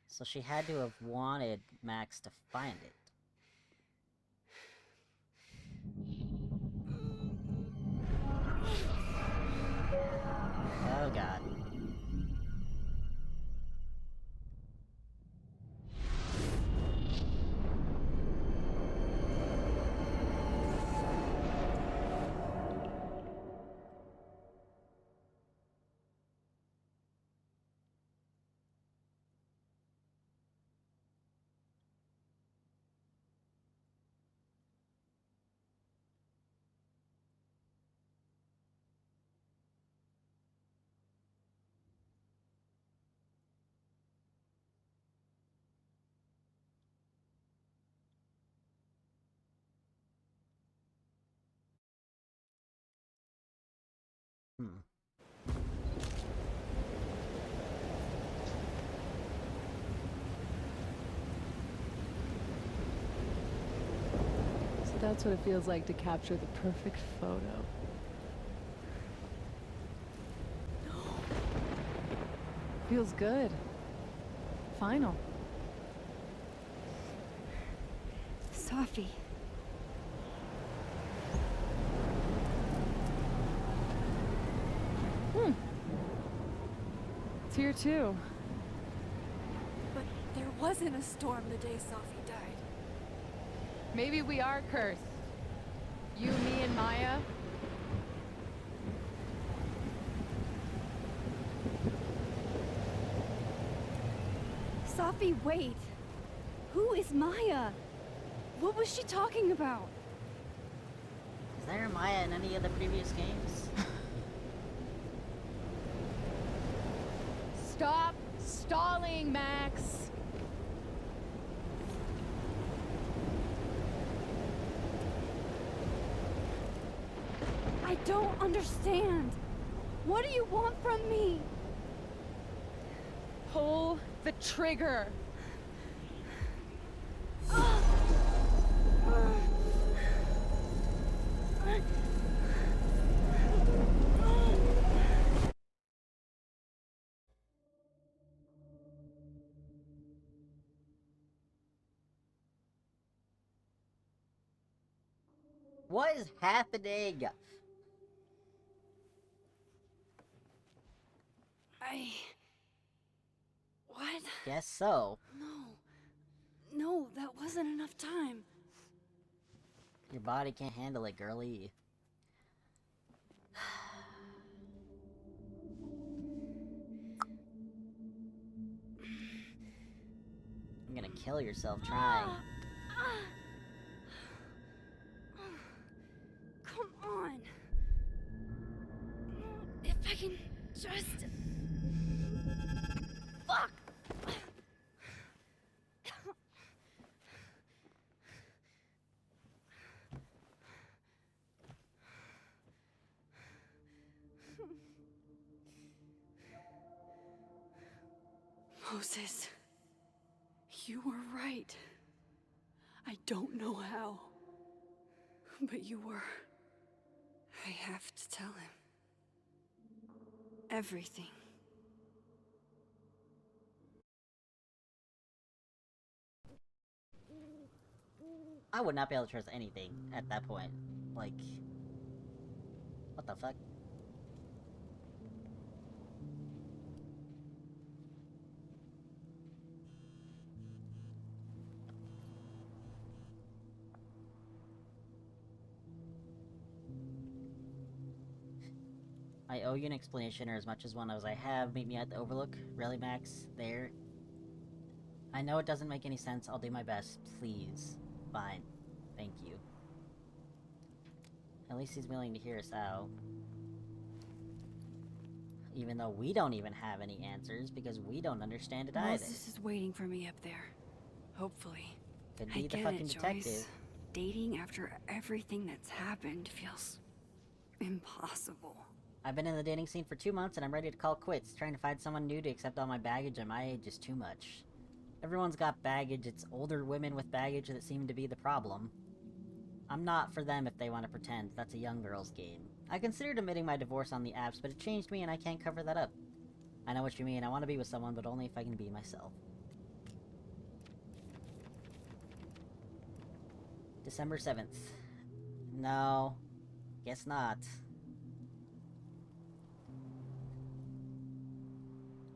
So she had to have wanted Max to find it. Oh god. Hmm. That's what it feels like to capture the perfect photo. Feels good. Final. Sophie. It's here too. But there wasn't a storm the day Sophie died. Maybe we are cursed. You, me, and Maya. Sophie, wait. Who is Maya? What was she talking about? Is there Maya in any of the previous games? Stop stalling, Max. I don't understand. What do you want from me? Pull the trigger. What is happening? What? Guess so. No, that wasn't enough time. Your body can't handle it, girly. I'm gonna kill yourself trying. Come on. If I can just... Fuck! Moses, you were right. I don't know how, but you were. I have to tell him. Everything. I would not be able to trust anything at that point. Like, what the fuck? I owe you an explanation, or as much as one as I have. Meet me at the Overlook. Really, Max? There? I know it doesn't make any sense. I'll do my best. Please. Fine. Thank you. At least he's willing to hear us out. Even though we don't even have any answers, because we don't understand it either. Moses is waiting for me up there. Hopefully. Could I be the get fucking it, detective. Joyce. Dating after everything that's happened feels... impossible. I've been in the dating scene for 2 months and I'm ready to call quits. Trying to find someone new to accept all my baggage at my age is too much. Everyone's got baggage. It's older women with baggage that seem to be the problem. I'm not for them if they want to pretend. That's a young girl's game. I considered admitting my divorce on the apps, but it changed me and I can't cover that up. I know what you mean. I want to be with someone, but only if I can be myself. December 7th. No. Guess not.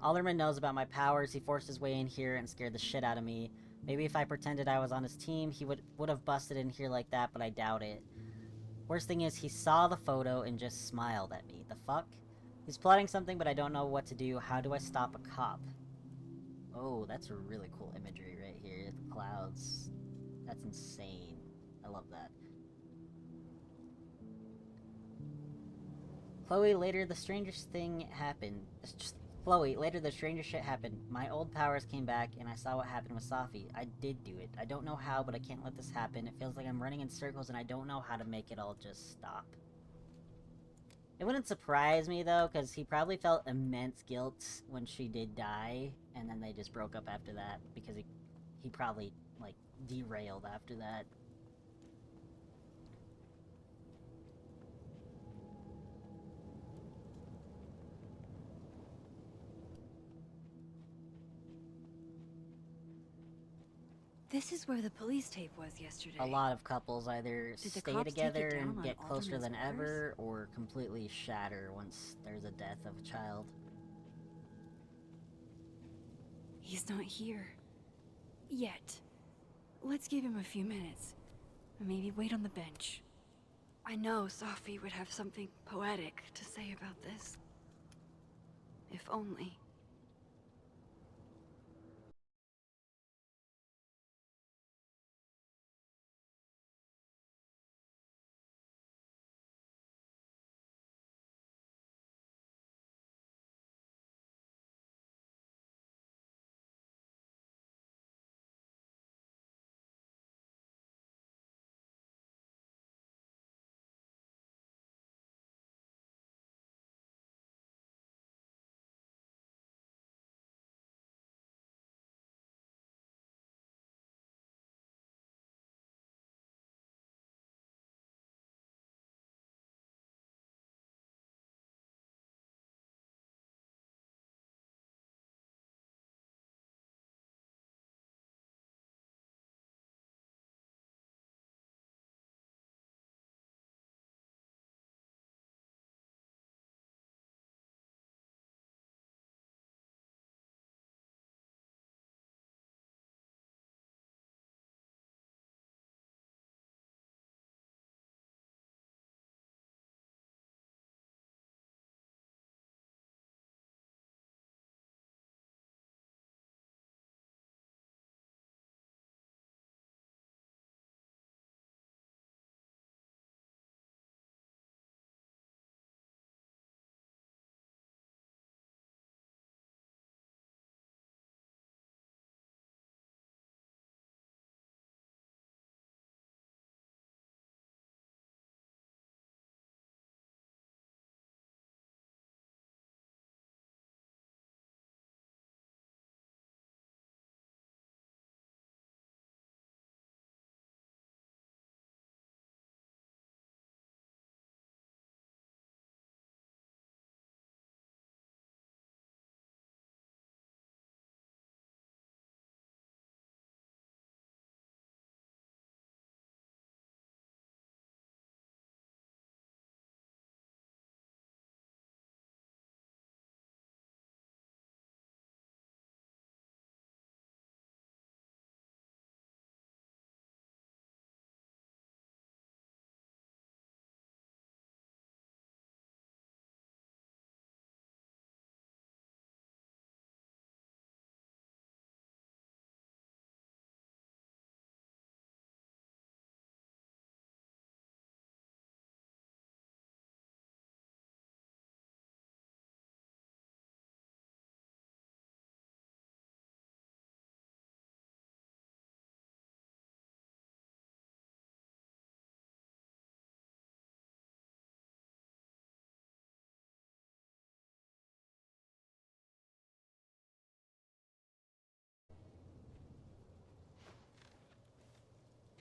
Alderman knows about my powers. He forced his way in here and scared the shit out of me. Maybe if I pretended I was on his team, he would have busted in here like that, but I doubt it. Worst thing is, he saw the photo and just smiled at me. The fuck? He's plotting something, but I don't know what to do. How do I stop a cop? Oh, that's a really cool imagery right here. The clouds. That's insane. I love that. Chloe, later the strangest thing happened. Chloe, later the strangest shit happened. My old powers came back, and I saw what happened with Safi. I did do it. I don't know how, but I can't let this happen. It feels like I'm running in circles, and I don't know how to make it all just stop. It wouldn't surprise me, though, because he probably felt immense guilt when she did die, and then they just broke up after that, because he probably, like, derailed after that. This is where the police tape was yesterday. A lot of couples either Did the stay cops take it together down and on get closer Alderman's than orders? ever, or completely shatter once there's a death of a child. He's not here. Yet. Let's give him a few minutes. Maybe wait on the bench. I know Sophie would have something poetic to say about this. If only.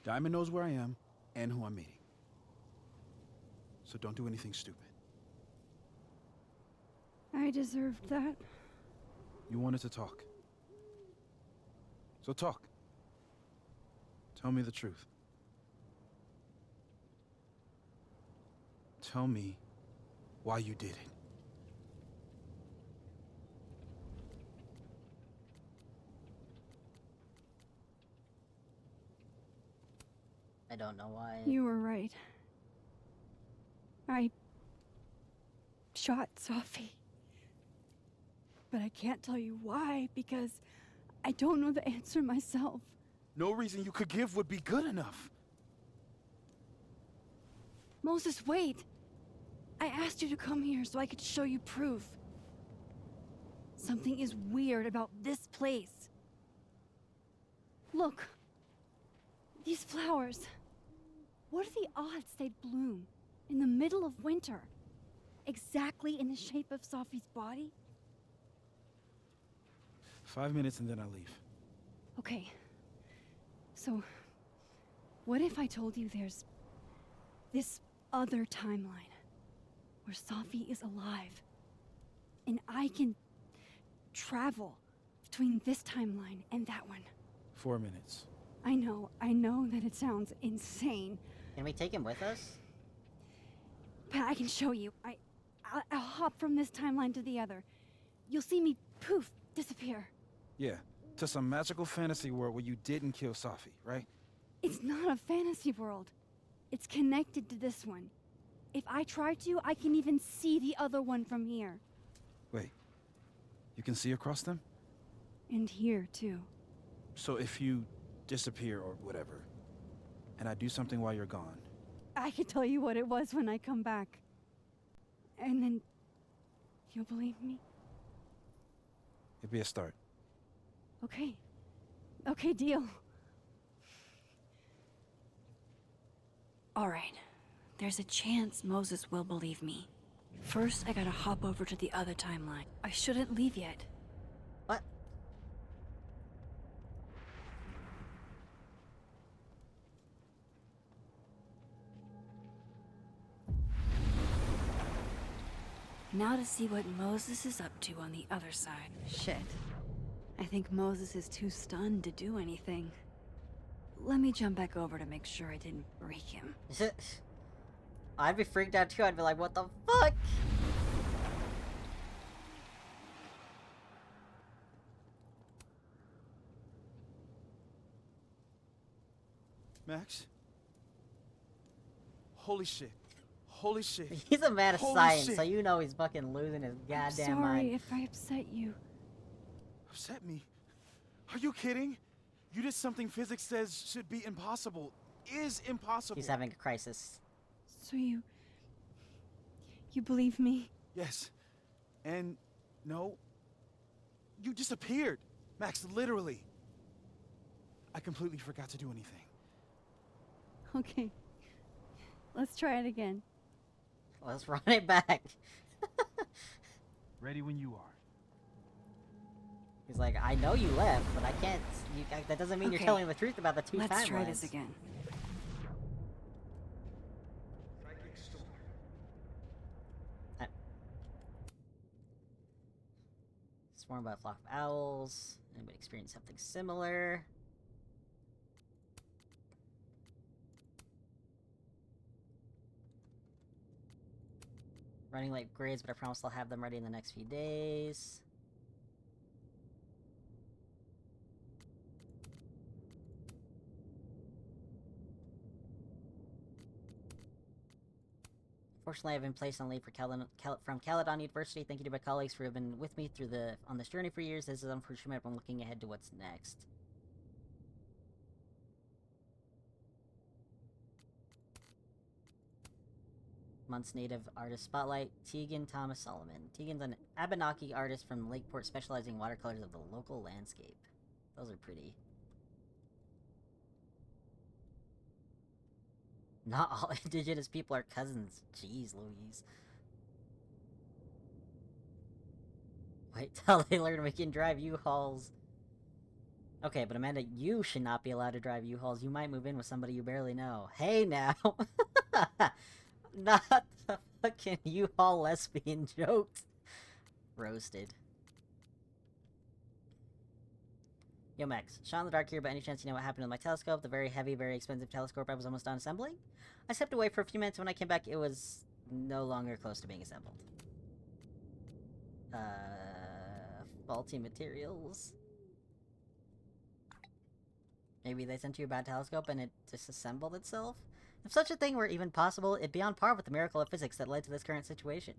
Diamond knows where I am and who I'm meeting. So don't do anything stupid. I deserved that. You wanted to talk. So talk. Tell me the truth. Tell me why you did it. I don't know why. You were right. I shot Sophie. But I can't tell you why, because I don't know the answer myself. No reason you could give would be good enough. Moses, wait! I asked you to come here so I could show you proof. Something is weird about this place. Look. These flowers. What are the odds they'd bloom in the middle of winter? Exactly in the shape of Sophie's body? 5 minutes and then I'll leave. Okay. So, what if I told you there's this other timeline where Sophie is alive and I can travel between this timeline and that one? 4 minutes. I know that it sounds insane. Can we take him with us? But I can show you. I'll hop from this timeline to the other. You'll see me, poof, disappear. Yeah, to some magical fantasy world where you didn't kill Safi, right? It's not a fantasy world. It's connected to this one. If I try to, I can even see the other one from here. Wait, you can see across them? And here, too. So if you disappear or whatever, and I do something while you're gone... I can tell you what it was when I come back. And then... you'll believe me? It'd be a start. Okay. Okay, deal. Alright. There's a chance Moses will believe me. First, I gotta hop over to the other timeline. I shouldn't leave yet. What? Now to see what Moses is up to on the other side. Shit. I think Moses is too stunned to do anything. Let me jump back over to make sure I didn't break him. I'd be freaked out too. I'd be like, what the fuck? Max? Holy shit. Holy shit. He's a man of Holy science, shit. so you know he's fucking losing his goddamn I'm sorry mind. if I upset you. Upset me? Are you kidding? You did something physics says should be impossible. Is impossible. He's having a crisis. So you believe me? Yes. And no. You disappeared. Max, literally. I completely forgot to do anything. Okay. Let's try it again. Let's run it back. Ready when you are. He's like, I know you left, but I can't. That doesn't mean you're Okay. telling the truth about the two timelines. Let's try this again. Swarmed by a flock of owls. Anybody experience something similar? Running late grades, but I promise I'll have them ready in the next few days. Fortunately, I've been placed on leave for from Caledon University. Thank you to my colleagues who have been with me through on this journey for years. This is unfortunate, but I'm looking ahead to what's next. Month's native artist spotlight, Tegan Thomas Solomon. Tegan's an Abenaki artist from Lakeport specializing in watercolors of the local landscape. Those are pretty. Not all indigenous people are cousins. Jeez Louise. Wait till they learn we can drive U-Hauls. Okay, but Amanda, you should not be allowed to drive U-Hauls. You might move in with somebody you barely know. Hey now! Not the fucking U-Haul lesbian jokes. Roasted. Yo Max, shot in the dark here, but any chance you know what happened with my telescope? The very heavy, very expensive telescope I was almost done assembling? I stepped away for a few minutes. When I came back, it was no longer close to being assembled. Faulty materials. Maybe they sent you a bad telescope and it disassembled itself? If such a thing were even possible, it'd be on par with the miracle of physics that led to this current situation.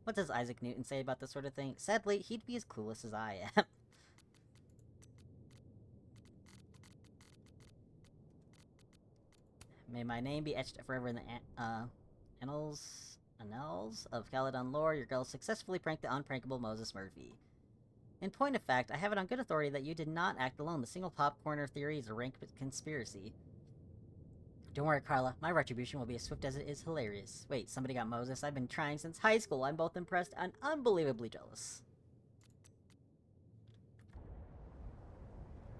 What does Isaac Newton say about this sort of thing? Sadly, he'd be as clueless as I am. May my name be etched forever in the annals of Caledon lore. Your girl successfully pranked the unprankable Moses Murphy. In point of fact, I have it on good authority that you did not act alone. The single popcorner theory is a rank conspiracy. Don't worry, Carla. My retribution will be as swift as it is hilarious. Wait, somebody got Moses? I've been trying since high school. I'm both impressed and unbelievably jealous.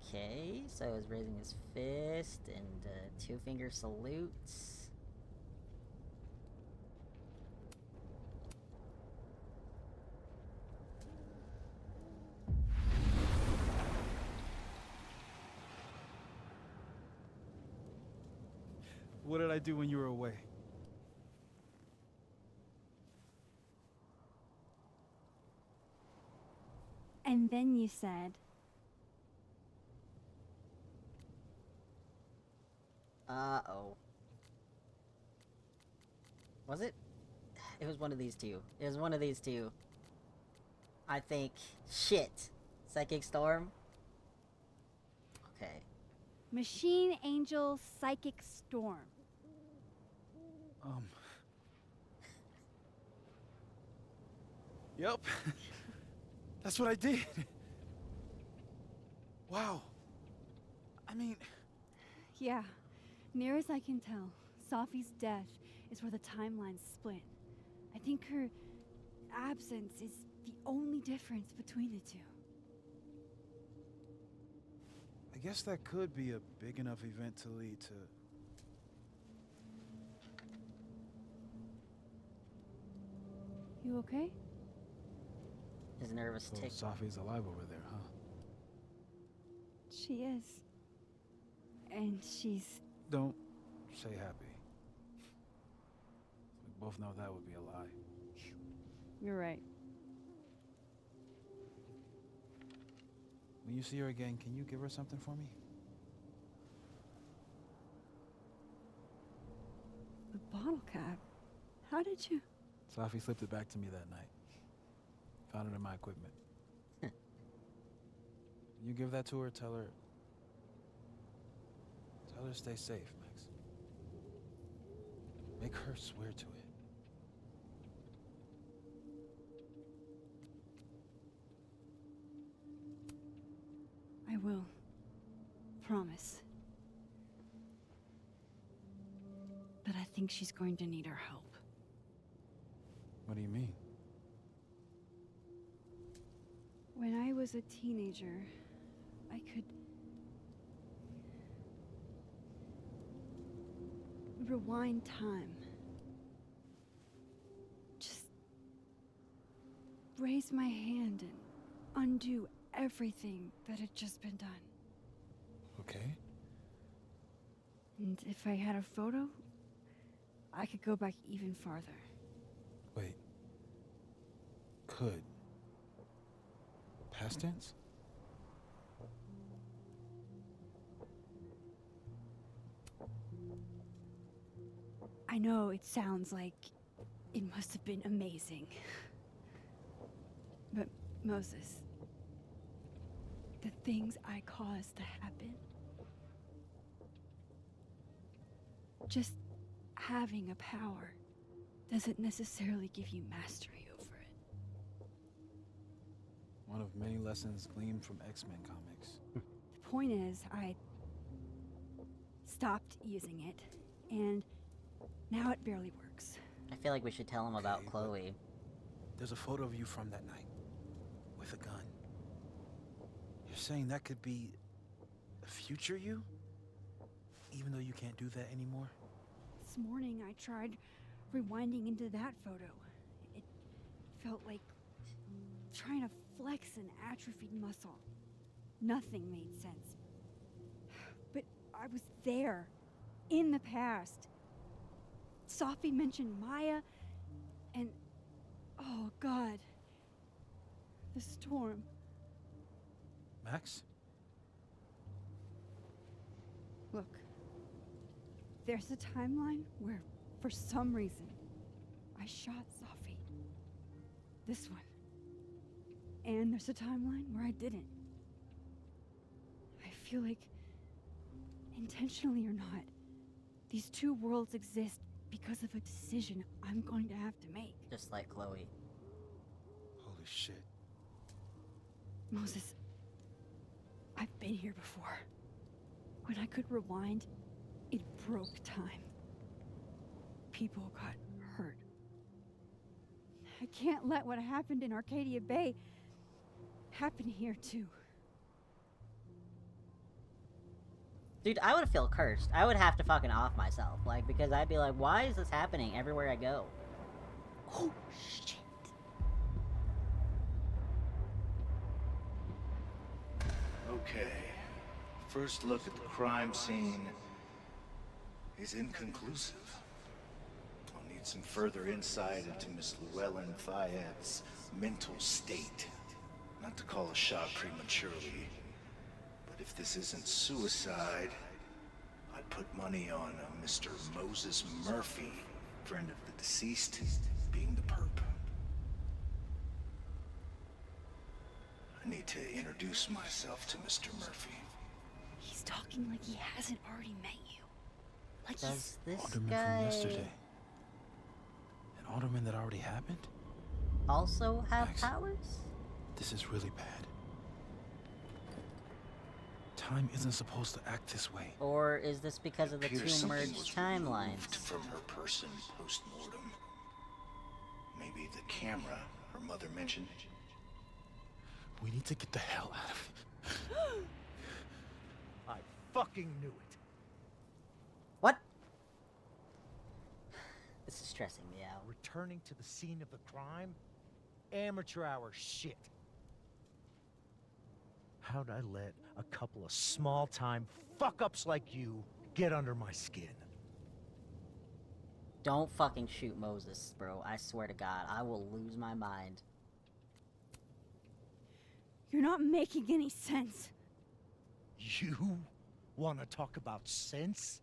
Okay, so he's raising his fist and two-finger salutes. What did I do when you were away? And then you said, Uh-oh. Was it? It was one of these two. It was one of these two. I think. Shit. Psychic Storm? Okay. Machine Angel Psychic Storm. Yep. That's what I did. Wow. I mean... Yeah, near as I can tell, Safi's death is where the timelines split. I think her absence is the only difference between the two. I guess that could be a big enough event to lead to... You okay? His nervous So tick. Safi's alive over there, huh? She is. And she's... Don't say happy. We both know that would be a lie. You're right. When you see her again, can you give her something for me? The bottle cap? How did you... Safi slipped it back to me that night. Found it in my equipment. When you give that to her, tell her stay safe, Max. Make her swear to it. I will. Promise. But I think she's going to need our help. What do you mean? When I was a teenager, I could... rewind time. Just... raise my hand and undo everything that had just been done. Okay. And if I had a photo, I could go back even farther. Wait. Could. Past tense? I know it sounds like it must have been amazing. But Moses, the things I caused to happen, just having a power doesn't necessarily give you mastery over it. One of many lessons gleaned from X-Men comics. The point is, I stopped using it, and now it barely works. I feel like we should tell him about Chloe. There's a photo of you from that night. With a gun. You're saying that could be a future you? Even though you can't do that anymore? This morning I tried rewinding into that photo. It felt like trying to flex an atrophied muscle. Nothing made sense. But I was there, in the past. Safi mentioned Maya, and oh God, the storm. Max? Look, there's a timeline where, for some reason, I shot Safi. This one. And there's a timeline where I didn't. I feel like, intentionally or not, these two worlds exist because of a decision I'm going to have to make. Just like Chloe. Holy shit. Moses, I've been here before. When I could rewind, it broke time. People got hurt. I can't let what happened in Arcadia Bay happen here too. Dude, I would feel cursed. I would have to fucking off myself. Like, because I'd be like, why is this happening everywhere I go? Oh, shit. Okay. First look at the crime scene. is inconclusive. I'll need some further insight into Miss Llewellyn Fayette's mental state. Not to call a shot prematurely, but if this isn't suicide, I'd put money on Mr. Moses Murphy, friend of the deceased, being the perp. I need to introduce myself to Mr. Murphy. He's talking like he hasn't already met you. Like Does this Alderman guy from yesterday. An alderman that already happened? also have Max. powers? This is really bad. Time isn't supposed to act this way. Or is this because of the Appears two something merged was timelines? removed from her person post-mortem. Maybe the camera her mother mentioned. We need to get the hell out of here. I fucking knew it. What? This is stressing me out. Returning to the scene of the crime? Amateur hour shit. How'd I let a couple of small-time fuck-ups like you get under my skin? Don't fucking shoot Moses, bro. I swear to God, I will lose my mind. You're not making any sense. You want to talk about sense?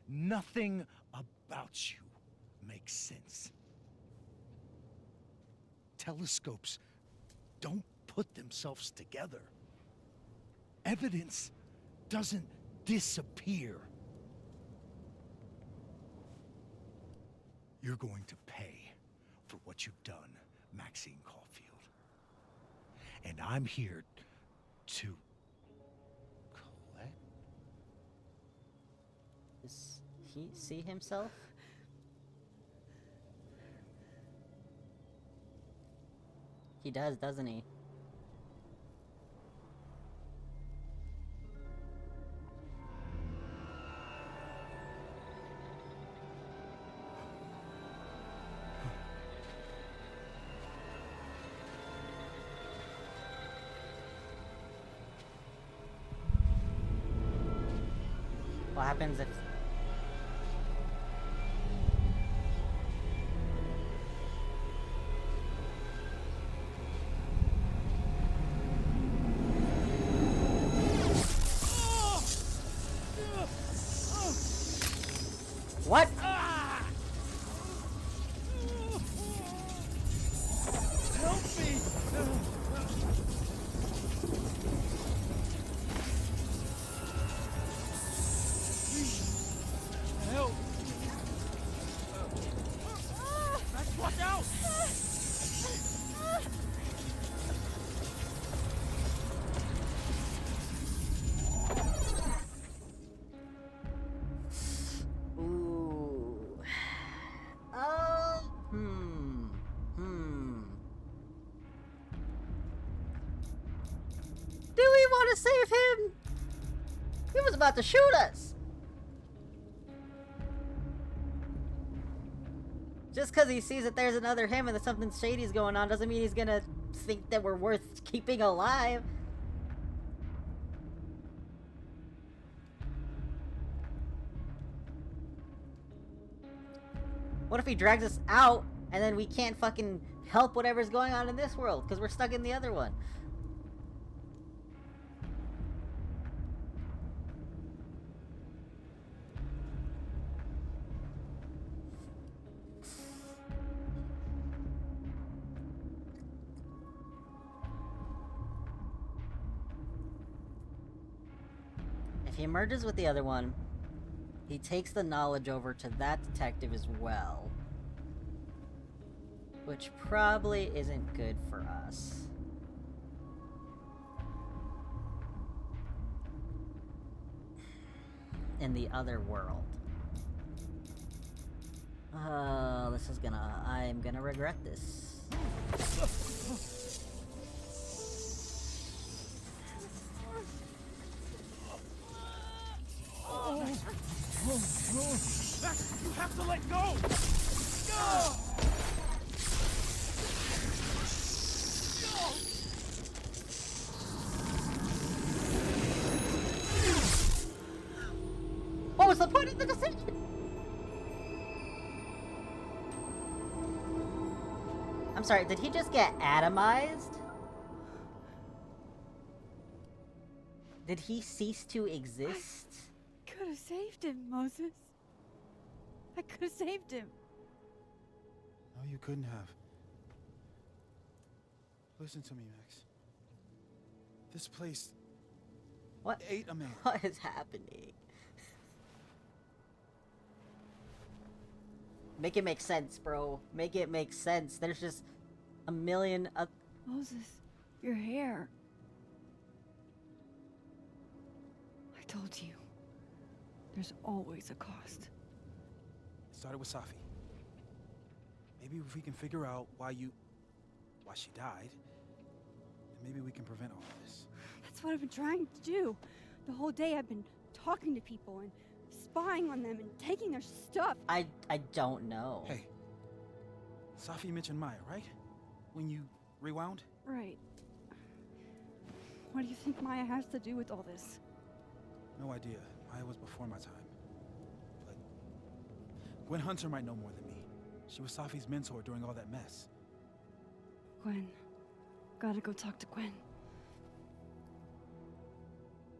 Nothing about you makes sense. Telescopes don't put themselves together. Evidence doesn't disappear. You're going to pay for what you've done, Maxine Caulfield. And I'm here to collect. Does he see himself? He does, doesn't he? What happens if... What? Help me! Help! Max, watch out! Ooh. Do we want to save him? He was about to shoot us. Just because he sees that there's another him and that something shady's going on doesn't mean he's gonna think that we're worth keeping alive. What if he drags us out and then we can't fucking help whatever's going on in this world because we're stuck in the other one? If he merges with the other one, he takes the knowledge over to that detective as well. Which probably isn't good for us. In the other world. This is gonna... I'm gonna regret this. Max, you have to let go! What was the point of the decision? I'm sorry, did he just get atomized? Did he cease to exist? Could have saved him, Moses. I could have saved him. No, you couldn't have. Listen to me, Max. This place... What? Ate a man. What is happening? Make it make sense, bro. Make it make sense. There's just a million... Moses, your hair. I told you. There's always a cost. It started with Safi. Maybe if we can figure out why she died, then maybe we can prevent all of this. That's what I've been trying to do. The whole day I've been talking to people and spying on them and taking their stuff. I don't know. Hey, Safi mentioned Maya, right? When you rewound? Right. What do you think Maya has to do with all this? No idea. Maya was before my time. But Gwen Hunter might know more than me. She was Safi's mentor during all that mess. Gwen. Gotta go talk to Gwen.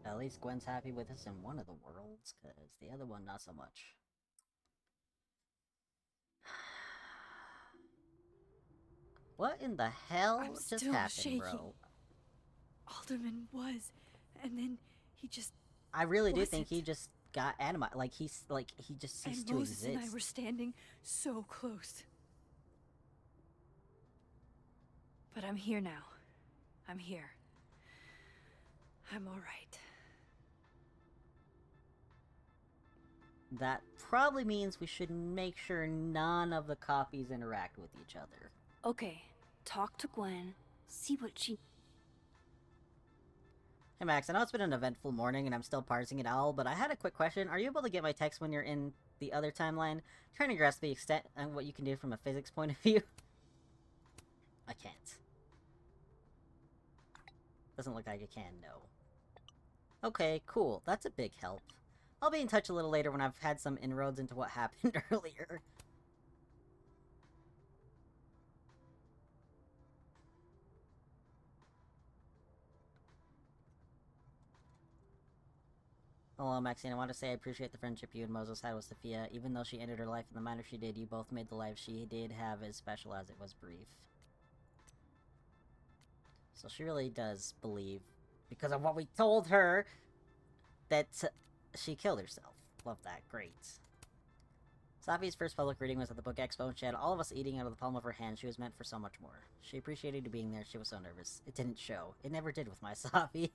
At least Gwen's happy with us in one of the worlds, because the other one, not so much. What in the hell I'm just still happened, shaking. bro? Alderman was, and then he just... I really do wasn't. think he just got animated. Like, he just ceased And to Moses exist. and I were standing so close. But I'm here now. I'm here. I'm all right. That probably means we should make sure none of the copies interact with each other. Okay, talk to Gwen, see what she... Hey Max, I know it's been an eventful morning and I'm still parsing it all, but I had a quick question. Are you able to get my text when you're in the other timeline? I'm trying to grasp the extent and what you can do from a physics point of view. I can't. Doesn't look like I can, no. Okay, cool. That's a big help. I'll be in touch a little later when I've had some inroads into what happened earlier. Hello, Maxine. I want to say I appreciate the friendship you and Moses had with Sophia. Even though she ended her life in the manner she did, you both made the life she did have as special as it was brief. So she really does believe, because of what we told her, that she killed herself. Love that. Great. Safi's first public reading was at the Book Expo, and she had all of us eating out of the palm of her hand. She was meant for so much more. She appreciated you being there. She was so nervous. It didn't show. It never did with my Safi.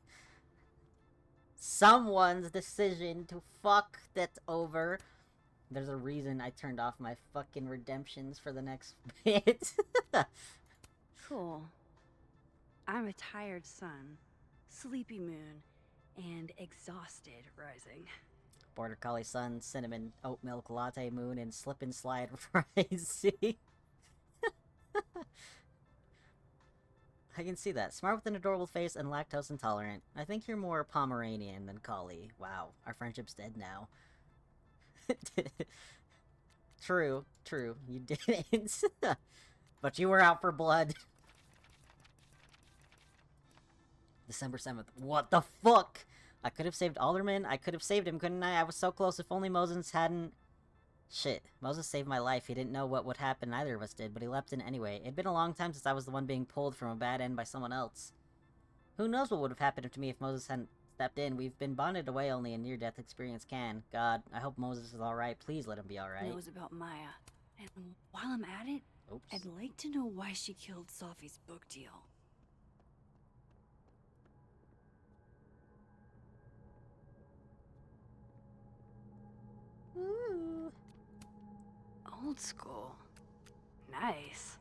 Someone's decision to fuck that over. There's a reason I turned off my fucking redemptions for the next bit. Cool. I'm a tired sun, sleepy moon, and exhausted rising. Border Collie Sun, Cinnamon, Oat Milk, Latte Moon, and Slip and Slide Rising. I can see that. Smart with an adorable face and lactose intolerant. I think you're more Pomeranian than Collie. Wow, our friendship's dead now. True, you didn't. But you were out for blood. December 7th. What the fuck? I could have saved Alderman. I could have saved him, couldn't I? I was so close. If only Moses hadn't... Shit. Moses saved my life. He didn't know what would happen. Neither of us did, but he leapt in anyway. It'd been a long time since I was the one being pulled from a bad end by someone else. Who knows what would have happened to me if Moses hadn't stepped in. We've been bonded away only a near-death experience can. God, I hope Moses is alright. Please let him be alright. Knows about Maya. And while I'm at it, Oops. I'd like to know why she killed Safi's book deal. Ooh. Old school. Nice.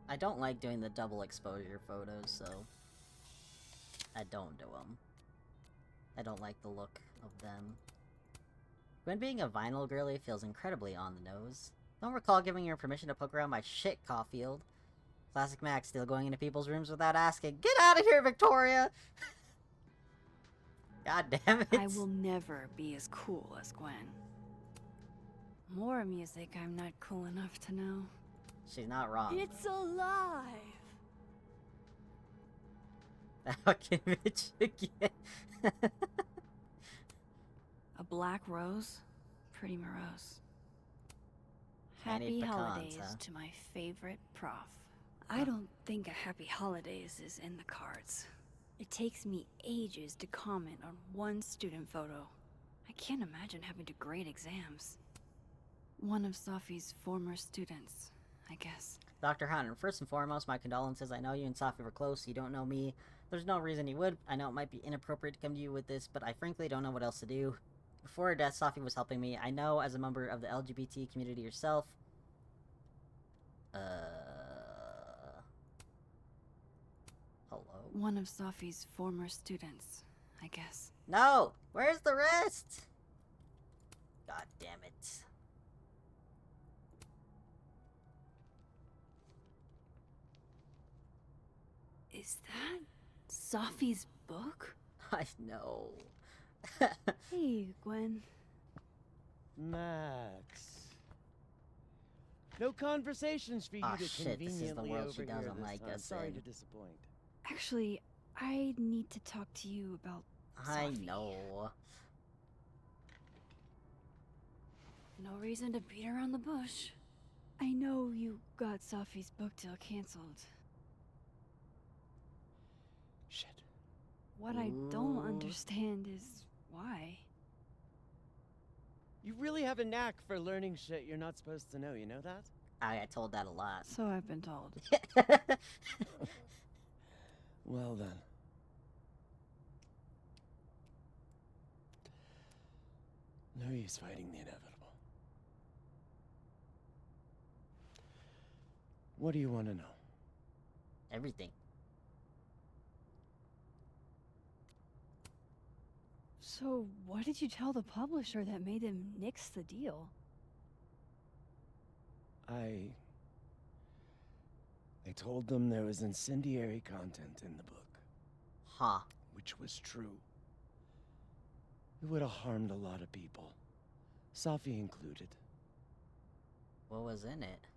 I don't like doing the double exposure photos, so I don't do them. I don't like the look of them. When being a vinyl girly feels incredibly on the nose. Don't recall giving her permission to poke around my shit, Caulfield. Classic Max, still going into people's rooms without asking. Get out of here, Victoria! God damn it. I will never be as cool as Gwen. More music I'm not cool enough to know. She's not wrong. It's alive! Fucking bitch again. A black rose? Pretty morose. Candy Happy pecans, holidays huh? to my favorite prof. I don't think a happy holidays is in the cards. It takes me ages to comment on one student photo. I can't imagine having to grade exams. One of Safi's former students, I guess. Dr. Hannon, first and foremost, my condolences. I know you and Safi were close. You don't know me. There's no reason you would. I know it might be inappropriate to come to you with this, but I frankly don't know what else to do. Before her death, Safi was helping me. I know as a member of the LGBT community yourself. Hello? One of Safi's former students, I guess. No! Where's the rest? God damn it. Is that Safi's book? I know. Hey, Gwen. Max. No conversations for you Ah, to shit, this is the conveniently world she overhear doesn't this like time. us Sorry in. to disappoint. Actually, I need to talk to you about I Safi. know. No reason to beat around the bush. I know you got Safi's book deal canceled. Shit. What I don't Ooh. understand is why. You really have a knack for learning shit you're not supposed to know, you know that? I got told that a lot. So I've been told. Well then. No use fighting the inevitable. What do you want to know? Everything. So, what did you tell the publisher that made them nix the deal? I told them there was incendiary content in the book. Huh. Which was true. It would have harmed a lot of people. Safi included. What was in it?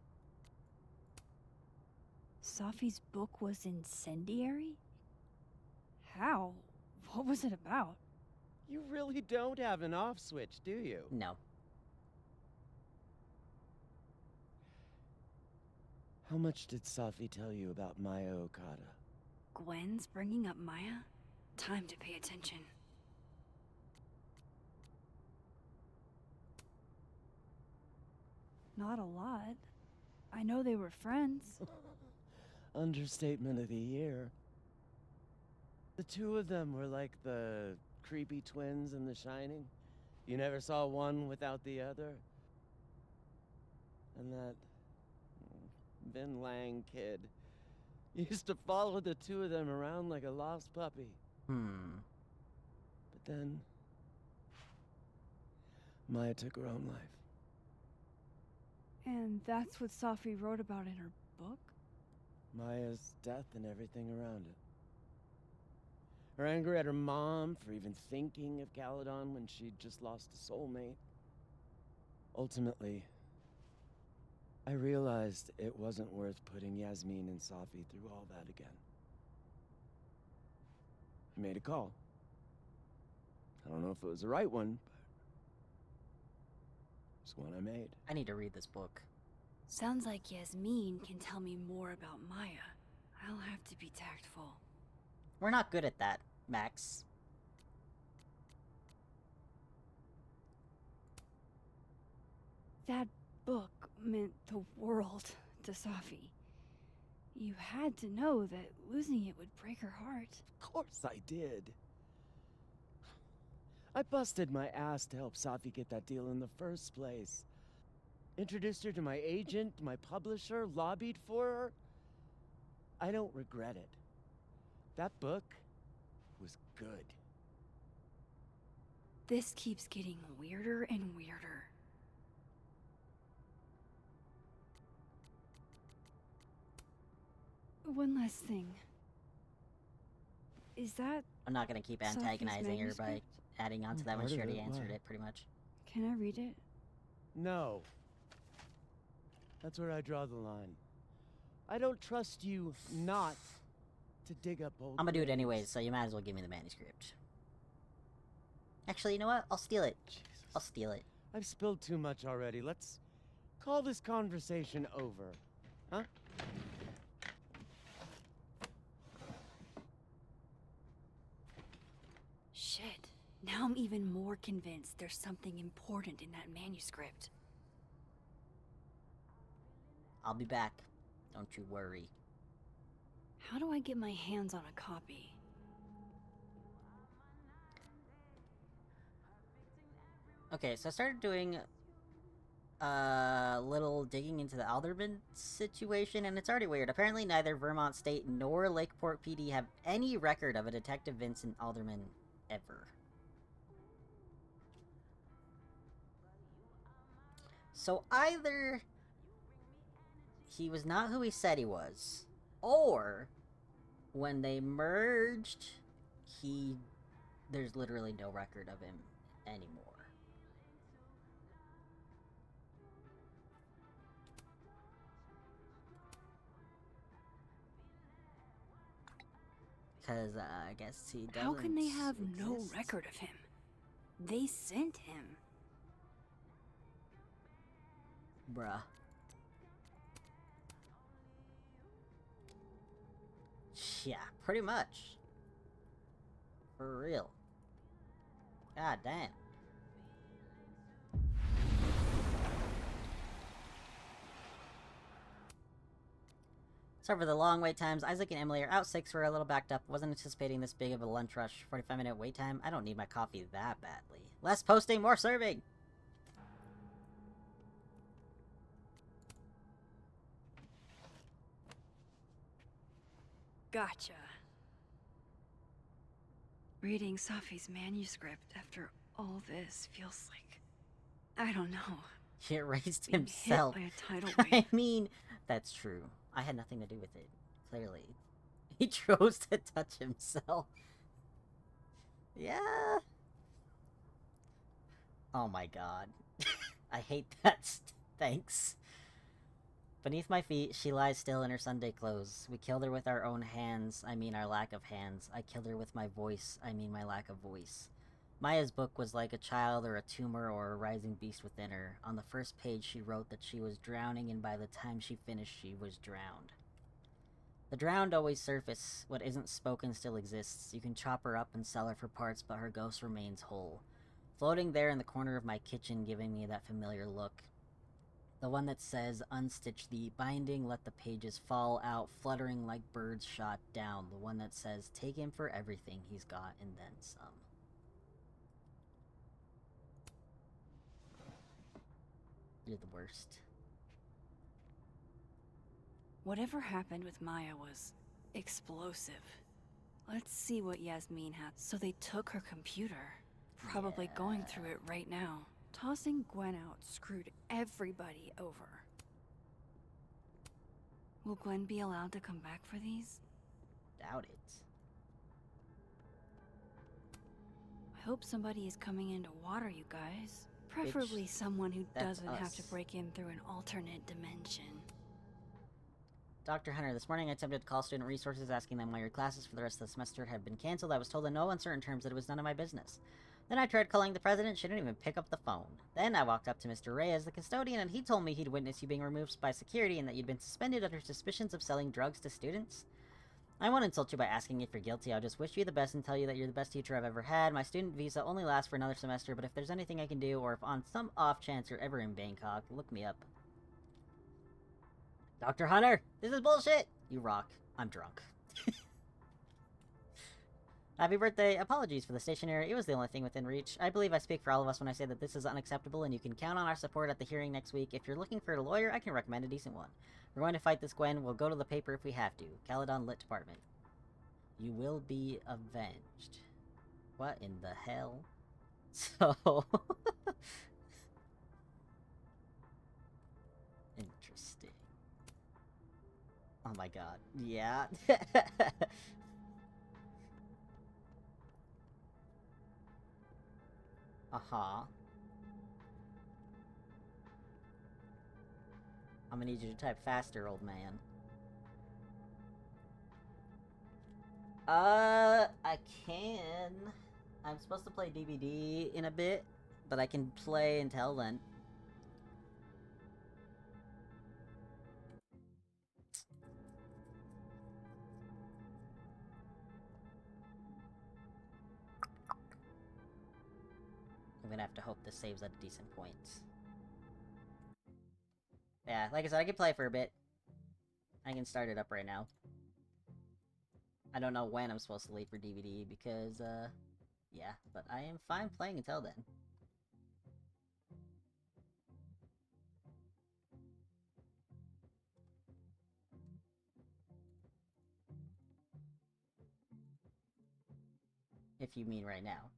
Safi's book was incendiary? How? What was it about? You really don't have an off switch, do you? No. How much did Safi tell you about Maya Okada? Gwen's bringing up Maya? Time to pay attention. Not a lot. I know they were friends. Understatement of the year. The two of them were like the creepy twins in The Shining. You never saw one without the other. And that Vin Lang kid used to follow the two of them around like a lost puppy. But then Maya took her own life. And that's what Safi wrote about in her book? Maya's death and everything around it. Her anger at her mom for even thinking of Caledon when she'd just lost a soulmate. Ultimately, I realized it wasn't worth putting Yasmin and Safi through all that again. I made a call. I don't know if it was the right one, but it's one I made. I need to read this book. Sounds like Yasmin can tell me more about Maya. I'll have to be tactful. We're not good at that, Max. That book meant the world to Safi. You had to know that losing it would break her heart. Of course I did. I busted my ass to help Safi get that deal in the first place. Introduced her to my agent, my publisher, lobbied for her. I don't regret it. That book was good. This keeps getting weirder and weirder. One last thing. Is that I'm not gonna keep Sophie's antagonizing her by manuscript? adding on to that when Part she of already it, answered why? it, pretty much. Can I read it? No. That's where I draw the line. I don't trust you not to dig up old I'm gonna do it graves. anyways, so you might as well give me the manuscript. Actually, you know what? I'll steal it. I'll steal it. I've spilled too much already. Let's call this conversation over. Huh? Shit. Now I'm even more convinced there's something important in that manuscript. I'll be back. Don't you worry. How do I get my hands on a copy? Okay, so I started doing little digging into the Alderman situation, and it's already weird. Apparently neither Vermont State nor Lakeport PD have any record of a Detective Vincent Alderman ever. So either he was not who he said he was, or when they merged, there's literally no record of him anymore. Because I guess he doesn't. How can they have no exist. record of him? They sent him. Bruh. Yeah, pretty much. For real. God damn. Sorry for the long wait times. Isaac and Emily are out sick, so we're a little backed up. Wasn't anticipating this big of a lunch rush. 45-minute wait time? I don't need my coffee that badly. Less posting, more serving! Gotcha. Reading Safi's manuscript after all this feels like... I don't know. He erased being himself. Hit by a tidal I wave. mean, that's true. I had nothing to do with it, clearly. He chose to touch himself. Yeah. Oh my god. I hate that. Thanks. Beneath my feet, she lies still in her Sunday clothes. We killed her with our own hands, I mean our lack of hands. I killed her with my voice, I mean my lack of voice. Maya's book was like a child or a tumor or a rising beast within her. On the first page she wrote that she was drowning, and by the time she finished she was drowned. The drowned always surface. What isn't spoken still exists. You can chop her up and sell her for parts, but her ghost remains whole. Floating there in the corner of my kitchen, giving me that familiar look. The one that says, unstitch the binding, let the pages fall out, fluttering like birds shot down. The one that says, take him for everything he's got and then some. You're the worst. Whatever happened with Maya was explosive. Let's see what Yasmin had. So they took her computer. Probably going through it right now. Tossing Gwen out screwed everybody over. Will Gwen be allowed to come back for these? Doubt it. I hope somebody is coming in to water you guys. Preferably someone who that's doesn't have to us. break in through an alternate dimension. Dr. Hunter, this morning I attempted to call student resources asking them why your classes for the rest of the semester had been canceled. I was told in no uncertain terms that it was none of my business. Then I tried calling the president, she didn't even pick up the phone. Then I walked up to Mr. Reyes, the custodian, and he told me he'd witnessed you being removed by security and that you'd been suspended under suspicions of selling drugs to students. I won't insult you by asking if you're guilty, I'll just wish you the best and tell you that you're the best teacher I've ever had. My student visa only lasts for another semester, but if there's anything I can do, or if on some off chance you're ever in Bangkok, look me up. Dr. Hunter, this is bullshit! You rock. I'm drunk. Happy birthday. Apologies for the stationery. It was the only thing within reach. I believe I speak for all of us when I say that this is unacceptable, and you can count on our support at the hearing next week. If you're looking for a lawyer, I can recommend a decent one. We're going to fight this, Gwen. We'll go to the paper if we have to. Caledon Lit Department. You will be avenged. What in the hell? So... Interesting. Oh my god. Yeah. Uh-huh. I'm gonna need you to type faster, old man. I can. I'm supposed to play DVD in a bit, but I can play until then. I'm gonna have to hope this saves at a decent point. Yeah, like I said, I can play for a bit. I can start it up right now. I don't know when I'm supposed to leave for DVD because, yeah, but I am fine playing until then. If you mean right now.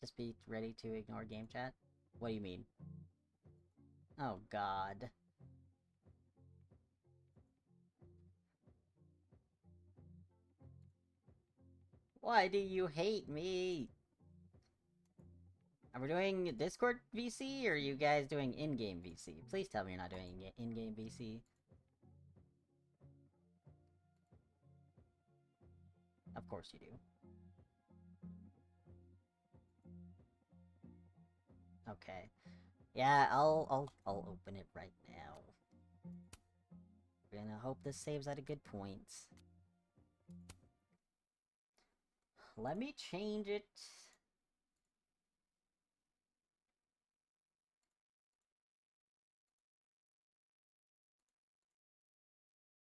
Just be ready to ignore game chat? What do you mean? Oh god. Why do you hate me? Are we doing Discord VC, or are you guys doing in-game VC? Please tell me you're not doing in-game VC. Of course you do. Okay. Yeah, I'll open it right now. We're gonna hope this saves at a good point. Let me change it.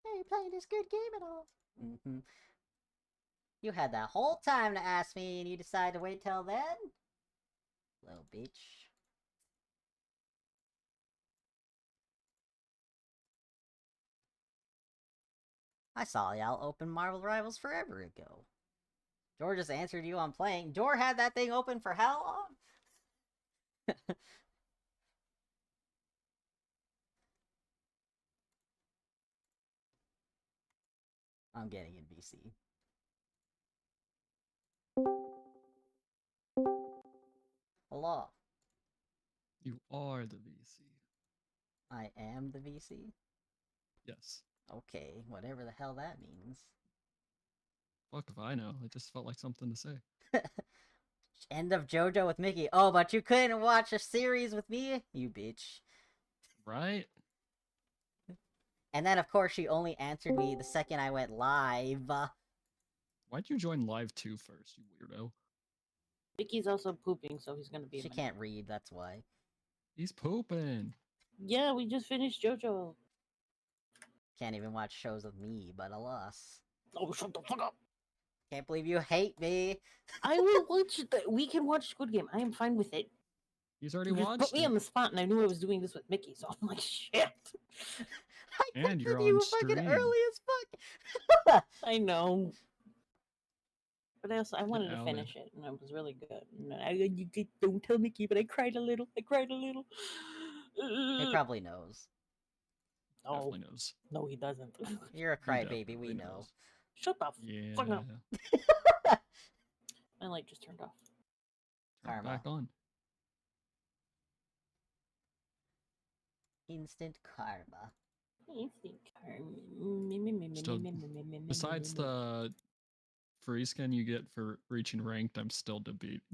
Are you playing this good game at all? Mm-hmm. You had that whole time to ask me, and you decided to wait till then? Little bitch. I saw y'all open Marvel Rivals forever ago. Jor just answered you on playing. Jor had that thing open for how long? I'm getting in VC. Hello. You are the VC. I am the VC? Yes. Okay, whatever the hell that means. Fuck if I know. It just felt like something to say. End of JoJo with Mickey. Oh, but you couldn't watch a series with me? You bitch. Right? And then, of course, she only answered me the second I went live. Why'd you join live 2 first, you weirdo? Mickey's also pooping, so he's gonna be. She can't read, that's why. He's pooping. Yeah, we just finished JoJo. Can't even watch shows with me, but alas. Oh, shut the fuck up! Can't believe you hate me. I will watch it. We can watch Squid Game. I am fine with it. He's already You just watched put me it. on the spot, and I knew I was doing this with Mickey, so I'm like, shit. And you're You on were fucking stream. early as fuck. I know. But I wanted to out, finish it, and it was really good. And don't tell Mickey, but I cried a little. He probably knows. Oh, Definitely knows. no, he doesn't. You're a crybaby, we know. Shut the Yeah. fuck up. My light just turned off. Turn it back on. Instant karma. Instant karma. Still, besides the free skin you get for reaching ranked, I'm still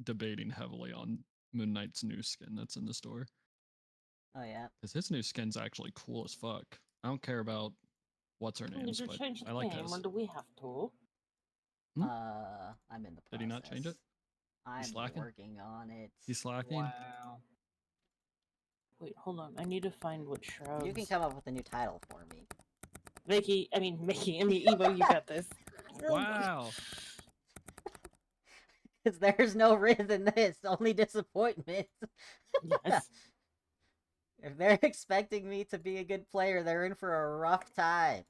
debating heavily on Moon Knight's new skin that's in the store. Oh yeah. Because his new skin's actually cool as fuck. I don't care about what's her name, Did you but change the I like game, his. or do we have to? I'm in the process. Did he not change it? I'm slacking? working on it. He's slacking? Wow. Wait, hold on. I need to find what shrouds. You can come up with a new title for me. Mickey, Evo, you got this. Wow. Because there's no riz in this, only disappointment. Yes. If they're expecting me to be a good player, they're in for a rough time.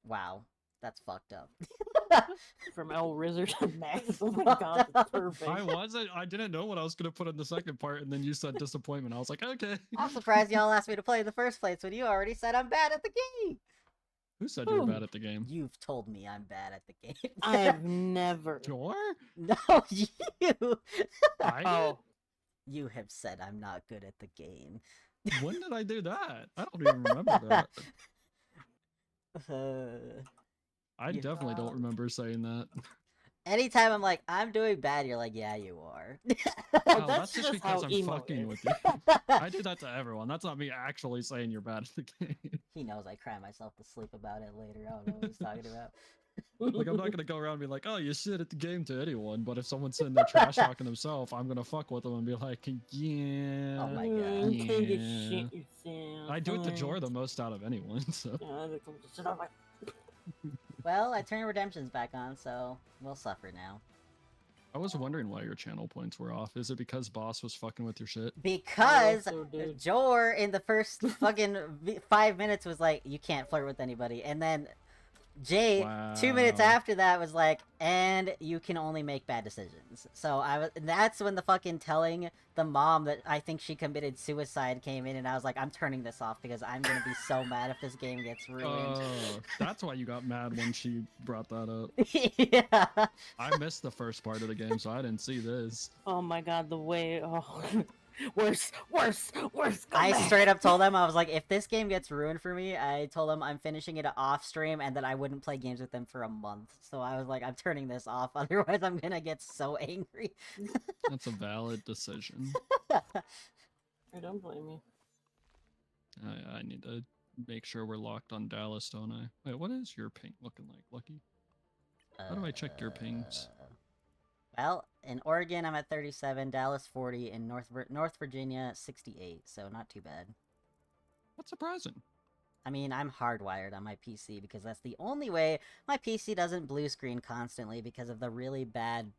Wow, that's fucked up. From El Rizzer to Max. Oh my god, that's perfect. I didn't know what I was gonna put in the second part, and then you said disappointment. I was like, okay. I'm surprised y'all asked me to play in the first place when you already said I'm bad at the game. Who said you were bad at the game? You've told me I'm bad at the game. I have never. Jor? No, you. I You have said I'm not good at the game. did? When did I do that? I don't even remember that. I You- definitely don't remember saying that. Anytime I'm like, I'm doing bad, you're like, yeah, you are. Oh, that's just because I'm fucking with you. I do that to everyone. That's not me actually saying you're bad at the game. He knows I cry myself to sleep about it later. I don't know what he's talking about. Like, I'm not gonna go around and be like, oh, you shit at the game to anyone, but if someone's sitting there trash talking themselves, I'm gonna fuck with them and be like, yeah. Oh my god. You can't just yeah. shit yourself. I do it to Jor the most out of anyone, so. Well, I turned redemptions back on, so we'll suffer now. I was wondering why your channel points were off. Is it because Boss was fucking with your shit? Because also did. Jor in the first fucking 5 minutes was like, you can't flirt with anybody. And then Jay, 2 minutes Wow. after that, was like, and you can only make bad decisions. So that's when the fucking telling the mom that I think she committed suicide came in, and I was like, I'm turning this off because I'm gonna be so mad if this game gets ruined. Oh, that's why you got mad when she brought that up. Yeah. I missed the first part of the game, so I didn't see this. Oh my god, the way. Oh. Worse. Come I back. straight up told them, I was like, if this game gets ruined for me, I told them I'm finishing it off stream and that I wouldn't play games with them for a month. So I was like, I'm turning this off, otherwise I'm gonna get so angry. That's a valid decision. I don't blame you. I need to make sure we're locked on Dallas, don't I? Wait, what is your ping looking like, Lucky? How do I check your pings? Well, in Oregon, I'm at 37, Dallas 40, and North Virginia 68, so not too bad. That's surprising. I mean, I'm hardwired on my PC because that's the only way my PC doesn't blue screen constantly because of the really bad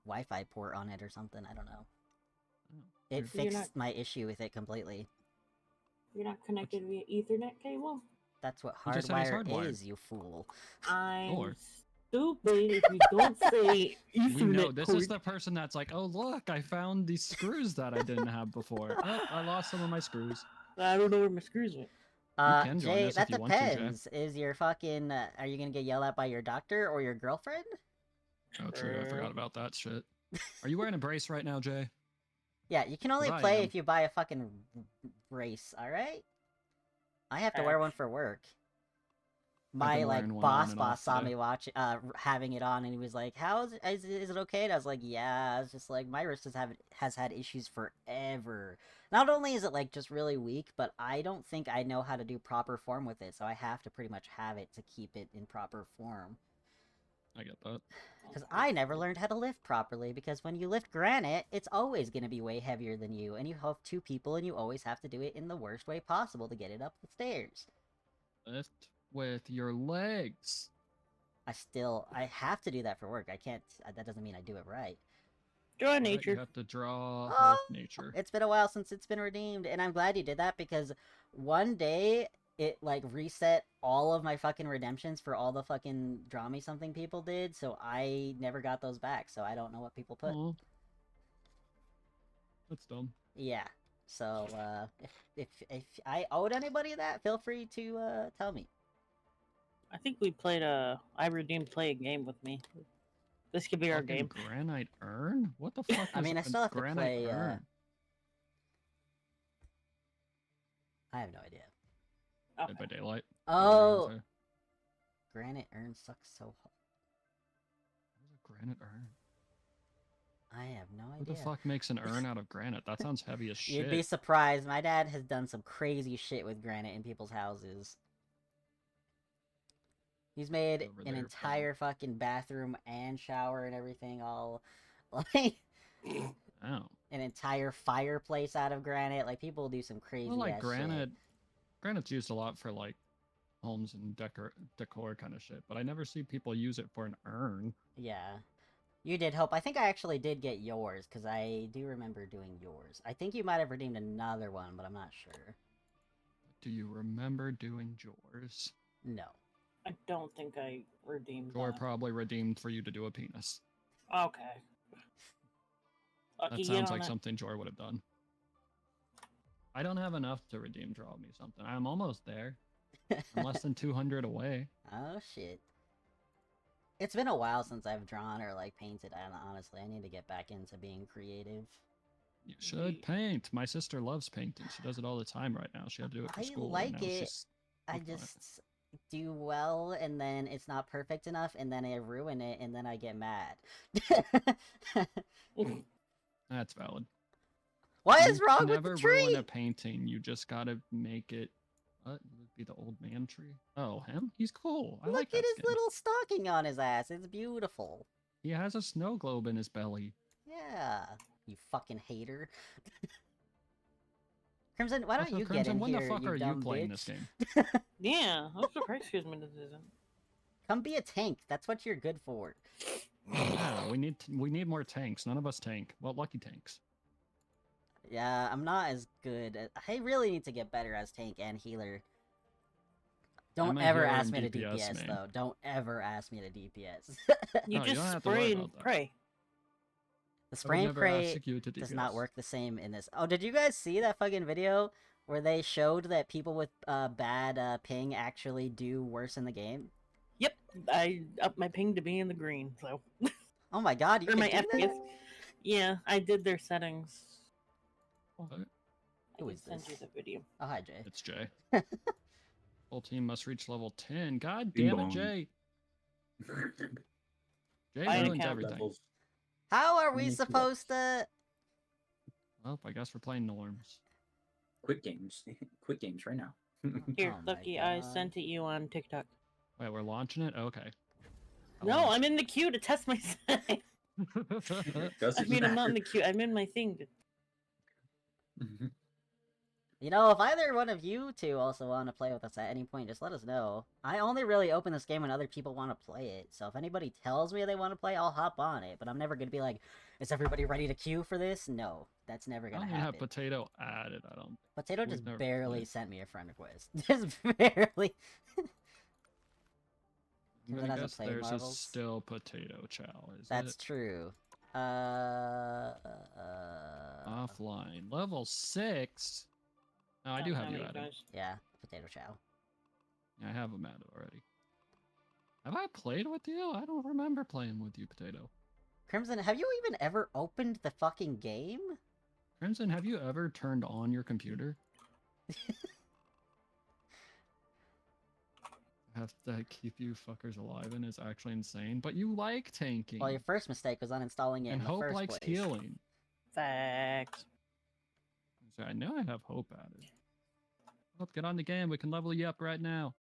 Wi-Fi port on it or something. I don't know. It So you're fixed my issue with it completely. You're not connected via Ethernet cable? That's what He just said he's hardwire hardwired. is, you fool. I'm Or- stupid if you don't say Ethernet. We know this is cord. the person that's like, oh look, I found these screws that I didn't have before. Oh, I lost some of my screws. I don't know where my screws went. can join Jay, us if that you want to, Jay. depends. Is your fucking, are you gonna get yelled at by your doctor or your girlfriend? Oh, true. I forgot about that shit. Are you wearing a brace right now, Jay? Yeah, you can only 'Cause I play am. if you buy a fucking brace, alright? I have to wear one for work. My, been like, wearing one on boss and off saw today. me having it on, and he was like, is it okay? And I was like, yeah. I was just like, my wrist has had issues forever. Not only is it, like, just really weak, but I don't think I know how to do proper form with it, so I have to pretty much have it to keep it in proper form. I get that. Because I never learned how to lift properly, because when you lift granite, it's always going to be way heavier than you, and you have two people, and you always have to do it in the worst way possible to get it up the stairs. Lift with your legs. I have to do that for work. I can't, that doesn't mean I do it right. Draw Right, nature. You have to draw Oh, with nature. It's been a while since it's been redeemed, and I'm glad you did that, because one day, it, like, reset all of my fucking redemptions for all the fucking Draw Me Something people did, so I never got those back, so I don't know what people put. Aw. That's dumb. Yeah. So, if I owed anybody that, feel free to, tell me. I think we played I redeemed play a game with me. This could be our Fucking game. Granite urn? What the fuck? I is mean, I a still have to granite play, urn? I have no idea. Dead by Daylight. Oh! Urns Granite urn sucks so hard. are- Granite urn. I have no Who idea. the fuck makes an urn out of granite? That sounds heavy as shit. You'd be surprised. My dad has done some crazy shit with granite in people's houses. He's made Over an there, entire fucking bathroom and shower and everything all, like, Oh. an entire fireplace out of granite. Like, people do some crazy Well, like ass granite. shit. Granite's used a lot for like homes and decor kind of shit, but I never see people use it for an urn. Yeah. You did hope. I think I actually did get yours, because I do remember doing yours. I think you might have redeemed another one, but I'm not sure. Do you remember doing yours? No. I don't think I redeemed Jor that. probably redeemed for you to do a penis. Okay. Lucky, That get sounds on like it. something Jor would have done. I don't have enough to redeem Draw Me Something. I'm almost there. I'm less than 200 away. Oh shit. It's been a while since I've drawn or like painted, and honestly, I need to get back into being creative. You should paint. My sister loves painting. She does it all the time right now. She had to do it for I school. and like now it. she's I hooked on it. just do well, and then it's not perfect enough, and then I ruin it, and then I get mad. That's valid. What is You wrong can with never the tree? ruin a painting. You just gotta make it. What would be the old man tree? Oh, him? He's cool. I Look like at that his skin. little stocking on his ass. It's beautiful. He has a snow globe in his belly. Yeah, you fucking hater. Crimson, why don't Also, you Crimson, get in when here, the fuck you are you dumb playing bitch? this game? Yeah, I'm surprised Kizman isn't. Come be a tank. That's what you're good for. Yeah, we need more tanks. None of us tank. Well, lucky tanks. Yeah, I'm not as good. I really need to get better as tank and healer. Don't I'm a ever hero ask and me to DPS DPS main. though. Don't ever ask me to DPS. You No, you just don't have to worry spray and about that. pray. The spray and never pray ask you to does DPS. not work the same in this. Oh, did you guys see that fucking video where they showed that people with bad ping actually do worse in the game? Yep, I upped my ping to be in the green, so. Oh my god, you Or can my do FPS. that? Yeah, I did their settings. What? I Who can is send this? you the video. Oh, hi, Jay. It's Jay. Whole team must reach level 10. God Ding damn it, dong. Jay. Jay Buy an ruins account. everything. How are we Only 2 supposed to... Well, I guess we're playing norms. Quick games. Quick games right now. Here, Oh my Lucky, I God. sent it you on TikTok. Wait, we're launching it? Okay. No, I'm in the queue to test my site. Gus I is mean, I'm not in back. the queue. I'm in my thing. You know, if either one of you two also want to play with us at any point, just let us know. I only really open this game when other people want to play it, so if anybody tells me they want to play, I'll hop on it, but I'm never going to be like, is everybody ready to queue for this? No, that's never I going don't to even have happen. Potato added, I don't. Potato we've just never barely played. sent me a friend request. Just barely. I'm Crimson gonna hasn't guess played there's Marvels. still Potato Chow, is That's it? true. Offline. Level 6? Oh, I do have you added. Yeah, Potato Chow. I have him added already. Have I played with you? I don't remember playing with you, Potato. Crimson, have you even ever opened the fucking game? Crimson, have you ever turned on your computer? Have to keep you fuckers alive and it's actually insane. But you like tanking. Well, your first mistake was uninstalling it and in the Hope first likes place. healing. Facts. So I know I have Hope added. Hope, get on the game. We can level you up right now.